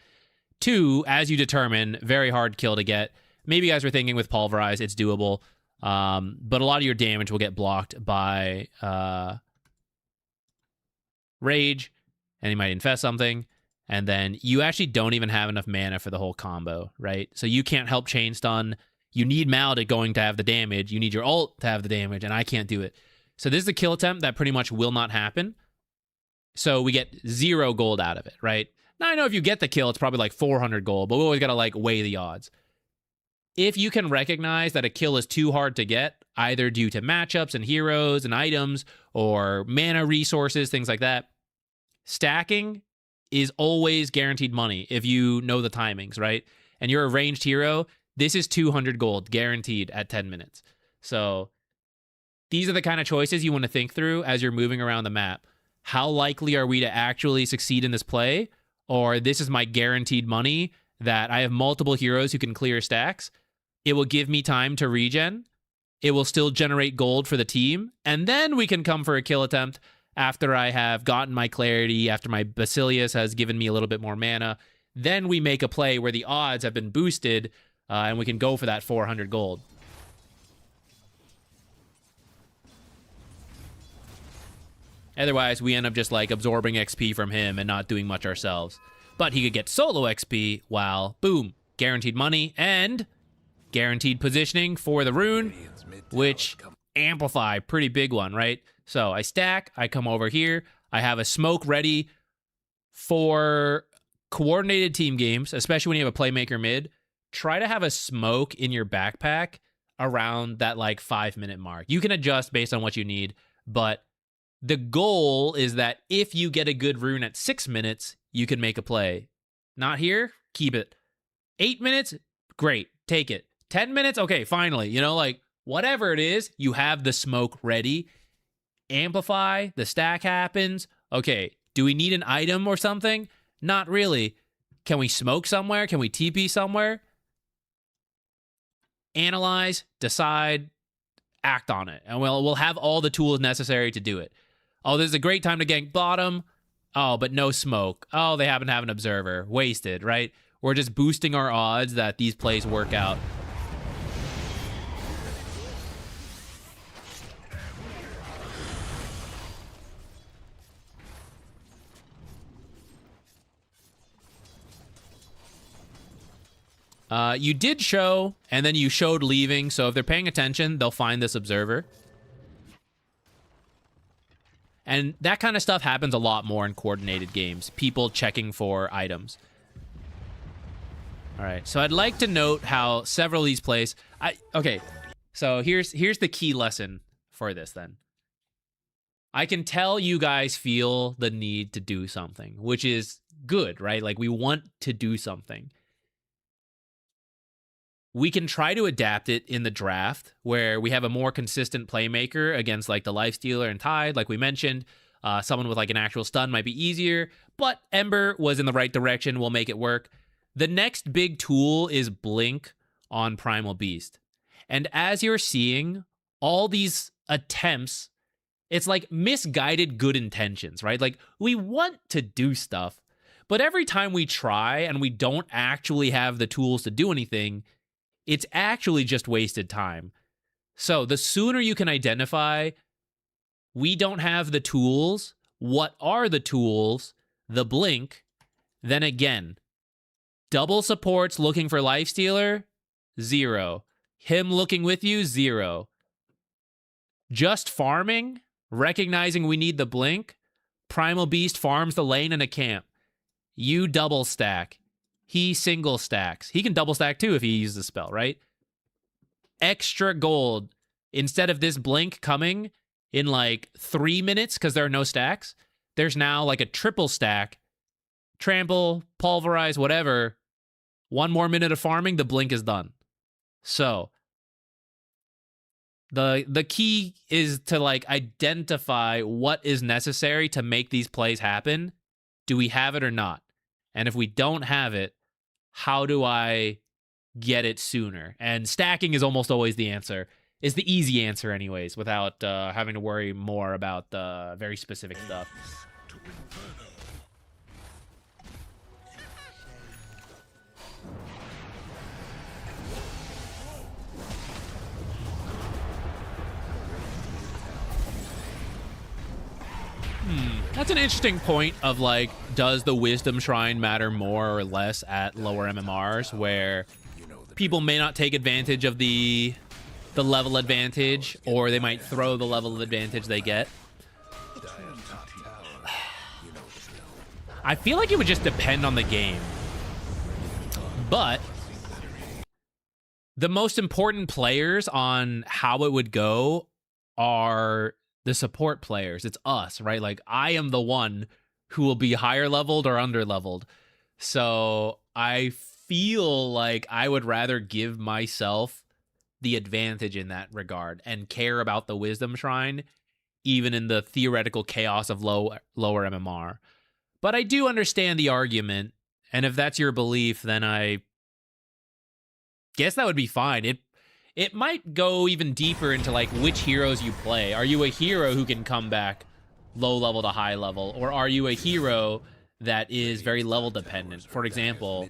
2, as you determine, very hard kill to get. Maybe you guys were thinking with Pulverize, it's doable. But a lot of your damage will get blocked by Rage, and you might infest something. And then you actually don't even have enough mana for the whole combo, right? So you can't help chain stun. You need Maldic going to have the damage. You need your ult to have the damage, and I can't do it. So this is a kill attempt that pretty much will not happen. So we get 0 gold out of it, right? Now, I know if you get the kill, it's probably like 400 gold, but we always got to, like, weigh the odds. If you can recognize that a kill is too hard to get, either due to matchups and heroes and items or mana resources, things like that, stacking is always guaranteed money if you know the timings, right? And you're a ranged hero, this is 200 gold guaranteed at 10 minutes. So these are the kind of choices you want to think through as you're moving around the map. How likely are we to actually succeed in this play? Or this is my guaranteed money that I have multiple heroes who can clear stacks. It will give me time to regen. It will still generate gold for the team. And then we can come for a kill attempt after I have gotten my clarity, after my Basilius has given me a little bit more mana. Then we make a play where the odds have been boosted and we can go for that 400 gold. Otherwise, we end up just, like, absorbing XP from him and not doing much ourselves. But he could get solo XP while, boom, guaranteed money and guaranteed positioning for the rune, which amplify, pretty big one, right? So I stack, I come over here, I have a smoke ready for coordinated team games, especially when you have a playmaker mid. Try to have a smoke in your backpack around that like 5-minute mark. You can adjust based on what you need, but the goal is that if you get a good rune at 6 minutes, you can make a play. Not here, keep it. 8 minutes, great, take it. 10 minutes, okay, finally, you know, like whatever it is, you have the smoke ready. Amplify, the stack happens. Okay, do we need an item or something? Not really. Can we smoke somewhere? Can we TP somewhere? Analyze, decide, act on it. And we'll have all the tools necessary to do it. Oh, this is a great time to gank bottom. Oh, but no smoke. Oh, they happen to have an observer. Wasted, right? We're just boosting our odds that these plays work out. You did show, and then you showed leaving, so if they're paying attention, they'll find this observer. And that kind of stuff happens a lot more in coordinated games. People checking for items. All right, so I'd like to note how several of these plays... Okay, so here's the key lesson for this then. I can tell you guys feel the need to do something, which is good, right? Like, we want to do something. We can try to adapt it in the draft where we have a more consistent playmaker against like the Lifestealer and Tide, like we mentioned. Someone with like an actual stun might be easier, but Ember was in the right direction. We'll make it work. The next big tool is Blink on Primal Beast. And as you're seeing all these attempts, it's like misguided good intentions, right? Like we want to do stuff, but every time we try and we don't actually have the tools to do anything, it's actually just wasted time. So the sooner you can identify, we don't have the tools, what are the tools, the blink, then again, double supports looking for Lifestealer, 0. Him looking with you, 0. Just farming, recognizing we need the blink, Primal Beast farms the lane in a camp. You double stack. He single stacks. He can double stack too if he uses the spell, right? Extra gold. Instead of this blink coming in like 3 minutes because there are no stacks, there's now like a triple stack. Trample, pulverize, whatever. 1 more minute of farming, the blink is done. So the key is to like identify what is necessary to make these plays happen. Do we have it or not? And if we don't have it, how do I get it sooner? And stacking is almost always the answer. Is the easy answer anyways, without having to worry more about the very specific stuff. That's an interesting point of like, does the Wisdom Shrine matter more or less at lower MMRs where people may not take advantage of the level advantage, or they might throw the level of advantage they get? I feel like it would just depend on the game. But the most important players on how it would go are the support players. It's us, right? Like, I am the one who will be higher leveled or under leveled. So I feel like I would rather give myself the advantage in that regard and care about the Wisdom Shrine, even in the theoretical chaos of lower MMR. But I do understand the argument, and if that's your belief, then I guess that would be fine. It might go even deeper into like which heroes you play. Are you a hero who can come back low level to high level, or are you a hero that is very level dependent? For example,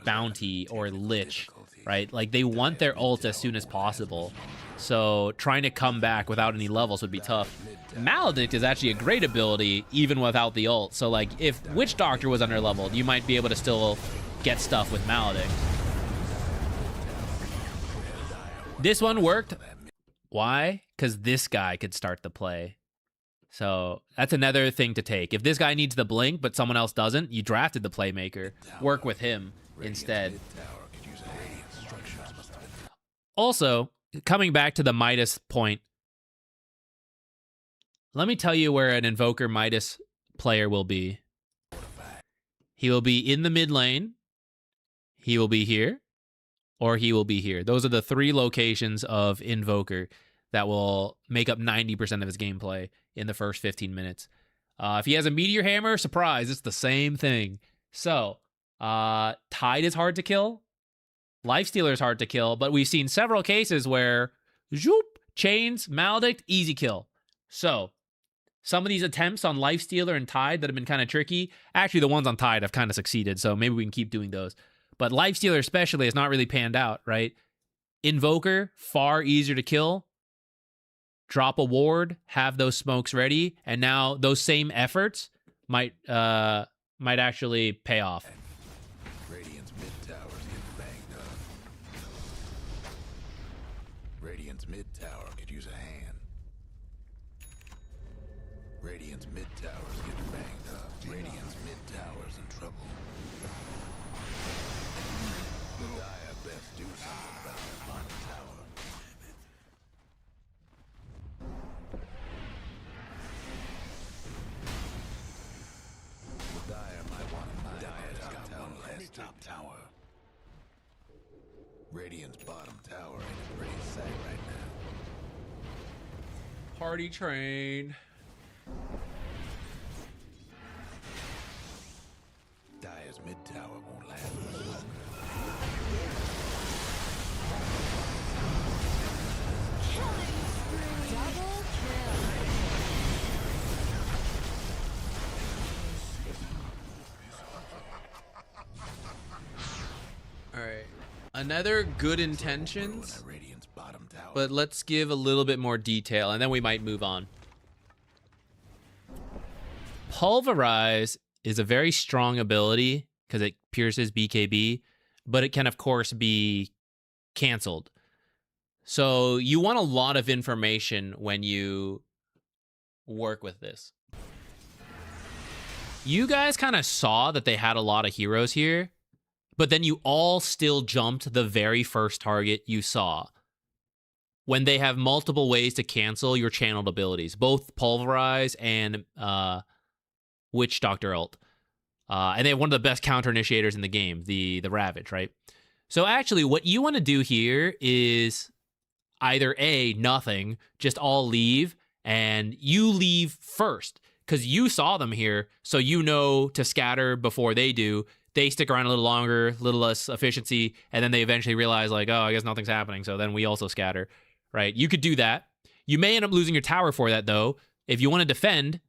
Bounty or Lich right? Like, they want their ult as soon as possible. So trying to come back without any levels would be tough. Maledict is actually a great ability, even without the ult. So, like, if Witch Doctor was under leveled, you might be able to still get stuff with Maledict. This one worked. Why? Because this guy could start the play. So that's another thing to take. If this guy needs the blink, but someone else doesn't, you drafted the playmaker. Work with him instead. Also, coming back to the Midas point, let me tell you where an Invoker Midas player will be. He will be in the mid lane, he will be here, or he will be here. Those are the 3 locations of Invoker that will make up 90% of his gameplay in the first 15 minutes. If he has a Meteor Hammer, surprise, it's the same thing. So, Tide is hard to kill. Lifestealer is hard to kill, but we've seen several cases where zoop, Chains, Maledict, easy kill. So, some of these attempts on Lifestealer and Tide that have been kind of tricky, actually the ones on Tide have kind of succeeded, so maybe we can keep doing those. But Lifestealer especially has not really panned out, right? Invoker, far easier to kill. Drop a ward, have those smokes ready, and now those same efforts might actually pay off. Radiant's mid tower's getting banged up. Radiant's mid tower could use a hand. Radiant's mid tower's getting banged up. Radiant's mid tower's in trouble. The Dire best do something about that bottom tower. The Dire might want to mind. Dire's got one less top tower. Radiant's bottom tower ain't a pretty sight right now. Party train. Dire's mid tower won't last much longer. Double kill. All right. Another good intentions, That Radiant's bottom tower. but let's give a little bit more detail, and then we might move on. Pulverize is a very strong ability because it pierces BKB, but it can, of course, be canceled. So you want a lot of information when you work with this. You guys kind of saw that they had a lot of heroes here, but then you all still jumped the very first target you saw. When they have multiple ways to cancel your channeled abilities, both Pulverize and Witch Doctor ult. And they have one of the best counter initiators in the game, the Ravage, right? So actually, what you want to do here is either A, nothing, just all leave, and you leave first, because you saw them here, so you know to scatter before they do. They stick around a little longer, a little less efficiency, and then they eventually realize, like, oh, I guess nothing's happening, so then we also scatter, right? You could do that. You may end up losing your tower for that, though. If you want to defend,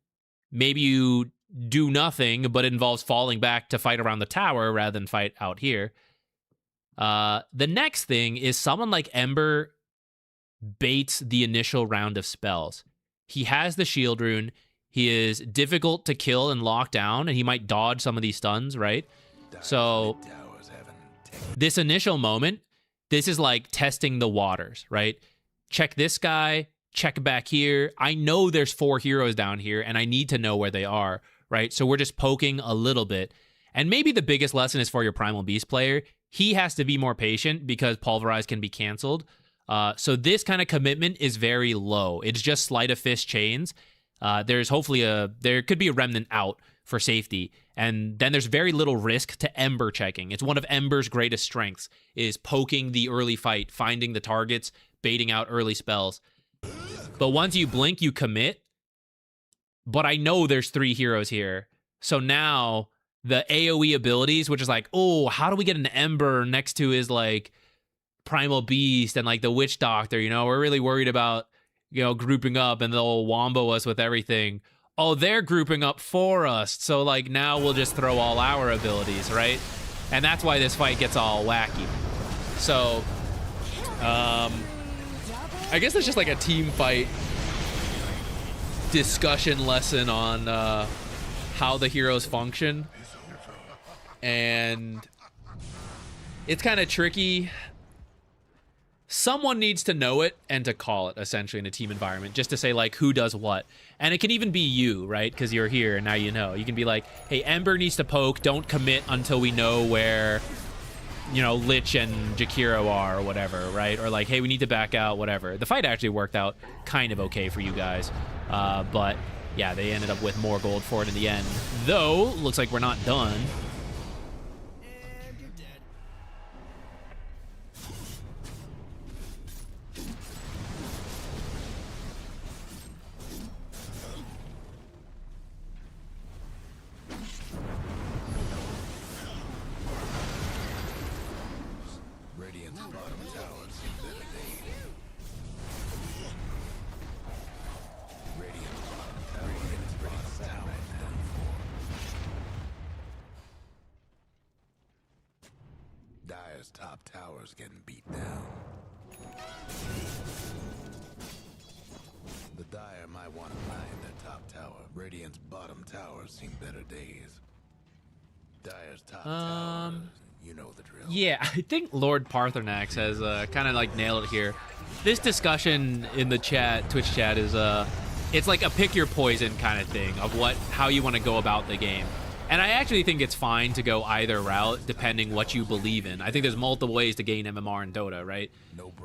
maybe you do nothing, but it involves falling back to fight around the tower rather than fight out here. The next thing is someone like Ember baits the initial round of spells. He has the shield rune. He is difficult to kill and lock down, and he might dodge some of these stuns, right? So this initial moment, this is like testing the waters, right? Check this guy, check back here. I know there's 4 heroes down here, and I need to know where they are, right? So we're just poking a little bit. And maybe the biggest lesson is for your Primal Beast player. He has to be more patient because Pulverize can be canceled. So this kind of commitment is very low. It's just sleight of fist chains. There's hopefully there could be a remnant out for safety. And then there's very little risk to Ember checking. It's one of Ember's greatest strengths, is poking the early fight, finding the targets, baiting out early spells. But once you blink, you commit. But I know there's 3 heroes here. So now the AoE abilities, which is like, oh, how do we get an Ember next to his like Primal Beast and like the Witch Doctor? You know, we're really worried about, you know, grouping up and they'll wombo us with everything. Oh, they're grouping up for us. So like now we'll just throw all our abilities, right? And that's why this fight gets all wacky. So, I guess it's just like a team fight discussion lesson on how the heroes function. And it's kind of tricky. Someone needs to know it and to call it, essentially, in a team environment, just to say, like, who does what. And it can even be you, right? Because you're here and now you know. You can be like, hey, Ember needs to poke. Don't commit until we know where, you know, Lich and Jakiro are or whatever, right? Or like, hey, we need to back out, whatever. The fight actually worked out kind of okay for you guys. But, yeah, they ended up with more gold for it in the end. Though, looks like we're not done. Top tower's getting beat down. The Dire might want to mine their top tower. Radiant's bottom tower's seen better days. Dire's top tower, you know the drill. Yeah, I think Lord Parthenax has kind of like nailed it here. This discussion in the chat, Twitch chat, is it's like a pick your poison kind of thing of how you want to go about the game. And I actually think it's fine to go either route depending what you believe in. I think there's multiple ways to gain MMR in Dota, right?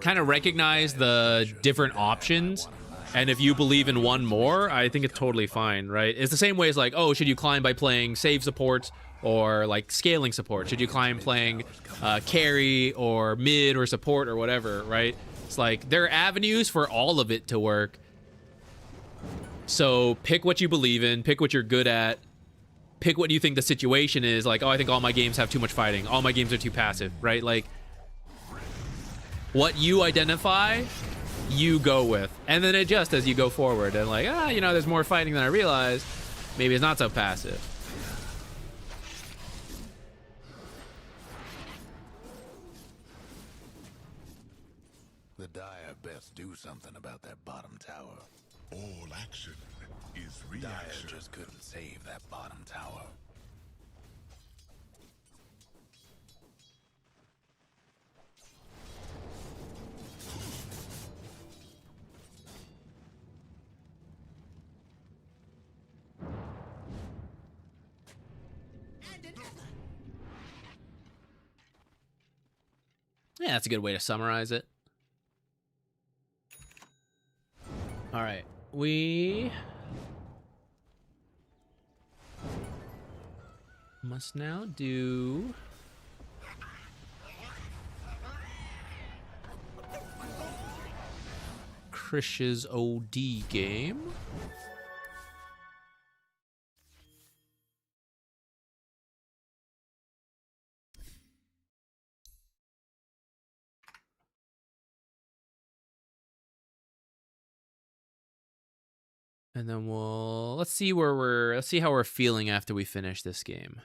Kind of recognize the different options, and if you believe in one more, I think it's totally fine, right? It's the same way as like, oh, should you climb by playing save supports or like scaling support? Should you climb playing carry or mid or support or whatever, right? It's like there are avenues for all of it to work. So pick what you believe in, pick what you're good at, pick what you think the situation is. Like, oh, I think all my games have too much fighting. All my games are too passive, right? Like, what you identify, you go with. And then adjust as you go forward. And like, you know, there's more fighting than I realized. Maybe it's not so passive. The Dire best do something about that bottom tower. All action is Dire reaction. just couldn't save that bottom tower. Yeah, that's a good way to summarize it. All right, we must now do Krish's OD game. And then let's see how we're feeling after we finish this game.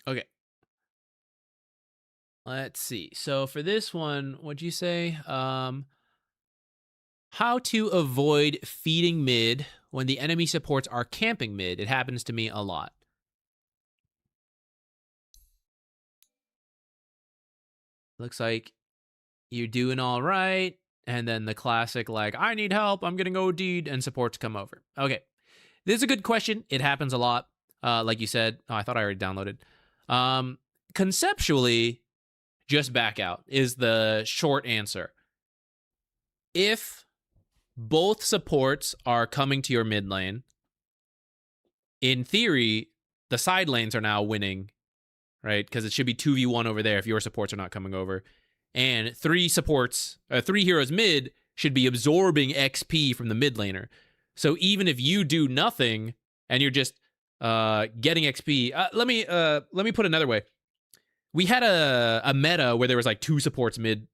Okay. Let's see. So for this one, what'd you say? How to avoid feeding mid when the enemy supports are camping mid. It happens to me a lot. Looks like you're doing all right. And then the classic, like, I need help, I'm getting OD'd, and supports come over. Okay. This is a good question. It happens a lot. Like you said, I thought I already downloaded. Conceptually, just back out is the short answer. If both supports are coming to your mid lane, in theory, the side lanes are now winning, right? Because it should be 2v1 over there if your supports are not coming over. and three heroes mid should be absorbing XP from the mid laner. So even if you do nothing and you're just getting XP, let me put it another way. We had a meta where there was like two supports mid,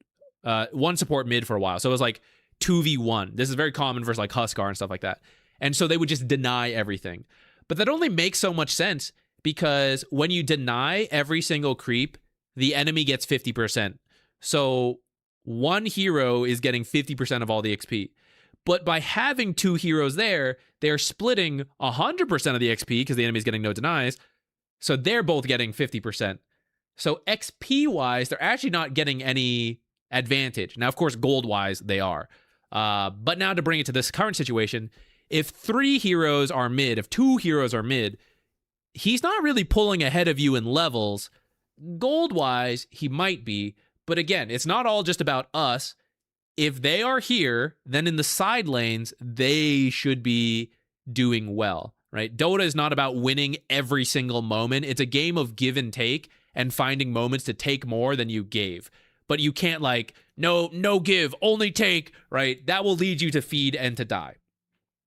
one support mid for a while. So it was like 2v1. This is very common versus like Huskar and stuff like that. And so they would just deny everything. But that only makes so much sense because when you deny every single creep, the enemy gets 50%. So one hero is getting 50% of all the XP. But by having two heroes there, they're splitting 100% of the XP because the enemy's getting no denies. So they're both getting 50%. So XP-wise, they're actually not getting any advantage. Now, of course, gold-wise, they are. But now to bring it to this current situation, if three heroes are mid, if two heroes are mid, he's not really pulling ahead of you in levels. Gold-wise, he might be. But again, it's not all just about us. If they are here, then in the side lanes, they should be doing well, right? Dota is not about winning every single moment. It's a game of give and take and finding moments to take more than you gave. But you can't like, no give, only take, right? That will lead you to feed and to die.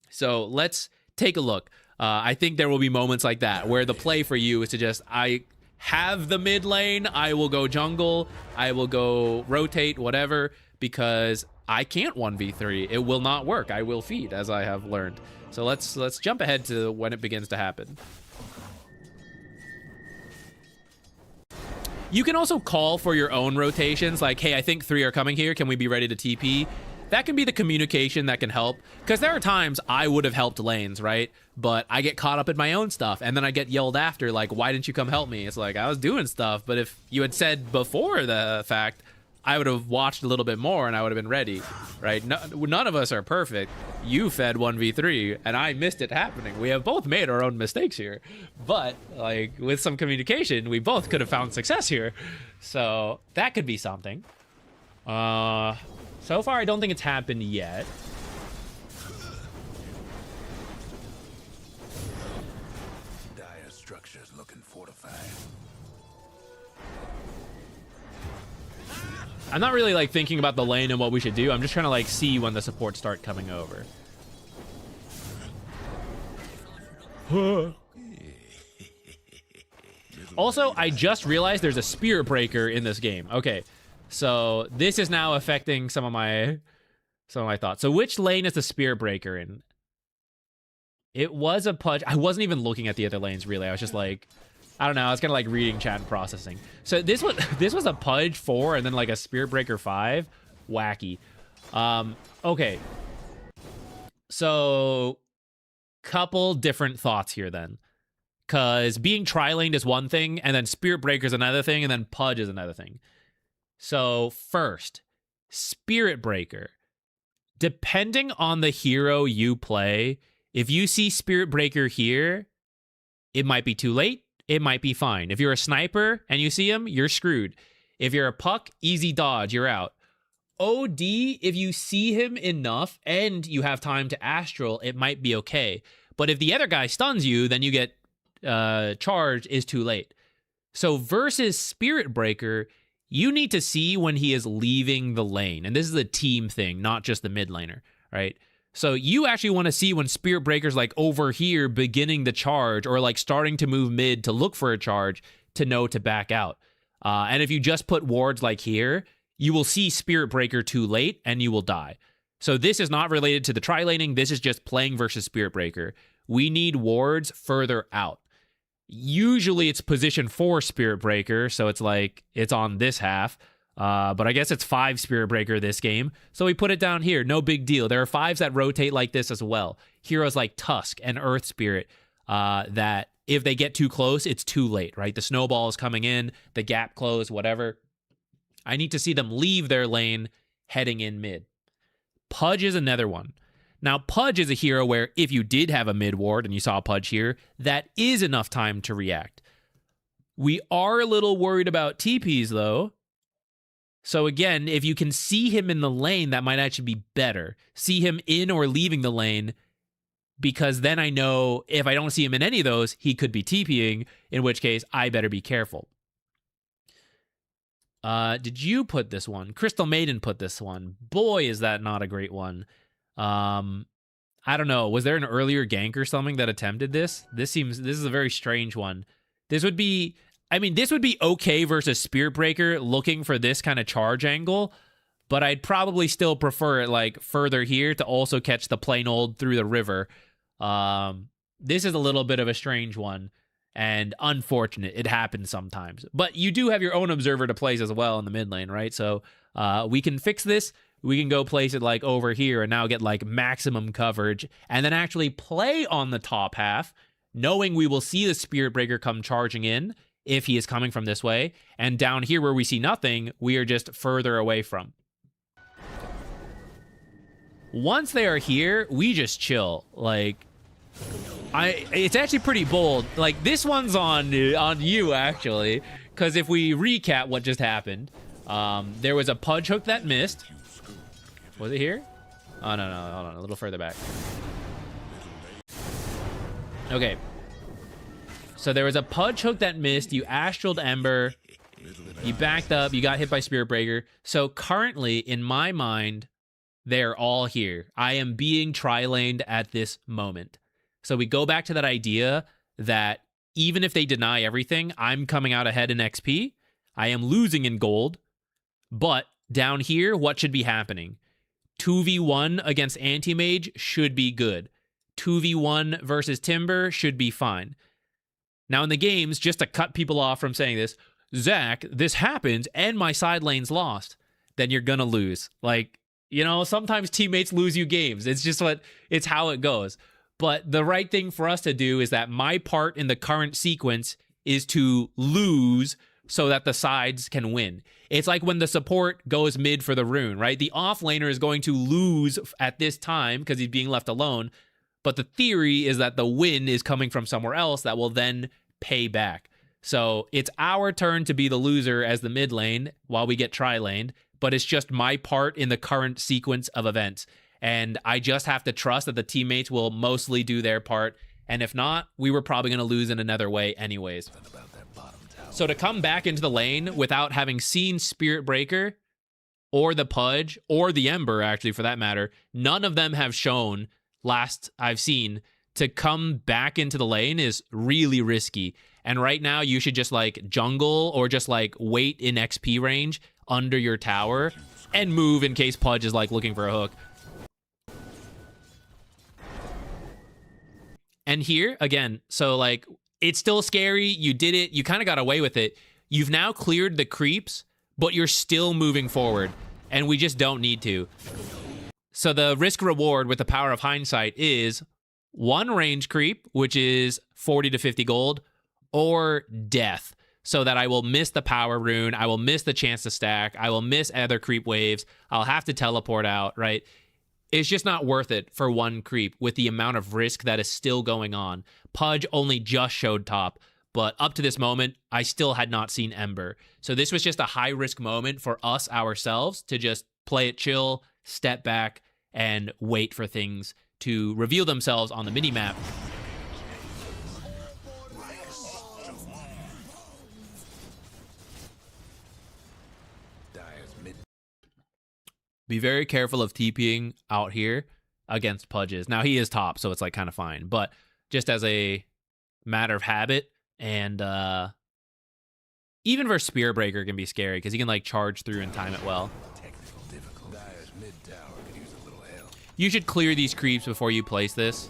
So let's take a look. I think there will be moments like that where the play for you is to just, I have the mid lane, I will go jungle, I will go rotate, whatever, because I can't 1v3. It will not work. I will feed, as I have learned. So let's jump ahead to when it begins to happen. You can also call for your own rotations, like, hey, I think three are coming here. Can we be ready to TP? That can be the communication that can help, because there are times I would have helped lanes, right? But I get caught up in my own stuff, and then I get yelled after, like, why didn't you come help me? It's like, I was doing stuff, but if you had said before the fact, I would have watched a little bit more and I would have been ready, right? None of us are perfect. You fed 1v3 and I missed it happening. We have both made our own mistakes here, but like with some communication, we both could have found success here. So that could be something. So far, I don't think it's happened yet. Dire structures looking fortified. I'm not really like thinking about the lane and what we should do. I'm just trying to like see when the supports start coming over. Also, I just realized there's a Spirit Breaker in this game. Okay, so this is now affecting some of my thoughts. So which lane is the Spirit Breaker in? It was a Pudge. I wasn't even looking at the other lanes really. I was just like, I don't know. I was kind of like reading chat and processing. So this was a Pudge 4 and then like a Spirit Breaker 5. Wacky. Okay. So couple different thoughts here then. Because being tri-laned is one thing, and then Spirit Breaker is another thing, and then Pudge is another thing. So first, Spirit Breaker. Depending on the hero you play, if you see Spirit Breaker here, it might be too late. It might be fine. If you're a sniper and you see him, you're screwed. If you're a puck, easy dodge, you're out. OD, if you see him enough and you have time to astral, it might be okay. But if the other guy stuns you, then you get charged, is too late. So versus Spirit Breaker, you need to see when he is leaving the lane. And this is a team thing, not just the mid laner, right? So you actually want to see when Spirit Breaker's like over here beginning the charge or like starting to move mid to look for a charge to know to back out. And if you just put wards like here, you will see Spirit Breaker too late and you will die. So this is not related to the tri-laning. This is just playing versus Spirit Breaker. We need wards further out. Usually it's position 4 Spirit Breaker, so it's like it's on this half. But I guess it's 5 Spirit Breaker this game. So we put it down here. No big deal. There are 5s that rotate like this as well. Heroes like Tusk and Earth Spirit that if they get too close, it's too late, right? The snowball is coming in, the gap closed, whatever. I need to see them leave their lane heading in mid. Pudge is another one. Now, Pudge is a hero where if you did have a mid ward and you saw Pudge here, that is enough time to react. We are a little worried about TPs though. So again, if you can see him in the lane, that might actually be better. See him in or leaving the lane, because then I know if I don't see him in any of those, he could be TPing, in which case I better be careful. Did you put this one? Crystal Maiden put this one. Boy, is that not a great one. I don't know. Was there an earlier gank or something that attempted this? This is a very strange one. This would be okay versus Spirit Breaker looking for this kind of charge angle, but I'd probably still prefer it like further here to also catch the plain old through the river. This is a little bit of a strange one and unfortunate. It happens sometimes, but you do have your own observer to place as well in the mid lane, right? So we can fix this. We can go place it like over here and now get like maximum coverage and then actually play on the top half, knowing we will see the Spirit Breaker come charging in if he is coming from this way. And down here where we see nothing, we are just further away from. Once they are here, we just chill. Like, it's actually pretty bold. Like, this one's on you, actually, because if we recap what just happened, there was a Pudge hook that missed. Was it here? Oh, no, hold on, a little further back. Okay. So there was a Pudge hook that missed. You Astraled Ember. You backed up. You got hit by Spirit Breaker. So currently, in my mind, they're all here. I am being tri-laned at this moment. So we go back to that idea that even if they deny everything, I'm coming out ahead in XP. I am losing in gold. But down here, what should be happening? 2v1 against Anti-Mage should be good. 2v1 versus Timber should be fine. Now in the games, just to cut people off from saying this, Zach, this happens and my side lane's lost, then you're gonna lose. Like, you know, sometimes teammates lose you games. It's how it goes. But the right thing for us to do is that my part in the current sequence is to lose so that the sides can win. It's like when the support goes mid for the rune, right? The offlaner is going to lose at this time because he's being left alone. But the theory is that the win is coming from somewhere else that will then pay back. So it's our turn to be the loser as the mid lane while we get tri-laned, but it's just my part in the current sequence of events. And I just have to trust that the teammates will mostly do their part. And if not, we were probably going to lose in another way anyways. So to come back into the lane without having seen Spirit Breaker or the Pudge or the Ember, actually, for that matter, none of them have shown, last I've seen, to come back into the lane is really risky. And right now you should just like jungle or just like wait in XP range under your tower and move in case Pudge is like looking for a hook. And here again, so like it's still scary. You did it. You kind of got away with it. You've now cleared the creeps, but you're still moving forward and we just don't need to. So the risk reward with the power of hindsight is one range creep, which is 40 to 50 gold, or death, so that I will miss the power rune, I will miss the chance to stack, I will miss other creep waves, I'll have to teleport out, right? It's just not worth it for one creep with the amount of risk that is still going on. Pudge only just showed top, but up to this moment, I still had not seen Ember. So this was just a high risk moment for us ourselves to just play it chill, step back, and wait for things to reveal themselves on the minimap. Be very careful of TPing out here against Pudges. Now, he is top, so it's like kind of fine. But just as a matter of habit, and even versus Spear Breaker can be scary because he can like charge through and time it well. You should clear these creeps before you place this.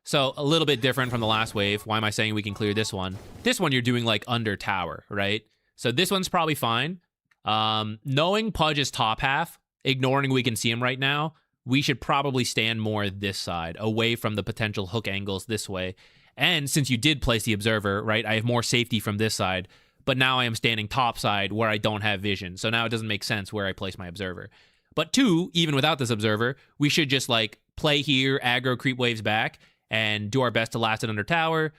So a little bit different from the last wave. Why am I saying we can clear this one? This one you're doing like under tower, right? So this one's probably fine. Knowing Pudge's top half, ignoring we can see him right now, we should probably stand more this side, away from the potential hook angles this way. And since you did place the observer, right, I have more safety from this side, but now I am standing top side where I don't have vision. So now it doesn't make sense where I place my observer. But two, even without this observer, we should just like play here, aggro creep waves back, and do our best to last it under tower.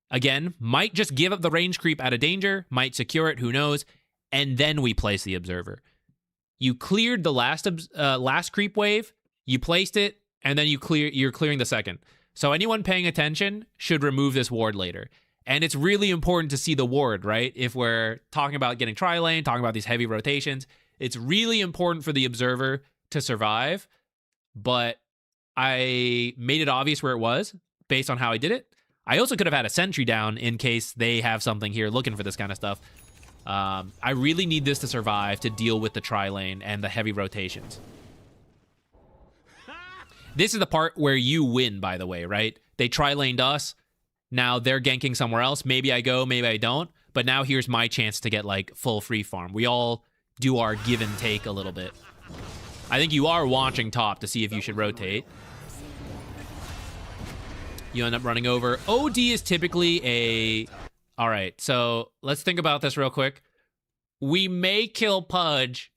Again, might just give up the range creep out of danger, might secure it, who knows, and then we place the observer. You cleared the last creep wave, you placed it, and then you're clearing the second. So anyone paying attention should remove this ward later. And it's really important to see the ward, right? If we're talking about getting tri-lane, talking about these heavy rotations, it's really important for the observer to survive. But I made it obvious where it was based on how I did it. I also could have had a sentry down in case they have something here looking for this kind of stuff. I really need this to survive to deal with the tri-lane and the heavy rotations. This is the part where you win, by the way, right? They tri-laned us. Now they're ganking somewhere else. Maybe I go, maybe I don't. But now here's my chance to get, like, full free farm. We all do our give and take a little bit. I think you are watching top to see if you should rotate. You end up running over. OD is typically a... All right, so let's think about this real quick. We may kill Pudge,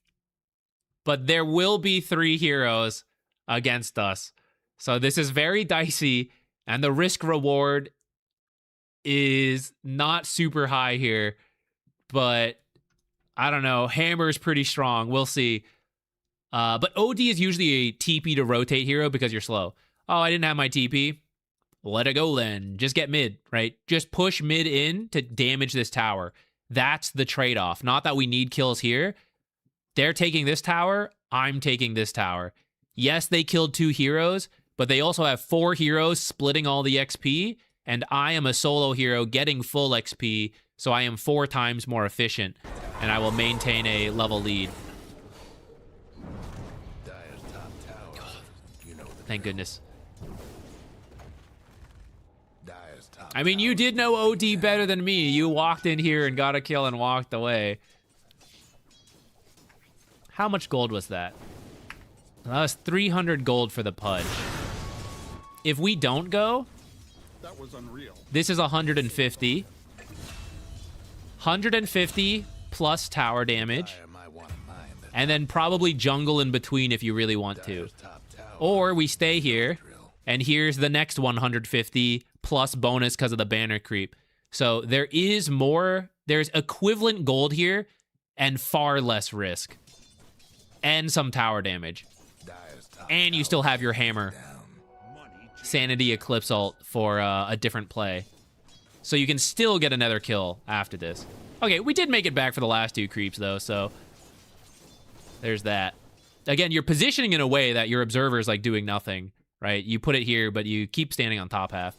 but there will be 3 heroes against us. So this is very dicey, and the risk-reward is not super high here. But, I don't know, Hammer's pretty strong. We'll see. But OD is usually a TP to rotate hero because you're slow. Oh, I didn't have my TP. Let it go then. Just get mid, right? Just push mid in to damage this tower. That's the trade-off. Not that we need kills here. They're taking this tower. I'm taking this tower. Yes, they killed 2 heroes, but they also have 4 heroes splitting all the XP, and I am a solo hero getting full XP, so I am 4 times more efficient, and I will maintain a level lead. Thank goodness. I mean, you did know OD better than me. You walked in here and got a kill and walked away. How much gold was that? That was 300 gold for the Pudge. If we don't go, that was unreal. This is 150. 150 plus tower damage. And then probably jungle in between if you really want to. Or we stay here, and here's the next 150 plus bonus because of the banner creep. So there is more, there's equivalent gold here and far less risk. And some tower damage. And you still have your hammer. Sanity Eclipse ult for a different play. So you can still get another kill after this. Okay, we did make it back for the last 2 creeps though, so there's that. Again, you're positioning in a way that your observer is like doing nothing, right? You put it here, but you keep standing on top half.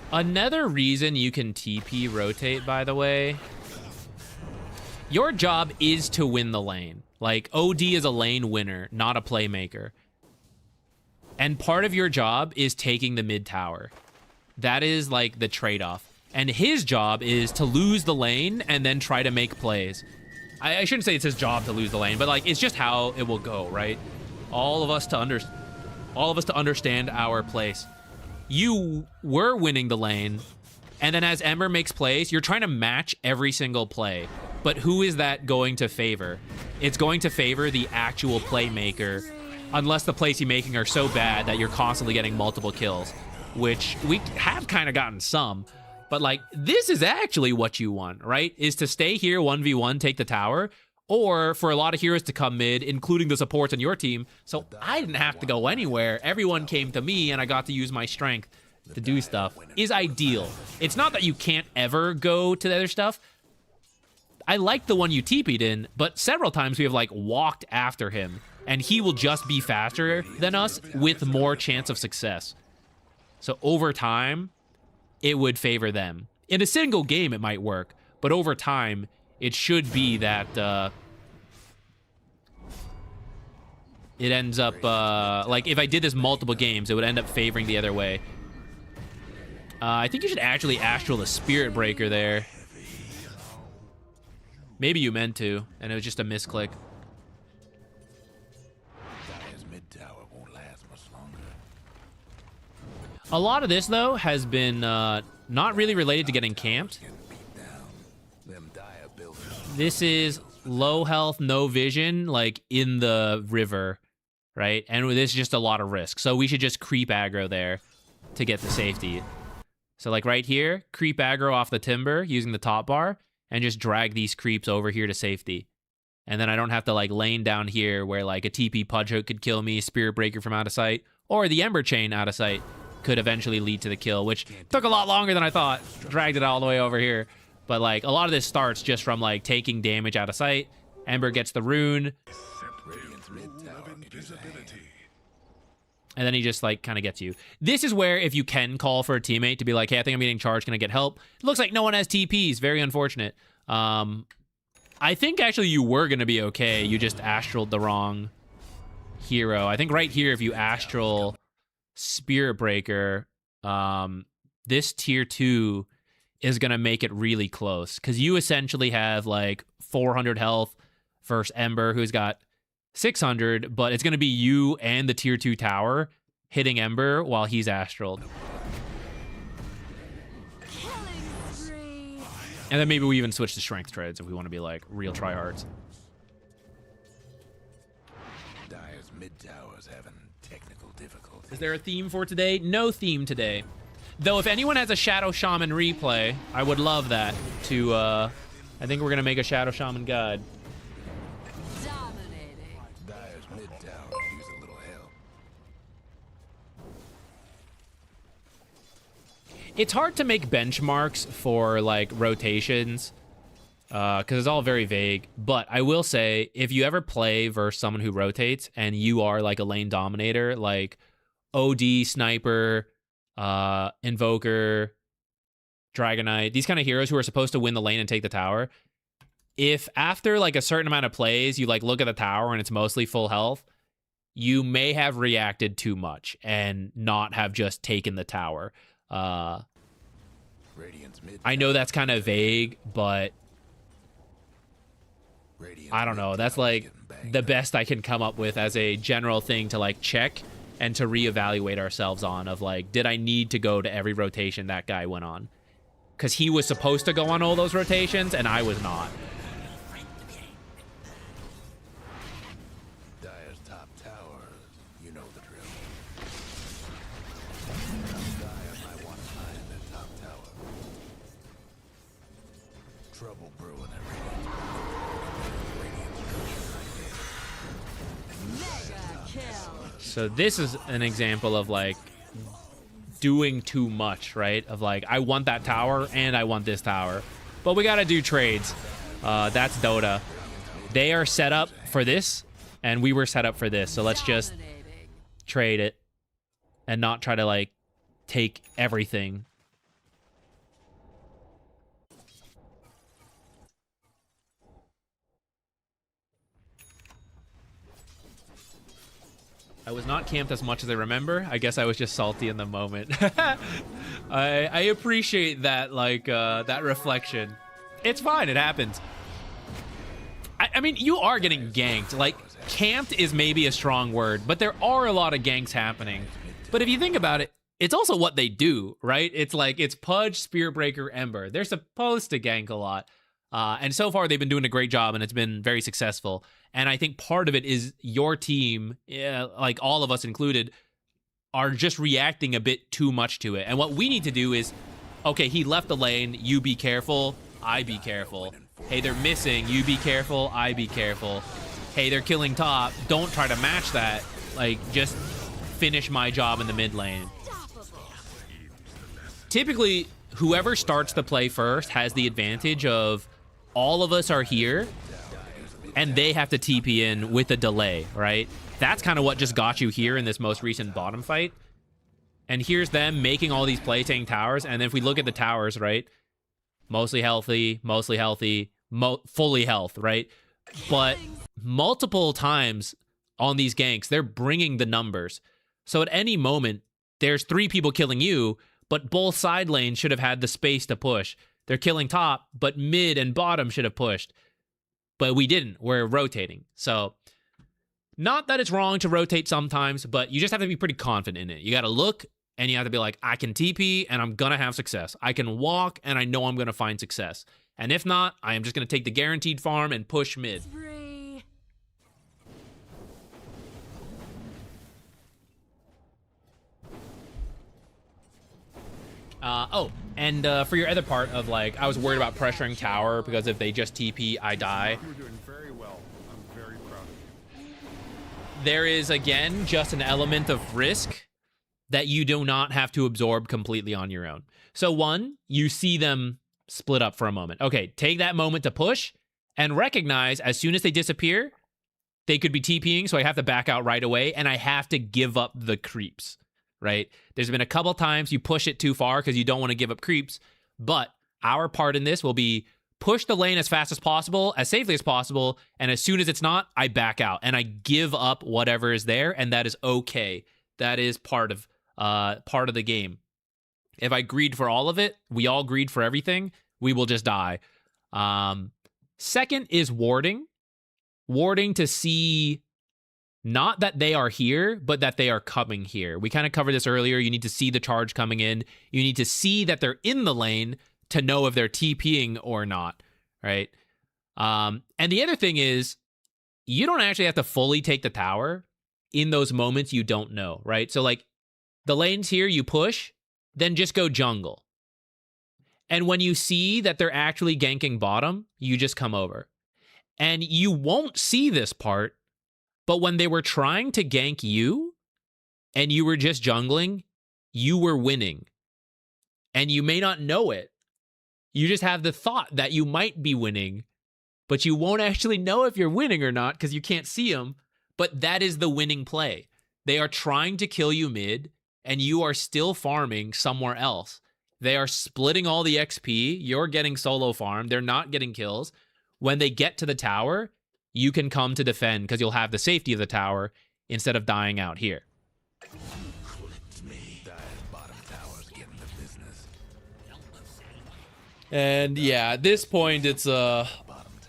Another reason you can TP rotate, by the way, your job is to win the lane. Like, OD is a lane winner, not a playmaker. And part of your job is taking the mid tower. That is, like, the trade-off. And his job is to lose the lane and then try to make plays. I shouldn't say it's his job to lose the lane, but, like, it's just how it will go, right? All of us to understand our place. You were winning the lane, and then as Ember makes plays, you're trying to match every single play. But who is that going to favor? It's going to favor the actual playmaker, unless the plays you're making are so bad that you're constantly getting multiple kills, which we have kind of gotten some. But, like, this is actually what you want, right? Is to stay here 1v1, take the tower, or for a lot of heroes to come mid, including the supports on your team. So I didn't have to go anywhere. Everyone came to me, and I got to use my strength to do stuff. Is ideal. It's not that you can't ever go to the other stuff. I like the one you TP'd in, but several times we have, like, walked after him, and he will just be faster than us with more chance of success. So over time, it would favor them. In a single game, it might work, but over time, it should be that it ends up, like, if I did this multiple games, it would end up favoring the other way. I think you should actually Astral the Spirit Breaker there. Maybe you meant to, and it was just a misclick. A lot of this, though, has been not really related to getting camped. This is low health, no vision, like in the river, right? And this is just a lot of risk. So we should just creep aggro there to get to safety. So like right here, creep aggro off the timber using the top bar and just drag these creeps over here to safety. And then I don't have to like lane down here where like a TP Pudge Hook could kill me, Spirit Breaker from out of sight, or the Ember Chain out of sight could eventually lead to the kill, which took a lot longer than I thought. Dragged it all the way over here. But like a lot of this starts just from like taking damage out of sight. Ember gets the rune. And then he just like kind of gets you. This is where if you can call for a teammate to be like, hey, I think I'm getting charged, can I get help? It looks like no one has TPs. Very unfortunate. I think actually you were going to be okay. You just astraled the wrong hero. I think right here, if you astral Spirit Breaker, this tier 2 is going to make it really close. Because you essentially have like 400 health versus Ember, who's got 600, but it's going to be you and the tier 2 tower hitting Ember while he's astraled. And then maybe we even switch to strength treads if we want to be like real tryhards. Dire's mid tower's having technical difficulties. Is there a theme for today? No theme today. Though if anyone has a Shadow Shaman replay, I would love that to, I think we're going to make a Shadow Shaman guide. Dominating. Dire's mid tower could use a little help. It's hard to make benchmarks for like rotations because it's all very vague. But I will say, if you ever play versus someone who rotates and you are like a lane dominator, like OD, Sniper, Invoker, Dragonite, these kind of heroes who are supposed to win the lane and take the tower, if after like a certain amount of plays, you like look at the tower and it's mostly full health, you may have reacted too much and not have just taken the tower. I know that's kind of vague, but I don't know. That's like the best I can come up with as a general thing to like check and to reevaluate ourselves on of like, did I need to go to every rotation that guy went on? Because he was supposed to go on all those rotations and I was not. Dire's top tower, you know the drill. Dire might want to find their top tower. Trouble brewing at Mega kill. So this is an example of like doing too much, right? Of like, I want that tower and I want this tower, but we got to do trades. That's Dota. They are set up for this and we were set up for this. So let's just Dominating. trade it and not try to like take everything. I was not camped as much as I remember. I guess I was just salty in the moment. I appreciate that, like, that reflection. It's fine. It happens. I mean, you are getting ganked. Like, camped is maybe a strong word, but there are a lot of ganks happening. But if you think about it, it's also what they do, right? It's like, it's Pudge, Spirit Breaker, Ember. They're supposed to gank a lot. And so far, they've been doing a great job, and it's been very successful. And I think part of it is your team, like all of us included, are just reacting a bit too much to it. And what we need to do is, okay, he left the lane, you be careful, I be careful. Hey, they're missing, you be careful, I be careful. Hey, they're killing top, don't try to match that. Like, just finish my job in the mid lane. Typically, whoever starts the play first has the advantage of all of us are here and they have to TP in with a delay, right? That's kind of what just got you here in this most recent bottom fight. And here's them making all these plays, taking towers. And then if we look at the towers, right? Mostly healthy, fully health, right? But multiple times on these ganks, they're bringing the numbers. So at any moment, there's 3 people killing you, but both side lanes should have had the space to push. They're killing top, but mid and bottom should have pushed. But we didn't. We're rotating. So, not that it's wrong to rotate sometimes, but you just have to be pretty confident in it. You got to look, and you have to be like, I can TP, and I'm going to have success. I can walk, and I know I'm going to find success. And if not, I am just going to take the guaranteed farm and push mid. Spree. Oh, and for your other part of like, I was worried about pressuring tower because if they just TP, I die. You were doing very well. I'm very proud of you. There is, again, just an element of risk that you do not have to absorb completely on your own. So one, you see them split up for a moment. Okay, take that moment to push and recognize as soon as they disappear, they could be TPing, so I have to back out right away, and I have to give up the creeps, right? There's been a couple times you push it too far because you don't want to give up creeps, but our part in this will be push the lane as fast as possible, as safely as possible, and as soon as it's not, I back out, and I give up whatever is there, and that is okay. That is part of the game. If I greed for all of it, we all greed for everything, we will just die. Second is warding. Warding to see not that they are here, but that they are coming here. We kind of covered this earlier. You need to see the charge coming in. You need to see that they're in the lane to know if they're TPing or not, right? And the other thing is, you don't actually have to fully take the tower in those moments you don't know, right? So like, the lane's here, you push, then just go jungle. And when you see that they're actually ganking bottom, you just come over. And you won't see this part, but when they were trying to gank you, and you were just jungling, you were winning. And you may not know it. You just have the thought that you might be winning, but you won't actually know if you're winning or not because you can't see them. But that is the winning play. They are trying to kill you mid, and you are still farming somewhere else. They are splitting all the XP. You're getting solo farm. They're not getting kills. When they get to the tower, you can come to defend because you'll have the safety of the tower instead of dying out here. And yeah, at this point, it's a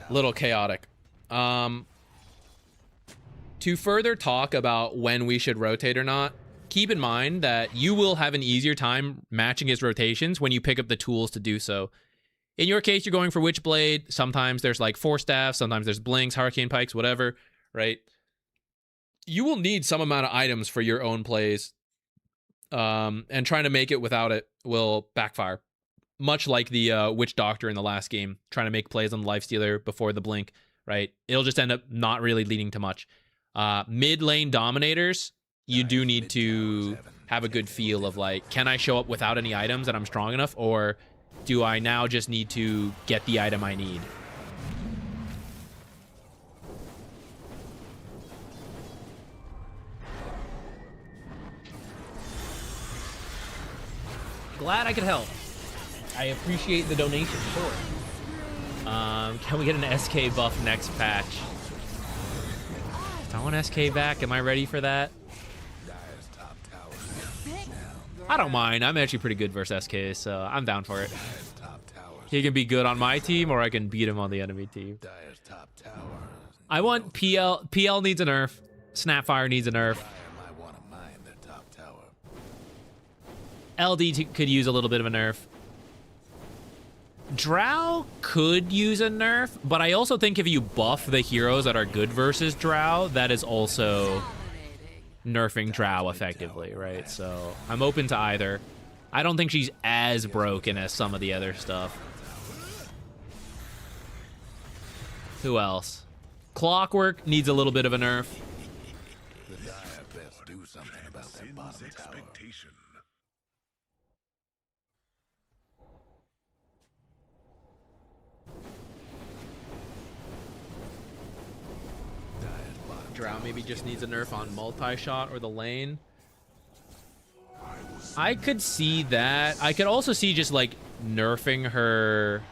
little chaotic. To further talk about when we should rotate or not, keep in mind that you will have an easier time matching his rotations when you pick up the tools to do so. In your case, you're going for Witchblade. Sometimes there's like Force Staff. Sometimes there's Blinks, Hurricane Pikes, whatever, right? You will need some amount of items for your own plays. And trying to make it without it will backfire. Much like the Witch Doctor in the last game, trying to make plays on the Lifestealer before the Blink, right? It'll just end up not really leading to much. Mid lane dominators, you do need to have a good feel of like, can I show up without any items and I'm strong enough, or do I now just need to get the item I need? Glad I could help. I appreciate the donation, sure. Can we get an SK buff next patch? I want SK back. Am I ready for that? I don't mind. I'm actually pretty good versus SK, so I'm down for it. He can be good on my team, or I can beat him on the enemy team. I want PL. PL needs a nerf. Snapfire needs a nerf. LD could use a little bit of a nerf. Drow could use a nerf, but I also think if you buff the heroes that are good versus Drow, that is also nerfing Drow effectively, right? So I'm open to either. I don't think she's as broken as some of the other stuff. Who else? Clockwork needs a little bit of a nerf. Drow maybe just needs a nerf on multi-shot or the lane. I could see that. I could also see just like nerfing her,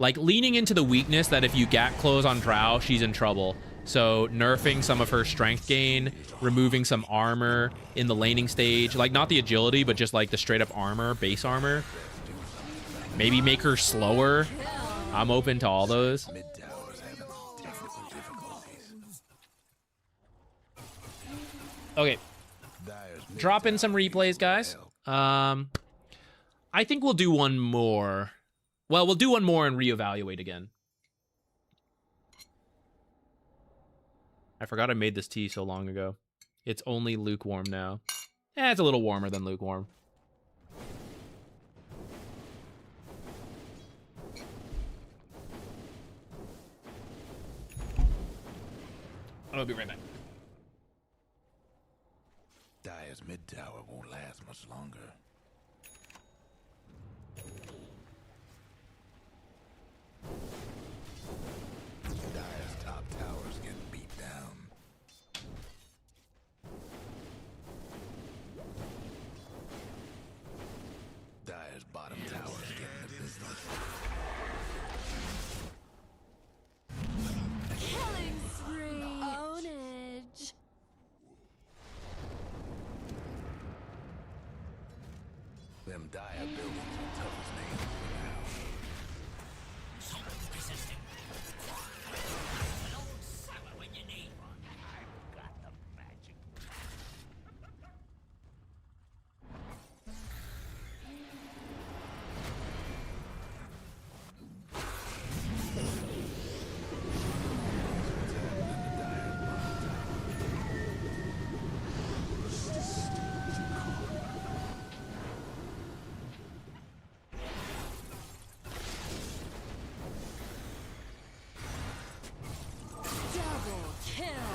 like leaning into the weakness that if you gap close on Drow, she's in trouble. So nerfing some of her strength gain, removing some armor in the laning stage, like not the agility, but just like the straight up armor, base armor. Maybe make her slower. I'm open to all those. Okay, drop in some replays, guys. I think we'll do one more. Well, we'll do one more and reevaluate again. I forgot I made this tea so long ago. It's only lukewarm now. It's a little warmer than lukewarm. I'll be right back. Dire's mid tower won't last much longer. Dire's top tower's getting beat down. Dire's bottom tower's getting the business. Killing spree. Ownage. Them dire buildings are tough as nails for now. Double kill.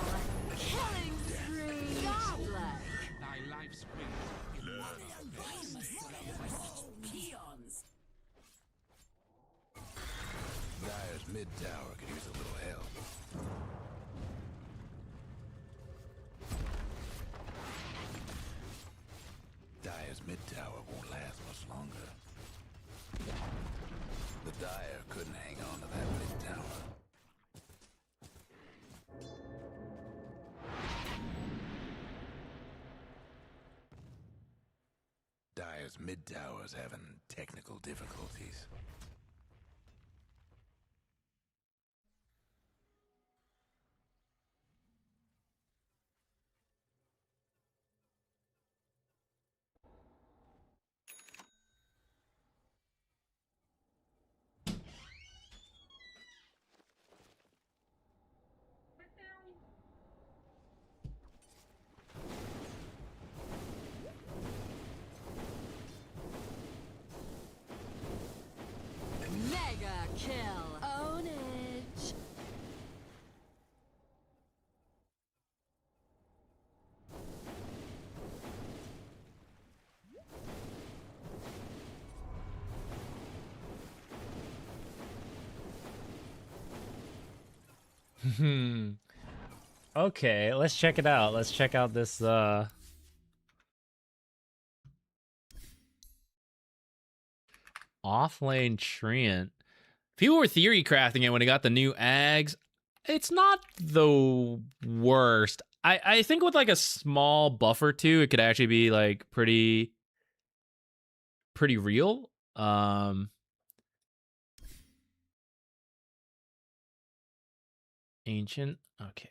Killing spree. Godlike. Thy life's weight in Peons. Dire's mid tower could use a little help. Dire's mid tower won't last much longer. The Dire couldn't hang on to that mid tower. Dire's mid tower's having technical difficulties. Mega kill. Ownage. Okay, let's check it out. Let's check out this off-lane Treant. People were theory crafting it when it got the new Ags. It's not the worst. I think with like a small buff or two, it could actually be like pretty real. Ancient. Okay.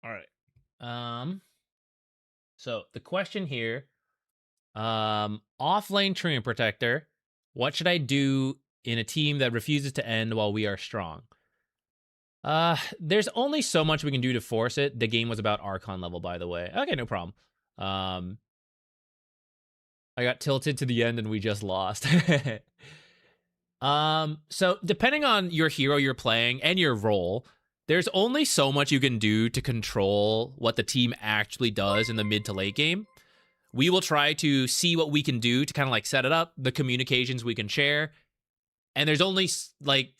All right. So the question here, off lane Treant Protector, what should I do in a team that refuses to end while we are strong? There's only so much we can do to force it. The game was about Archon level, by the way. Okay, no problem. I got tilted to the end and we just lost. So depending on your hero you're playing and your role, there's only so much you can do to control what the team actually does in the mid to late game. We will try to see what we can do to kind of like set it up, the communications we can share. And there's only like,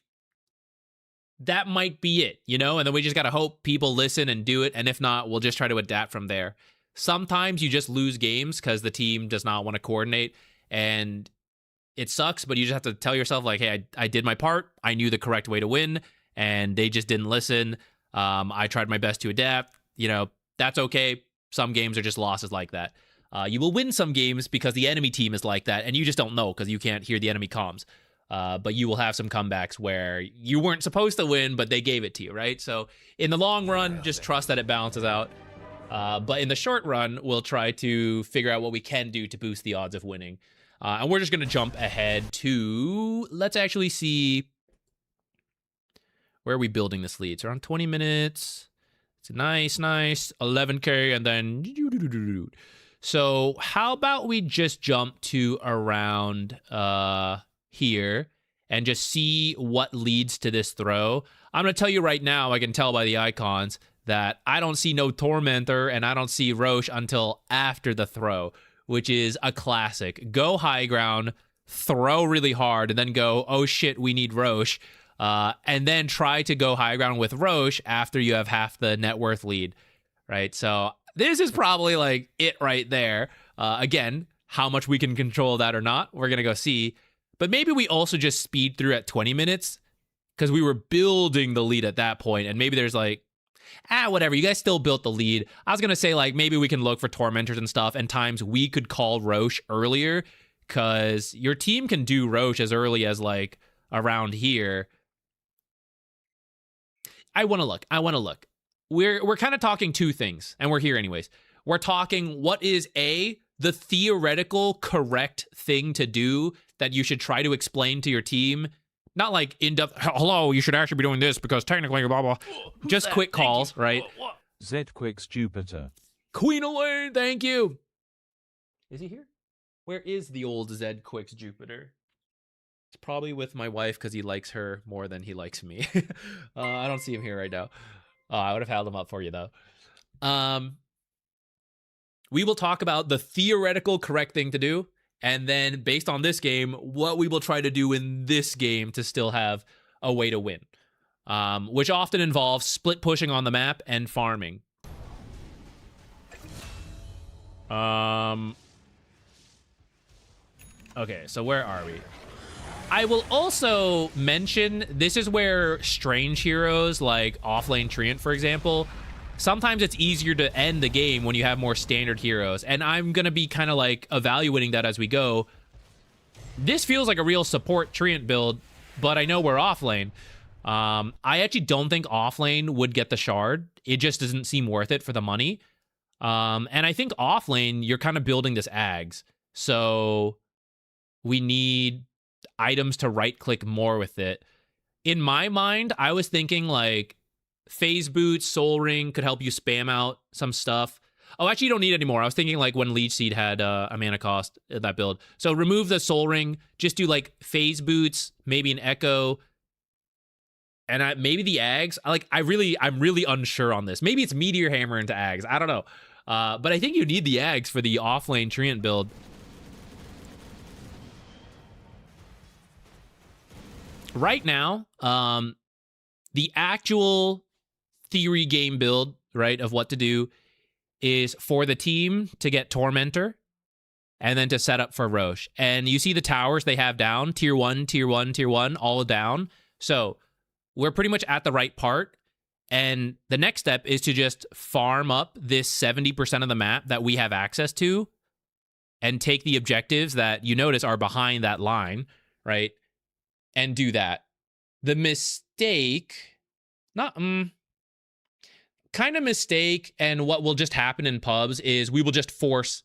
that might be it, you know? And then we just got to hope people listen and do it. And if not, we'll just try to adapt from there. Sometimes you just lose games because the team does not want to coordinate and it sucks, but you just have to tell yourself like, hey, I did my part. I knew the correct way to win and they just didn't listen. I tried my best to adapt. You know, that's okay. Some games are just losses like that. You will win some games because the enemy team is like that and you just don't know because you can't hear the enemy comms. But you will have some comebacks where you weren't supposed to win, but they gave it to you, right? So in the long run, just trust that it balances out. But in the short run, we'll try to figure out what we can do to boost the odds of winning. And we're just going to jump ahead to, let's actually see, where are we building this lead? It's around 20 minutes. It's nice, 11K, and then... So how about we just jump to around here and just see what leads to this throw. I'm going to tell you right now, I can tell by the icons, that I don't see no Tormentor and I don't see Roche until after the throw, which is a classic. Go high ground, throw really hard, and then go, oh shit, we need Roche. And then try to go high ground with Roche after you have half the net worth lead, right? So this is probably like it right there. Again, how much we can control that or not, we're going to go see. But maybe we also just speed through at 20 minutes because we were building the lead at that point, and maybe there's like, whatever, you guys still built the lead. I was going to say, like, maybe we can look for Tormentors and stuff, and times we could call Roche earlier, because your team can do Roche as early as, like, around here. I want to look. We're kind of talking two things, and we're here anyways. We're talking what is, A, the theoretical correct thing to do that you should try to explain to your team. Not like in-depth, hello, you should actually be doing this because technically blah, blah. Just quick calls, right? ZQuixotix. Queen Elaine, thank you. Is he here? Where is the old ZQuix Jupiter? It's probably with my wife because he likes her more than he likes me. I don't see him here right now. I would have held him up for you, though. We will talk about the theoretical correct thing to do. And then, based on this game, what we will try to do in this game to still have a way to win. Which often involves split pushing on the map and farming. Okay, so where are we? I will also mention, this is where strange heroes like offlane Treant, for example, sometimes it's easier to end the game when you have more standard heroes. And I'm going to be kind of like evaluating that as we go. This feels like a real support Treant build, but I know we're offlane. I actually don't think offlane would get the shard. It just doesn't seem worth it for the money. And I think offlane, you're kind of building this Ags. So we need items to right-click more with it. In my mind, I was thinking like Phase Boots, Soul Ring could help you spam out some stuff. Oh, actually, you don't need any more. I was thinking like when Leech Seed had a mana cost in that build. So remove the Soul Ring. Just do like Phase Boots, maybe an Echo, and maybe the Ags. I'm really unsure on this. Maybe it's Meteor Hammer into Ags. I don't know. But I think you need the Ags for the offlane Treant build. Right now, the actual theory game build, right, of what to do is for the team to get Tormentor and then to set up for Roche. And you see the towers they have down, tier 1, tier 1, tier 1, all down. So we're pretty much at the right part. And the next step is to just farm up this 70% of the map that we have access to and take the objectives that you notice are behind that line, right? And do that. The mistake, kind of mistake, and what will just happen in pubs is we will just force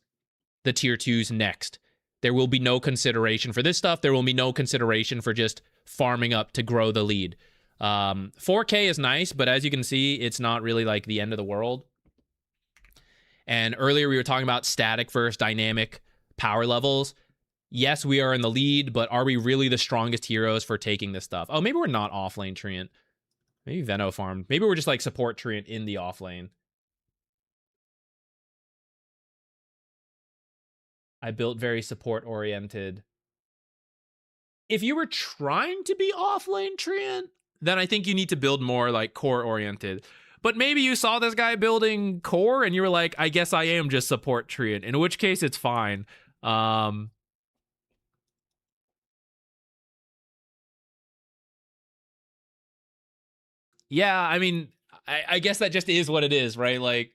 the tier 2s next. There will be no consideration for this stuff. There will be no consideration for just farming up to grow the lead. 4K is nice, but as you can see, it's not really like the end of the world. And earlier we were talking about static versus dynamic power levels. Yes, we are in the lead, but are we really the strongest heroes for taking this stuff? Oh, maybe we're not offlane Treant. Maybe Veno farmed. Maybe we're just like support Treant in the offlane. I built very support oriented. If you were trying to be offlane Treant, then I think you need to build more like core oriented. But maybe you saw this guy building core and you were like, I guess I am just support Treant, in which case it's fine. Yeah, I mean, I guess that just is what it is, right? Like,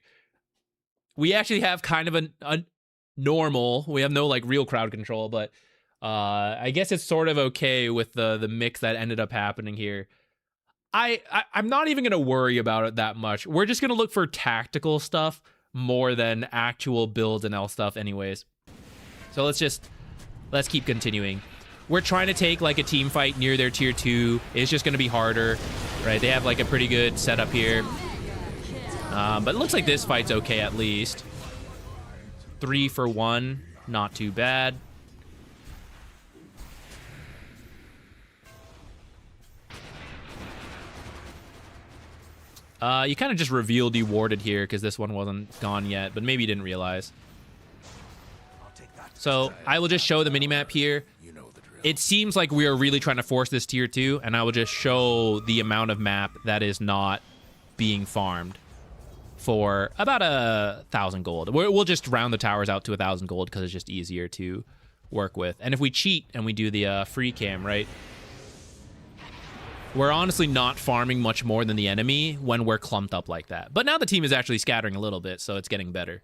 we actually have kind of a normal, we have no like real crowd control, but I guess it's sort of okay with the mix that ended up happening here. I'm not even going to worry about it that much. We're just going to look for tactical stuff more than actual builds and L stuff anyways. So let's keep continuing. We're trying to take like a team fight near their tier 2. It's just going to be harder, right? They have like a pretty good setup here. But it looks like this fight's okay at least. 3 for 1, not too bad. You kind of just revealed you warded here because this one wasn't gone yet, but maybe you didn't realize. So I will just show the minimap here. It seems like we are really trying to force this tier 2, and I will just show the amount of map that is not being farmed for about 1,000 gold. We'll just round the towers out to 1,000 gold because it's just easier to work with. And if we cheat and we do the free cam, right? We're honestly not farming much more than the enemy when we're clumped up like that. But now the team is actually scattering a little bit, so it's getting better.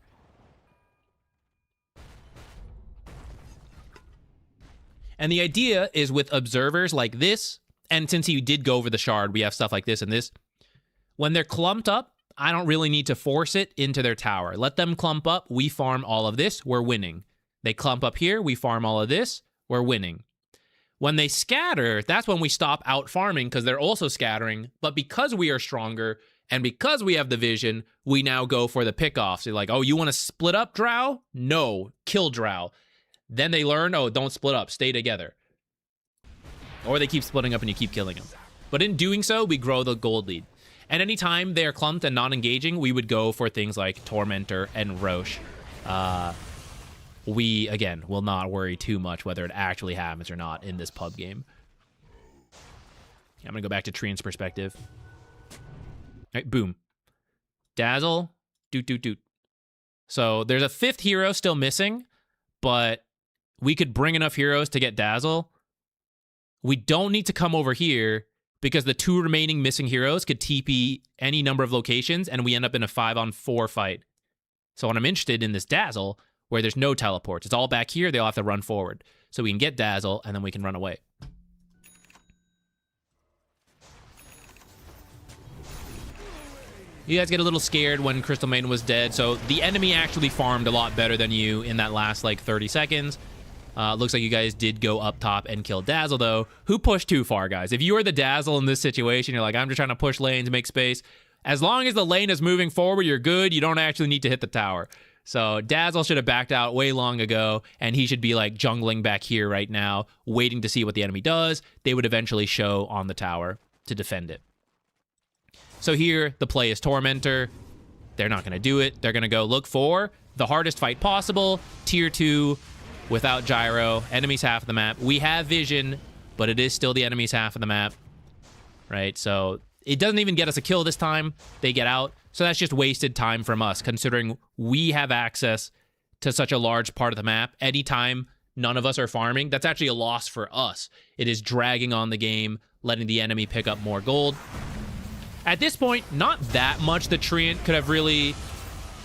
And the idea is with observers like this, and since he did go over the shard, we have stuff like this and this. When they're clumped up, I don't really need to force it into their tower. Let them clump up, we farm all of this, we're winning. They clump up here, we farm all of this, we're winning. When they scatter, that's when we stop out farming because they're also scattering. But because we are stronger and because we have the vision, we now go for the pickoffs. You're like, oh, you want to split up, Drow? No, kill Drow. Then they learn, oh, don't split up, stay together. Or they keep splitting up and you keep killing them. But in doing so, we grow the gold lead. And anytime they're clumped and not engaging, we would go for things like Tormentor and Roche. We, again, will not worry too much whether it actually happens or not in this pub game. I'm going to go back to Treant's perspective. All right, boom. Dazzle, doot, doot, doot. So there's a 5th hero still missing, but we could bring enough heroes to get Dazzle. We don't need to come over here because the 2 remaining missing heroes could TP any number of locations and we end up in a 5-on-4 fight. So when I'm interested in this Dazzle, where there's no teleports, it's all back here, they'll have to run forward. So we can get Dazzle and then we can run away. You guys get a little scared when Crystal Maiden was dead, so the enemy actually farmed a lot better than you in that last, like, 30 seconds. Looks like you guys did go up top and kill Dazzle, though. Who pushed too far, guys? If you are the Dazzle in this situation, you're like, I'm just trying to push lanes, make space. As long as the lane is moving forward, you're good. You don't actually need to hit the tower. So Dazzle should have backed out way long ago, and he should be, like, jungling back here right now, waiting to see what the enemy does. They would eventually show on the tower to defend it. So here, the play is Tormentor. They're not going to do it. They're going to go look for the hardest fight possible, tier 2, without gyro. Enemy's half of the map. We have vision, but it is still the enemy's half of the map, right? So it doesn't even get us a kill this time. They get out. So that's just wasted time from us, considering we have access to such a large part of the map. Anytime none of us are farming, that's actually a loss for us. It is dragging on the game, letting the enemy pick up more gold. At this point, not that much the Treant could have really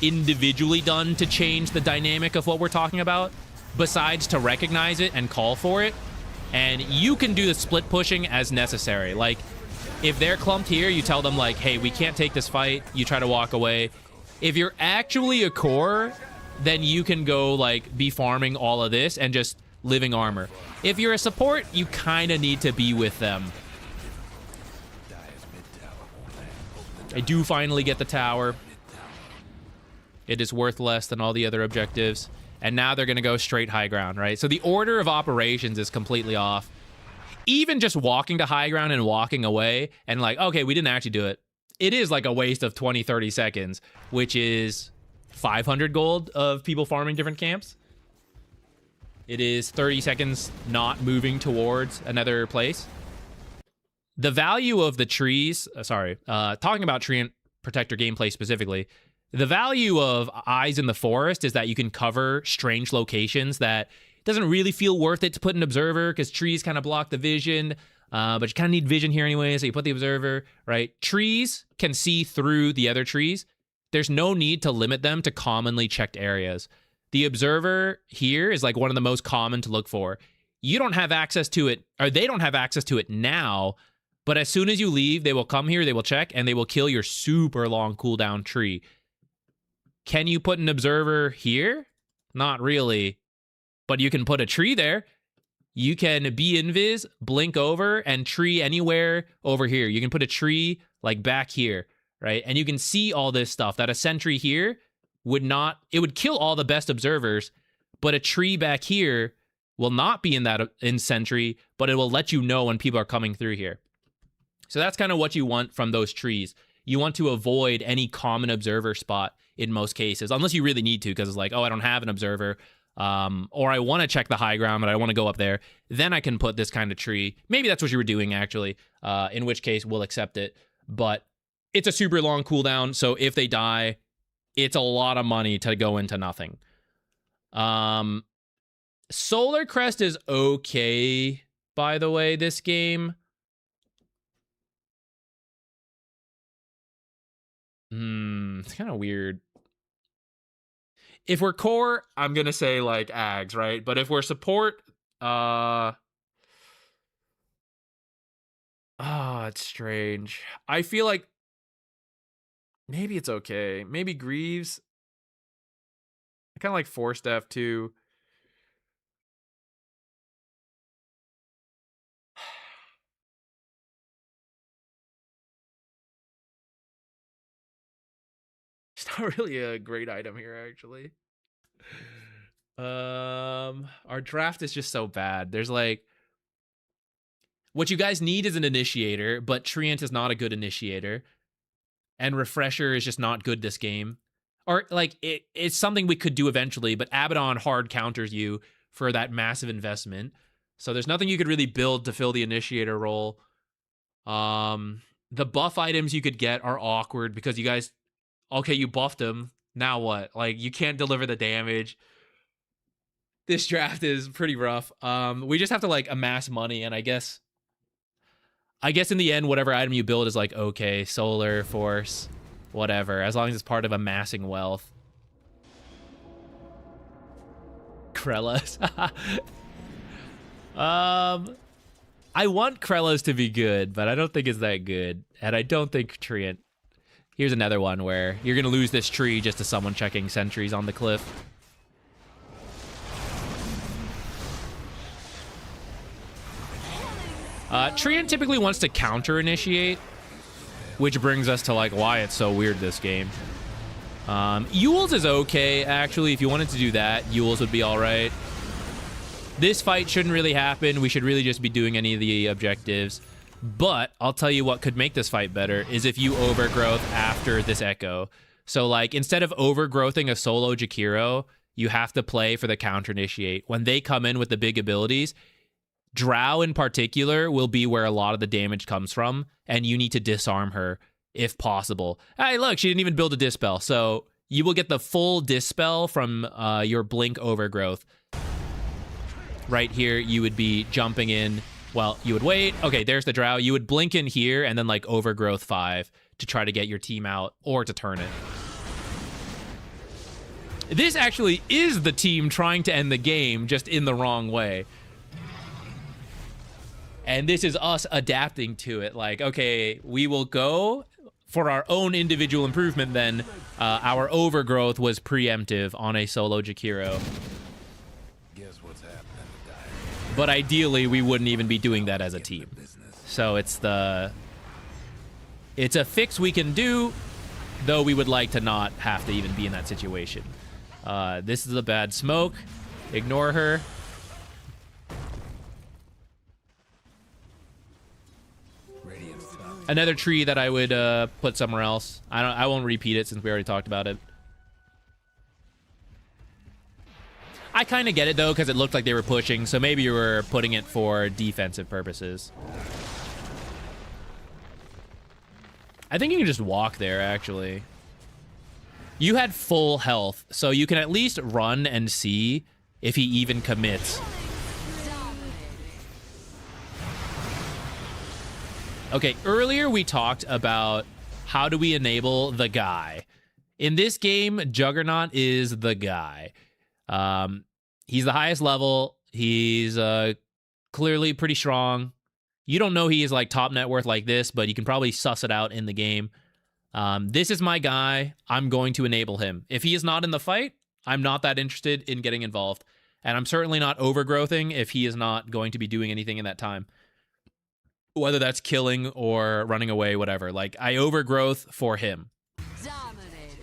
individually done to change the dynamic of what we're talking about, besides to recognize it and call for it. And you can do the split pushing as necessary. Like, if they're clumped here, you tell them, like, hey, we can't take this fight. You try to walk away. If you're actually a core, then you can go, like, be farming all of this and just living armor. If you're a support, you kind of need to be with them. I do finally get the tower. It is worth less than all the other objectives. And now they're going to go straight high ground, right? So the order of operations is completely off. Even just walking to high ground and walking away and like, okay, we didn't actually do it. It is like a waste of 20, 30 seconds, which is 500 gold of people farming different camps. It is 30 seconds not moving towards another place. The value of the trees, talking about Treant Protector gameplay specifically, the value of Eyes in the Forest is that you can cover strange locations that doesn't really feel worth it to put an observer because trees kind of block the vision, but you kind of need vision here anyway, so you put the observer, right? Trees can see through the other trees. There's no need to limit them to commonly checked areas. The observer here is like one of the most common to look for. You don't have access to it, or they don't have access to it now, but as soon as you leave, they will come here, they will check, and they will kill your super long cooldown tree. Can you put an observer here? Not really. But you can put a tree there. You can be invis, blink over, and tree anywhere over here. You can put a tree like back here, right? And you can see all this stuff. That a sentry here would not, it would kill all the best observers, but a tree back here will not be in sentry, but it will let you know when people are coming through here. So that's kind of what you want from those trees. You want to avoid any common observer spot in most cases, unless you really need to, because it's like, oh, I don't have an observer. Or I want to check the high ground, but I want to go up there. Then I can put this kind of tree. Maybe that's what you were doing, actually, in which case we'll accept it. But it's a super long cooldown, so if they die, it's a lot of money to go into nothing. Solar Crest is okay, by the way, this game. It's kind of weird. If we're core, I'm going to say, like, Ags, right? But if we're support, it's strange. I feel like maybe it's okay. Maybe Greaves. I kind of like Force Staff, too. It's not really a great item here, actually. Our draft is just so bad. There's like, what you guys need is an initiator, but Treant is not a good initiator, and Refresher is just not good this game. Or like it's something we could do eventually, but Abaddon hard counters you for that massive investment. So there's nothing you could really build to fill the initiator role. The buff items you could get are awkward because you guys, okay, you buffed them. Now what? Like, you can't deliver the damage. This draft is pretty rough. We just have to like amass money, and I guess in the end, whatever item you build is like, okay, solar, force, whatever, as long as it's part of amassing wealth. Krellas. I want Krellas to be good, but I don't think it's that good. And I don't think Treant. Here's another one where you're going to lose this tree just to someone checking sentries on the cliff. Treant typically wants to counter-initiate, which brings us to like why it's so weird this game. Yule's is okay, actually. If you wanted to do that, Yule's would be all right. This fight shouldn't really happen. We should really just be doing any of the objectives. But I'll tell you what could make this fight better is if you overgrowth after this echo. So like instead of overgrowthing a solo Jakiro, you have to play for the counter-initiate. When they come in with the big abilities, Drow in particular will be where a lot of the damage comes from, and you need to disarm her if possible. Hey, look, she didn't even build a dispel, so you will get the full dispel from your blink overgrowth. Right here, you would be jumping in. Well, you would wait. Okay, there's the Drow. You would blink in here and then like overgrowth 5 to try to get your team out or to turn it. This actually is the team trying to end the game, just in the wrong way. And this is us adapting to it. Like, okay, we will go for our own individual improvement then. Our overgrowth was preemptive on a solo Jakiro. Guess what's happening to Dire? But ideally, we wouldn't even be doing that as a team. So it's a fix we can do, though we would like to not have to even be in that situation. This is a bad smoke. Ignore her. Another tree that I would put somewhere else. I won't repeat it since we already talked about it. I kind of get it though, because it looked like they were pushing, so maybe you were putting it for defensive purposes. I think you can just walk there, actually. You had full health, so you can at least run and see if he even commits. Okay, earlier we talked about how do we enable the guy. In this game, Juggernaut is the guy. He's the highest level. He's clearly pretty strong. You don't know he is like top net worth like this, but you can probably suss it out in the game. This is my guy. I'm going to enable him. If he is not in the fight, I'm not that interested in getting involved. And I'm certainly not overgrowthing if he is not going to be doing anything in that time. Whether that's killing or running away, whatever. Like, I overgrowth for him. Dominating.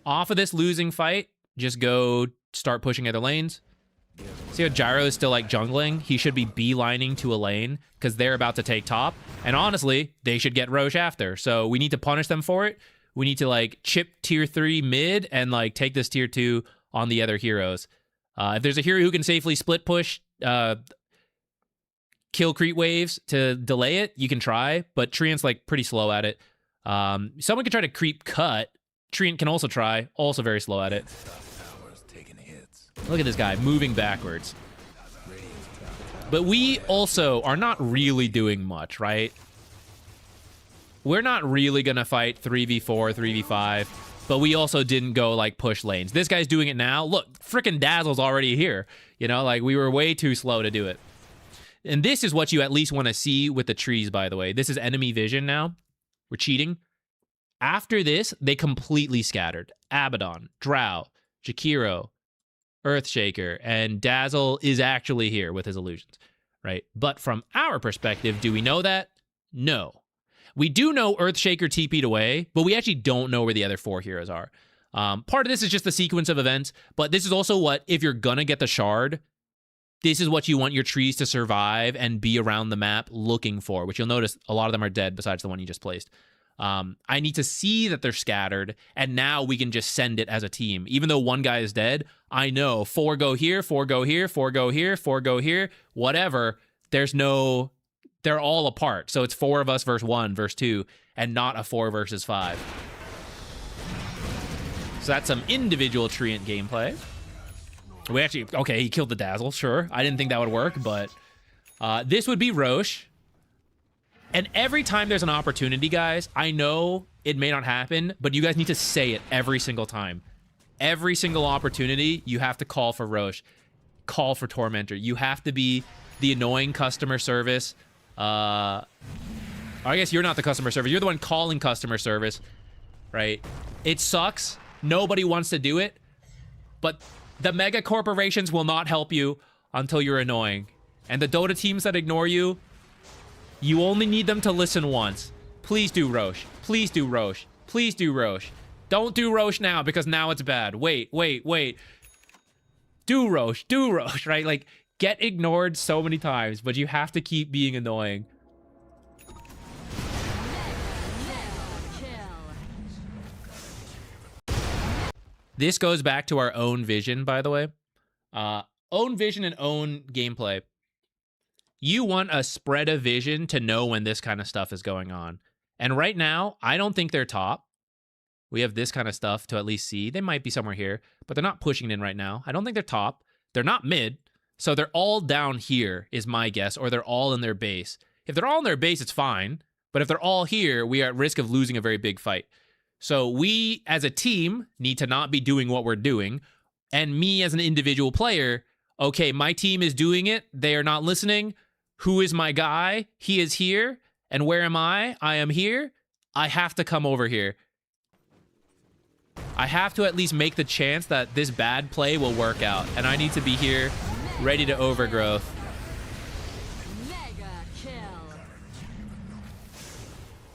Off of this losing fight, just go start pushing other lanes. See how Gyro is still like jungling? He should be beelining to a lane because they're about to take top. And honestly, they should get Roche after. So we need to punish them for it. We need to like chip tier 3 mid and like take this tier 2 on the other heroes. If there's a hero who can safely split push, kill creep waves to delay it, you can try. But Treant's like pretty slow at it. Someone can try to creep cut. Treant can also try. Also very slow at it. Look at this guy moving backwards. But we also are not really doing much, right? We're not really going to fight 3v4, 3v5, but we also didn't go like push lanes. This guy's doing it now. Look, frickin' Dazzle's already here. You know, like we were way too slow to do it. And this is what you at least want to see with the trees, by the way. This is enemy vision now. We're cheating. After this, they completely scattered. Abaddon, Drow, Jakiro, Earthshaker, and Dazzle is actually here with his illusions, right? But from our perspective, do we know that? No. We do know Earthshaker TP'd away, but we actually don't know where the other 4 heroes are. Part of this is just the sequence of events, but this is also what, if you're gonna get the shard, this is what you want your trees to survive and be around the map looking for, which you'll notice a lot of them are dead besides the one you just placed. I need to see that they're scattered, and now we can just send it as a team. Even though one guy is dead, I know 4 go here, 4 go here, 4 go here, 4 go here, whatever. There's no... They're all apart. So it's 4 of us versus 1 versus 2, and not a 4 versus 5. So that's some individual Treant gameplay. We actually... Okay, he killed the Dazzle, sure. I didn't think that would work, but... this would be Roche. And every time there's an opportunity, guys, I know it may not happen, but you guys need to say it every single time. Every single opportunity, you have to call for Roche. Call for Tormentor. You have to be the annoying customer service. I guess you're not the customer service. You're the one calling customer service, right? It sucks. Nobody wants to do it. But the mega corporations will not help you until you're annoying. And the Dota teams that ignore you, you only need them to listen once. Please do Roche. Please do Roche. Please do Roche. Don't do Roche now because now it's bad. Wait. Do Roche. Do Roche, right? Like, get ignored so many times, but you have to keep being annoying. This goes back to our own vision, by the way. Own vision and own gameplay. You want a spread of vision to know when this kind of stuff is going on. And right now, I don't think they're top. We have this kind of stuff to at least see. They might be somewhere here, but they're not pushing it in right now. I don't think they're top. They're not mid. So they're all down here is my guess, or they're all in their base. If they're all in their base, it's fine. But if they're all here, we are at risk of losing a very big fight. So we, as a team, need to not be doing what we're doing. And me, as an individual player, okay, my team is doing it. They are not listening. Who is my guy? He is here. And where am I? I am here. I have to come over here. I have to at least make the chance that this bad play will work out. And I need to be here, ready to overgrowth. Mega kill.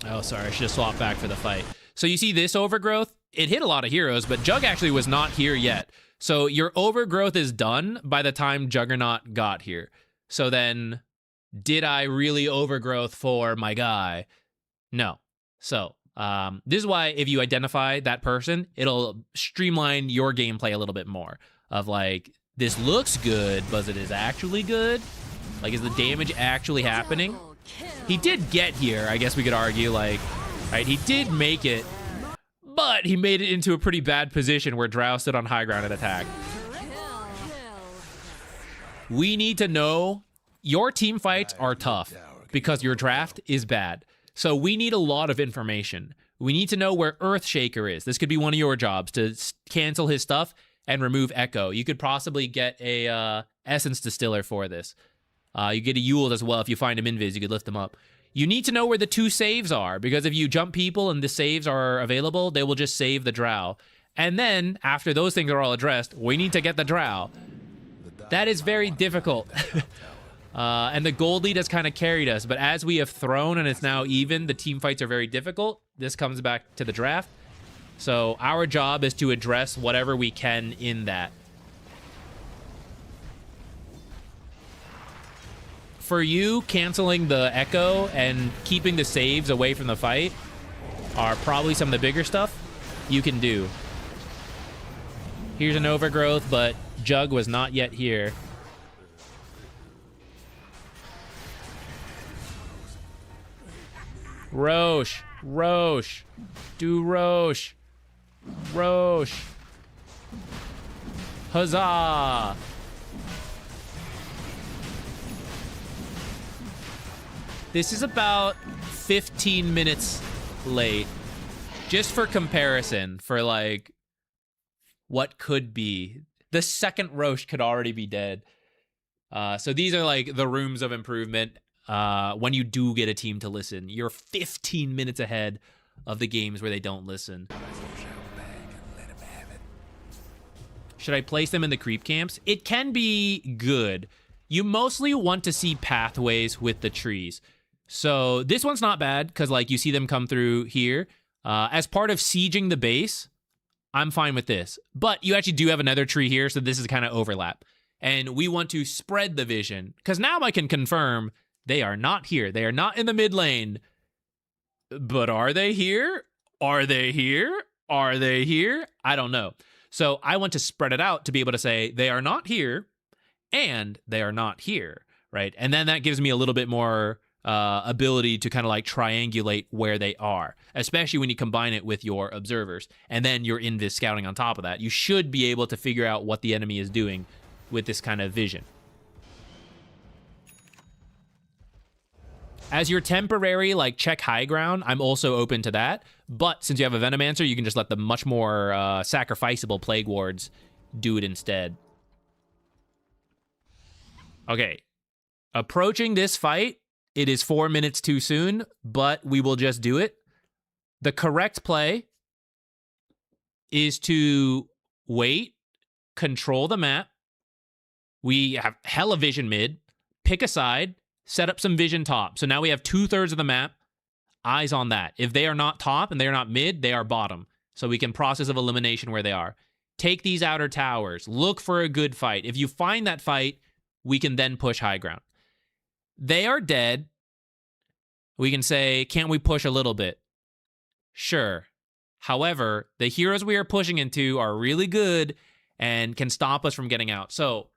Oh, sorry. I should have swapped back for the fight. So you see this overgrowth? It hit a lot of heroes, but Jug actually was not here yet. So your overgrowth is done by the time Juggernaut got here. So then... did I really overgrowth for my guy? No. So, this is why if you identify that person, it'll streamline your gameplay a little bit more. Of like, this looks good, but it is actually good? Like, is the damage actually happening? He did get here, I guess we could argue, like, right, he did make it, but he made it into a pretty bad position where Drow stood on high ground and attacked. We need to know... your team fights are tough because your draft is bad. So we need a lot of information. We need to know where Earthshaker is. This could be one of your jobs, to cancel his stuff and remove Echo. You could possibly get a Essence Distiller for this. You get a Ewald as well. If you find him invis, you could lift him up. You need to know where the 2 saves are, because if you jump people and the saves are available, they will just save the drow. And then, after those things are all addressed, we need to get the drow. That is very difficult. And the gold lead has kind of carried us, but as we have thrown and it's now even, the team fights are very difficult. This comes back to the draft. So our job is to address whatever we can in that. For you, canceling the echo and keeping the saves away from the fight are probably some of the bigger stuff you can do. Here's an overgrowth, but Jug was not yet here. Roche, Roche, do Roche, Roche. Huzzah! This is about 15 minutes late. Just for comparison, for like what could be. The second Roche could already be dead. So these are like the rooms of improvement. When you do get a team to listen, you're 15 minutes ahead of the games where they don't listen. Should I place them in the creep camps? It can be good. You mostly want to see pathways with the trees. So this one's not bad because like you see them come through here. As part of sieging the base, I'm fine with this. But you actually do have another tree here, so this is kind of overlap. And we want to spread the vision because now I can confirm they are not here. They are not in the mid lane. But are they here? Are they here? Are they here? I don't know. So I want to spread it out to be able to say they are not here and they are not here, right? And then that gives me a little bit more ability to kind of like triangulate where they are, especially when you combine it with your observers. And then your invis scouting on top of that. You should be able to figure out what the enemy is doing with this kind of vision. As your temporary, like, check high ground, I'm also open to that. But since you have a Venomancer, you can just let the much more sacrificable Plague Wards do it instead. Okay. Approaching this fight, it is 4 minutes too soon, but we will just do it. The correct play is to wait, control the map. We have hella vision mid, pick a side, set up some vision top. So now we have 2/3 of the map, eyes on that. If they are not top and they are not mid, they are bottom. So we can process of elimination where they are. Take these outer towers, look for a good fight. If you find that fight, we can then push high ground. They are dead. We can say, can't we push a little bit? Sure. However, the heroes we are pushing into are really good and can stop us from getting out. So,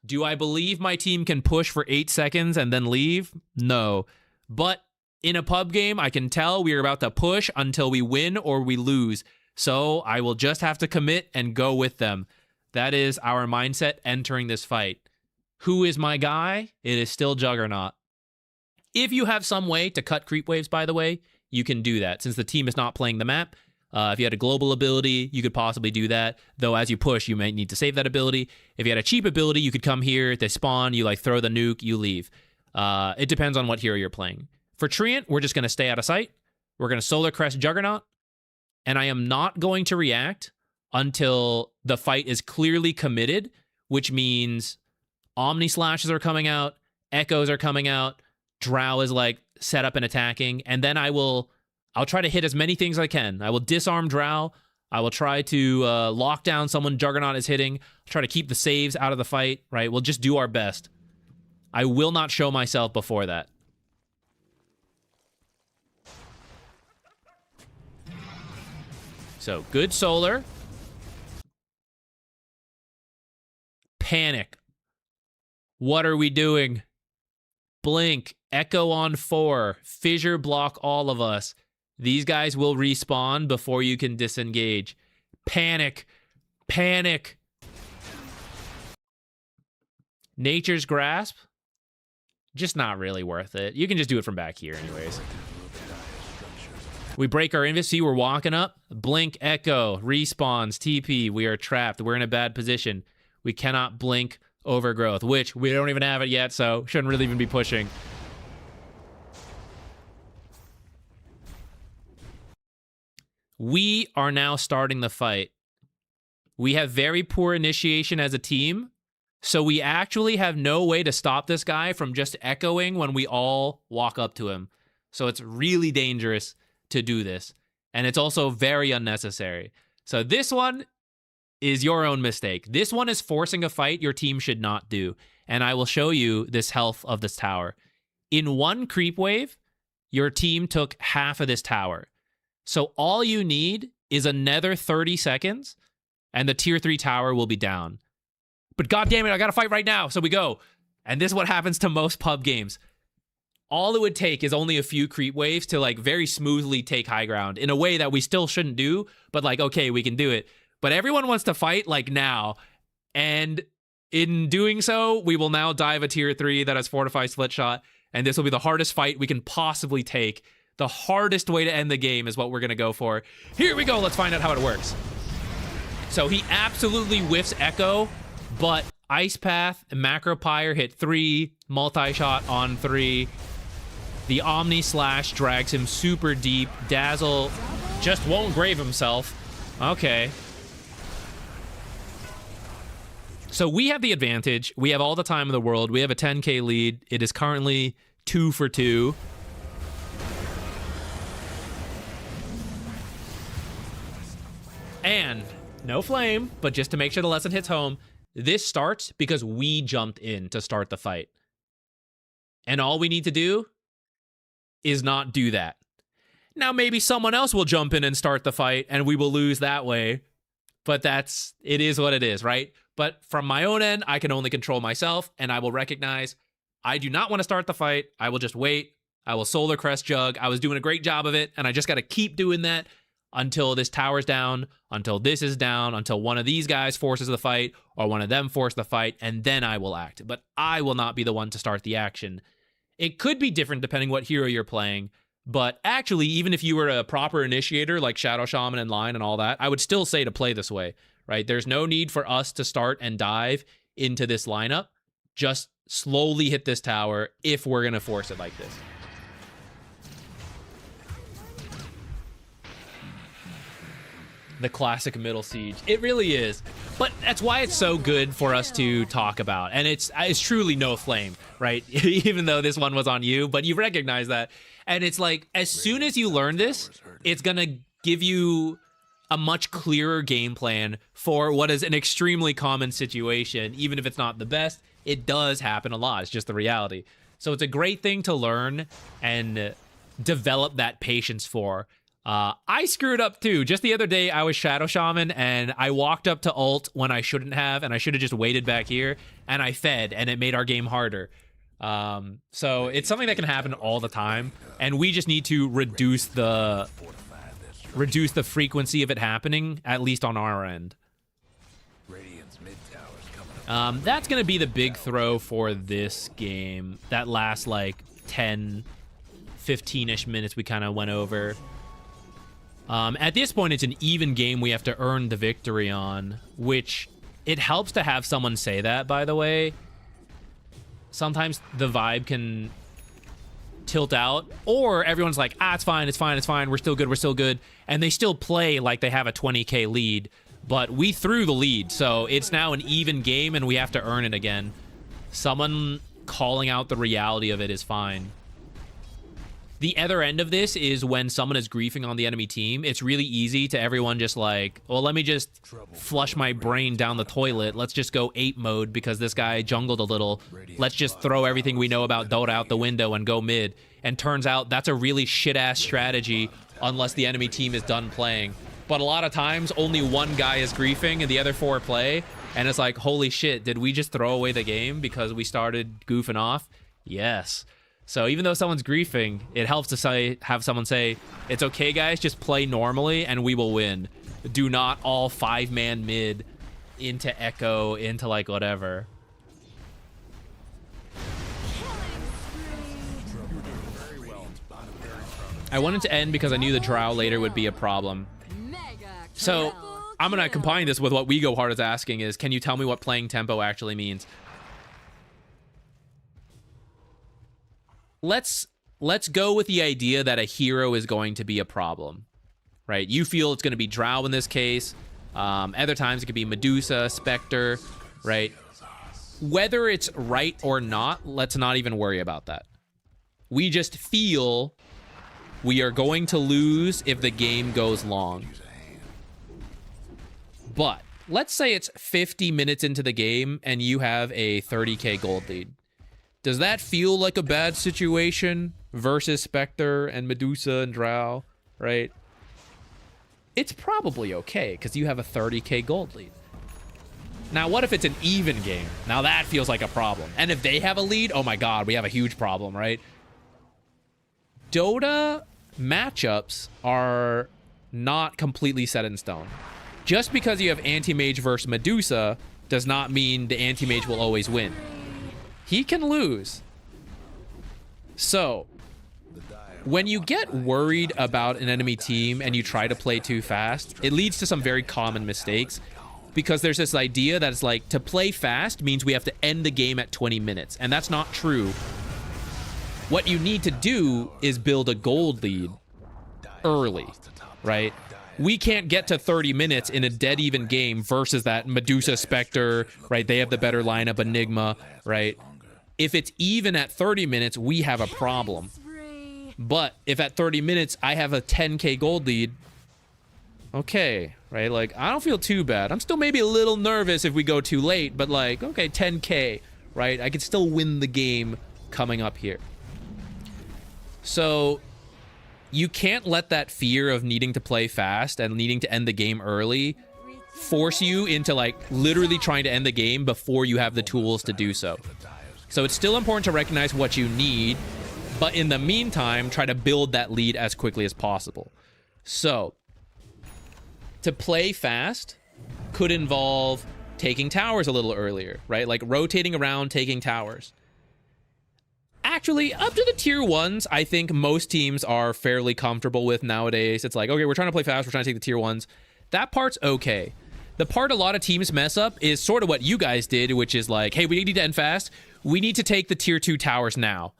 do I believe my team can push for 8 seconds and then leave? No. But in a pub game, I can tell we are about to push until we win or we lose. So I will just have to commit and go with them. That is our mindset entering this fight. Who is my guy? It is still Juggernaut. If you have some way to cut creep waves, by the way, you can do that. Since the team is not playing the map, if you had a global ability, you could possibly do that. Though as you push, you might need to save that ability. If you had a cheap ability, you could come here, they spawn, you like throw the nuke, you leave. It depends on what hero you're playing. For Treant, we're just going to stay out of sight. We're going to Solar Crest Juggernaut. And I am not going to react until the fight is clearly committed, which means Omni Slashes are coming out, Echoes are coming out, Drow is like set up and attacking, and then I'll try to hit as many things as I can. I will disarm Drow. I will try to lock down someone Juggernaut is hitting. I'll try to keep the saves out of the fight, right? We'll just do our best. I will not show myself before that. So, good solar. Panic. What are we doing? Blink. Echo on 4. Fissure block all of us. These guys will respawn before you can disengage. Panic. Panic. Nature's Grasp. Just not really worth it. You can just do it from back here anyways. We break our invis. See, we're walking up. Blink, Echo, respawns, TP. We are trapped. We're in a bad position. We cannot blink Overgrowth, which we don't even have it yet, so shouldn't really even be pushing. We are now starting the fight. We have very poor initiation as a team, so we actually have no way to stop this guy from just echoing when we all walk up to him. So it's really dangerous to do this, and it's also very unnecessary. So this one is your own mistake. This one is forcing a fight your team should not do, and I will show you this health of this tower. In one creep wave, your team took half of this tower. So all you need is another 30 seconds, and the tier 3 tower will be down. But goddammit, I gotta fight right now, so we go. And this is what happens to most pub games. All it would take is only a few creep waves to like very smoothly take high ground in a way that we still shouldn't do, but like, okay, we can do it. But everyone wants to fight like now, and in doing so, we will now dive a tier 3 that has fortified split shot, and this will be the hardest fight we can possibly take. The hardest way to end the game is what we're gonna go for. Here we go, let's find out how it works. So he absolutely whiffs Echo, but Ice Path and Macro Pyre hit 3, multi-shot on 3. The Omni Slash drags him super deep. Dazzle just won't grave himself. Okay. So we have the advantage. We have all the time in the world. We have a 10k lead. It is currently 2 for 2. And no flame, but just to make sure the lesson hits home, this starts because we jumped in to start the fight. And all we need to do is not do that. Now maybe someone else will jump in and start the fight and we will lose that way. But it is what it is, right? But from my own end, I can only control myself, and I will recognize I do not want to start the fight. I will just wait. I will Solar Crest Jug. I was doing a great job of it, and I just got to keep doing that until this tower's down, until this is down, until one of these guys forces the fight, or one of them force the fight, and then I will act. But I will not be the one to start the action. It could be different depending what hero you're playing, but actually, even if you were a proper initiator like Shadow Shaman and Line and all that, I would still say to play this way, right? There's no need for us to start and dive into this lineup. Just slowly hit this tower if we're going to force it like this. The classic middle siege. It really is. But that's why it's so good for us to talk about. And it's truly no flame, right? Even though this one was on you, but you recognize that. And it's like, as soon as you learn this, it's going to give you a much clearer game plan for what is an extremely common situation. Even if it's not the best, it does happen a lot. It's just the reality. So it's a great thing to learn and develop that patience for. I screwed up too. Just the other day, I was Shadow Shaman and I walked up to ult when I shouldn't have, and I should have just waited back here, and I fed, and it made our game harder. So it's something that can happen all the time, and we just need to reduce the frequency of it happening, at least on our end. That's going to be the big throw for this game. That last, like, 10, 15-ish minutes we kind of went over. At this point, it's an even game we have to earn the victory on, which it helps to have someone say that, by the way. Sometimes the vibe can tilt out, or everyone's like, it's fine, it's fine, it's fine, we're still good, and they still play like they have a 20k lead, but we threw the lead, so it's now an even game, and we have to earn it again. Someone calling out the reality of it is fine. The other end of this is when someone is griefing on the enemy team, it's really easy to everyone just like, well, let me just flush my brain down the toilet. Let's just go ape mode because this guy jungled a little. Let's just throw everything we know about Dota out the window and go mid. And turns out that's a really shit-ass strategy unless the enemy team is done playing. But a lot of times, only one guy is griefing and the other 4 play. And it's like, holy shit, did we just throw away the game because we started goofing off? Yes. So even though someone's griefing, it helps to have someone say, it's okay, guys, just play normally and we will win. Do not all 5-man mid into Echo, into like whatever. I wanted to end because I knew the Drow later would be a problem. So I'm going to combine this with what We Go Hard is asking is, can you tell me what playing tempo actually means? Let's go with the idea that a hero is going to be a problem, right? You feel it's going to be Drow in this case. Other times it could be Medusa, Spectre, right? Whether it's right or not, let's not even worry about that. We just feel we are going to lose if the game goes long. But let's say it's 50 minutes into the game and you have a 30k gold lead. Does that feel like a bad situation versus Spectre and Medusa and Drow, right? It's probably okay because you have a 30k gold lead. Now, what if it's an even game? Now that feels like a problem. And if they have a lead, oh my god, we have a huge problem, right? Dota matchups are not completely set in stone. Just because you have Anti-Mage versus Medusa does not mean the Anti-Mage will always win. He can lose. So, when you get worried about an enemy team and you try to play too fast, it leads to some very common mistakes. Because there's this idea that it's like, to play fast means we have to end the game at 20 minutes. And that's not true. What you need to do is build a gold lead early, right? We can't get to 30 minutes in a dead even game versus that Medusa Spectre, right? They have the better lineup, Enigma, right? If it's even at 30 minutes, we have a problem. But if at 30 minutes I have a 10k gold lead, okay, right? Like, I don't feel too bad. I'm still maybe a little nervous if we go too late, but like, okay, 10k, right? I could still win the game coming up here. So you can't let that fear of needing to play fast and needing to end the game early force you into like literally trying to end the game before you have the tools to do so. So it's still important to recognize what you need, but in the meantime, try to build that lead as quickly as possible. So to play fast could involve taking towers a little earlier, right? Like rotating around, taking towers. Actually, up to the tier 1s, I think most teams are fairly comfortable with nowadays. It's like, okay, we're trying to play fast, we're trying to take the tier 1s. That part's okay. The part a lot of teams mess up is sort of what you guys did, which is like, hey, we need to end fast. We need to take the tier 2 towers now.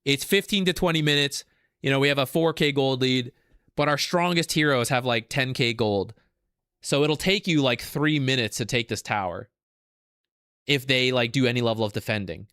It's 15 to 20 minutes. You know, we have a 4k gold lead, but our strongest heroes have like 10k gold. So it'll take you like 3 minutes to take this tower if they like do any level of defending.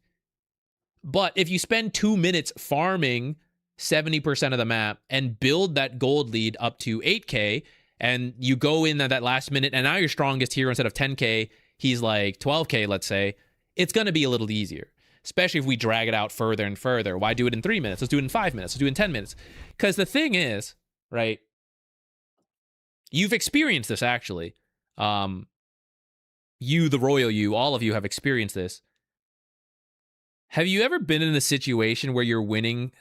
But if you spend 2 minutes farming 70% of the map and build that gold lead up to 8k, and you go in at that last minute, and now your strongest hero instead of 10k, he's like 12k, let's say, it's going to be a little easier. Especially if we drag it out further and further. Why do it in 3 minutes? Let's do it in 5 minutes. Let's do it in 10 minutes. Because the thing is, right, you've experienced this, actually. You, the royal you, all of you have experienced this. Have you ever been in a situation where you're winning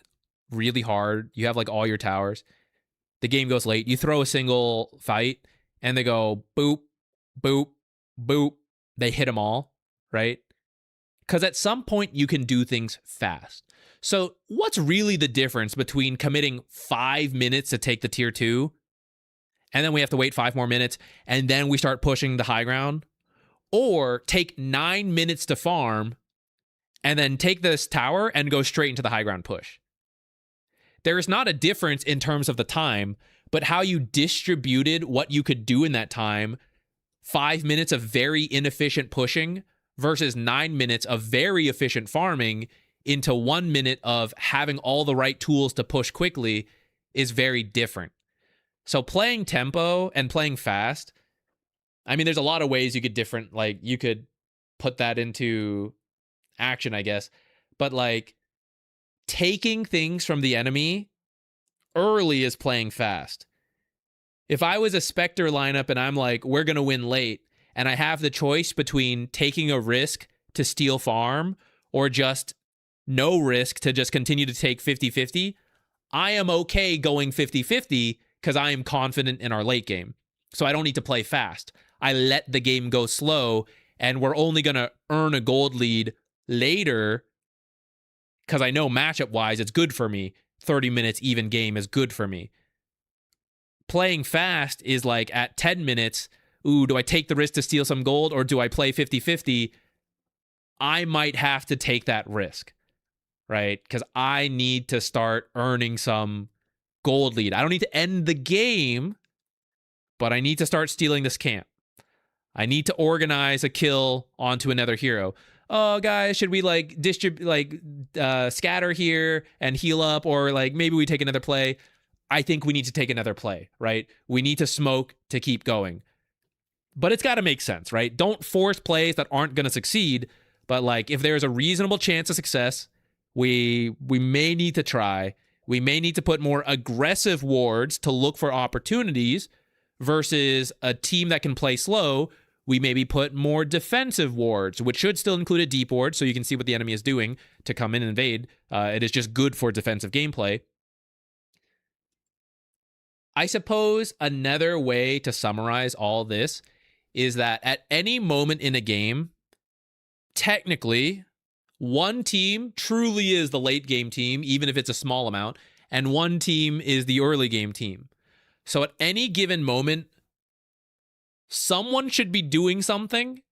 really hard? You have like all your towers. The game goes late. You throw a single fight and they go boop, boop, boop. They hit them all, right? Because at some point you can do things fast. So what's really the difference between committing 5 minutes to take the tier 2 and then we have to wait 5 more minutes and then we start pushing the high ground, or take 9 minutes to farm and then take this tower and go straight into the high ground push? There is not a difference in terms of the time, but how you distributed what you could do in that time. 5 minutes of very inefficient pushing versus 9 minutes of very efficient farming into 1 minute of having all the right tools to push quickly is very different. So playing tempo and playing fast, I mean, there's a lot of ways you could you could put that into action, I guess. But like taking things from the enemy early is playing fast. If I was a Spectre lineup and I'm like, we're going to win late, and I have the choice between taking a risk to steal farm or just no risk to just continue to take 50-50, I am okay going 50-50 because I am confident in our late game. So I don't need to play fast. I let the game go slow, and we're only going to earn a gold lead later because I know matchup-wise it's good for me. 30 minutes even game is good for me. Playing fast is like at 10 minutes, ooh, do I take the risk to steal some gold or do I play 50-50? I might have to take that risk, right? Because I need to start earning some gold lead. I don't need to end the game but I need to start stealing this camp. I need to organize a kill onto another hero. Oh, guys, should we like scatter here and heal up, or like maybe we take another play? I think we need to take another play, right? We need to smoke to keep going. But it's got to make sense, right? Don't force plays that aren't going to succeed. But like if there's a reasonable chance of success, we may need to try. We may need to put more aggressive wards to look for opportunities versus a team that can play slow. We maybe put more defensive wards, which should still include a deep ward, so you can see what the enemy is doing to come in and invade. It is just good for defensive gameplay. I suppose another way to summarize all this is that at any moment in a game, technically, one team truly is the late game team, even if it's a small amount, and one team is the early game team. So at any given moment, someone should be doing something,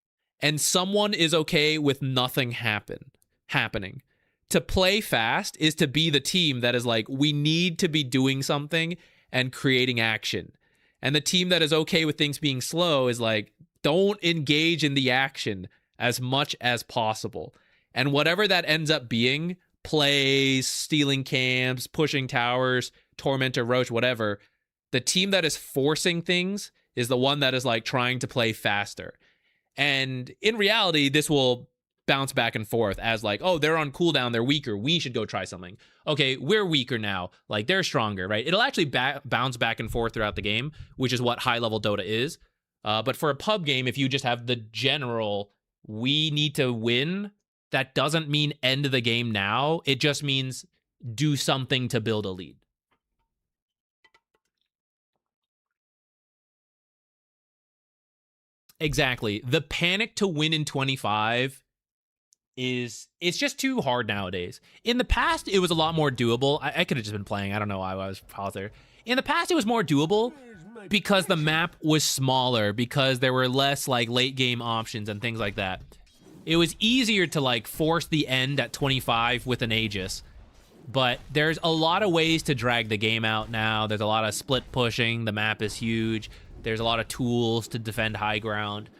and someone is okay with nothing happening. To play fast is to be the team that is like, we need to be doing something and creating action. And the team that is okay with things being slow is like, don't engage in the action as much as possible. And whatever that ends up being, plays, stealing camps, pushing towers, Tormentor, Roach, whatever, the team that is forcing things is the one that is like trying to play faster. And in reality, this will bounce back and forth as like, oh, they're on cooldown, they're weaker, we should go try something. Okay, we're weaker now, like they're stronger, right? It'll actually bounce back and forth throughout the game, which is what high level Dota is. But for a pub game, if you just have the general, we need to win, that doesn't mean end the game now. It just means do something to build a lead. Exactly. The panic to win in 25 it's just too hard nowadays. In the past, it was a lot more doable. I could have just been playing. I don't know why I was paused there. In the past, it was more doable because the map was smaller, because there were less like late game options and things like that. It was easier to like force the end at 25 with an Aegis. But there's a lot of ways to drag the game out now. There's a lot of split pushing. The map is huge. There's a lot of tools to defend high ground.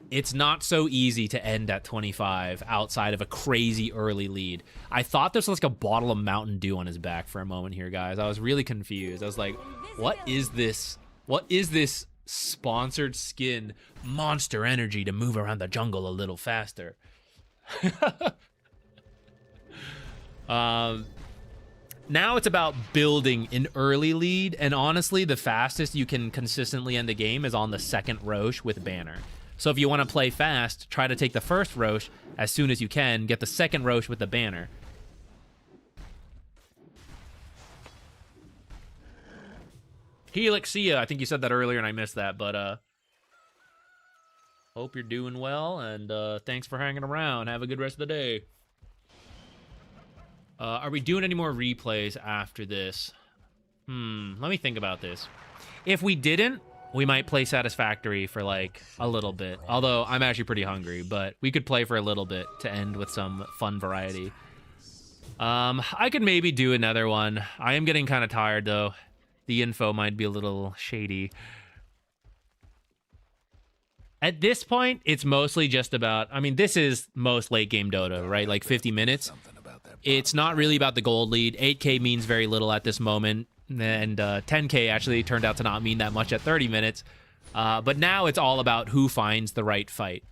It's not so easy to end at 25 outside of a crazy early lead. I thought this was like a bottle of Mountain Dew on his back for a moment here, guys. I was really confused. I was like, what is this? What is this sponsored skin? Monster energy to move around the jungle a little faster. Now it's about building an early lead, and honestly, the fastest you can consistently end the game is on the second Roche with Banner. So if you want to play fast, try to take the first Roche as soon as you can, get the second Roche with the Banner. Helixia, I think you said that earlier and I missed that, but hope you're doing well, and thanks for hanging around. Have a good rest of the day. Are we doing any more replays after this? Let me think about this. If we didn't, we might play Satisfactory for like a little bit. Although I'm actually pretty hungry, but we could play for a little bit to end with some fun variety. I could maybe do another one. I am getting kind of tired though. The info might be a little shady. At this point, it's mostly just about, I mean, this is most late game Dota, right? Like 50 minutes. It's not really about the gold lead. 8K means very little at this moment. And 10K actually turned out to not mean that much at 30 minutes. But now it's all about who finds the right fight.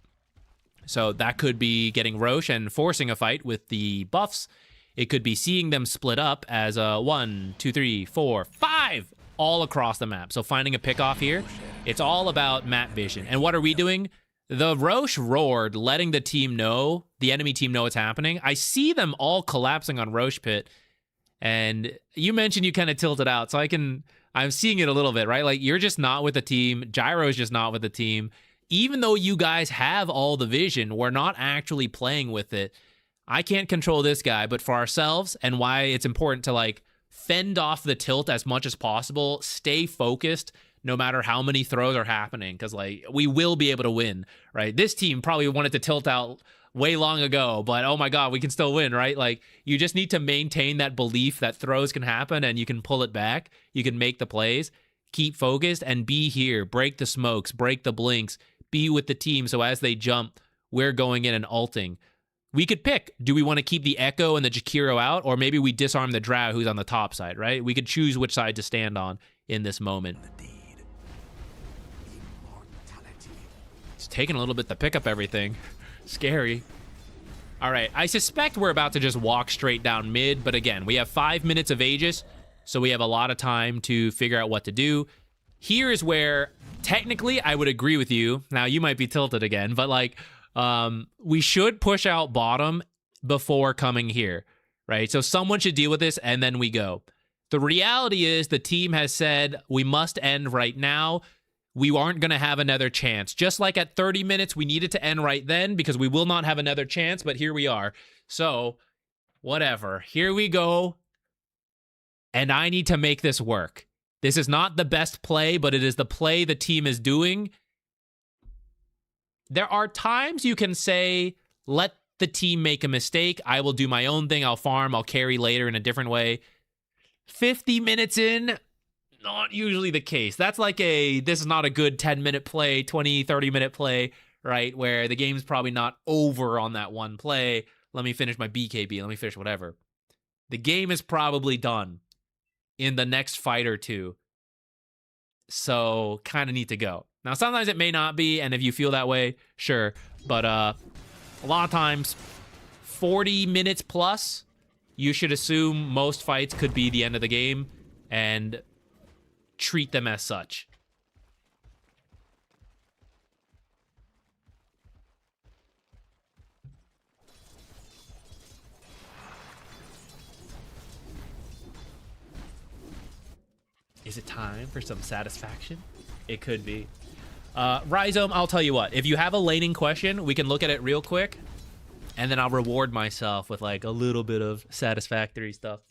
So that could be getting Roche and forcing a fight with the buffs. It could be seeing them split up as 1, 2, 3, 4, 5 all across the map. So finding a pick off here. It's all about map vision. And what are we doing? The Roche roared, letting the team know, the enemy team know what's happening. I see them all collapsing on Roche Pit. And you mentioned you kind of tilted out, so I'm seeing it a little bit, right? Like, you're just not with the team. Gyro's just not with the team. Even though you guys have all the vision, we're not actually playing with it. I can't control this guy, but for ourselves, and why it's important to, like, fend off the tilt as much as possible, stay focused, no matter how many throws are happening, because, like, we will be able to win, right? This team probably wanted to tilt out way long ago, but oh my god, we can still win, right? Like, you just need to maintain that belief that throws can happen and you can pull it back, you can make the plays, keep focused and be here, break the smokes, break the blinks, be with the team so as they jump, we're going in and ulting. We could pick, do we want to keep the Echo and the Jakiro out, or maybe we disarm the Drow who's on the top side, right? We could choose which side to stand on in this moment. It's taking a little bit to pick up everything. Scary. All right, I suspect we're about to just walk straight down mid, but again, we have 5 minutes of Aegis, so we have a lot of time to figure out what to do. Here is where, technically, I would agree with you. Now, you might be tilted again, but like, we should push out bottom before coming here, right? So someone should deal with this, and then we go. The reality is the team has said we must end right now. We aren't going to have another chance. Just like at 30 minutes, we needed to end right then because we will not have another chance, but here we are. So, whatever. Here we go. And I need to make this work. This is not the best play, but it is the play the team is doing. There are times you can say, let the team make a mistake. I will do my own thing. I'll farm. I'll carry later in a different way. 50 minutes in, not usually the case. That's like this is not a good 10-minute play, 20, 30-minute play, right? Where the game's probably not over on that one play. Let me finish my BKB. Let me finish whatever. The game is probably done in the next fight or two. So kind of need to go. Now, sometimes it may not be, and if you feel that way, sure. But a lot of times, 40 minutes plus, you should assume most fights could be the end of the game and treat them as such. Is it time for some satisfaction? It could be. Rhizome, I'll tell you what. If you have a laning question, we can look at it real quick, and then I'll reward myself with like a little bit of satisfactory stuff.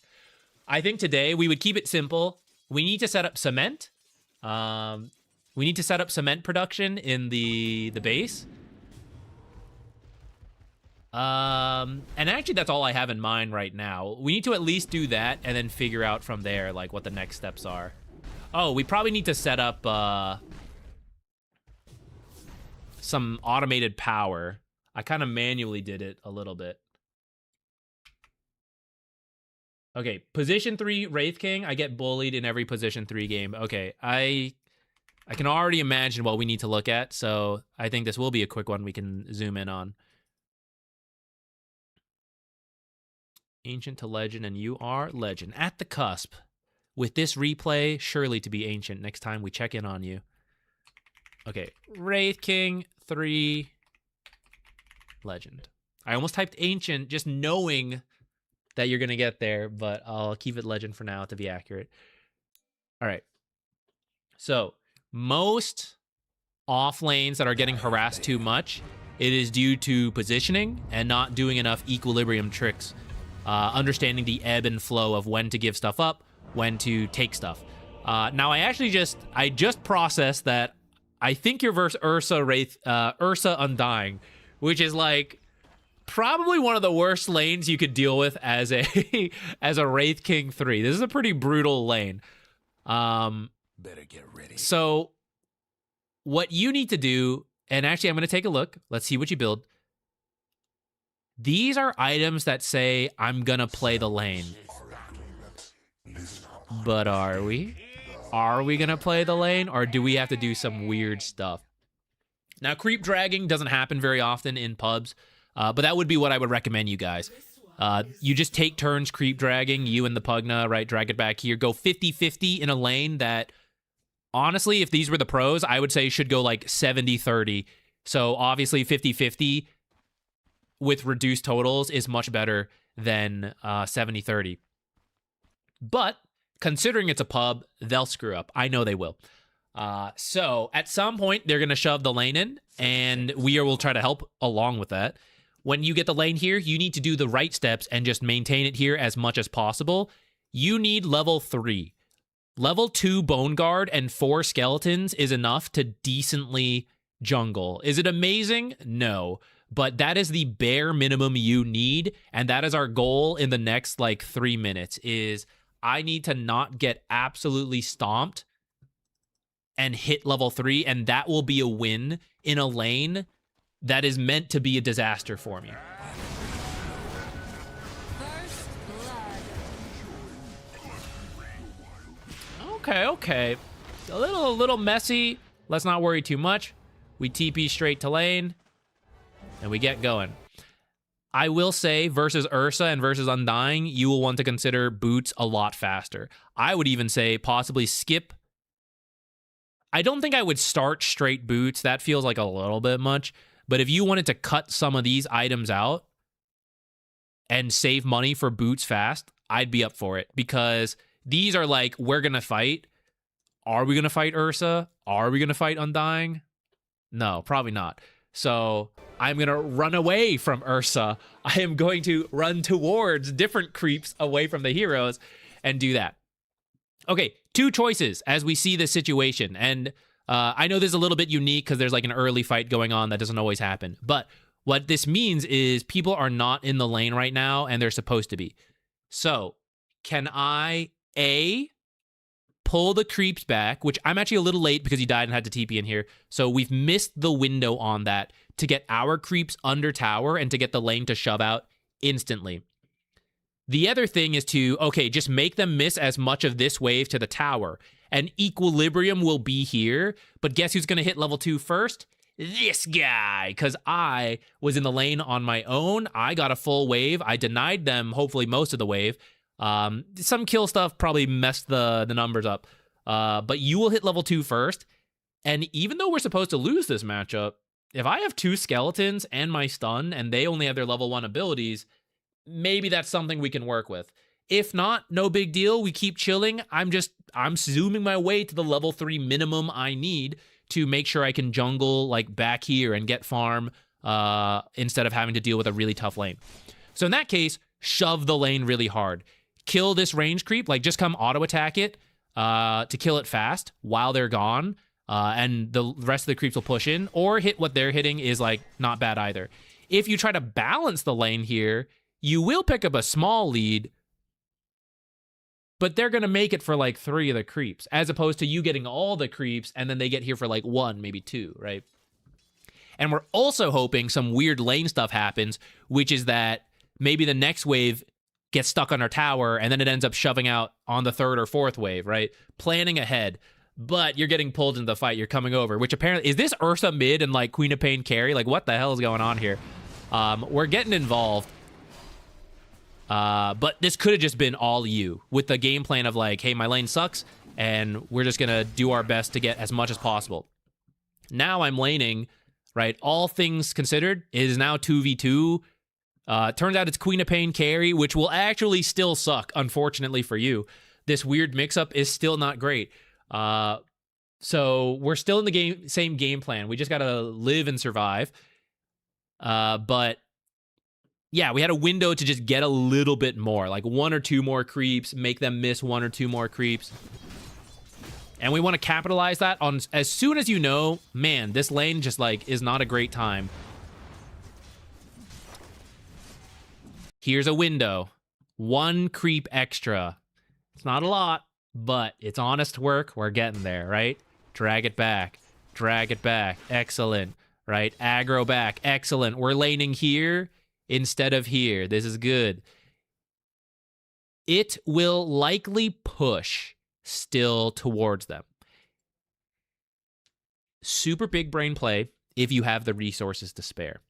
I think today we would keep it simple. We need to set up cement. We need to set up cement production in the base. And actually that's all I have in mind right now. We need to at least do that and then figure out from there like what the next steps are. Oh, we probably need to set up some automated power. I kind of manually did it a little bit. Okay, position 3 Wraith King. I get bullied in every position 3 game. Okay, I can already imagine what we need to look at, so I think this will be a quick one we can zoom in on. Ancient to legend, and you are legend. At the cusp. With this replay, surely to be ancient next time we check in on you. Okay, Wraith King 3 legend. I almost typed ancient just knowing that you're going to get there, but I'll keep it legend for now to be accurate. All right. So, most off lanes that are getting harassed too much, it is due to positioning and not doing enough equilibrium tricks. Understanding the ebb and flow of when to give stuff up, when to take stuff. Now, I just processed that I think you're versus Ursa Undying, which is like probably one of the worst lanes you could deal with as a as a Wraith King 3. This is a pretty brutal lane. Better get ready. So what you need to do, and actually I'm going to take a look. Let's see what you build. These are items that say, I'm going to play the lane. But are we? Are we going to play the lane, or do we have to do some weird stuff? Now, creep dragging doesn't happen very often in pubs, but that would be what I would recommend you guys. You just take turns creep dragging, you and the Pugna, right? Drag it back here. Go 50-50 in a lane that, honestly, if these were the pros, I would say should go like 70-30. So, obviously, 50-50 with reduced totals is much better than 70-30. But considering it's a pub, they'll screw up. I know they will. So at some point, they're going to shove the lane in, and we will try to help along with that. When you get the lane here, you need to do the right steps and just maintain it here as much as possible. You need level 3. Level 2 Bone Guard and 4 Skeletons is enough to decently jungle. Is it amazing? No. But that is the bare minimum you need, and that is our goal in the next, 3 minutes, is I need to not get absolutely stomped and hit level 3, and that will be a win in a lane that is meant to be a disaster for me. First blood. Okay. A little messy. Let's not worry too much. We TP straight to lane, and we get going. I will say, versus Ursa and versus Undying, you will want to consider boots a lot faster. I would even say possibly skip. I don't think I would start straight boots. That feels like a little bit much. But if you wanted to cut some of these items out and save money for boots fast, I'd be up for it. Because these are like, we're going to fight. Are we going to fight Ursa? Are we going to fight Undying? No, probably not. So I'm going to run away from Ursa. I am going to run towards different creeps away from the heroes and do that. Okay, 2 choices as we see this situation. And I know this is a little bit unique because there's like an early fight going on that doesn't always happen. But what this means is people are not in the lane right now and they're supposed to be. So can I, A, pull the creeps back, which I'm actually a little late because he died and had to TP in here. So we've missed the window on that to get our creeps under tower and to get the lane to shove out instantly. The other thing is to, okay, just make them miss as much of this wave to the tower. And equilibrium will be here. But guess who's going to hit level 2 first? This guy, because I was in the lane on my own. I got a full wave. I denied them, hopefully, most of the wave. Some kill stuff probably messed the numbers up. But you will hit level 2 first. And even though we're supposed to lose this matchup, if I have 2 skeletons and my stun, and they only have their level 1 abilities, maybe that's something we can work with. If not, no big deal. We keep chilling. I'm zooming my way to the level 3 minimum I need to make sure I can jungle like back here and get farm instead of having to deal with a really tough lane. So in that case, shove the lane really hard. Kill this range creep, like just come auto attack it to kill it fast while they're gone. And the rest of the creeps will push in, or hit what they're hitting is like not bad either. If you try to balance the lane here, you will pick up a small lead, but they're going to make it for like 3 of the creeps, as opposed to you getting all the creeps and then they get here for like 1, maybe 2, right? And we're also hoping some weird lane stuff happens, which is that maybe the next wave gets stuck on our tower and then it ends up shoving out on the 3rd or 4th wave, right? Planning ahead. But you're getting pulled into the fight. You're coming over, which apparently... Is this Ursa mid and like Queen of Pain carry? Like, what the hell is going on here? We're getting involved. But this could have just been all you with the game plan of like, hey, my lane sucks and we're just going to do our best to get as much as possible. Now I'm laning, right? All things considered, it is now 2v2. Turns out it's Queen of Pain carry, which will actually still suck, unfortunately for you. This weird mix-up is still not great. So we're still in the same game plan. We just got to live and survive. But yeah, we had a window to just get a little bit more, like 1 or 2 more creeps, make them miss 1 or 2 more creeps. And we want to capitalize that on as soon as you know, man, this lane just like is not a great time. Here's a window. 1 creep extra. It's not a lot, but it's honest work. We're getting there, right? Drag it back. Drag it back. Excellent, right? Aggro back. Excellent. We're laning here instead of here. This is good. It will likely push still towards them. Super big brain play if you have the resources to spare.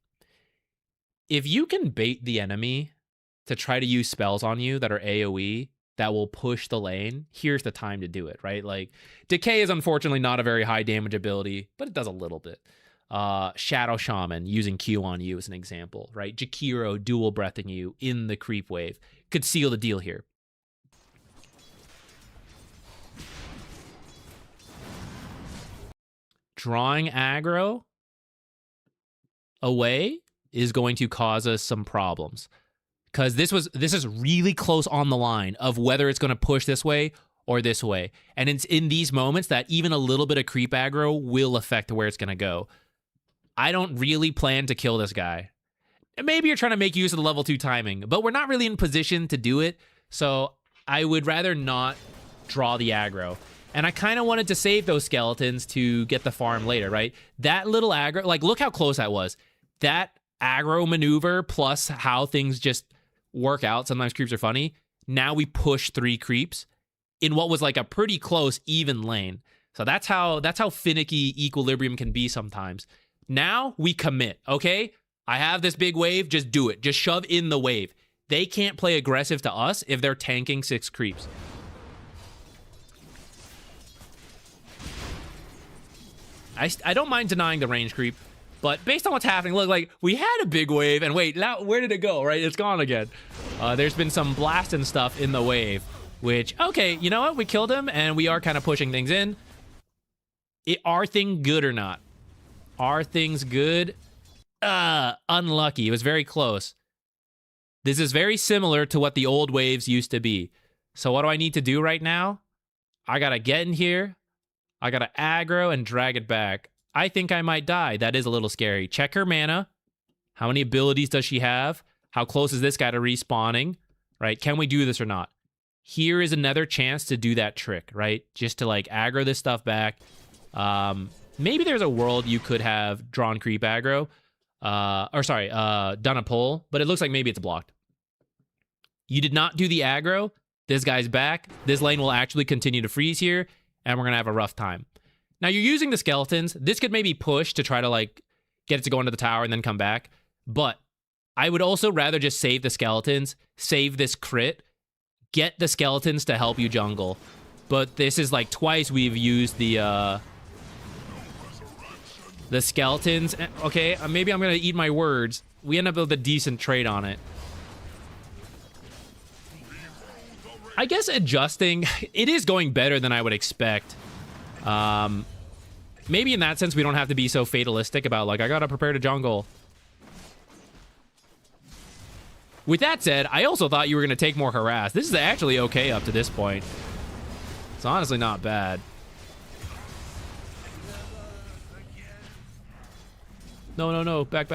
If you can bait the enemy to try to use spells on you that are AoE that will push the lane, here's the time to do it, right? Like, Decay is unfortunately not a very high damage ability, but it does a little bit. Shadow Shaman using Q on you is an example, right? Jakiro dual breathing you in the creep wave could seal the deal here. Drawing aggro away is going to cause us some problems. Because this is really close on the line of whether it's going to push this way or this way. And it's in these moments that even a little bit of creep aggro will affect where it's going to go. I don't really plan to kill this guy. And maybe you're trying to make use of the level 2 timing, but we're not really in position to do it. So I would rather not draw the aggro. And I kind of wanted to save those skeletons to get the farm later, right? That little aggro, like, look how close that was. That aggro maneuver plus how things just work out. Sometimes creeps are funny. Now we push 3 creeps in what was like a pretty close, even lane. So that's how finicky Equilibrium can be sometimes. Now we commit, okay? I have this big wave, just do it. Just shove in the wave. They can't play aggressive to us if they're tanking 6 creeps. I don't mind denying the range creep, but based on what's happening, look, like, we had a big wave, and wait, now, where did it go, right? It's gone again. There's been some blasting stuff in the wave, which, okay, you know what? We killed him, and we are kind of pushing things in. Are things good or not? Are things good? Unlucky. It was very close. This is very similar to what the old waves used to be. So what do I need to do right now? I gotta get in here. I gotta aggro and drag it back. I think I might die. That is a little scary. Check her mana. How many abilities does she have? How close is this guy to respawning? Right? Can we do this or not? Here is another chance to do that trick, right? Just to like aggro this stuff back. Maybe there's a world you could have drawn creep aggro. Done a pull, but it looks like maybe it's blocked. You did not do the aggro. This guy's back. This lane will actually continue to freeze here, and we're going to have a rough time. Now, you're using the skeletons. This could maybe push to try to, like, get it to go into the tower and then come back. But I would also rather just save the skeletons, save this crit, get the skeletons to help you jungle. But this is, like, twice we've used the skeletons. Okay, maybe I'm going to eat my words. We end up with a decent trade on it. I guess adjusting, it is going better than I would expect. Maybe in that sense, we don't have to be so fatalistic about, like, I gotta prepare to jungle. With that said, I also thought you were gonna take more harass. This is actually okay up to this point. It's honestly not bad. No. Back.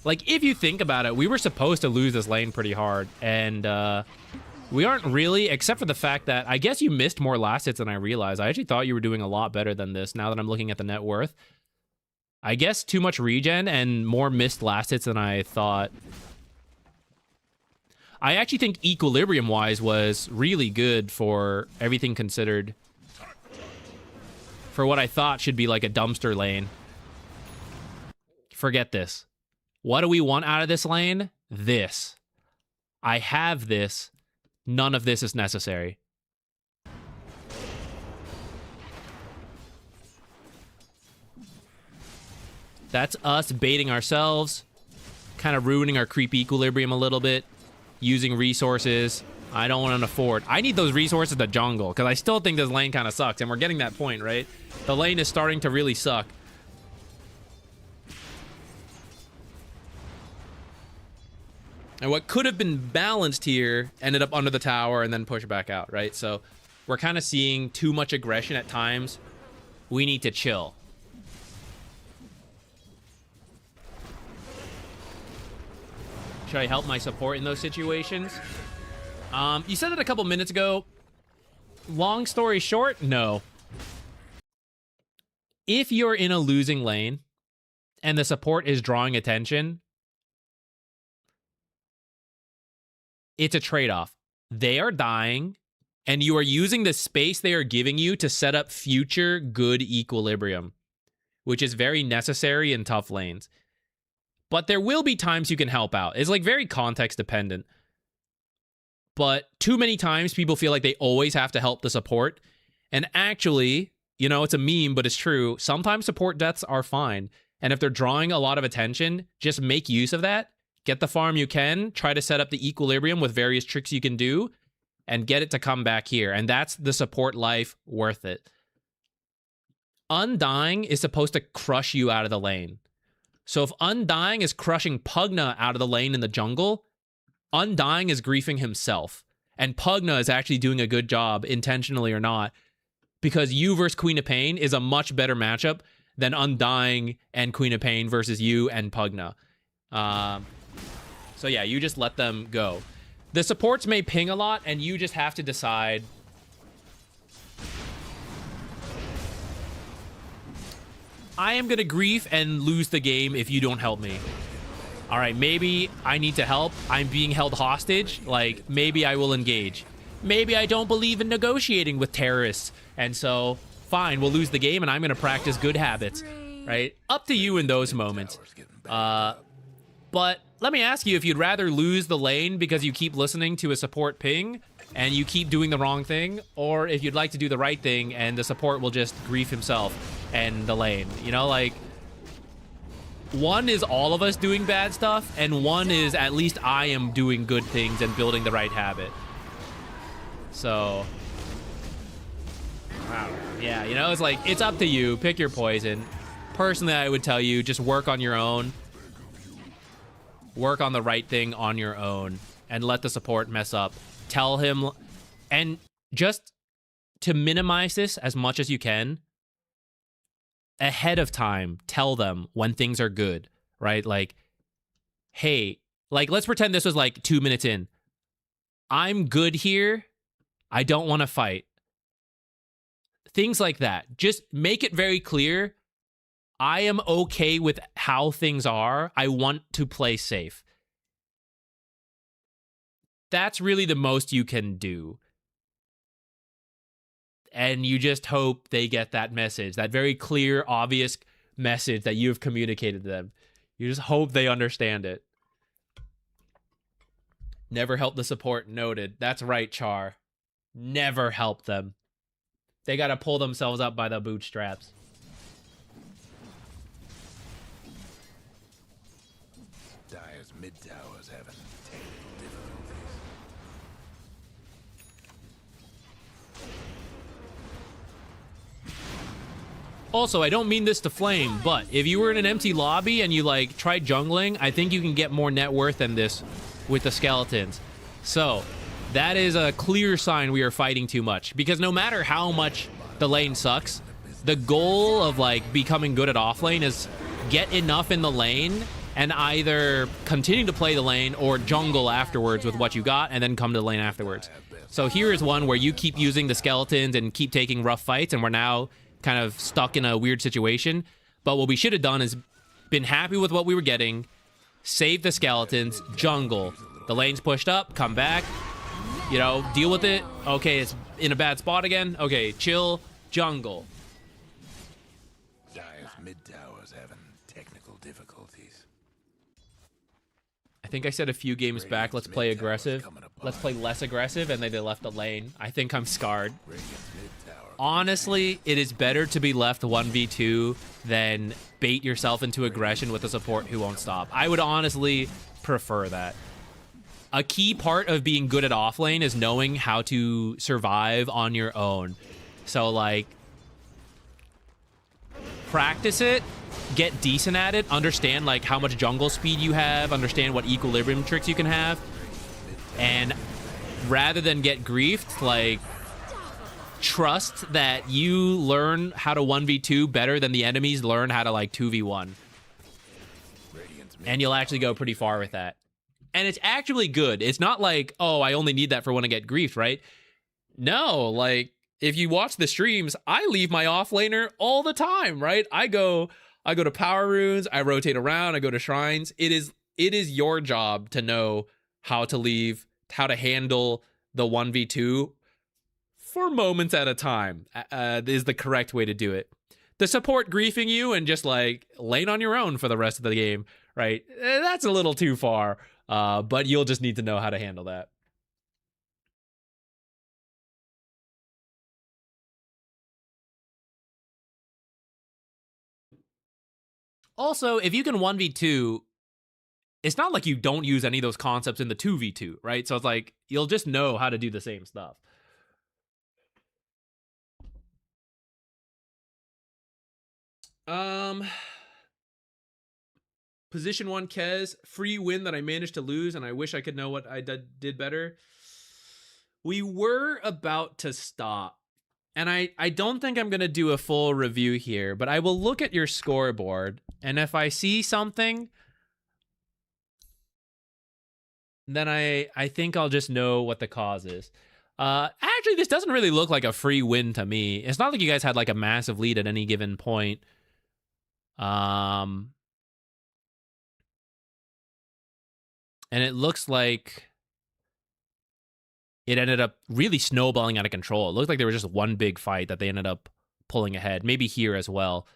Like, if you think about it, we were supposed to lose this lane pretty hard, and we aren't really, except for the fact that I guess you missed more last hits than I realized. I actually thought you were doing a lot better than this now that I'm looking at the net worth. I guess too much regen and more missed last hits than I thought. I actually think Equilibrium-wise was really good for everything considered. For what I thought should be like a dumpster lane. Forget this. What do we want out of this lane? This. I have this. None of this is necessary. That's us baiting ourselves, kind of ruining our creep equilibrium a little bit, using resources I don't want to afford. I need those resources to jungle, because I still think this lane kind of sucks, and we're getting that point, right? The lane is starting to really suck. And what could have been balanced here ended up under the tower and then pushed back out, right? So we're kind of seeing too much aggression at times. We need to chill. Should I help my support in those situations? You said that a couple minutes ago. Long story short, no. If you're in a losing lane and the support is drawing attention, it's a trade-off. They are dying, and you are using the space they are giving you to set up future good equilibrium, which is very necessary in tough lanes. But there will be times you can help out. It's like very context dependent. But too many times people feel like they always have to help the support. And actually, you know, it's a meme, but it's true. Sometimes support deaths are fine. And if they're drawing a lot of attention, just make use of that. Get the farm you can, try to set up the equilibrium with various tricks you can do, and get it to come back here. And that's the support life worth it. Undying is supposed to crush you out of the lane. So if Undying is crushing Pugna out of the lane in the jungle, Undying is griefing himself. And Pugna is actually doing a good job, intentionally or not, because you versus Queen of Pain is a much better matchup than Undying and Queen of Pain versus you and Pugna. So yeah, you just let them go. The supports may ping a lot, and you just have to decide. I am gonna grief and lose the game if you don't help me. All right, maybe I need to help. I'm being held hostage. Like, maybe I will engage. Maybe I don't believe in negotiating with terrorists. And so, fine, we'll lose the game, and I'm gonna practice good habits. Right? Up to you in those moments. But let me ask you if you'd rather lose the lane because you keep listening to a support ping and you keep doing the wrong thing, or if you'd like to do the right thing and the support will just grief himself and the lane. You know, like, one is all of us doing bad stuff, and one is at least I am doing good things and building the right habit. So, wow. Yeah, you know, it's like, it's up to you. Pick your poison. Personally, I would tell you, just work on your own. Work on the right thing on your own and let the support mess up. Tell him, and just to minimize this as much as you can, ahead of time, tell them when things are good, right? Like, hey, like, let's pretend this was like 2 minutes in. I'm good here. I don't want to fight. Things like that. Just make it very clear. I am okay with how things are. I want to play safe. That's really the most you can do. And you just hope they get that message, that very clear, obvious message that you have communicated to them. You just hope they understand it. Never help the support, noted. That's right, Char. Never help them. They gotta pull themselves up by the bootstraps. Dire's mid-towers having technical difficulties. Also, I don't mean this to flame, but if you were in an empty lobby and you, like, tried jungling, I think you can get more net worth than this with the skeletons. So, that is a clear sign we are fighting too much. Because no matter how much the lane sucks, the goal of, like, becoming good at offlane is get enough in the lane and either continue to play the lane or jungle afterwards with what you got and then come to the lane afterwards. So here is one where you keep using the skeletons and keep taking rough fights, and we're now kind of stuck in a weird situation. But what we should have done is been happy with what we were getting, save the skeletons, jungle. The lane's pushed up, come back, you know, deal with it. Okay, it's in a bad spot again. Okay, chill, jungle. Dire's mid-towers having technical difficulties. I think I said a few games back, let's play aggressive. Let's play less aggressive, and then they left the lane. I think I'm scarred. Honestly, it is better to be left 1v2 than bait yourself into aggression with a support who won't stop. I would honestly prefer that. A key part of being good at offlane is knowing how to survive on your own. So, like, practice it, get decent at it, understand, like, how much jungle speed you have, understand what equilibrium tricks you can have, and rather than get griefed, like, trust that you learn how to 1v2 better than the enemies learn how to, like, 2v1. And you'll actually go pretty far with that. And it's actually good. It's not like, oh, I only need that for when I get griefed, right? No, like, if you watch the streams, I leave my offlaner all the time, right? I go to power runes, I rotate around, I go to shrines. It is your job to know how to leave, how to handle the 1v2 for moments at a time is the correct way to do it. The support griefing you and just, like, lane on your own for the rest of the game, right? That's a little too far, but you'll just need to know how to handle that. Also, if you can 1v2, it's not like you don't use any of those concepts in the 2v2, right? So it's like, you'll just know how to do the same stuff. Position 1 Kez, free win that I managed to lose, and I wish I could know what I did better. We were about to stop. And I don't think I'm going to do a full review here, but I will look at your scoreboard, and if I see something then I think I'll just know what the cause is. Actually, this doesn't really look like a free win to me. It's not like you guys had like a massive lead at any given point. And it looks like it ended up really snowballing out of control. It looked like there was just one big fight that they ended up pulling ahead. Maybe here as well.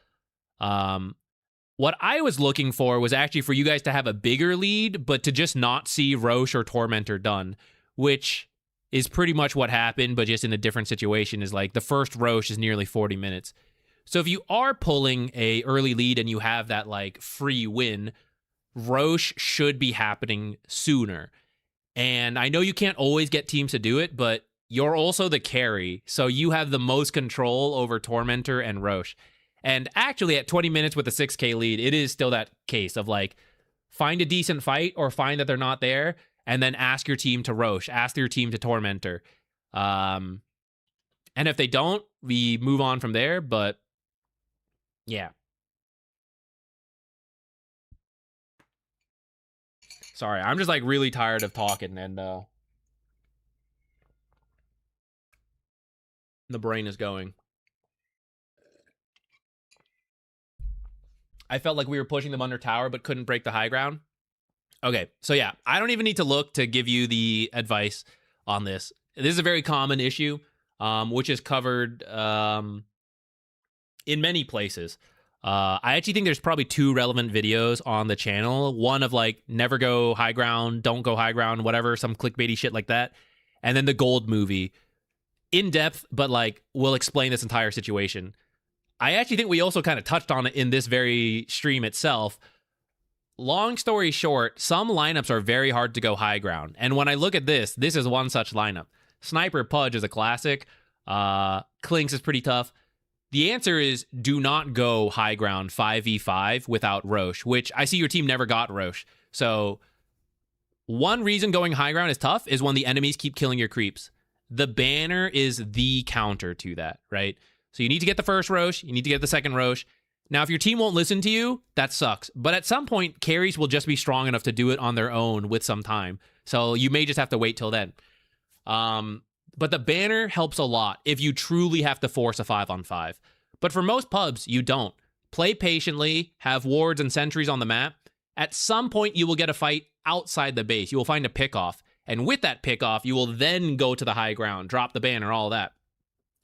What I was looking for was actually for you guys to have a bigger lead, but to just not see Roche or Tormentor done, which is pretty much what happened, but just in a different situation. Is like the first Roche is nearly 40 minutes. So if you are pulling a early lead and you have that like free win, Roche should be happening sooner. And I know you can't always get teams to do it, but you're also the carry, so you have the most control over Tormentor and Roche. And actually, at 20 minutes with a 6K lead, it is still that case of like, find a decent fight or find that they're not there, and then ask your team to Roche, ask your team to Tormentor. And if they don't, we move on from there, but yeah. Sorry, I'm just like really tired of talking, and the brain is going. I felt like we were pushing them under tower, but couldn't break the high ground. Okay, so yeah, I don't even need to look to give you the advice on this. This is a very common issue, which is covered in many places. I actually think there's probably 2 relevant videos on the channel. One of like, never go high ground, don't go high ground, whatever, some clickbaity shit like that. And then the gold movie. In depth, but like, we'll explain this entire situation. I actually think we also kind of touched on it in this very stream itself. Long story short, some lineups are very hard to go high ground. And when I look at this is one such lineup. Sniper Pudge is a classic. Clinks is pretty tough. The answer is do not go high ground 5v5 without Roche, which I see your team never got Roche. So one reason going high ground is tough is when the enemies keep killing your creeps. The banner is the counter to that, right? So you need to get the first Roche, you need to get the second Roche. Now, if your team won't listen to you, that sucks. But at some point, carries will just be strong enough to do it on their own with some time. So you may just have to wait till then. But the banner helps a lot if you truly have to force a 5-on-5. But for most pubs, you don't. Play patiently, have wards and sentries on the map. At some point, you will get a fight outside the base. You will find a pickoff. And with that pickoff, you will then go to the high ground, drop the banner, all that.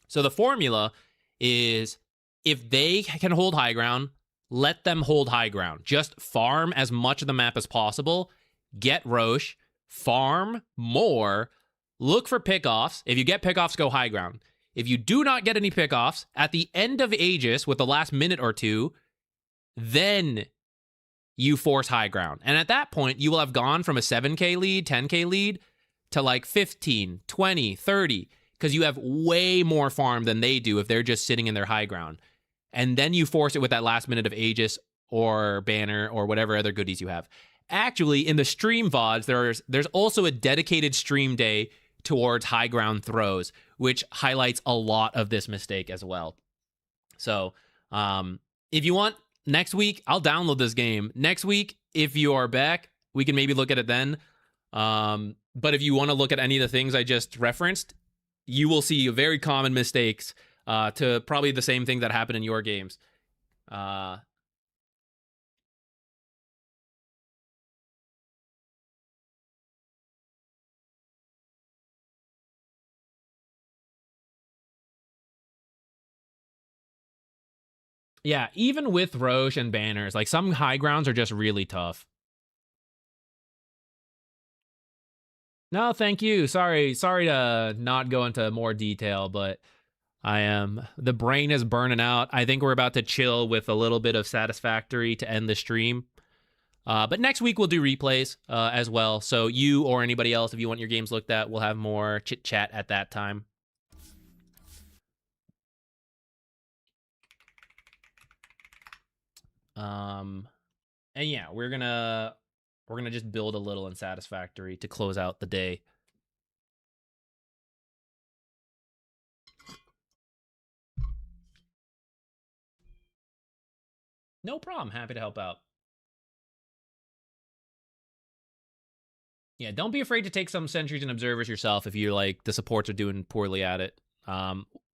So the formula is if they can hold high ground, let them hold high ground. Just farm as much of the map as possible. Get Roche. Farm more. Look for pickoffs. If you get pickoffs, go high ground. If you do not get any pickoffs, at the end of Aegis, with the last minute or two, then you force high ground. And at that point, you will have gone from a 7K lead, 10K lead, to like 15, 20, 30, because you have way more farm than they do if they're just sitting in their high ground. And then you force it with that last minute of Aegis or banner or whatever other goodies you have. Actually, in the stream VODs, there's also a dedicated stream day towards high ground throws, which highlights a lot of this mistake as well. So if you want, next week, I'll download this game. Next week, if you are back, we can maybe look at it then. But if you want to look at any of the things I just referenced, you will see very common mistakes to probably the same thing that happened in your games. Yeah, even with Roche and banners, like some high grounds are just really tough. No, thank you. Sorry to not go into more detail, but the brain is burning out. I think we're about to chill with a little bit of Satisfactory to end the stream. But next week we'll do replays as well. So you or anybody else, if you want your games looked at, we'll have more chit chat at that time. And yeah, we're gonna just build a little in Satisfactory to close out the day. No problem. Happy to help out. Yeah, don't be afraid to take some sentries and observers yourself if you're like the supports are doing poorly at it.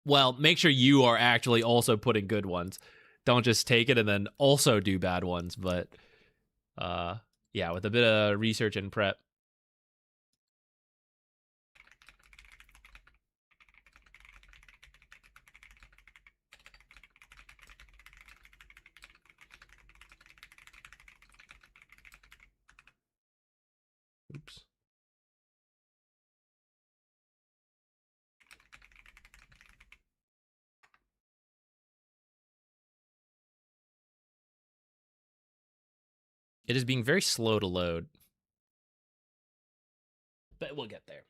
Well, make sure you are actually also putting good ones. Don't just take it and then also do bad ones. But yeah, with a bit of research and prep. Oops. It is being very slow to load. But we'll get there.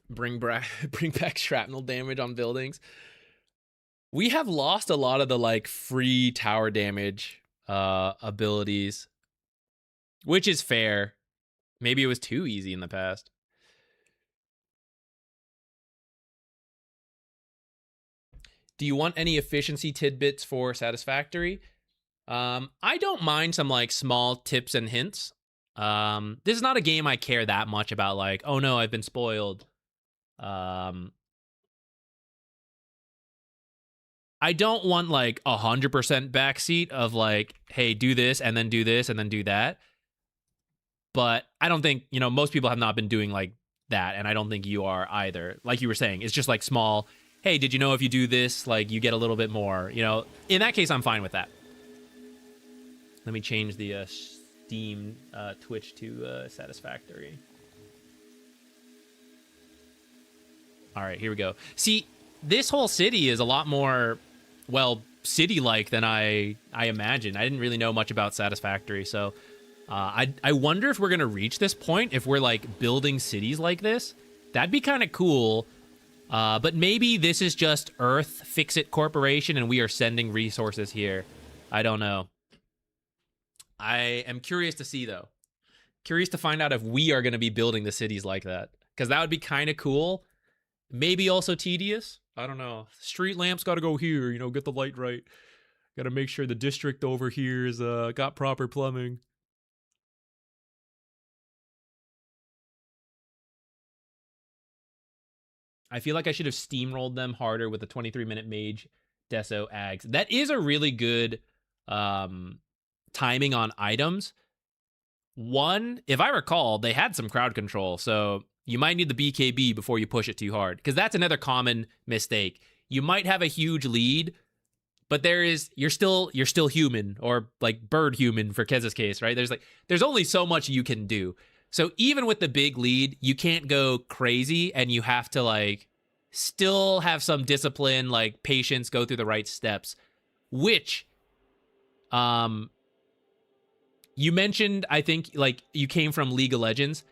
Bring back shrapnel damage on buildings. We have lost a lot of the like free tower damage abilities, which is fair. Maybe it was too easy in the past. Do you want any efficiency tidbits for Satisfactory? I don't mind some like small tips and hints. This is not a game I care that much about, like, oh no, I've been spoiled. I don't want like 100% backseat of like, hey, do this and then do this and then do that. But I don't think, you know, most people have not been doing like that, and I don't think you are either. Like you were saying, it's just like small, hey, did you know if you do this, like you get a little bit more, you know? In that case, I'm fine with that. Let me change the Steam Twitch to Satisfactory. All right, here we go. See, this whole city is a lot more, well, city-like than I imagined. I didn't really know much about Satisfactory, so I wonder if we're going to reach this point, if we're, like, building cities like this. That'd be kind of cool, but maybe this is just Earth Fix-It Corporation and we are sending resources here. I don't know. I am curious to see, though. Curious to find out if we are going to be building the cities like that, because that would be kind of cool. Maybe also tedious. I don't know. Street lamps got to go here, you know, get the light right. Got to make sure the district over here is got proper plumbing. I feel like I should have steamrolled them harder with the 23-minute mage deso ags. That is a really good timing on items. One, if I recall, they had some crowd control, so you might need the BKB before you push it too hard, because that's another common mistake. You might have a huge lead, but you're still human, or like bird human for Kez's case, right? There's only so much you can do. So even with the big lead, you can't go crazy, and you have to like still have some discipline, like patience, go through the right steps, which you mentioned, I think, like, you came from League of Legends.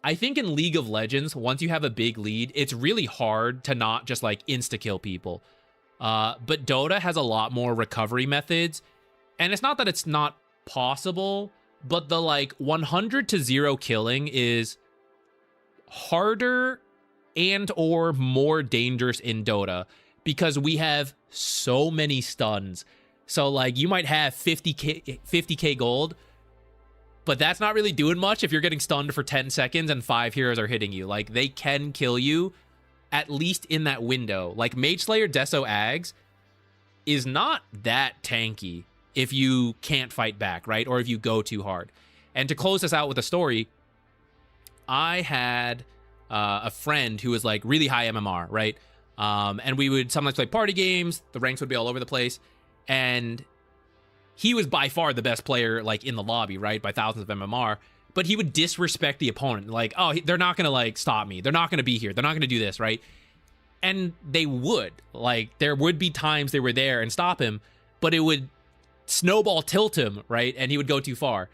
I think in League of Legends, once you have a big lead, it's really hard to not just, like, insta-kill people. But Dota has a lot more recovery methods. And it's not that it's not possible, but the, like, 100 to 0 killing is harder and or more dangerous in Dota, because we have so many stuns. So, like, you might have 50k gold, but that's not really doing much if you're getting stunned for 10 seconds and 5 heroes are hitting you. Like, they can kill you, at least in that window. Like, Mage Slayer Deso Ags is not that tanky if you can't fight back, right? Or if you go too hard. And to close this out with a story, I had a friend who was, like, really high MMR, right? And we would sometimes play party games. The ranks would be all over the place. And he was by far the best player, like, in the lobby, right? By thousands of MMR. But he would disrespect the opponent. Like, oh, they're not going to, like, stop me. They're not going to be here. They're not going to do this, right? And they would. Like, there would be times they were there and stop him, but it would snowball tilt him, right? And he would go too far.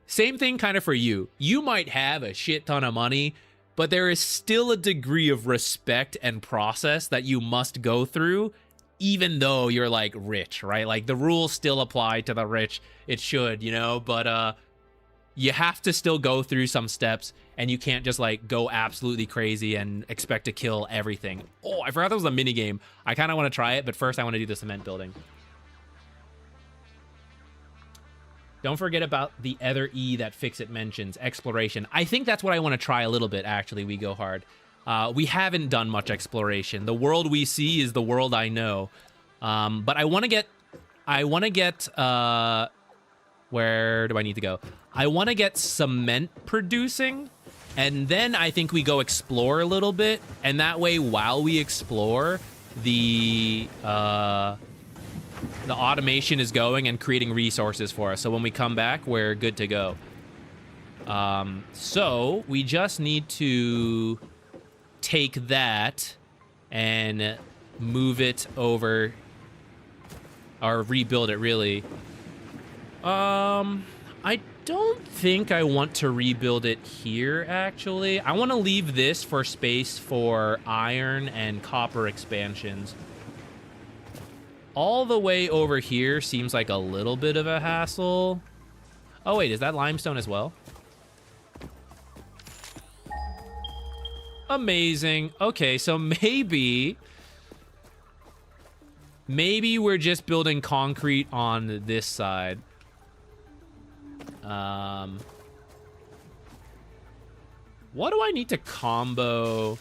Same thing kind of for you. You might have a shit ton of money, but there is still a degree of respect and process that you must go through, even though you're, like, rich, right? Like, the rules still apply to the rich. It should, you know? But you have to still go through some steps, and you can't just, like, go absolutely crazy and expect to kill everything. Oh, I forgot that was a mini game. I kind of want to try it, but first I want to do the cement building. Don't forget about the other E that Fixit mentions, exploration. I think that's what I want to try a little bit, actually, We Go Hard. We haven't done much exploration. The world we see is the world I know. But I want to get, where do I need to go? I want to get cement producing, and then I think we go explore a little bit, and that way, while we explore, the automation is going and creating resources for us. So when we come back, we're good to go. So we just need to take that and move it over, or rebuild it, really. I don't think I want to rebuild it here, actually. I want to leave this for space for iron and copper expansions. All the way over here seems like a little bit of a hassle. Oh, wait, is that limestone as well? Amazing. Okay, so maybe we're just building concrete on this side. What do I need to combo?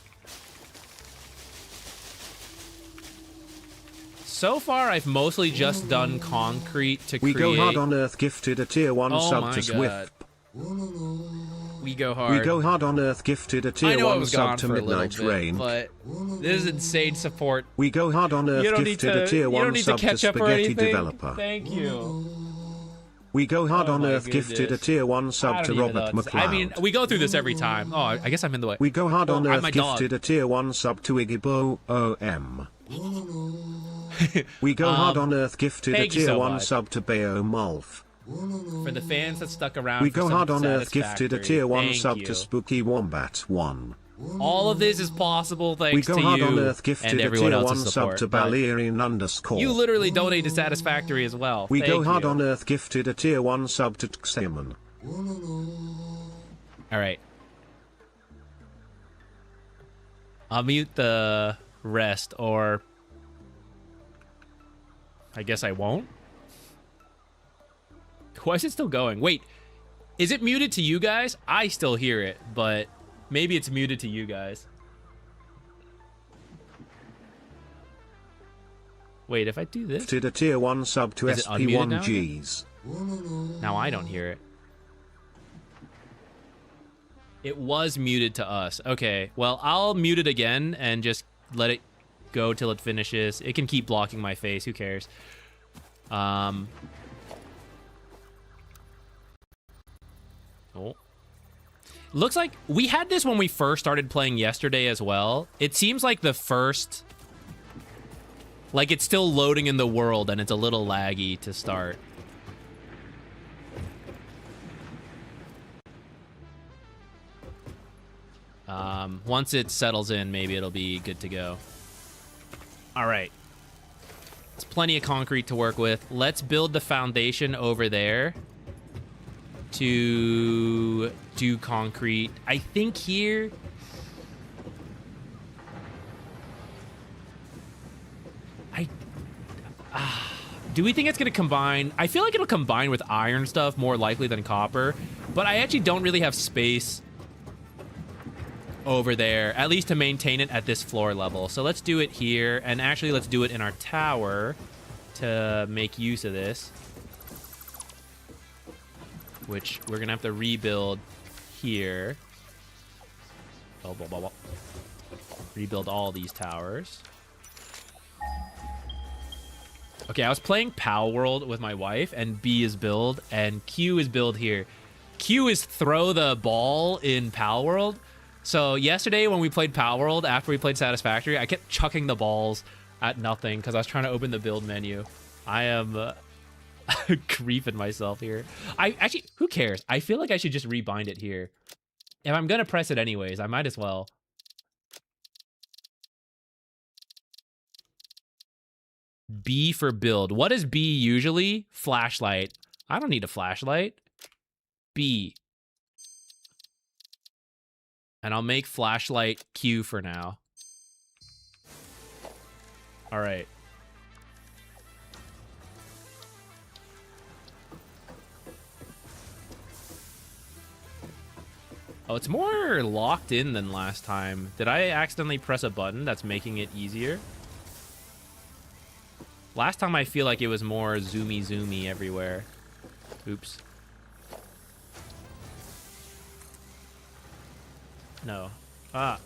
So far, I've mostly just done concrete to create. We Go Hard on Earth gifted a tier 1 sub to Swift. We Go Hard. We Go Hard on Earth gifted a tier 1 sub to Midnight Rain. But this is insane support. We Go Hard on Earth gifted a tier 1 sub to Spaghetti Developer. Thank you. We Go Hard on my Earth gifted a goodness. tier 1 sub to Robert McLeod. I mean, we go through this every time. Oh, I guess I'm in the way. We Go Hard on I'm Earth my dog. gifted a tier 1 sub to Iggybo OM. We Go Hard on Earth gifted a thank you tier so 1 much. sub to Bayo Mulf. For the fans that stuck around, We for Go some Hard on Earth gifted a Satisfactory, tier 1 thank sub you. to Spooky Wombat 1. All of this is possible thanks We to Go Hard you on Earth and gifted a everyone tier 1 else's sub support. to But Balerian _ you literally donate to Satisfactory as well. We Thank Go Hard you. on Earth gifted a tier 1 sub to Xeman. All right. I'll mute the rest, or I guess I won't. Why is it still going? Wait, is it muted to you guys? I still hear it, but maybe it's muted to you guys. Wait, if I do this, Gifted a tier 1 sub to Is it unmuted now? SP1Gs. now I don't hear it. It was muted to us. Okay, well, I'll mute it again and just let it go till it finishes. It can keep blocking my face. Who cares? Oh. Looks like we had this when we first started playing yesterday as well. It seems like the first... Like, it's still loading in the world, and it's a little laggy to start. Once it settles in, maybe it'll be good to go. All right. It's plenty of concrete to work with. Let's build the foundation over there to do concrete. I think here... do we think it's going to combine? I feel like it'll combine with iron stuff more likely than copper, but I actually don't really have space over there, at least to maintain it at this floor level. So let's do it here, and actually let's do it in our tower to make use of this, which we're going to have to rebuild here. Oh, blah, blah, blah. Rebuild all these towers. Okay, I was playing Pal World with my wife, and B is build, and Q is build here. Q is throw the ball in Pal World. So yesterday when we played Pal World, after we played Satisfactory, I kept chucking the balls at nothing because I was trying to open the build menu. I am creeping myself here. Actually, who cares? I feel like I should just rebind it here. If I'm going to press it anyways, I might as well. B for build. What is B usually? Flashlight. I don't need a flashlight. B. And I'll make flashlight Q for now. All right. Oh, it's more locked in than last time. Did I accidentally press a button that's making it easier? Last time I feel like it was more zoomy everywhere. Oops. No. Ah.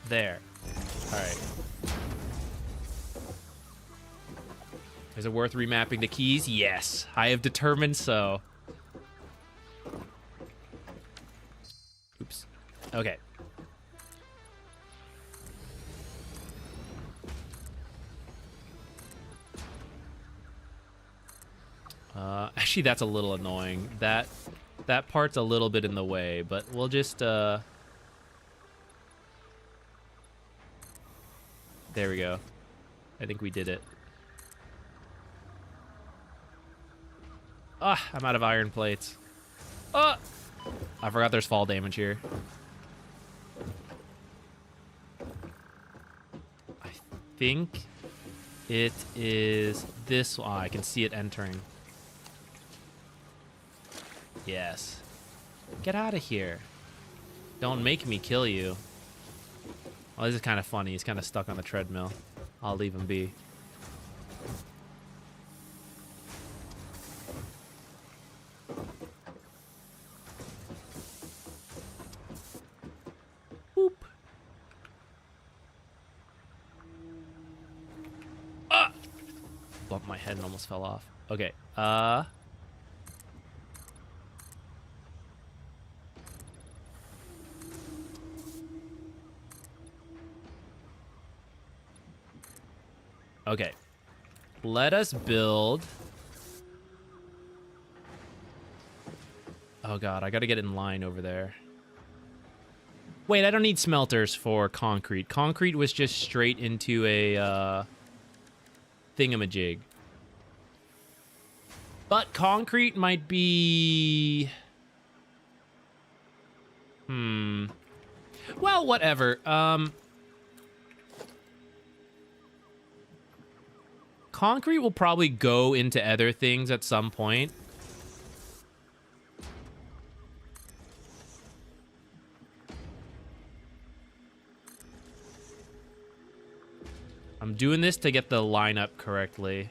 There. Alright. Is it worth remapping the keys? Yes. I have determined so. Oops. Okay. Actually, that's a little annoying. That part's a little bit in the way, but we'll just, there we go. I think we did it. Ah, I'm out of iron plates. Ah! I forgot there's fall damage here. I think it is this one. Oh, I can see it entering. Yes. Get out of here. Don't make me kill you. Oh, this is kind of funny. He's kind of stuck on the treadmill. I'll leave him be. Boop. Ah! Bumped my head and almost fell off. Okay. Okay. Let us build. Oh god, I gotta get in line over there. Wait, I don't need smelters for concrete. Concrete was just straight into a thingamajig. But concrete might be... Well, whatever. Concrete will probably go into other things at some point. I'm doing this to get the lineup correctly.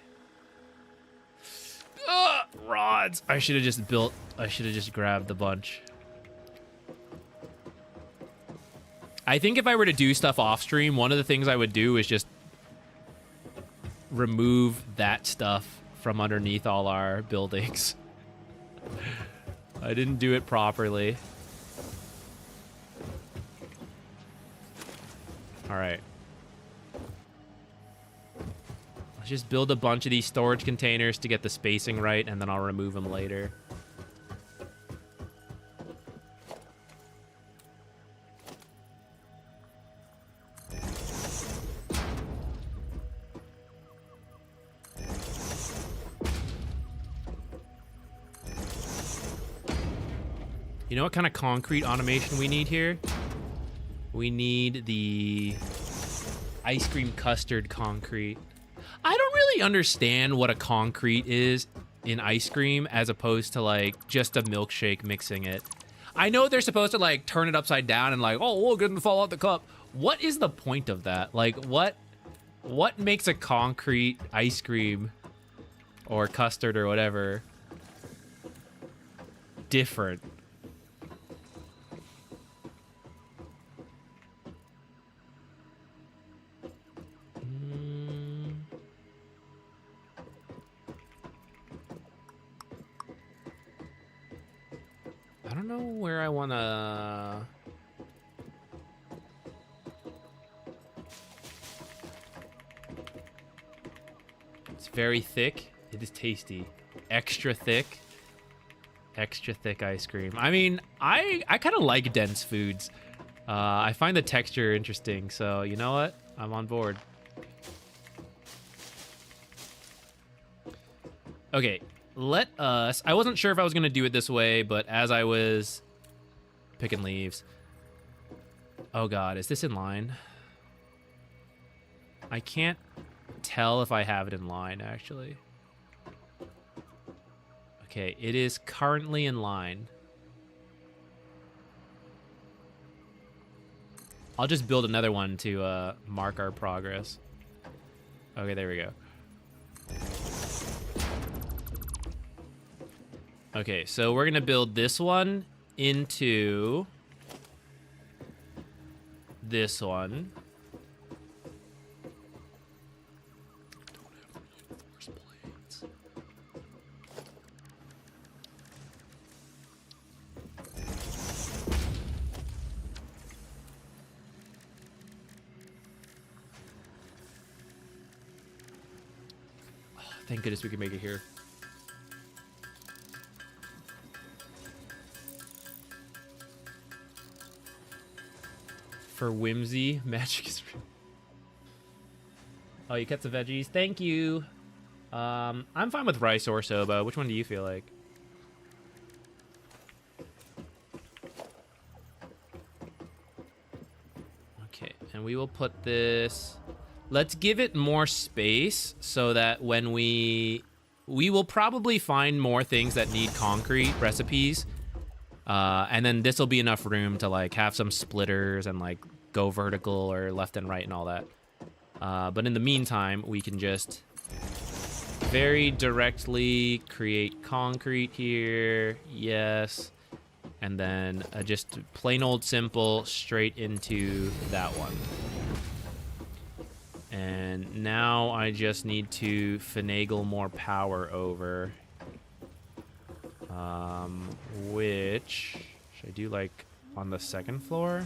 Rods! I should have just grabbed the bunch. I think if I were to do stuff off stream, one of the things I would do is just remove that stuff from underneath all our buildings. I didn't do it properly. Alright. Let's just build a bunch of these storage containers to get the spacing right, and then I'll remove them later. You know what kind of concrete automation we need here? We need the ice cream custard concrete. I don't really understand what a concrete is in ice cream as opposed to like just a milkshake mixing it. I know they're supposed to like turn it upside down and like, oh, look, it'll fall out the cup. What is the point of that? Like what makes a concrete ice cream or custard or whatever different? I don't know where I wanna... It's very thick. It is tasty. Extra thick. Extra thick ice cream. I mean, I kind of like dense foods. I find the texture interesting, so you know what? I'm on board. Okay. Let us... I wasn't sure if I was going to do it this way, but as I was picking leaves... Oh god, is this in line? I can't tell if I have it in line, actually. Okay, it is currently in line. I'll just build another one to mark our progress. Okay, there we go. Okay, so we're gonna build this one into this one. Thank goodness we can make it here. For whimsy, magic is real. Oh, you cut the veggies. Thank you. I'm fine with rice or soba. Which one do you feel like? Okay, and we will put this... Let's give it more space so that when we will probably find more things that need concrete recipes. And then this will be enough room to like have some splitters and like go vertical or left and right and all that. But in the meantime, we can just very directly create concrete here. Yes. And then just plain old simple straight into that one. And now I just need to finagle more power over. Which should I do like on the second floor?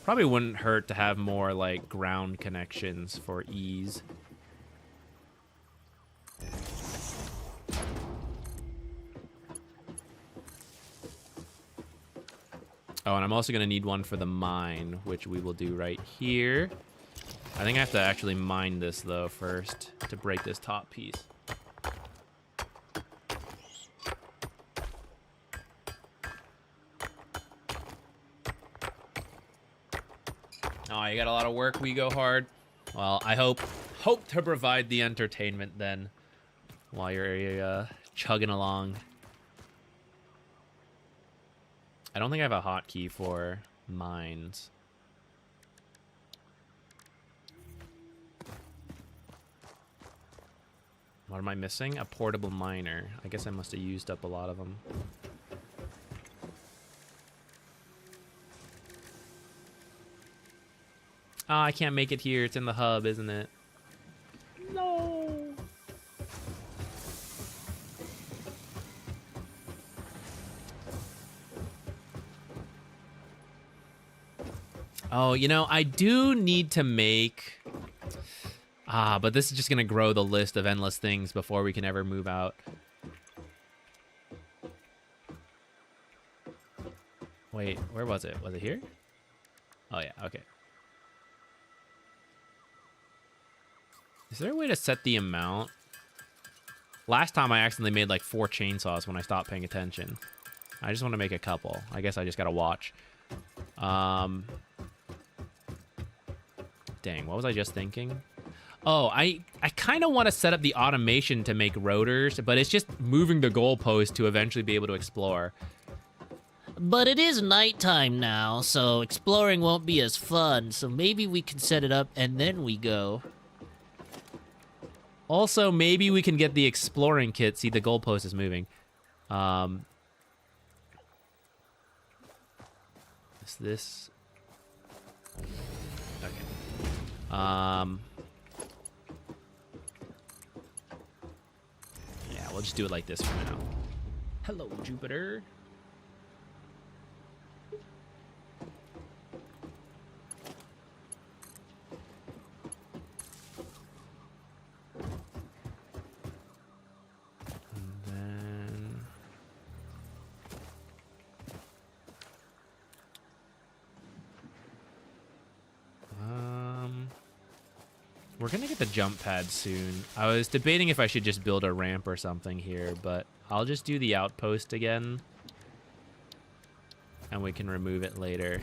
Probably wouldn't hurt to have more like ground connections for ease. Oh, and I'm also gonna need one for the mine, which we will do right here. I think I have to actually mine this though first to break this top piece. Oh, you got a lot of work. We go hard. Well, I hope to provide the entertainment then while you're chugging along. I don't think I have a hotkey for mines. What am I missing? A portable miner. I guess I must have used up a lot of them. Oh, I can't make it here. It's in the hub, isn't it? No. Oh, you know, I do need to make... but this is just going to grow the list of endless things before we can ever move out. Wait, where was it? Was it here? Oh, yeah, okay. Is there a way to set the amount? Last time I accidentally made like 4 chainsaws when I stopped paying attention. I just want to make a couple. I guess I just gotta watch. Dang, what was I just thinking? Oh, I kind of want to set up the automation to make rotors, but it's just moving the goalpost to eventually be able to explore. But it is nighttime now, so exploring won't be as fun, so maybe we can set it up and then we go. Also, maybe we can get the exploring kit. See, the goalpost is moving. Is this... Okay. Yeah, we'll just do it like this for now. Hello, Jupiter. We're gonna get the jump pad soon. I was debating if I should just build a ramp or something here, but I'll just do the outpost again. And we can remove it later.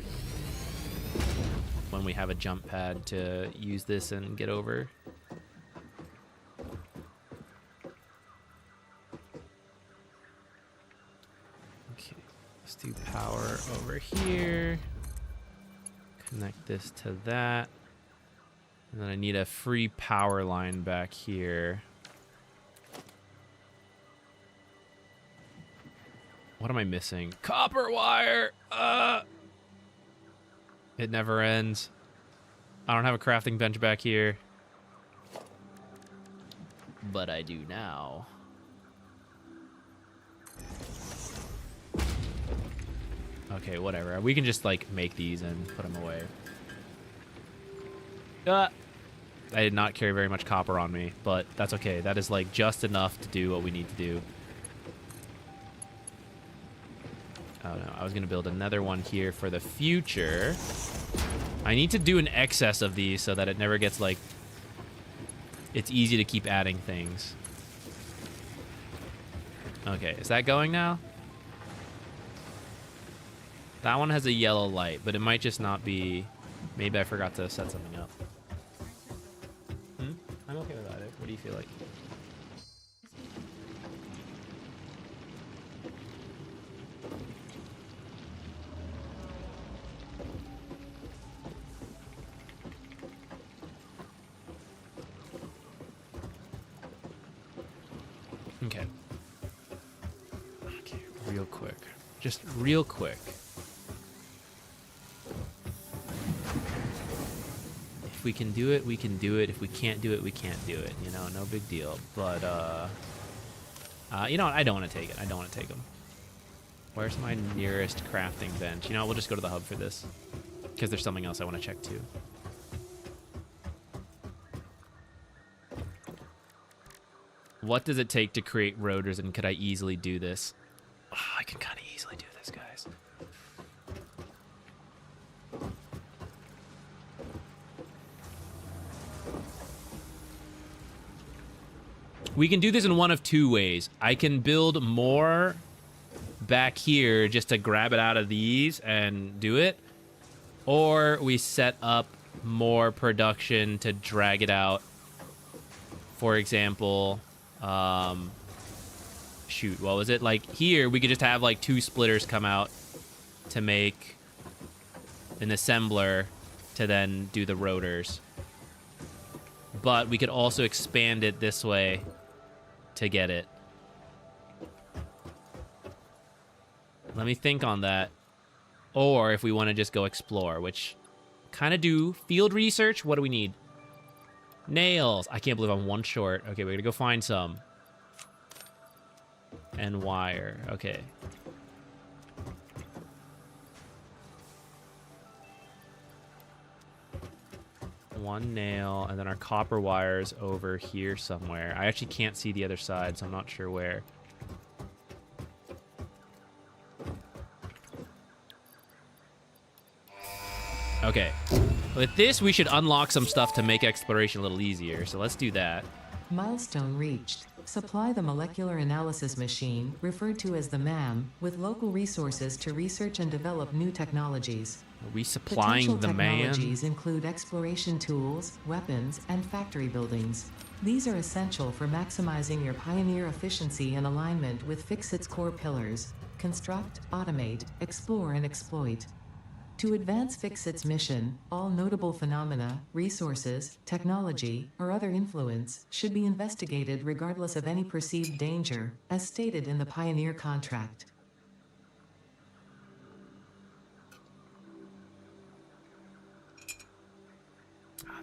When we have a jump pad to use this and get over. Okay, let's do power over here. Connect this to that. And then I need a free power line back here. What am I missing? Copper wire! It never ends. I don't have a crafting bench back here. But I do now. Okay, whatever. We can just, like, make these and put them away. I did not carry very much copper on me, but that's okay. That is, like, just enough to do what we need to do. Oh, no. I was going to build another one here for the future. I need to do an excess of these so that it never gets, like... It's easy to keep adding things. Okay, is that going now? That one has a yellow light, but it might just not be... Maybe I forgot to set something up. I'm okay with either. What do you feel like? Okay. Okay, real quick. Just real quick. If we can do it, we can do it. If we can't do it, we can't do it. You know, no big deal. But, you know what? I don't want to take it. I don't want to take them. Where's my nearest crafting bench? You know, we'll just go to the hub for this. Because there's something else I want to check, too. What does it take to create rotors, and could I easily do this? Oh, I can kind of easily do this, guys. We can do this in one of two ways. I can build more back here just to grab it out of these and do it. Or we set up more production to drag it out. For example, shoot, what was it? Like here, we could just have like 2 splitters come out to make an assembler to then do the rotors. But we could also expand it this way to get it. Let me think on that. Or if we want to just go explore, which kind of do field research. What do we need? Nails. I can't believe I'm one short. Okay, we're gonna go find some. And wire. Okay. One nail, and then our copper wires over here somewhere. I actually can't see the other side, so I'm not sure where. Okay. With this, we should unlock some stuff to make exploration a little easier, so let's do that. Milestone reached. Supply the molecular analysis machine, referred to as the MAM, with local resources to research and develop new technologies. Are we supplying Potential the man? technologies include exploration tools, weapons, and factory buildings. These are essential for maximizing your Pioneer efficiency and alignment with Fixit's core pillars: construct, automate, explore, and exploit. To advance Fixit's mission, all notable phenomena, resources, technology, or other influence should be investigated regardless of any perceived danger, as stated in the Pioneer contract.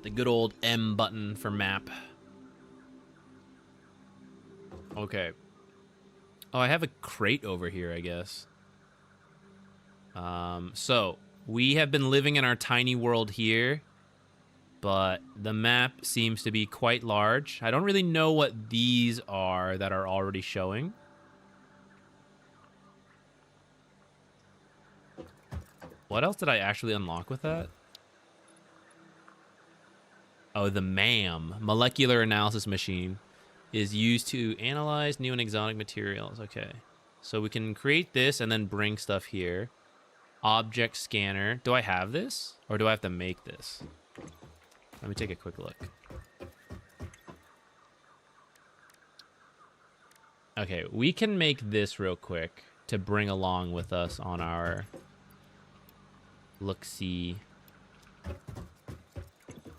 The good old M button for map. Okay. Oh, I have a crate over here, I guess. So we have been living in our tiny world here, but the map seems to be quite large. I don't really know what these are that are already showing. What else did I actually unlock with that? Oh, the MAM, Molecular Analysis Machine, is used to analyze new and exotic materials. Okay. So we can create this and then bring stuff here. Object scanner. Do I have this? Or do I have to make this? Let me take a quick look. Okay, we can make this real quick to bring along with us on our look-see.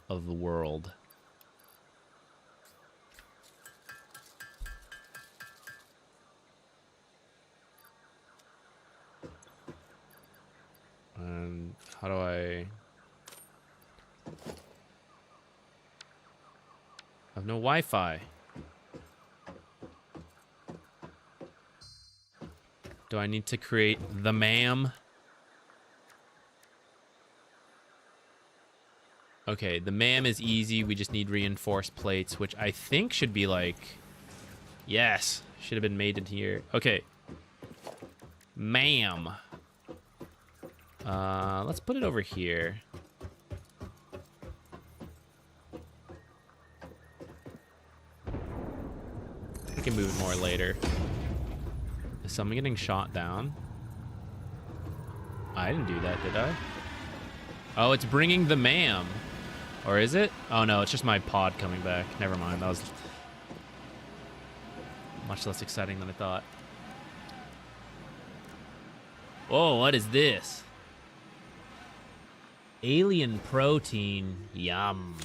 of the world. And how do I have no Wi-Fi? Do I need to create the MAM? Okay, the MAM is easy. We just need reinforced plates, which I think should be like... Yes, should have been made in here. Okay. MAM. Let's put it over here. We can move it more later. Is someone getting shot down? I didn't do that, did I? Oh, it's bringing the MAM. Or is it? Oh no, it's just my pod coming back. Never mind, that was much less exciting than I thought. Whoa, what is this? Alien protein. Yum.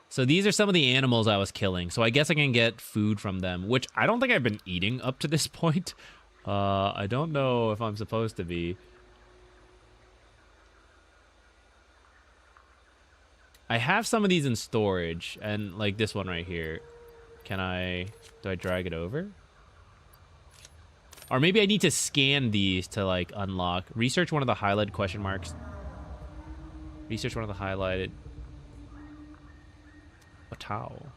So these are some of the animals I was killing. So I guess I can get food from them, which I don't think I've been eating up to this point. I don't know if I'm supposed to be. I have some of these in storage, and like this one right here. Do I drag it over? Or maybe I need to scan these to like unlock. Research one of the highlighted question marks. Research one of the highlighted. A towel.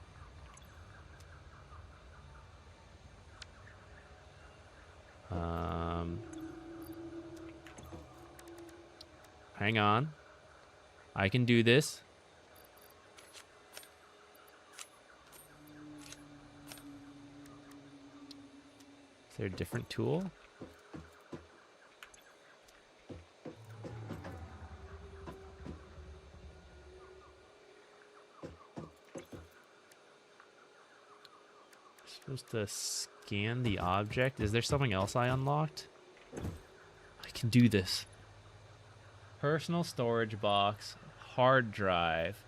Hang on. I can do this. Is there a different tool? Supposed to scan the object. Is there something else I unlocked? I can do this. Personal storage box, hard drive.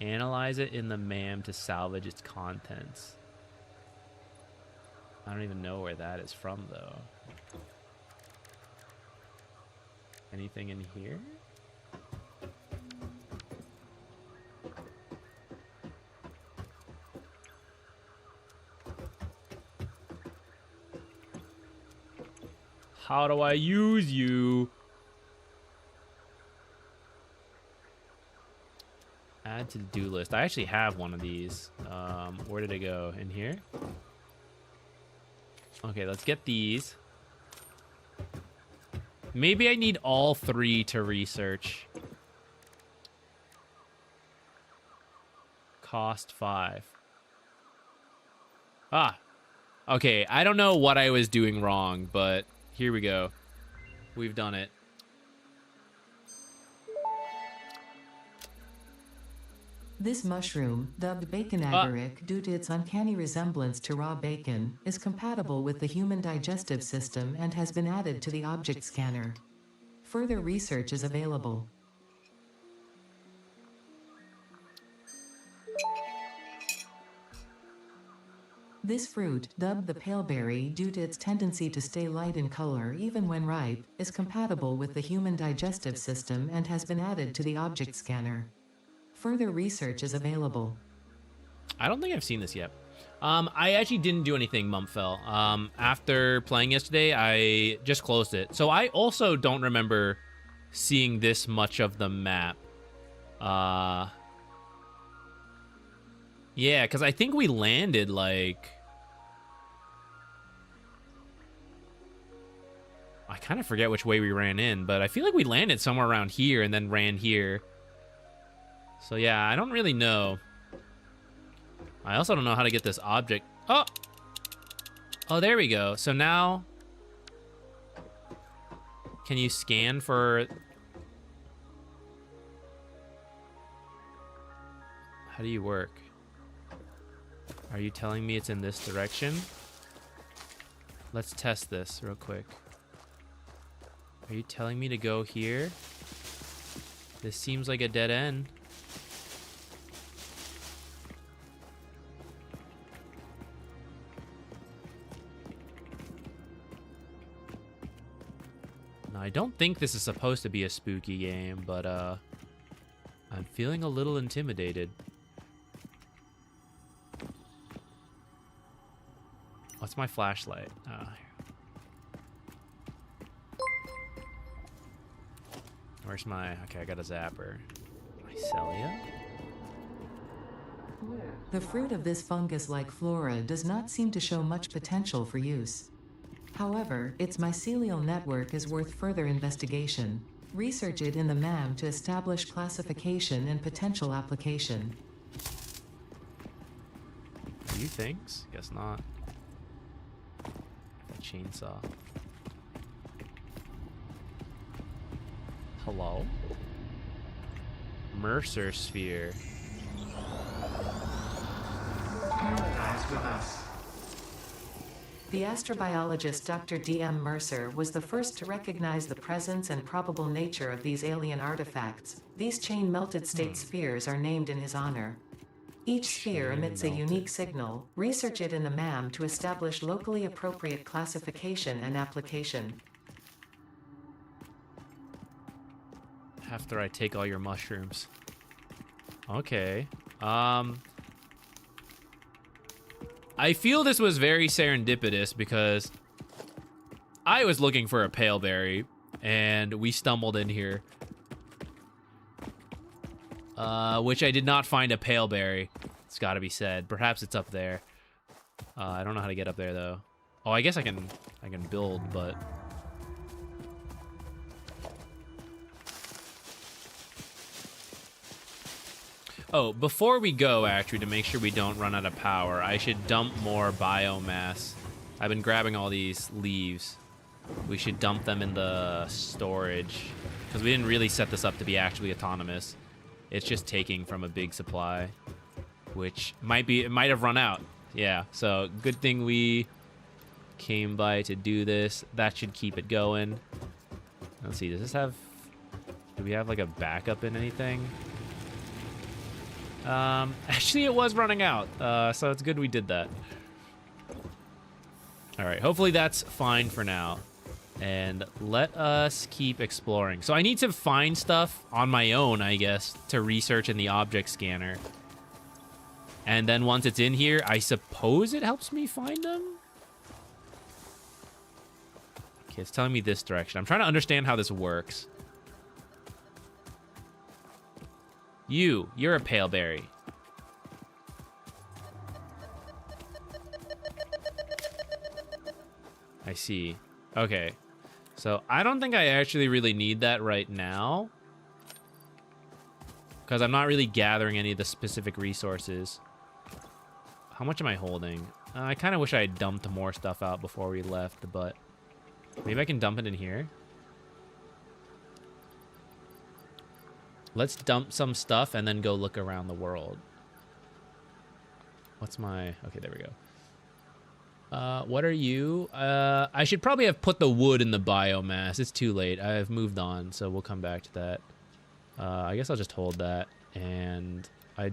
Analyze it in the MAM to salvage its contents. I don't even know where that is from, though. Anything in here? How do I use you? Add to the do list. I actually have one of these. Where did it go? In here? Okay, let's get these. Maybe I need all three to research. Cost 5. Ah. Okay, I don't know what I was doing wrong, but here we go. We've done it. This mushroom, dubbed bacon agaric due to its uncanny resemblance to raw bacon, is compatible with the human digestive system and has been added to the object scanner. Further research is available. This fruit, dubbed the paleberry due to its tendency to stay light in color even when ripe, is compatible with the human digestive system and has been added to the object scanner. Further research is available. I don't think I've seen this yet. I actually didn't do anything, Mumpfell. After playing yesterday, I just closed it. So I also don't remember seeing this much of the map. Yeah, because I think we landed, like... I kind of forget which way we ran in, but I feel like we landed somewhere around here and then ran here. So yeah, I don't really know. I also don't know how to get this object. Oh! Oh, there we go. So now... Can you scan for... How do you work? Are you telling me it's in this direction? Let's test this real quick. Are you telling me to go here? This seems like a dead end. Now, I don't think this is supposed to be a spooky game, but I'm feeling a little intimidated. What's my flashlight? Where's my... Okay, I got a zapper. Mycelia? The fruit of this fungus-like flora does not seem to show much potential for use. However, its mycelial network is worth further investigation. Research it in the MAM to establish classification and potential application. Few things? Guess not. A chainsaw. Hello? Mercer sphere. The astrobiologist Dr. D.M. Mercer was the first to recognize the presence and probable nature of these alien artifacts. These chain-melted state spheres are named in his honor. Each sphere emits a unique signal. Research it in the MAM to establish locally appropriate classification and application. After I take all your mushrooms. Okay. I feel this was very serendipitous because I was looking for a paleberry and we stumbled in here. Which I did not find a paleberry. It's gotta be said. Perhaps it's up there. I don't know how to get up there though. Oh, I guess I can build, but... Oh, before we go, actually, to make sure we don't run out of power, I should dump more biomass. I've been grabbing all these leaves. We should dump them in the storage, because we didn't really set this up to be actually autonomous. It's just taking from a big supply, which it might have run out. Yeah, so good thing we came by to do this. That should keep it going. Let's see, do we have like a backup in anything? Actually it was running out, so it's good we did that. All right, hopefully that's fine for now. And let us keep exploring. So I need to find stuff on my own, I guess, to research in the object scanner. And then once it's in here, I suppose it helps me find them? Okay, it's telling me this direction. I'm trying to understand how this works. You're a paleberry. I see. Okay. So I don't think I actually really need that right now, because I'm not really gathering any of the specific resources. How much am I holding? I kind of wish I had dumped more stuff out before we left, but maybe I can dump it in here. Let's dump some stuff and then go look around the world. What's my... Okay, there we go. What are you? I should probably have put the wood in the biomass. It's too late. I've moved on, so we'll come back to that. I guess I'll just hold that, and I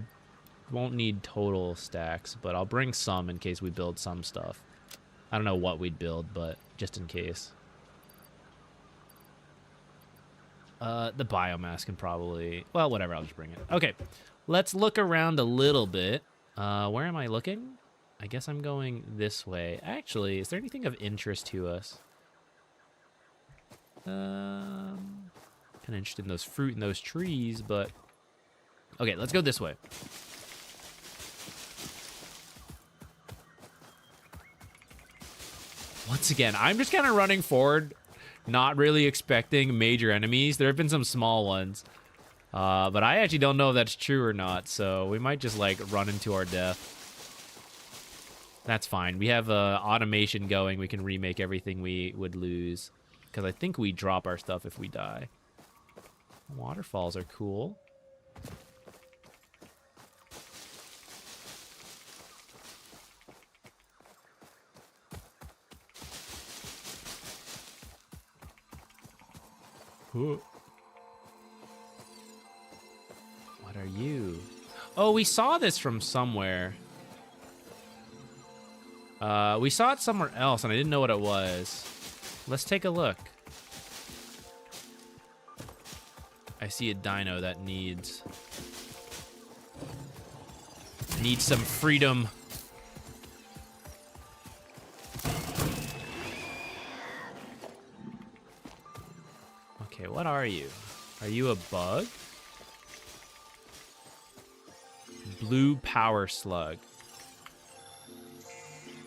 won't need total stacks, but I'll bring some in case we build some stuff. I don't know what we'd build, but just in case. The biomass can probably... Well, whatever, I'll just bring it. Okay, let's look around a little bit. Where am I looking? I guess I'm going this way. Actually, is there anything of interest to us? Kind of interested in those fruit and those trees, but... Okay, let's go this way. Once again, I'm just kind of running forward, not really expecting major enemies. There have been some small ones, but I actually don't know if that's true or not, so we might just, like, run into our death. That's fine. We have automation going. We can remake everything we would lose, because I think we drop our stuff if we die. Waterfalls are cool. What are you? Oh, we saw this from somewhere. We saw it somewhere else, and I didn't know what it was. Let's take a look. I see a dino that needs some freedom. Okay, what are you? Are you a bug? Blue power slug.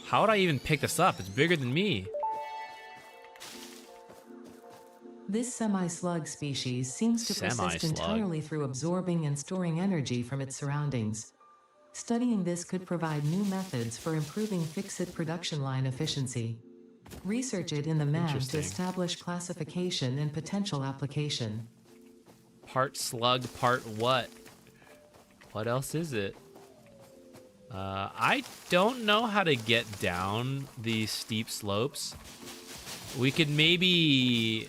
How would I even pick this up? It's bigger than me. This semi-slug species seems to persist Semi-slug. entirely through absorbing and storing energy from its surroundings. Studying this could provide new methods for improving Fixit production line efficiency. Research it in the MAM to Interesting. establish classification and potential application. Part slug, part what? What else is it? I don't know how to get down these steep slopes. We could maybe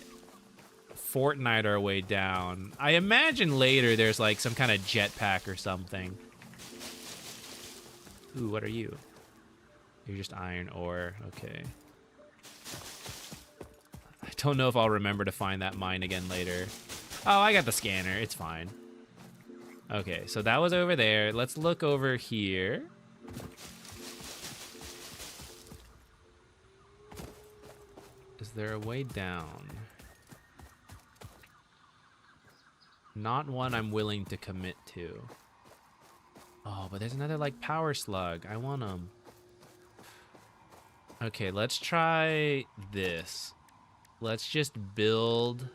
Fortnite our way down. I imagine later there's like some kind of jetpack or something. Ooh, what are you? You're just iron ore. Okay. I don't know if I'll remember to find that mine again later. Oh, I got the scanner. It's fine. Okay, so that was over there. Let's look over here. Is there a way down? Not one I'm willing to commit to. Oh, but there's another, like, power slug. I want them. Okay, let's try this. Let's just build...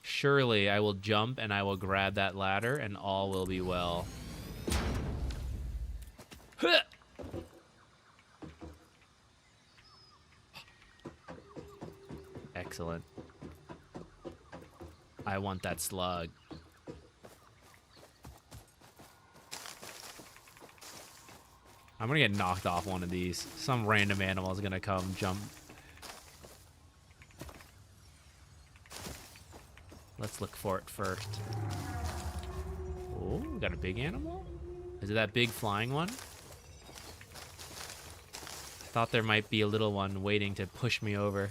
Surely I will jump and I will grab that ladder and all will be well. Huh! Excellent. I want that slug. I'm gonna get knocked off one of these. Some random animal is gonna come jump. Let's look for it first. Oh, we got a big animal? Is it that big flying one? I thought there might be a little one waiting to push me over.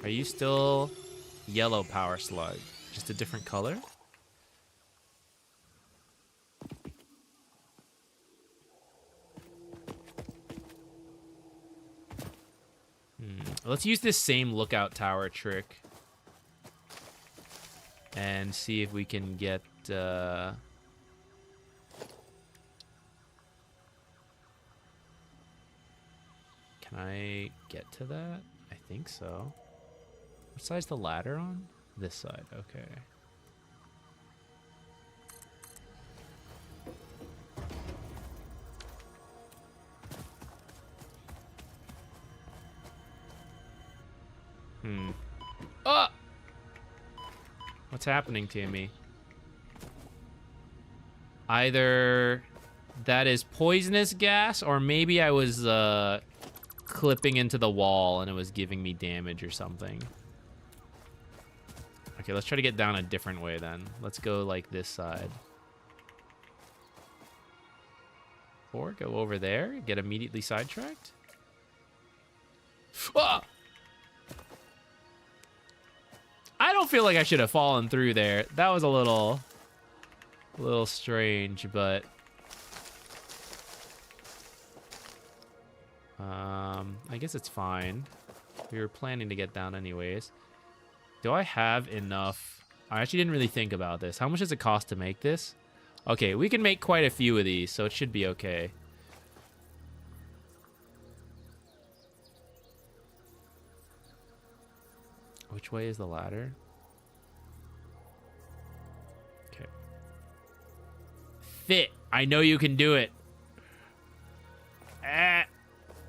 Are you still yellow power slug? Just a different color? Let's use this same lookout tower trick. And see if we can get... Can I get to that? I think so. What side's the ladder on? This side, okay. Oh! What's happening to me? Either that is poisonous gas, or maybe I was clipping into the wall and it was giving me damage or something. Okay, let's try to get down a different way then. Let's go like this side. Or go over there, get immediately sidetracked. Ah! I don't feel like I should have fallen through there. That was a little strange, but I guess it's fine. We were planning to get down anyways. Do I have enough? I actually didn't really think about this. How much does it cost to make this? Okay, we can make quite a few of these, so it should be okay. Which way is the ladder? Okay. Fit. I know you can do it. Ah.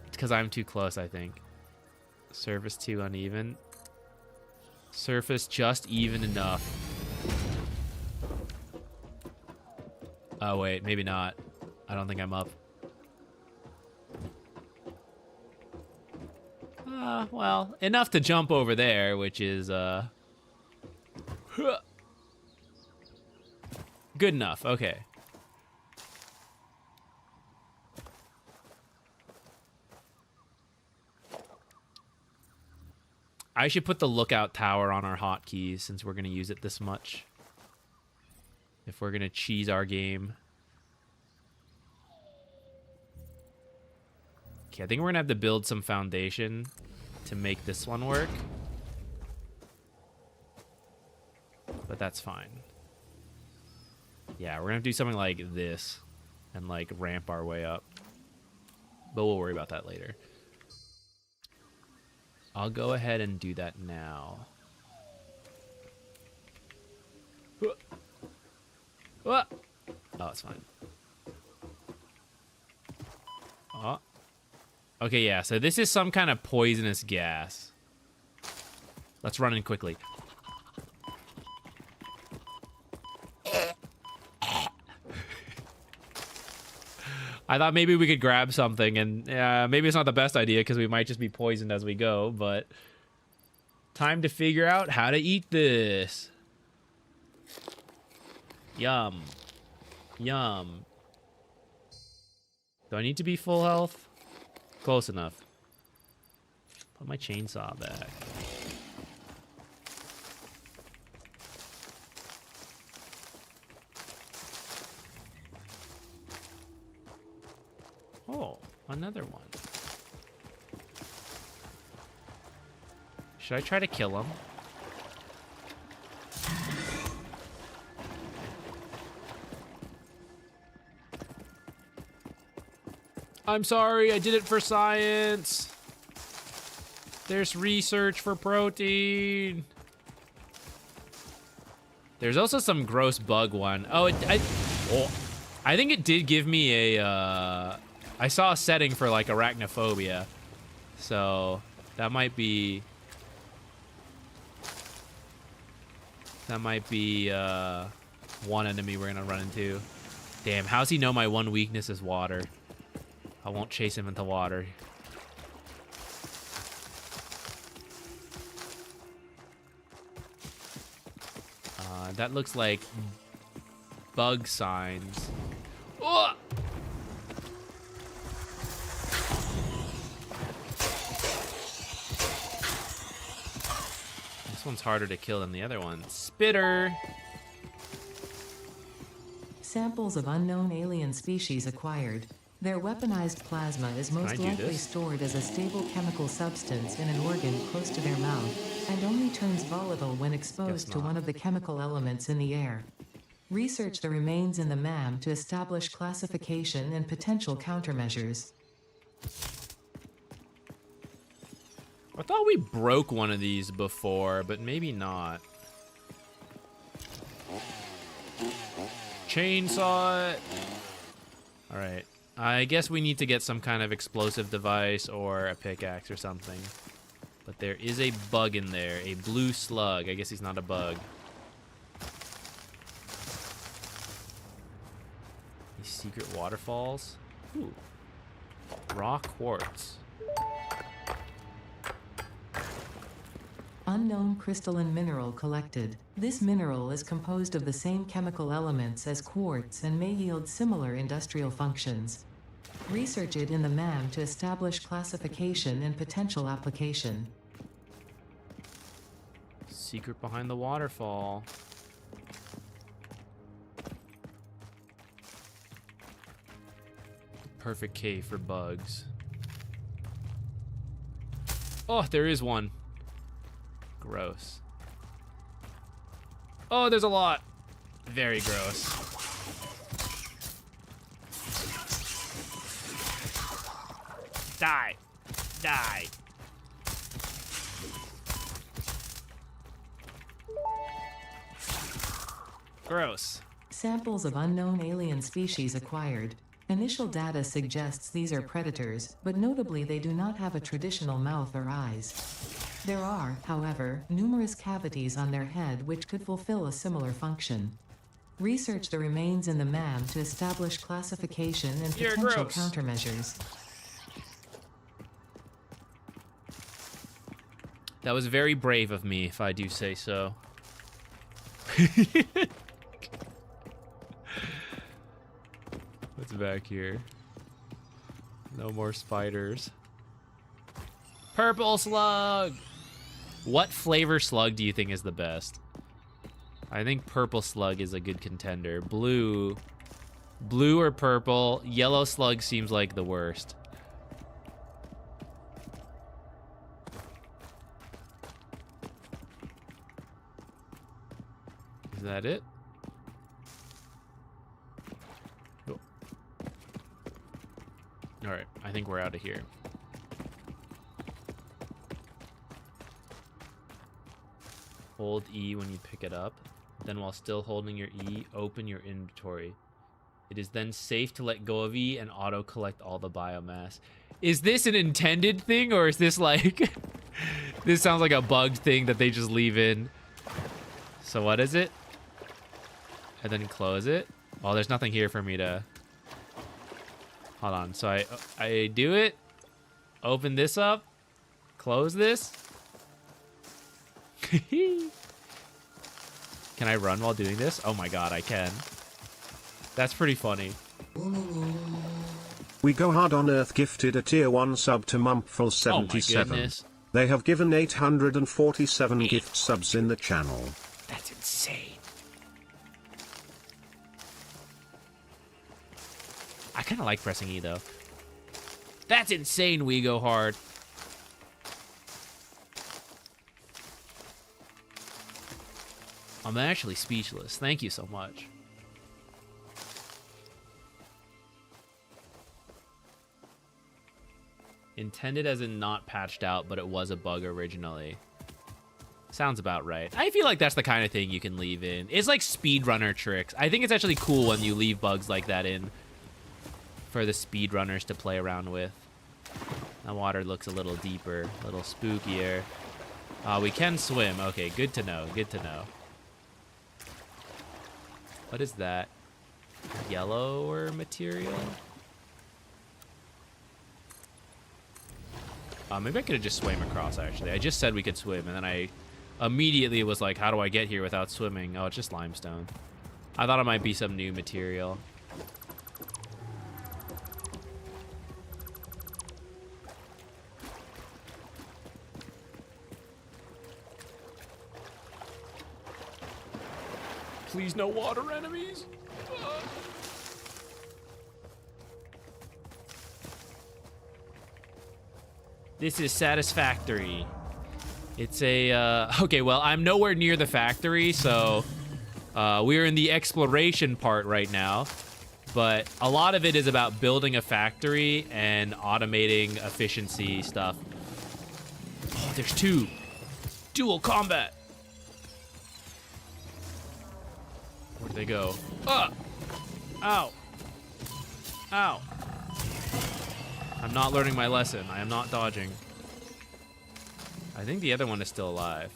It's because I'm too close, I think. Surface too uneven. Surface just even enough. Oh, wait. Maybe not. I don't think I'm up. Well, enough to jump over there, which is, good enough. Okay. I should put the lookout tower on our hotkeys since we're going to use it this much. If we're going to cheese our game. Okay, I think we're going to have to build some foundation to make this one work. But that's fine. Yeah, we're going to have to do something like this and like ramp our way up. But we'll worry about that later. I'll go ahead and do that now. Oh, it's fine. Oh. Okay, yeah, so this is some kind of poisonous gas. Let's run in quickly. I thought maybe we could grab something, and maybe it's not the best idea because we might just be poisoned as we go, but time to figure out how to eat this. Yum. Yum. Do I need to be full health? Close enough. Put my chainsaw back. Oh, another one. Should I try to kill him? I'm sorry, I did it for science. There's research for protein. There's also some gross bug one. Oh, I think it did give me a, I saw a setting for like arachnophobia. So that might be one enemy we're gonna run into. Damn, how's he know my one weakness is water? I won't chase him into water. That looks like bug signs. Oh! This one's harder to kill than the other one. Spitter! Samples of unknown alien species acquired. Their weaponized plasma is most likely stored as a stable chemical substance in an organ close to their mouth, and only turns volatile when exposed to one of the chemical elements in the air. Research the remains in the MAM to establish classification and potential countermeasures. I thought we broke one of these before, but maybe not. Chainsaw it. All right. I guess we need to get some kind of explosive device or a pickaxe or something. But there is a bug in there, a blue slug. I guess he's not a bug. These secret waterfalls. Ooh. Raw quartz. Unknown crystalline mineral collected. This mineral is composed of the same chemical elements as quartz and may yield similar industrial functions. Research it in the MAM to establish classification and potential application. Secret behind the waterfall. Perfect cave for bugs. Oh, there is one. Gross. Oh, there's a lot. Very gross. Die. Die. Gross. Samples of unknown alien species acquired. Initial data suggests these are predators, but notably they do not have a traditional mouth or eyes. There are, however, numerous cavities on their head which could fulfill a similar function. Research the remains in the MAM to establish classification and potential countermeasures. That was very brave of me, if I do say so. What's back here? No more spiders. Purple slug! What flavor slug do you think is the best? I think purple slug is a good contender. Blue or purple. Yellow slug seems like the worst. Is that it? Oh. All right, I think we're out of here. Hold E when you pick it up. Then while still holding your E, open your inventory. It is then safe to let go of E and auto-collect all the biomass. Is this an intended thing, or is this like... This sounds like a bugged thing that they just leave in. So what is it? And then close it. Oh, there's nothing here for me to... Hold on. So I do it. Open this up. Close this. Can I run while doing this? Oh my god, I can. That's pretty funny. We Go Hard on Earth gifted a tier 1 sub to Mumpful77. Oh my goodness. They have given 847 gift subs in the channel. That's insane. I kind of like pressing E though. That's insane, We Go Hard. I'm actually speechless. Thank you so much. Intended as in not patched out, but it was a bug originally. Sounds about right. I feel like that's the kind of thing you can leave in. It's like speedrunner tricks. I think it's actually cool when you leave bugs like that in for the speedrunners to play around with. The water looks a little deeper, a little spookier. We can swim. Okay, good to know. Good to know. What is that? Yellower material? Maybe I could have just swam across, actually. I just said we could swim, and then I immediately was like, how do I get here without swimming? Oh, it's just limestone. I thought it might be some new material. Please, no water enemies. This is Satisfactory. It's a, okay, well, I'm nowhere near the factory, so we're in the exploration part right now. But a lot of it is about building a factory and automating efficiency stuff. Oh, there's two. Dual combat. Where'd they go? Ow. Ow. I'm not learning my lesson. I am not dodging. I think the other one is still alive.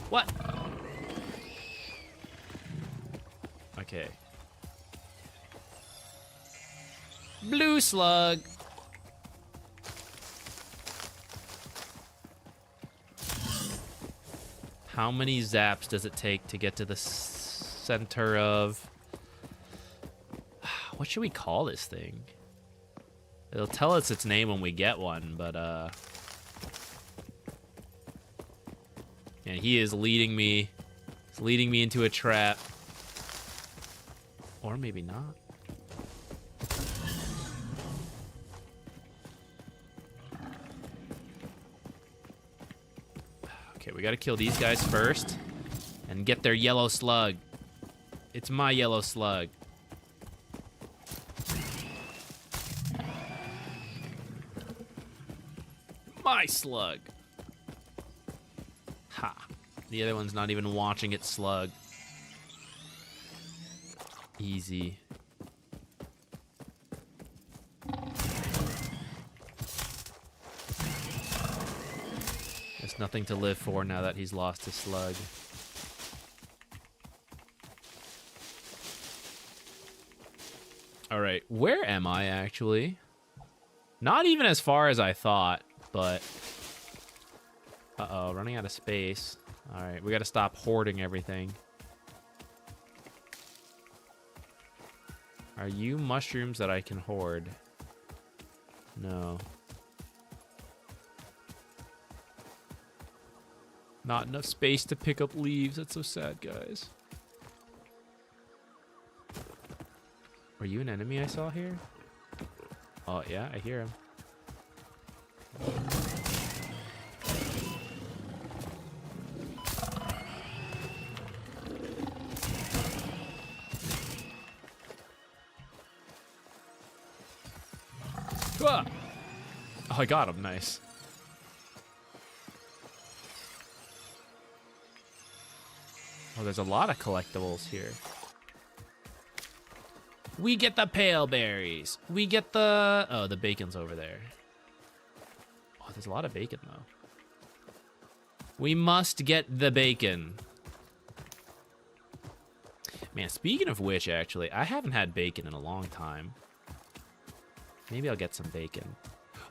What? Okay. Blue slug. How many zaps does it take to get to the center of... What should we call this thing? It'll tell us its name when we get one, but and he is leading me. It's leading me into a trap. Or maybe not. Okay, we gotta kill these guys first and get their yellow slug. It's my yellow slug. My slug. Ha. The other one's not even watching its slug. Easy. There's nothing to live for now that he's lost his slug. All right, where am I actually? Not even as far as I thought, but... Uh-oh, running out of space. All right, we gotta stop hoarding everything. Are you mushrooms that I can hoard? No. Not enough space to pick up leaves. That's so sad, guys. Are you an enemy I saw here? Oh, yeah, I hear him. Ah! Oh, I got him. Nice. Oh, there's a lot of collectibles here. We get the pale berries. We get the... Oh, the bacon's over there. Oh, there's a lot of bacon, though. We must get the bacon. Man, speaking of which, actually, I haven't had bacon in a long time. Maybe I'll get some bacon.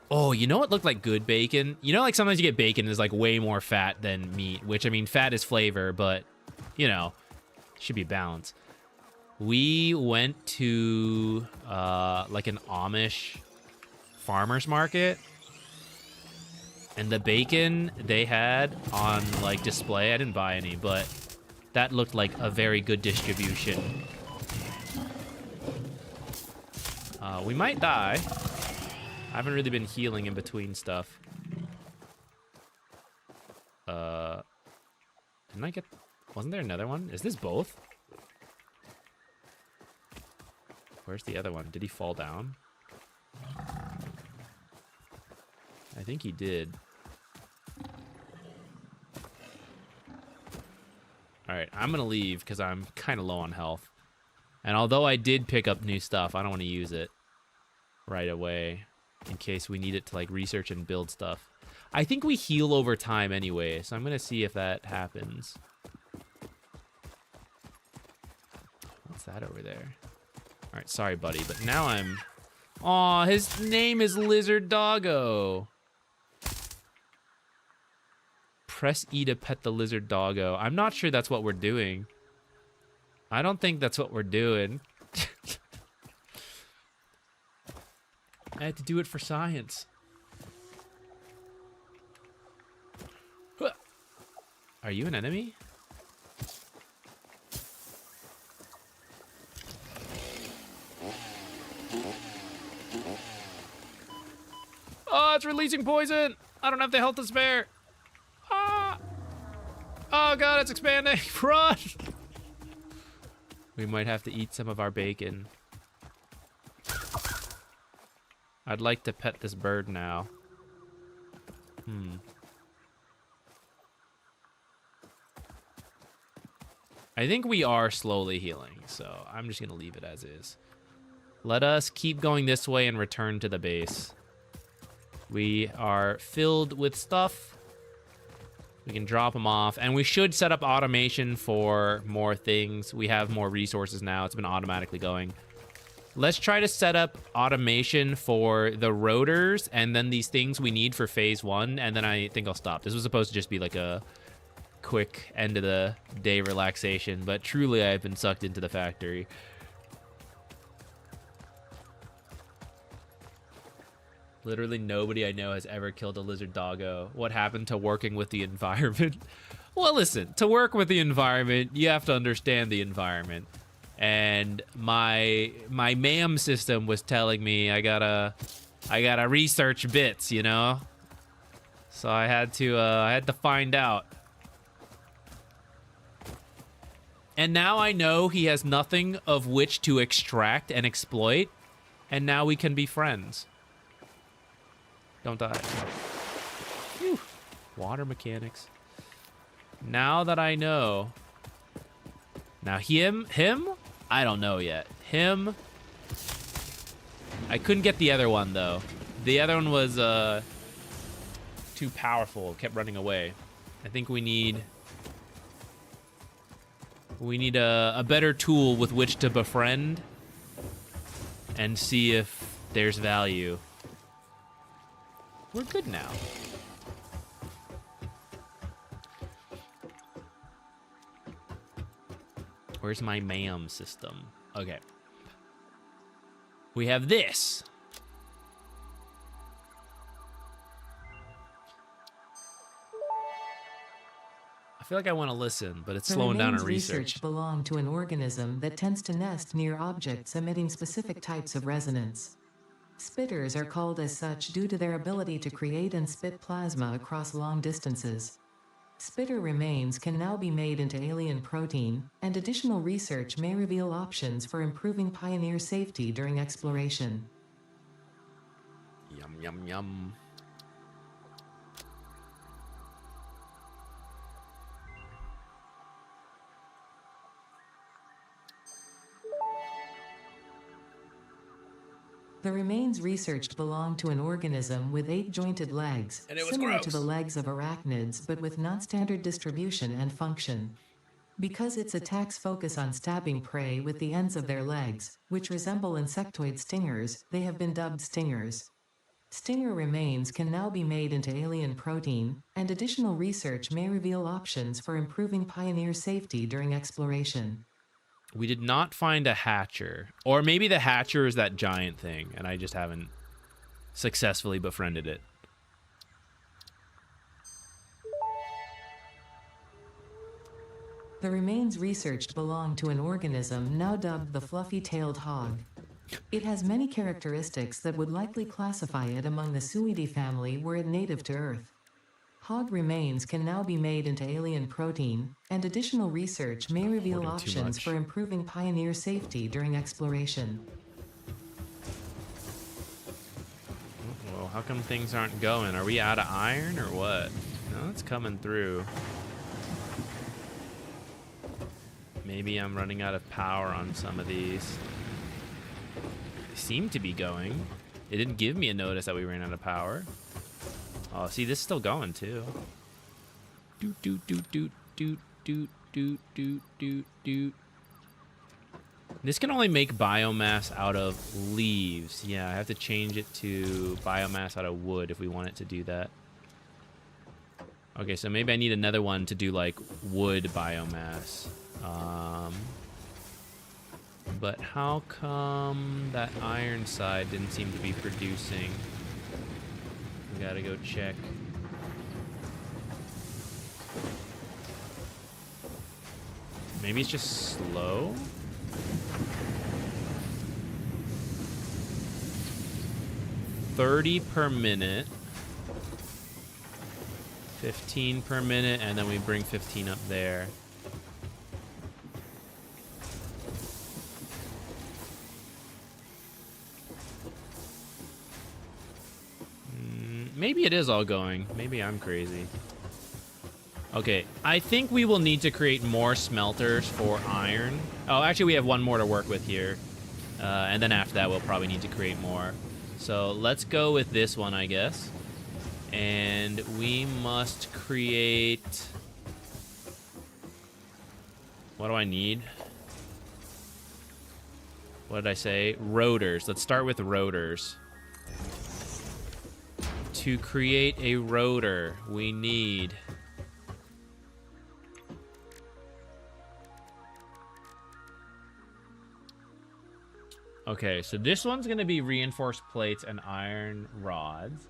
Oh, you know what looked like good bacon? You know, like sometimes you get bacon that's like way more fat than meat, which, I mean, fat is flavor, but, you know, should be balanced. We went to like an Amish farmer's market, and the bacon they had on like display, I didn't buy any, but that looked like a very good distribution. We might die. I haven't really been healing in between stuff. Didn't I get... Wasn't there another one? Is this both? Where's the other one? Did he fall down? I think he did. Alright, I'm gonna leave because I'm kind of low on health. And although I did pick up new stuff, I don't want to use it right away in case we need it to like research and build stuff. I think we heal over time anyway, so I'm gonna see if that happens. What's that over there? All right, sorry, buddy, but now I'm... Aw, his name is Lizard Doggo. Press E to pet the Lizard Doggo. I'm not sure that's what we're doing. I don't think that's what we're doing. I had to do it for science. Are you an enemy? Oh, it's releasing poison. I don't have the health to spare. Ah! Oh god, it's expanding. Run! We might have to eat some of our bacon. I'd like to pet this bird now. I think we are slowly healing, so I'm just gonna leave it as is. Let us keep going this way and return to the base. We are filled with stuff. We can drop them off, and we should set up automation for more things. We have more resources now. It's been automatically going. Let's try to set up automation for the rotors and then these things we need for phase 1, and then I think I'll stop. This was supposed to just be like a quick end of the day relaxation, but truly I've been sucked into the factory. Literally nobody I know has ever killed a Lizard Doggo. What happened to working with the environment? Well, listen, to work with the environment, you have to understand the environment. And my MAM system was telling me I gotta research bits, you know? So I had to find out. And now I know he has nothing of which to extract and exploit, and now we can be friends. Don't die. Whew. Water mechanics. Now that I know. Now him? I don't know yet. Him. I couldn't get the other one though. The other one was too powerful. Kept running away. I think we need a better tool with which to befriend. and see if there's value. We're good now. Where's my MAM system? Okay. We have this. I feel like I want to listen, but it's slowing down our research. Belong to an organism that tends to nest near objects emitting specific types of resonance. Spitters are called as such due to their ability to create and spit plasma across long distances. Spitter remains can now be made into alien protein, and additional research may reveal options for improving Pioneer safety during exploration. Yum, yum, yum. The remains researched belong to an organism with 8 jointed legs, And it was similar gross. to the legs of arachnids but with non-standard distribution and function. Because its attacks focus on stabbing prey with the ends of their legs, which resemble insectoid stingers, they have been dubbed stingers. Stinger remains can now be made into alien protein, and additional research may reveal options for improving Pioneer safety during exploration. We did not find a hatcher. Or maybe the hatcher is that giant thing, and I just haven't successfully befriended it. The remains researched belong to an organism now dubbed the fluffy-tailed hog. It has many characteristics that would likely classify it among the Suidae family were it native to Earth. Hog remains can now be made into alien protein, and additional research may reveal options for improving Pioneer safety during exploration. Well, how come things aren't going? Are we out of iron or what? No, it's coming through. Maybe I'm running out of power on some of these. They seem to be going. It didn't give me a notice that we ran out of power. Oh, see, this is still going too. Doot doot doot doot doot doot doot doot doot doot. This can only make biomass out of leaves. Yeah, I have to change it to biomass out of wood if we want it to do that. Okay, so maybe I need another one to do like wood biomass. But how come that iron side didn't seem to be producing? We gotta go check. Maybe it's just slow? $30 per minute. 15 per minute, and then we bring 15 up there. Maybe it is all going. Maybe I'm crazy. Okay, I think we will need to create more smelters for iron. Oh, actually, we have one more to work with here. And then after that, we'll probably need to create more. So let's go with this one, I guess. And we must create... What do I need? What did I say? Rotors. Let's start with rotors. To create a rotor, we need... Okay, so this one's going to be reinforced plates and iron rods.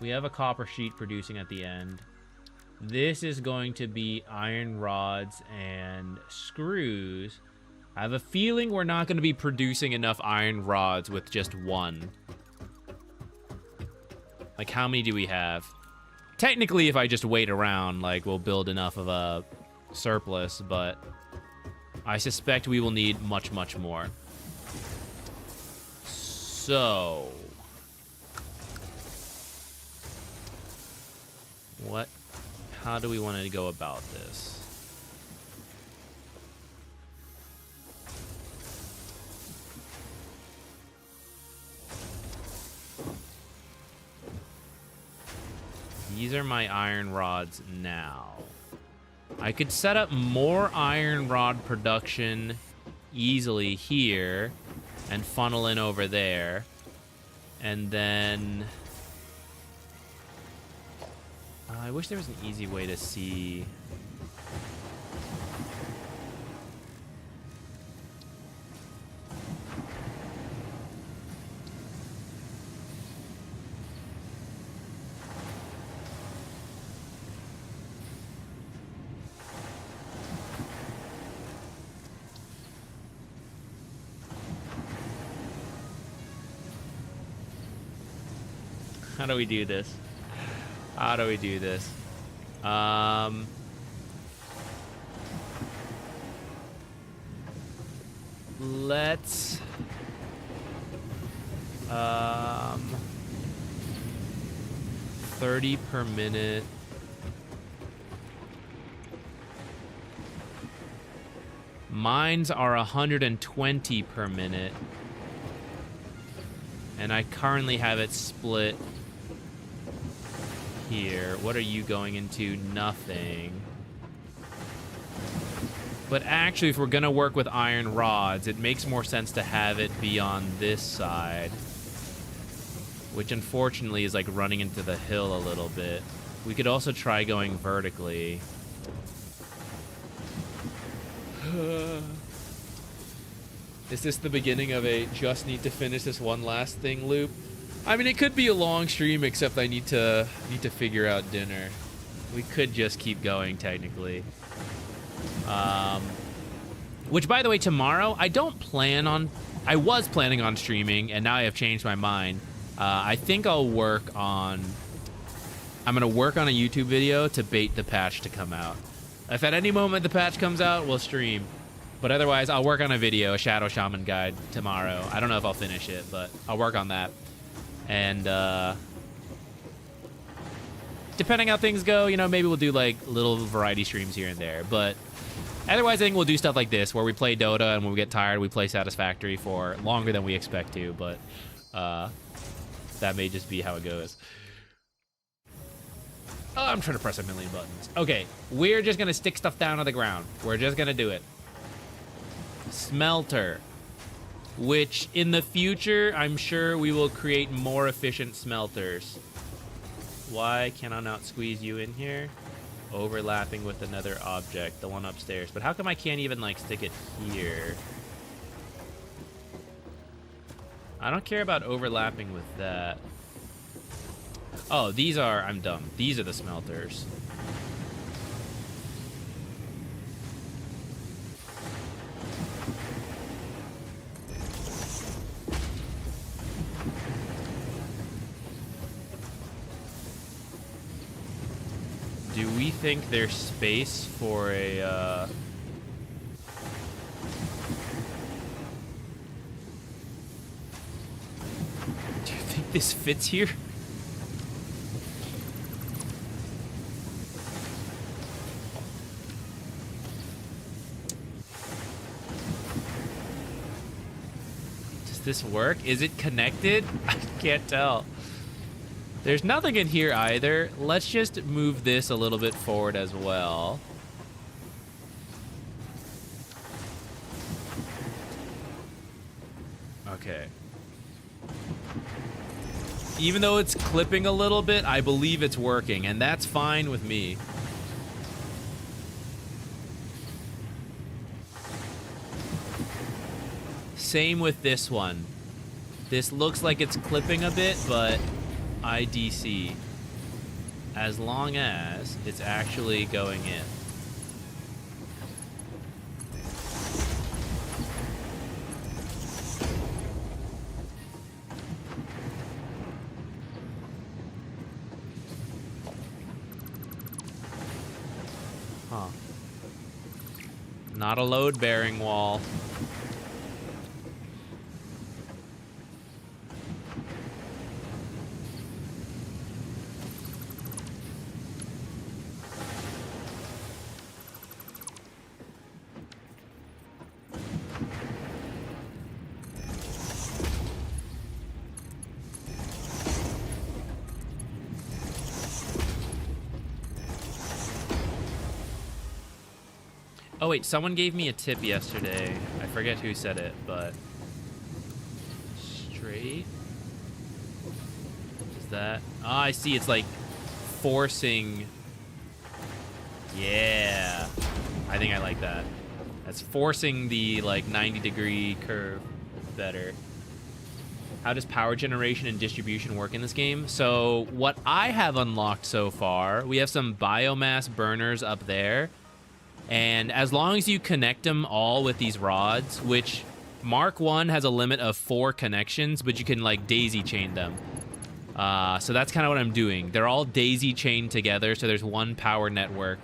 We have a copper sheet producing at the end. This is going to be iron rods and screws. I have a feeling we're not going to be producing enough iron rods with just one. Like, how many do we have? Technically, if I just wait around, like, we'll build enough of a surplus, but I suspect we will need much, much more. So... How do we want to go about this? These are my iron rods now. I could set up more iron rod production easily here and funnel in over there. And then... I wish there was an easy way to see... How do we do this? How do we do this? Let's 30 per minute. Mines are 120 per minute. And I currently have it split here. What are you going into? Nothing. But actually, if we're gonna work with iron rods, it makes more sense to have it be on this side, which unfortunately is like running into the hill a little bit. We could also try going vertically. Is this the beginning of a just need to finish this one last thing loop? I mean, it could be a long stream, except I need to figure out dinner. We could just keep going, technically. Which, by the way, tomorrow, I was planning on streaming, and now I have changed my mind. I think I'm gonna work on a YouTube video to bait the patch to come out. If at any moment the patch comes out, we'll stream. But otherwise, I'll work on a video, a Shadow Shaman guide tomorrow. I don't know if I'll finish it, but I'll work on that. And, depending how things go, you know, maybe we'll do, like, little variety streams here and there. But otherwise, I think we'll do stuff like this, where we play Dota, and when we get tired, we play Satisfactory for longer than we expect to. But, that may just be how it goes. Oh, I'm trying to press a million buttons. Okay, we're just gonna stick stuff down on the ground. We're just gonna do it. Smelter. Which, in the future, I'm sure we will create more efficient smelters. Why can I not squeeze you in here? Overlapping with another object, the one upstairs. But how come I can't even, like, stick it here? I don't care about overlapping with that. Oh, these are... I'm dumb. These are the smelters. Do we think there's space for a, Do you think this fits here? Does this work? Is it connected? I can't tell. There's nothing in here either. Let's just move this a little bit forward as well. Okay. Even though it's clipping a little bit, I believe it's working, and that's fine with me. Same with this one. This looks like it's clipping a bit, but IDC, as long as it's actually going in. Huh. Not a load-bearing wall. Oh wait, someone gave me a tip yesterday. I forget who said it, but Great. What is that? Oh, I see. It's like forcing. Yeah. I think I like that. That's forcing the like 90-degree curve better. How does power generation and distribution work in this game? So what I have unlocked so far, we have some biomass burners up there. And as long as you connect them all with these rods, which Mark 1 has a limit of 4 connections, but you can like daisy chain them. So that's kind of what I'm doing. They're all daisy chained together, so there's one power network.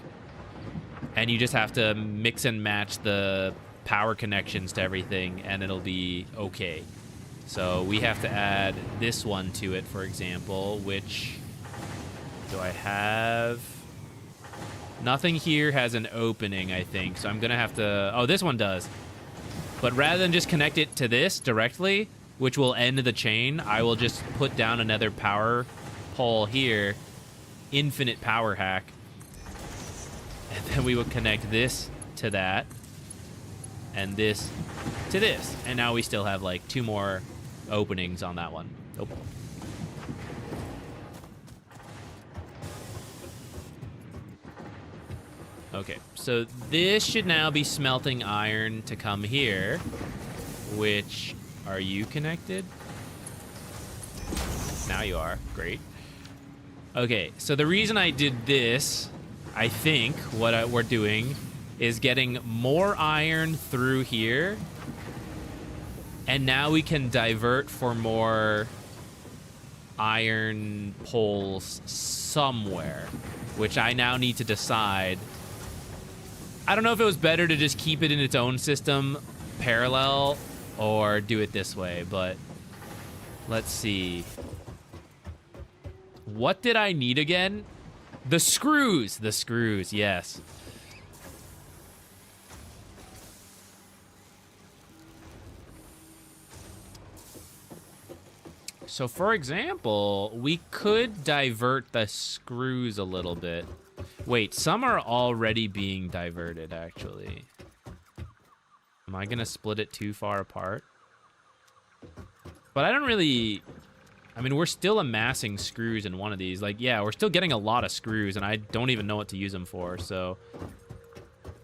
And you just have to mix and match the power connections to everything, and it'll be okay. So we have to add this one to it, for example, which do I have? Nothing here has an opening, I think, so I'm gonna have to, oh, this one does. But rather than just connect it to this directly, which will end the chain, I will just put down another power pole here, infinite power hack, and then we would connect this to that, and this to this, and now we still have like 2 more openings on that one. Nope. Okay, so this should now be smelting iron to come here, which, are you connected? Now you are, great. Okay, so the reason I did this, I think what we're doing is getting more iron through here, and now we can divert for more iron poles somewhere, which I now need to decide. I don't know if it was better to just keep it in its own system parallel or do it this way, but let's see. What did I need again? The screws. The screws, yes. So for example, we could divert the screws a little bit. Wait, some are already being diverted, actually. Am I gonna split it too far apart? But I don't really... I mean, we're still amassing screws in one of these. Like, yeah, we're still getting a lot of screws, and I don't even know what to use them for, so...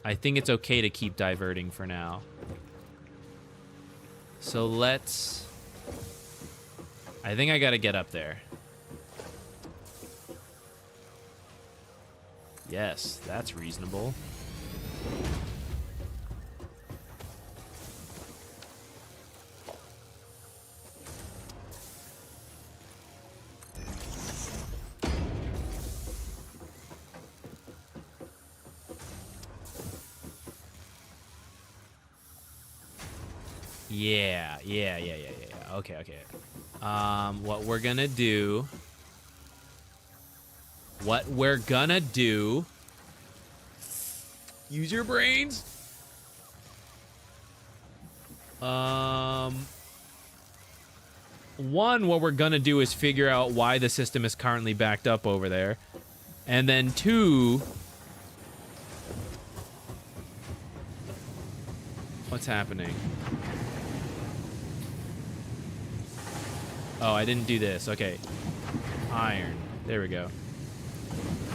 I think it's okay to keep diverting for now. So let's... I think I gotta get up there. Yes, that's reasonable. Yeah. Okay. What we're gonna do... Use your brains. One, what we're gonna do is figure out why the system is currently backed up over there. And then 2... What's happening? Oh, I didn't do this. Okay. Iron. There we go.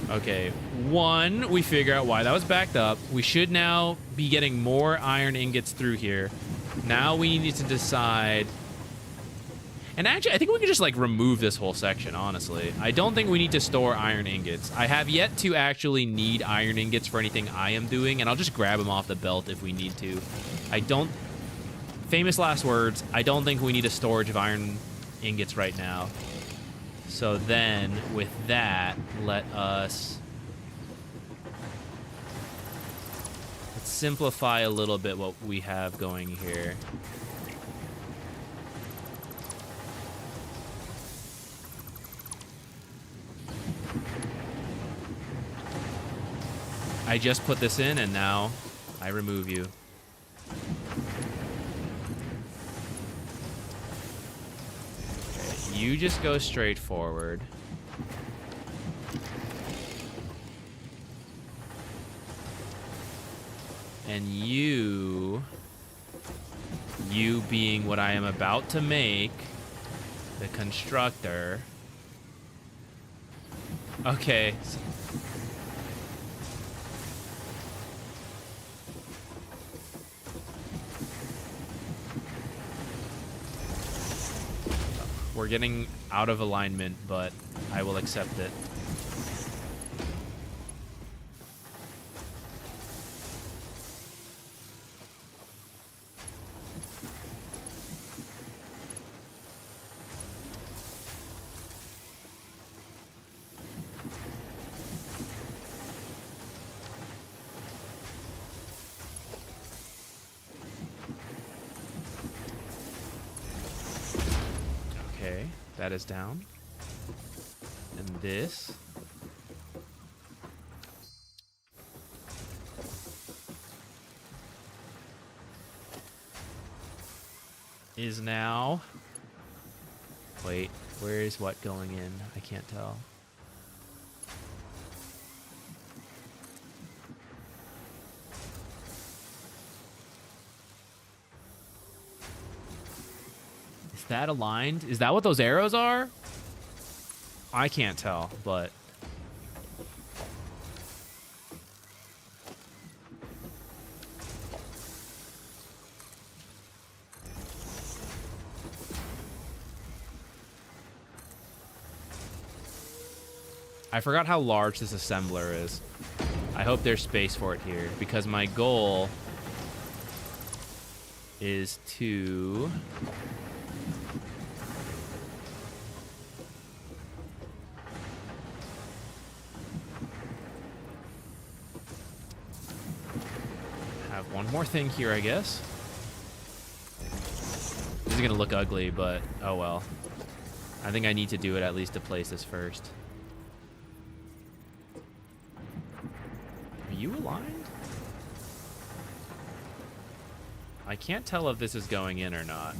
Okay. 1, we figure out why that was backed up. We should now be getting more iron ingots through here. Now we need to decide... And actually, I think we can just, like, remove this whole section, honestly. I don't think we need to store iron ingots. I have yet to actually need iron ingots for anything I am doing, and I'll just grab them off the belt if we need to. I don't... Famous last words, I don't think we need a storage of iron ingots right now. So then, with that, let's simplify a little bit what we have going here. I just put this in, and now I remove you. You just go straight forward. And you being what I am about to make, the constructor. Okay. We're getting out of alignment, but I will accept it. Okay, that is down. And this is now... Wait, where is what going in? I can't tell. Is that aligned? Is that what those arrows are? I can't tell, but... I forgot how large this assembler is. I hope there's space for it here, because my goal is to... have one more thing here, I guess. This is gonna look ugly, but oh well. I think I need to do it at least to place this first. Are you aligned? I can't tell if this is going in or not.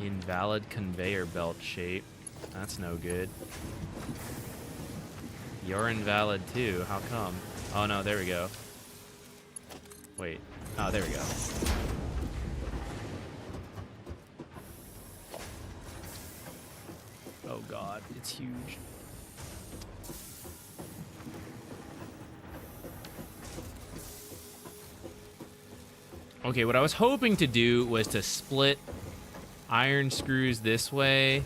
Invalid conveyor belt shape. That's no good. You're invalid too. How come? Oh no, there we go. Wait. Oh, there we go. Oh god, it's huge. Okay, what I was hoping to do was to split iron screws this way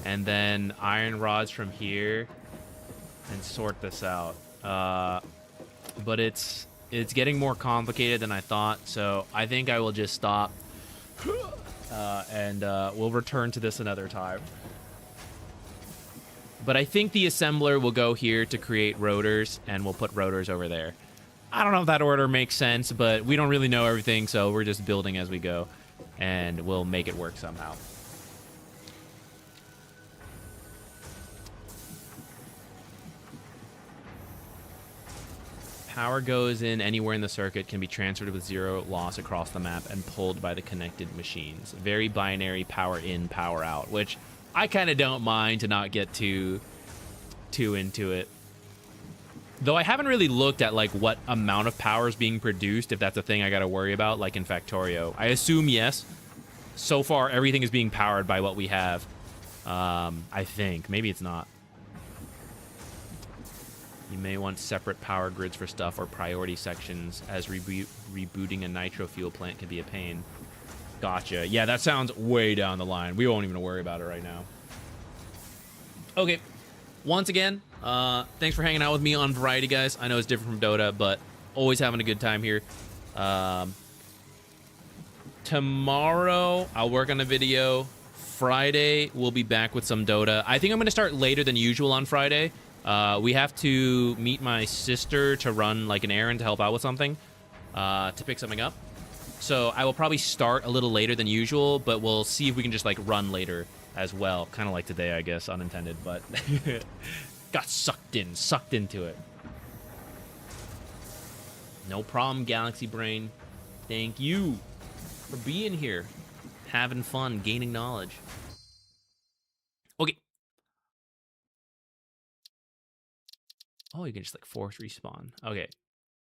and then iron rods from here and sort this out. But it's getting more complicated than I thought, so I think I will just stop and we'll return to this another time. But I think the assembler will go here to create rotors, and we'll put rotors over there. I don't know if that order makes sense, but we don't really know everything, so we're just building as we go, and we'll make it work somehow. Power goes in anywhere in the circuit, can be transferred with zero loss across the map, and pulled by the connected machines. Very binary, power in, power out, which I kind of don't mind to not get too into it. Though I haven't really looked at like what amount of power is being produced, if that's a thing I gotta worry about, like in Factorio. I assume yes. So far, everything is being powered by what we have. I think. Maybe it's not. You may want separate power grids for stuff or priority sections, as rebooting a nitro fuel plant can be a pain. Gotcha. Yeah, that sounds way down the line. We won't even worry about it right now. Okay. Once again, thanks for hanging out with me on Variety, guys. I know it's different from Dota, but always having a good time here. Tomorrow, I'll work on a video. Friday, we'll be back with some Dota. I think I'm going to start later than usual on Friday. We have to meet my sister to run like an errand to help out with something, to pick something up. So I will probably start a little later than usual, but we'll see if we can just like run later as well. Kind of like today, I guess, unintended, but got sucked into it. No problem, Galaxy Brain. Thank you for being here. having fun, gaining knowledge. Okay. Oh, you can just like force respawn. Okay.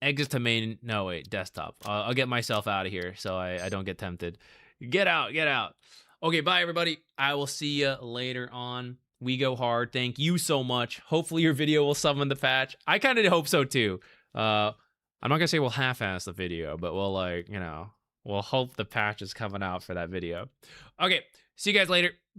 Exit to main. No, wait, desktop. I'll get myself out of here so I don't get tempted. Get out, get out. Okay, bye, everybody. I will see you later on. We go hard. Thank you so much. Hopefully your video will summon the patch. I kind of hope so too. I'm not gonna say we'll half-ass the video, but we'll like, you know, we'll hope the patch is coming out for that video. Okay, see you guys later.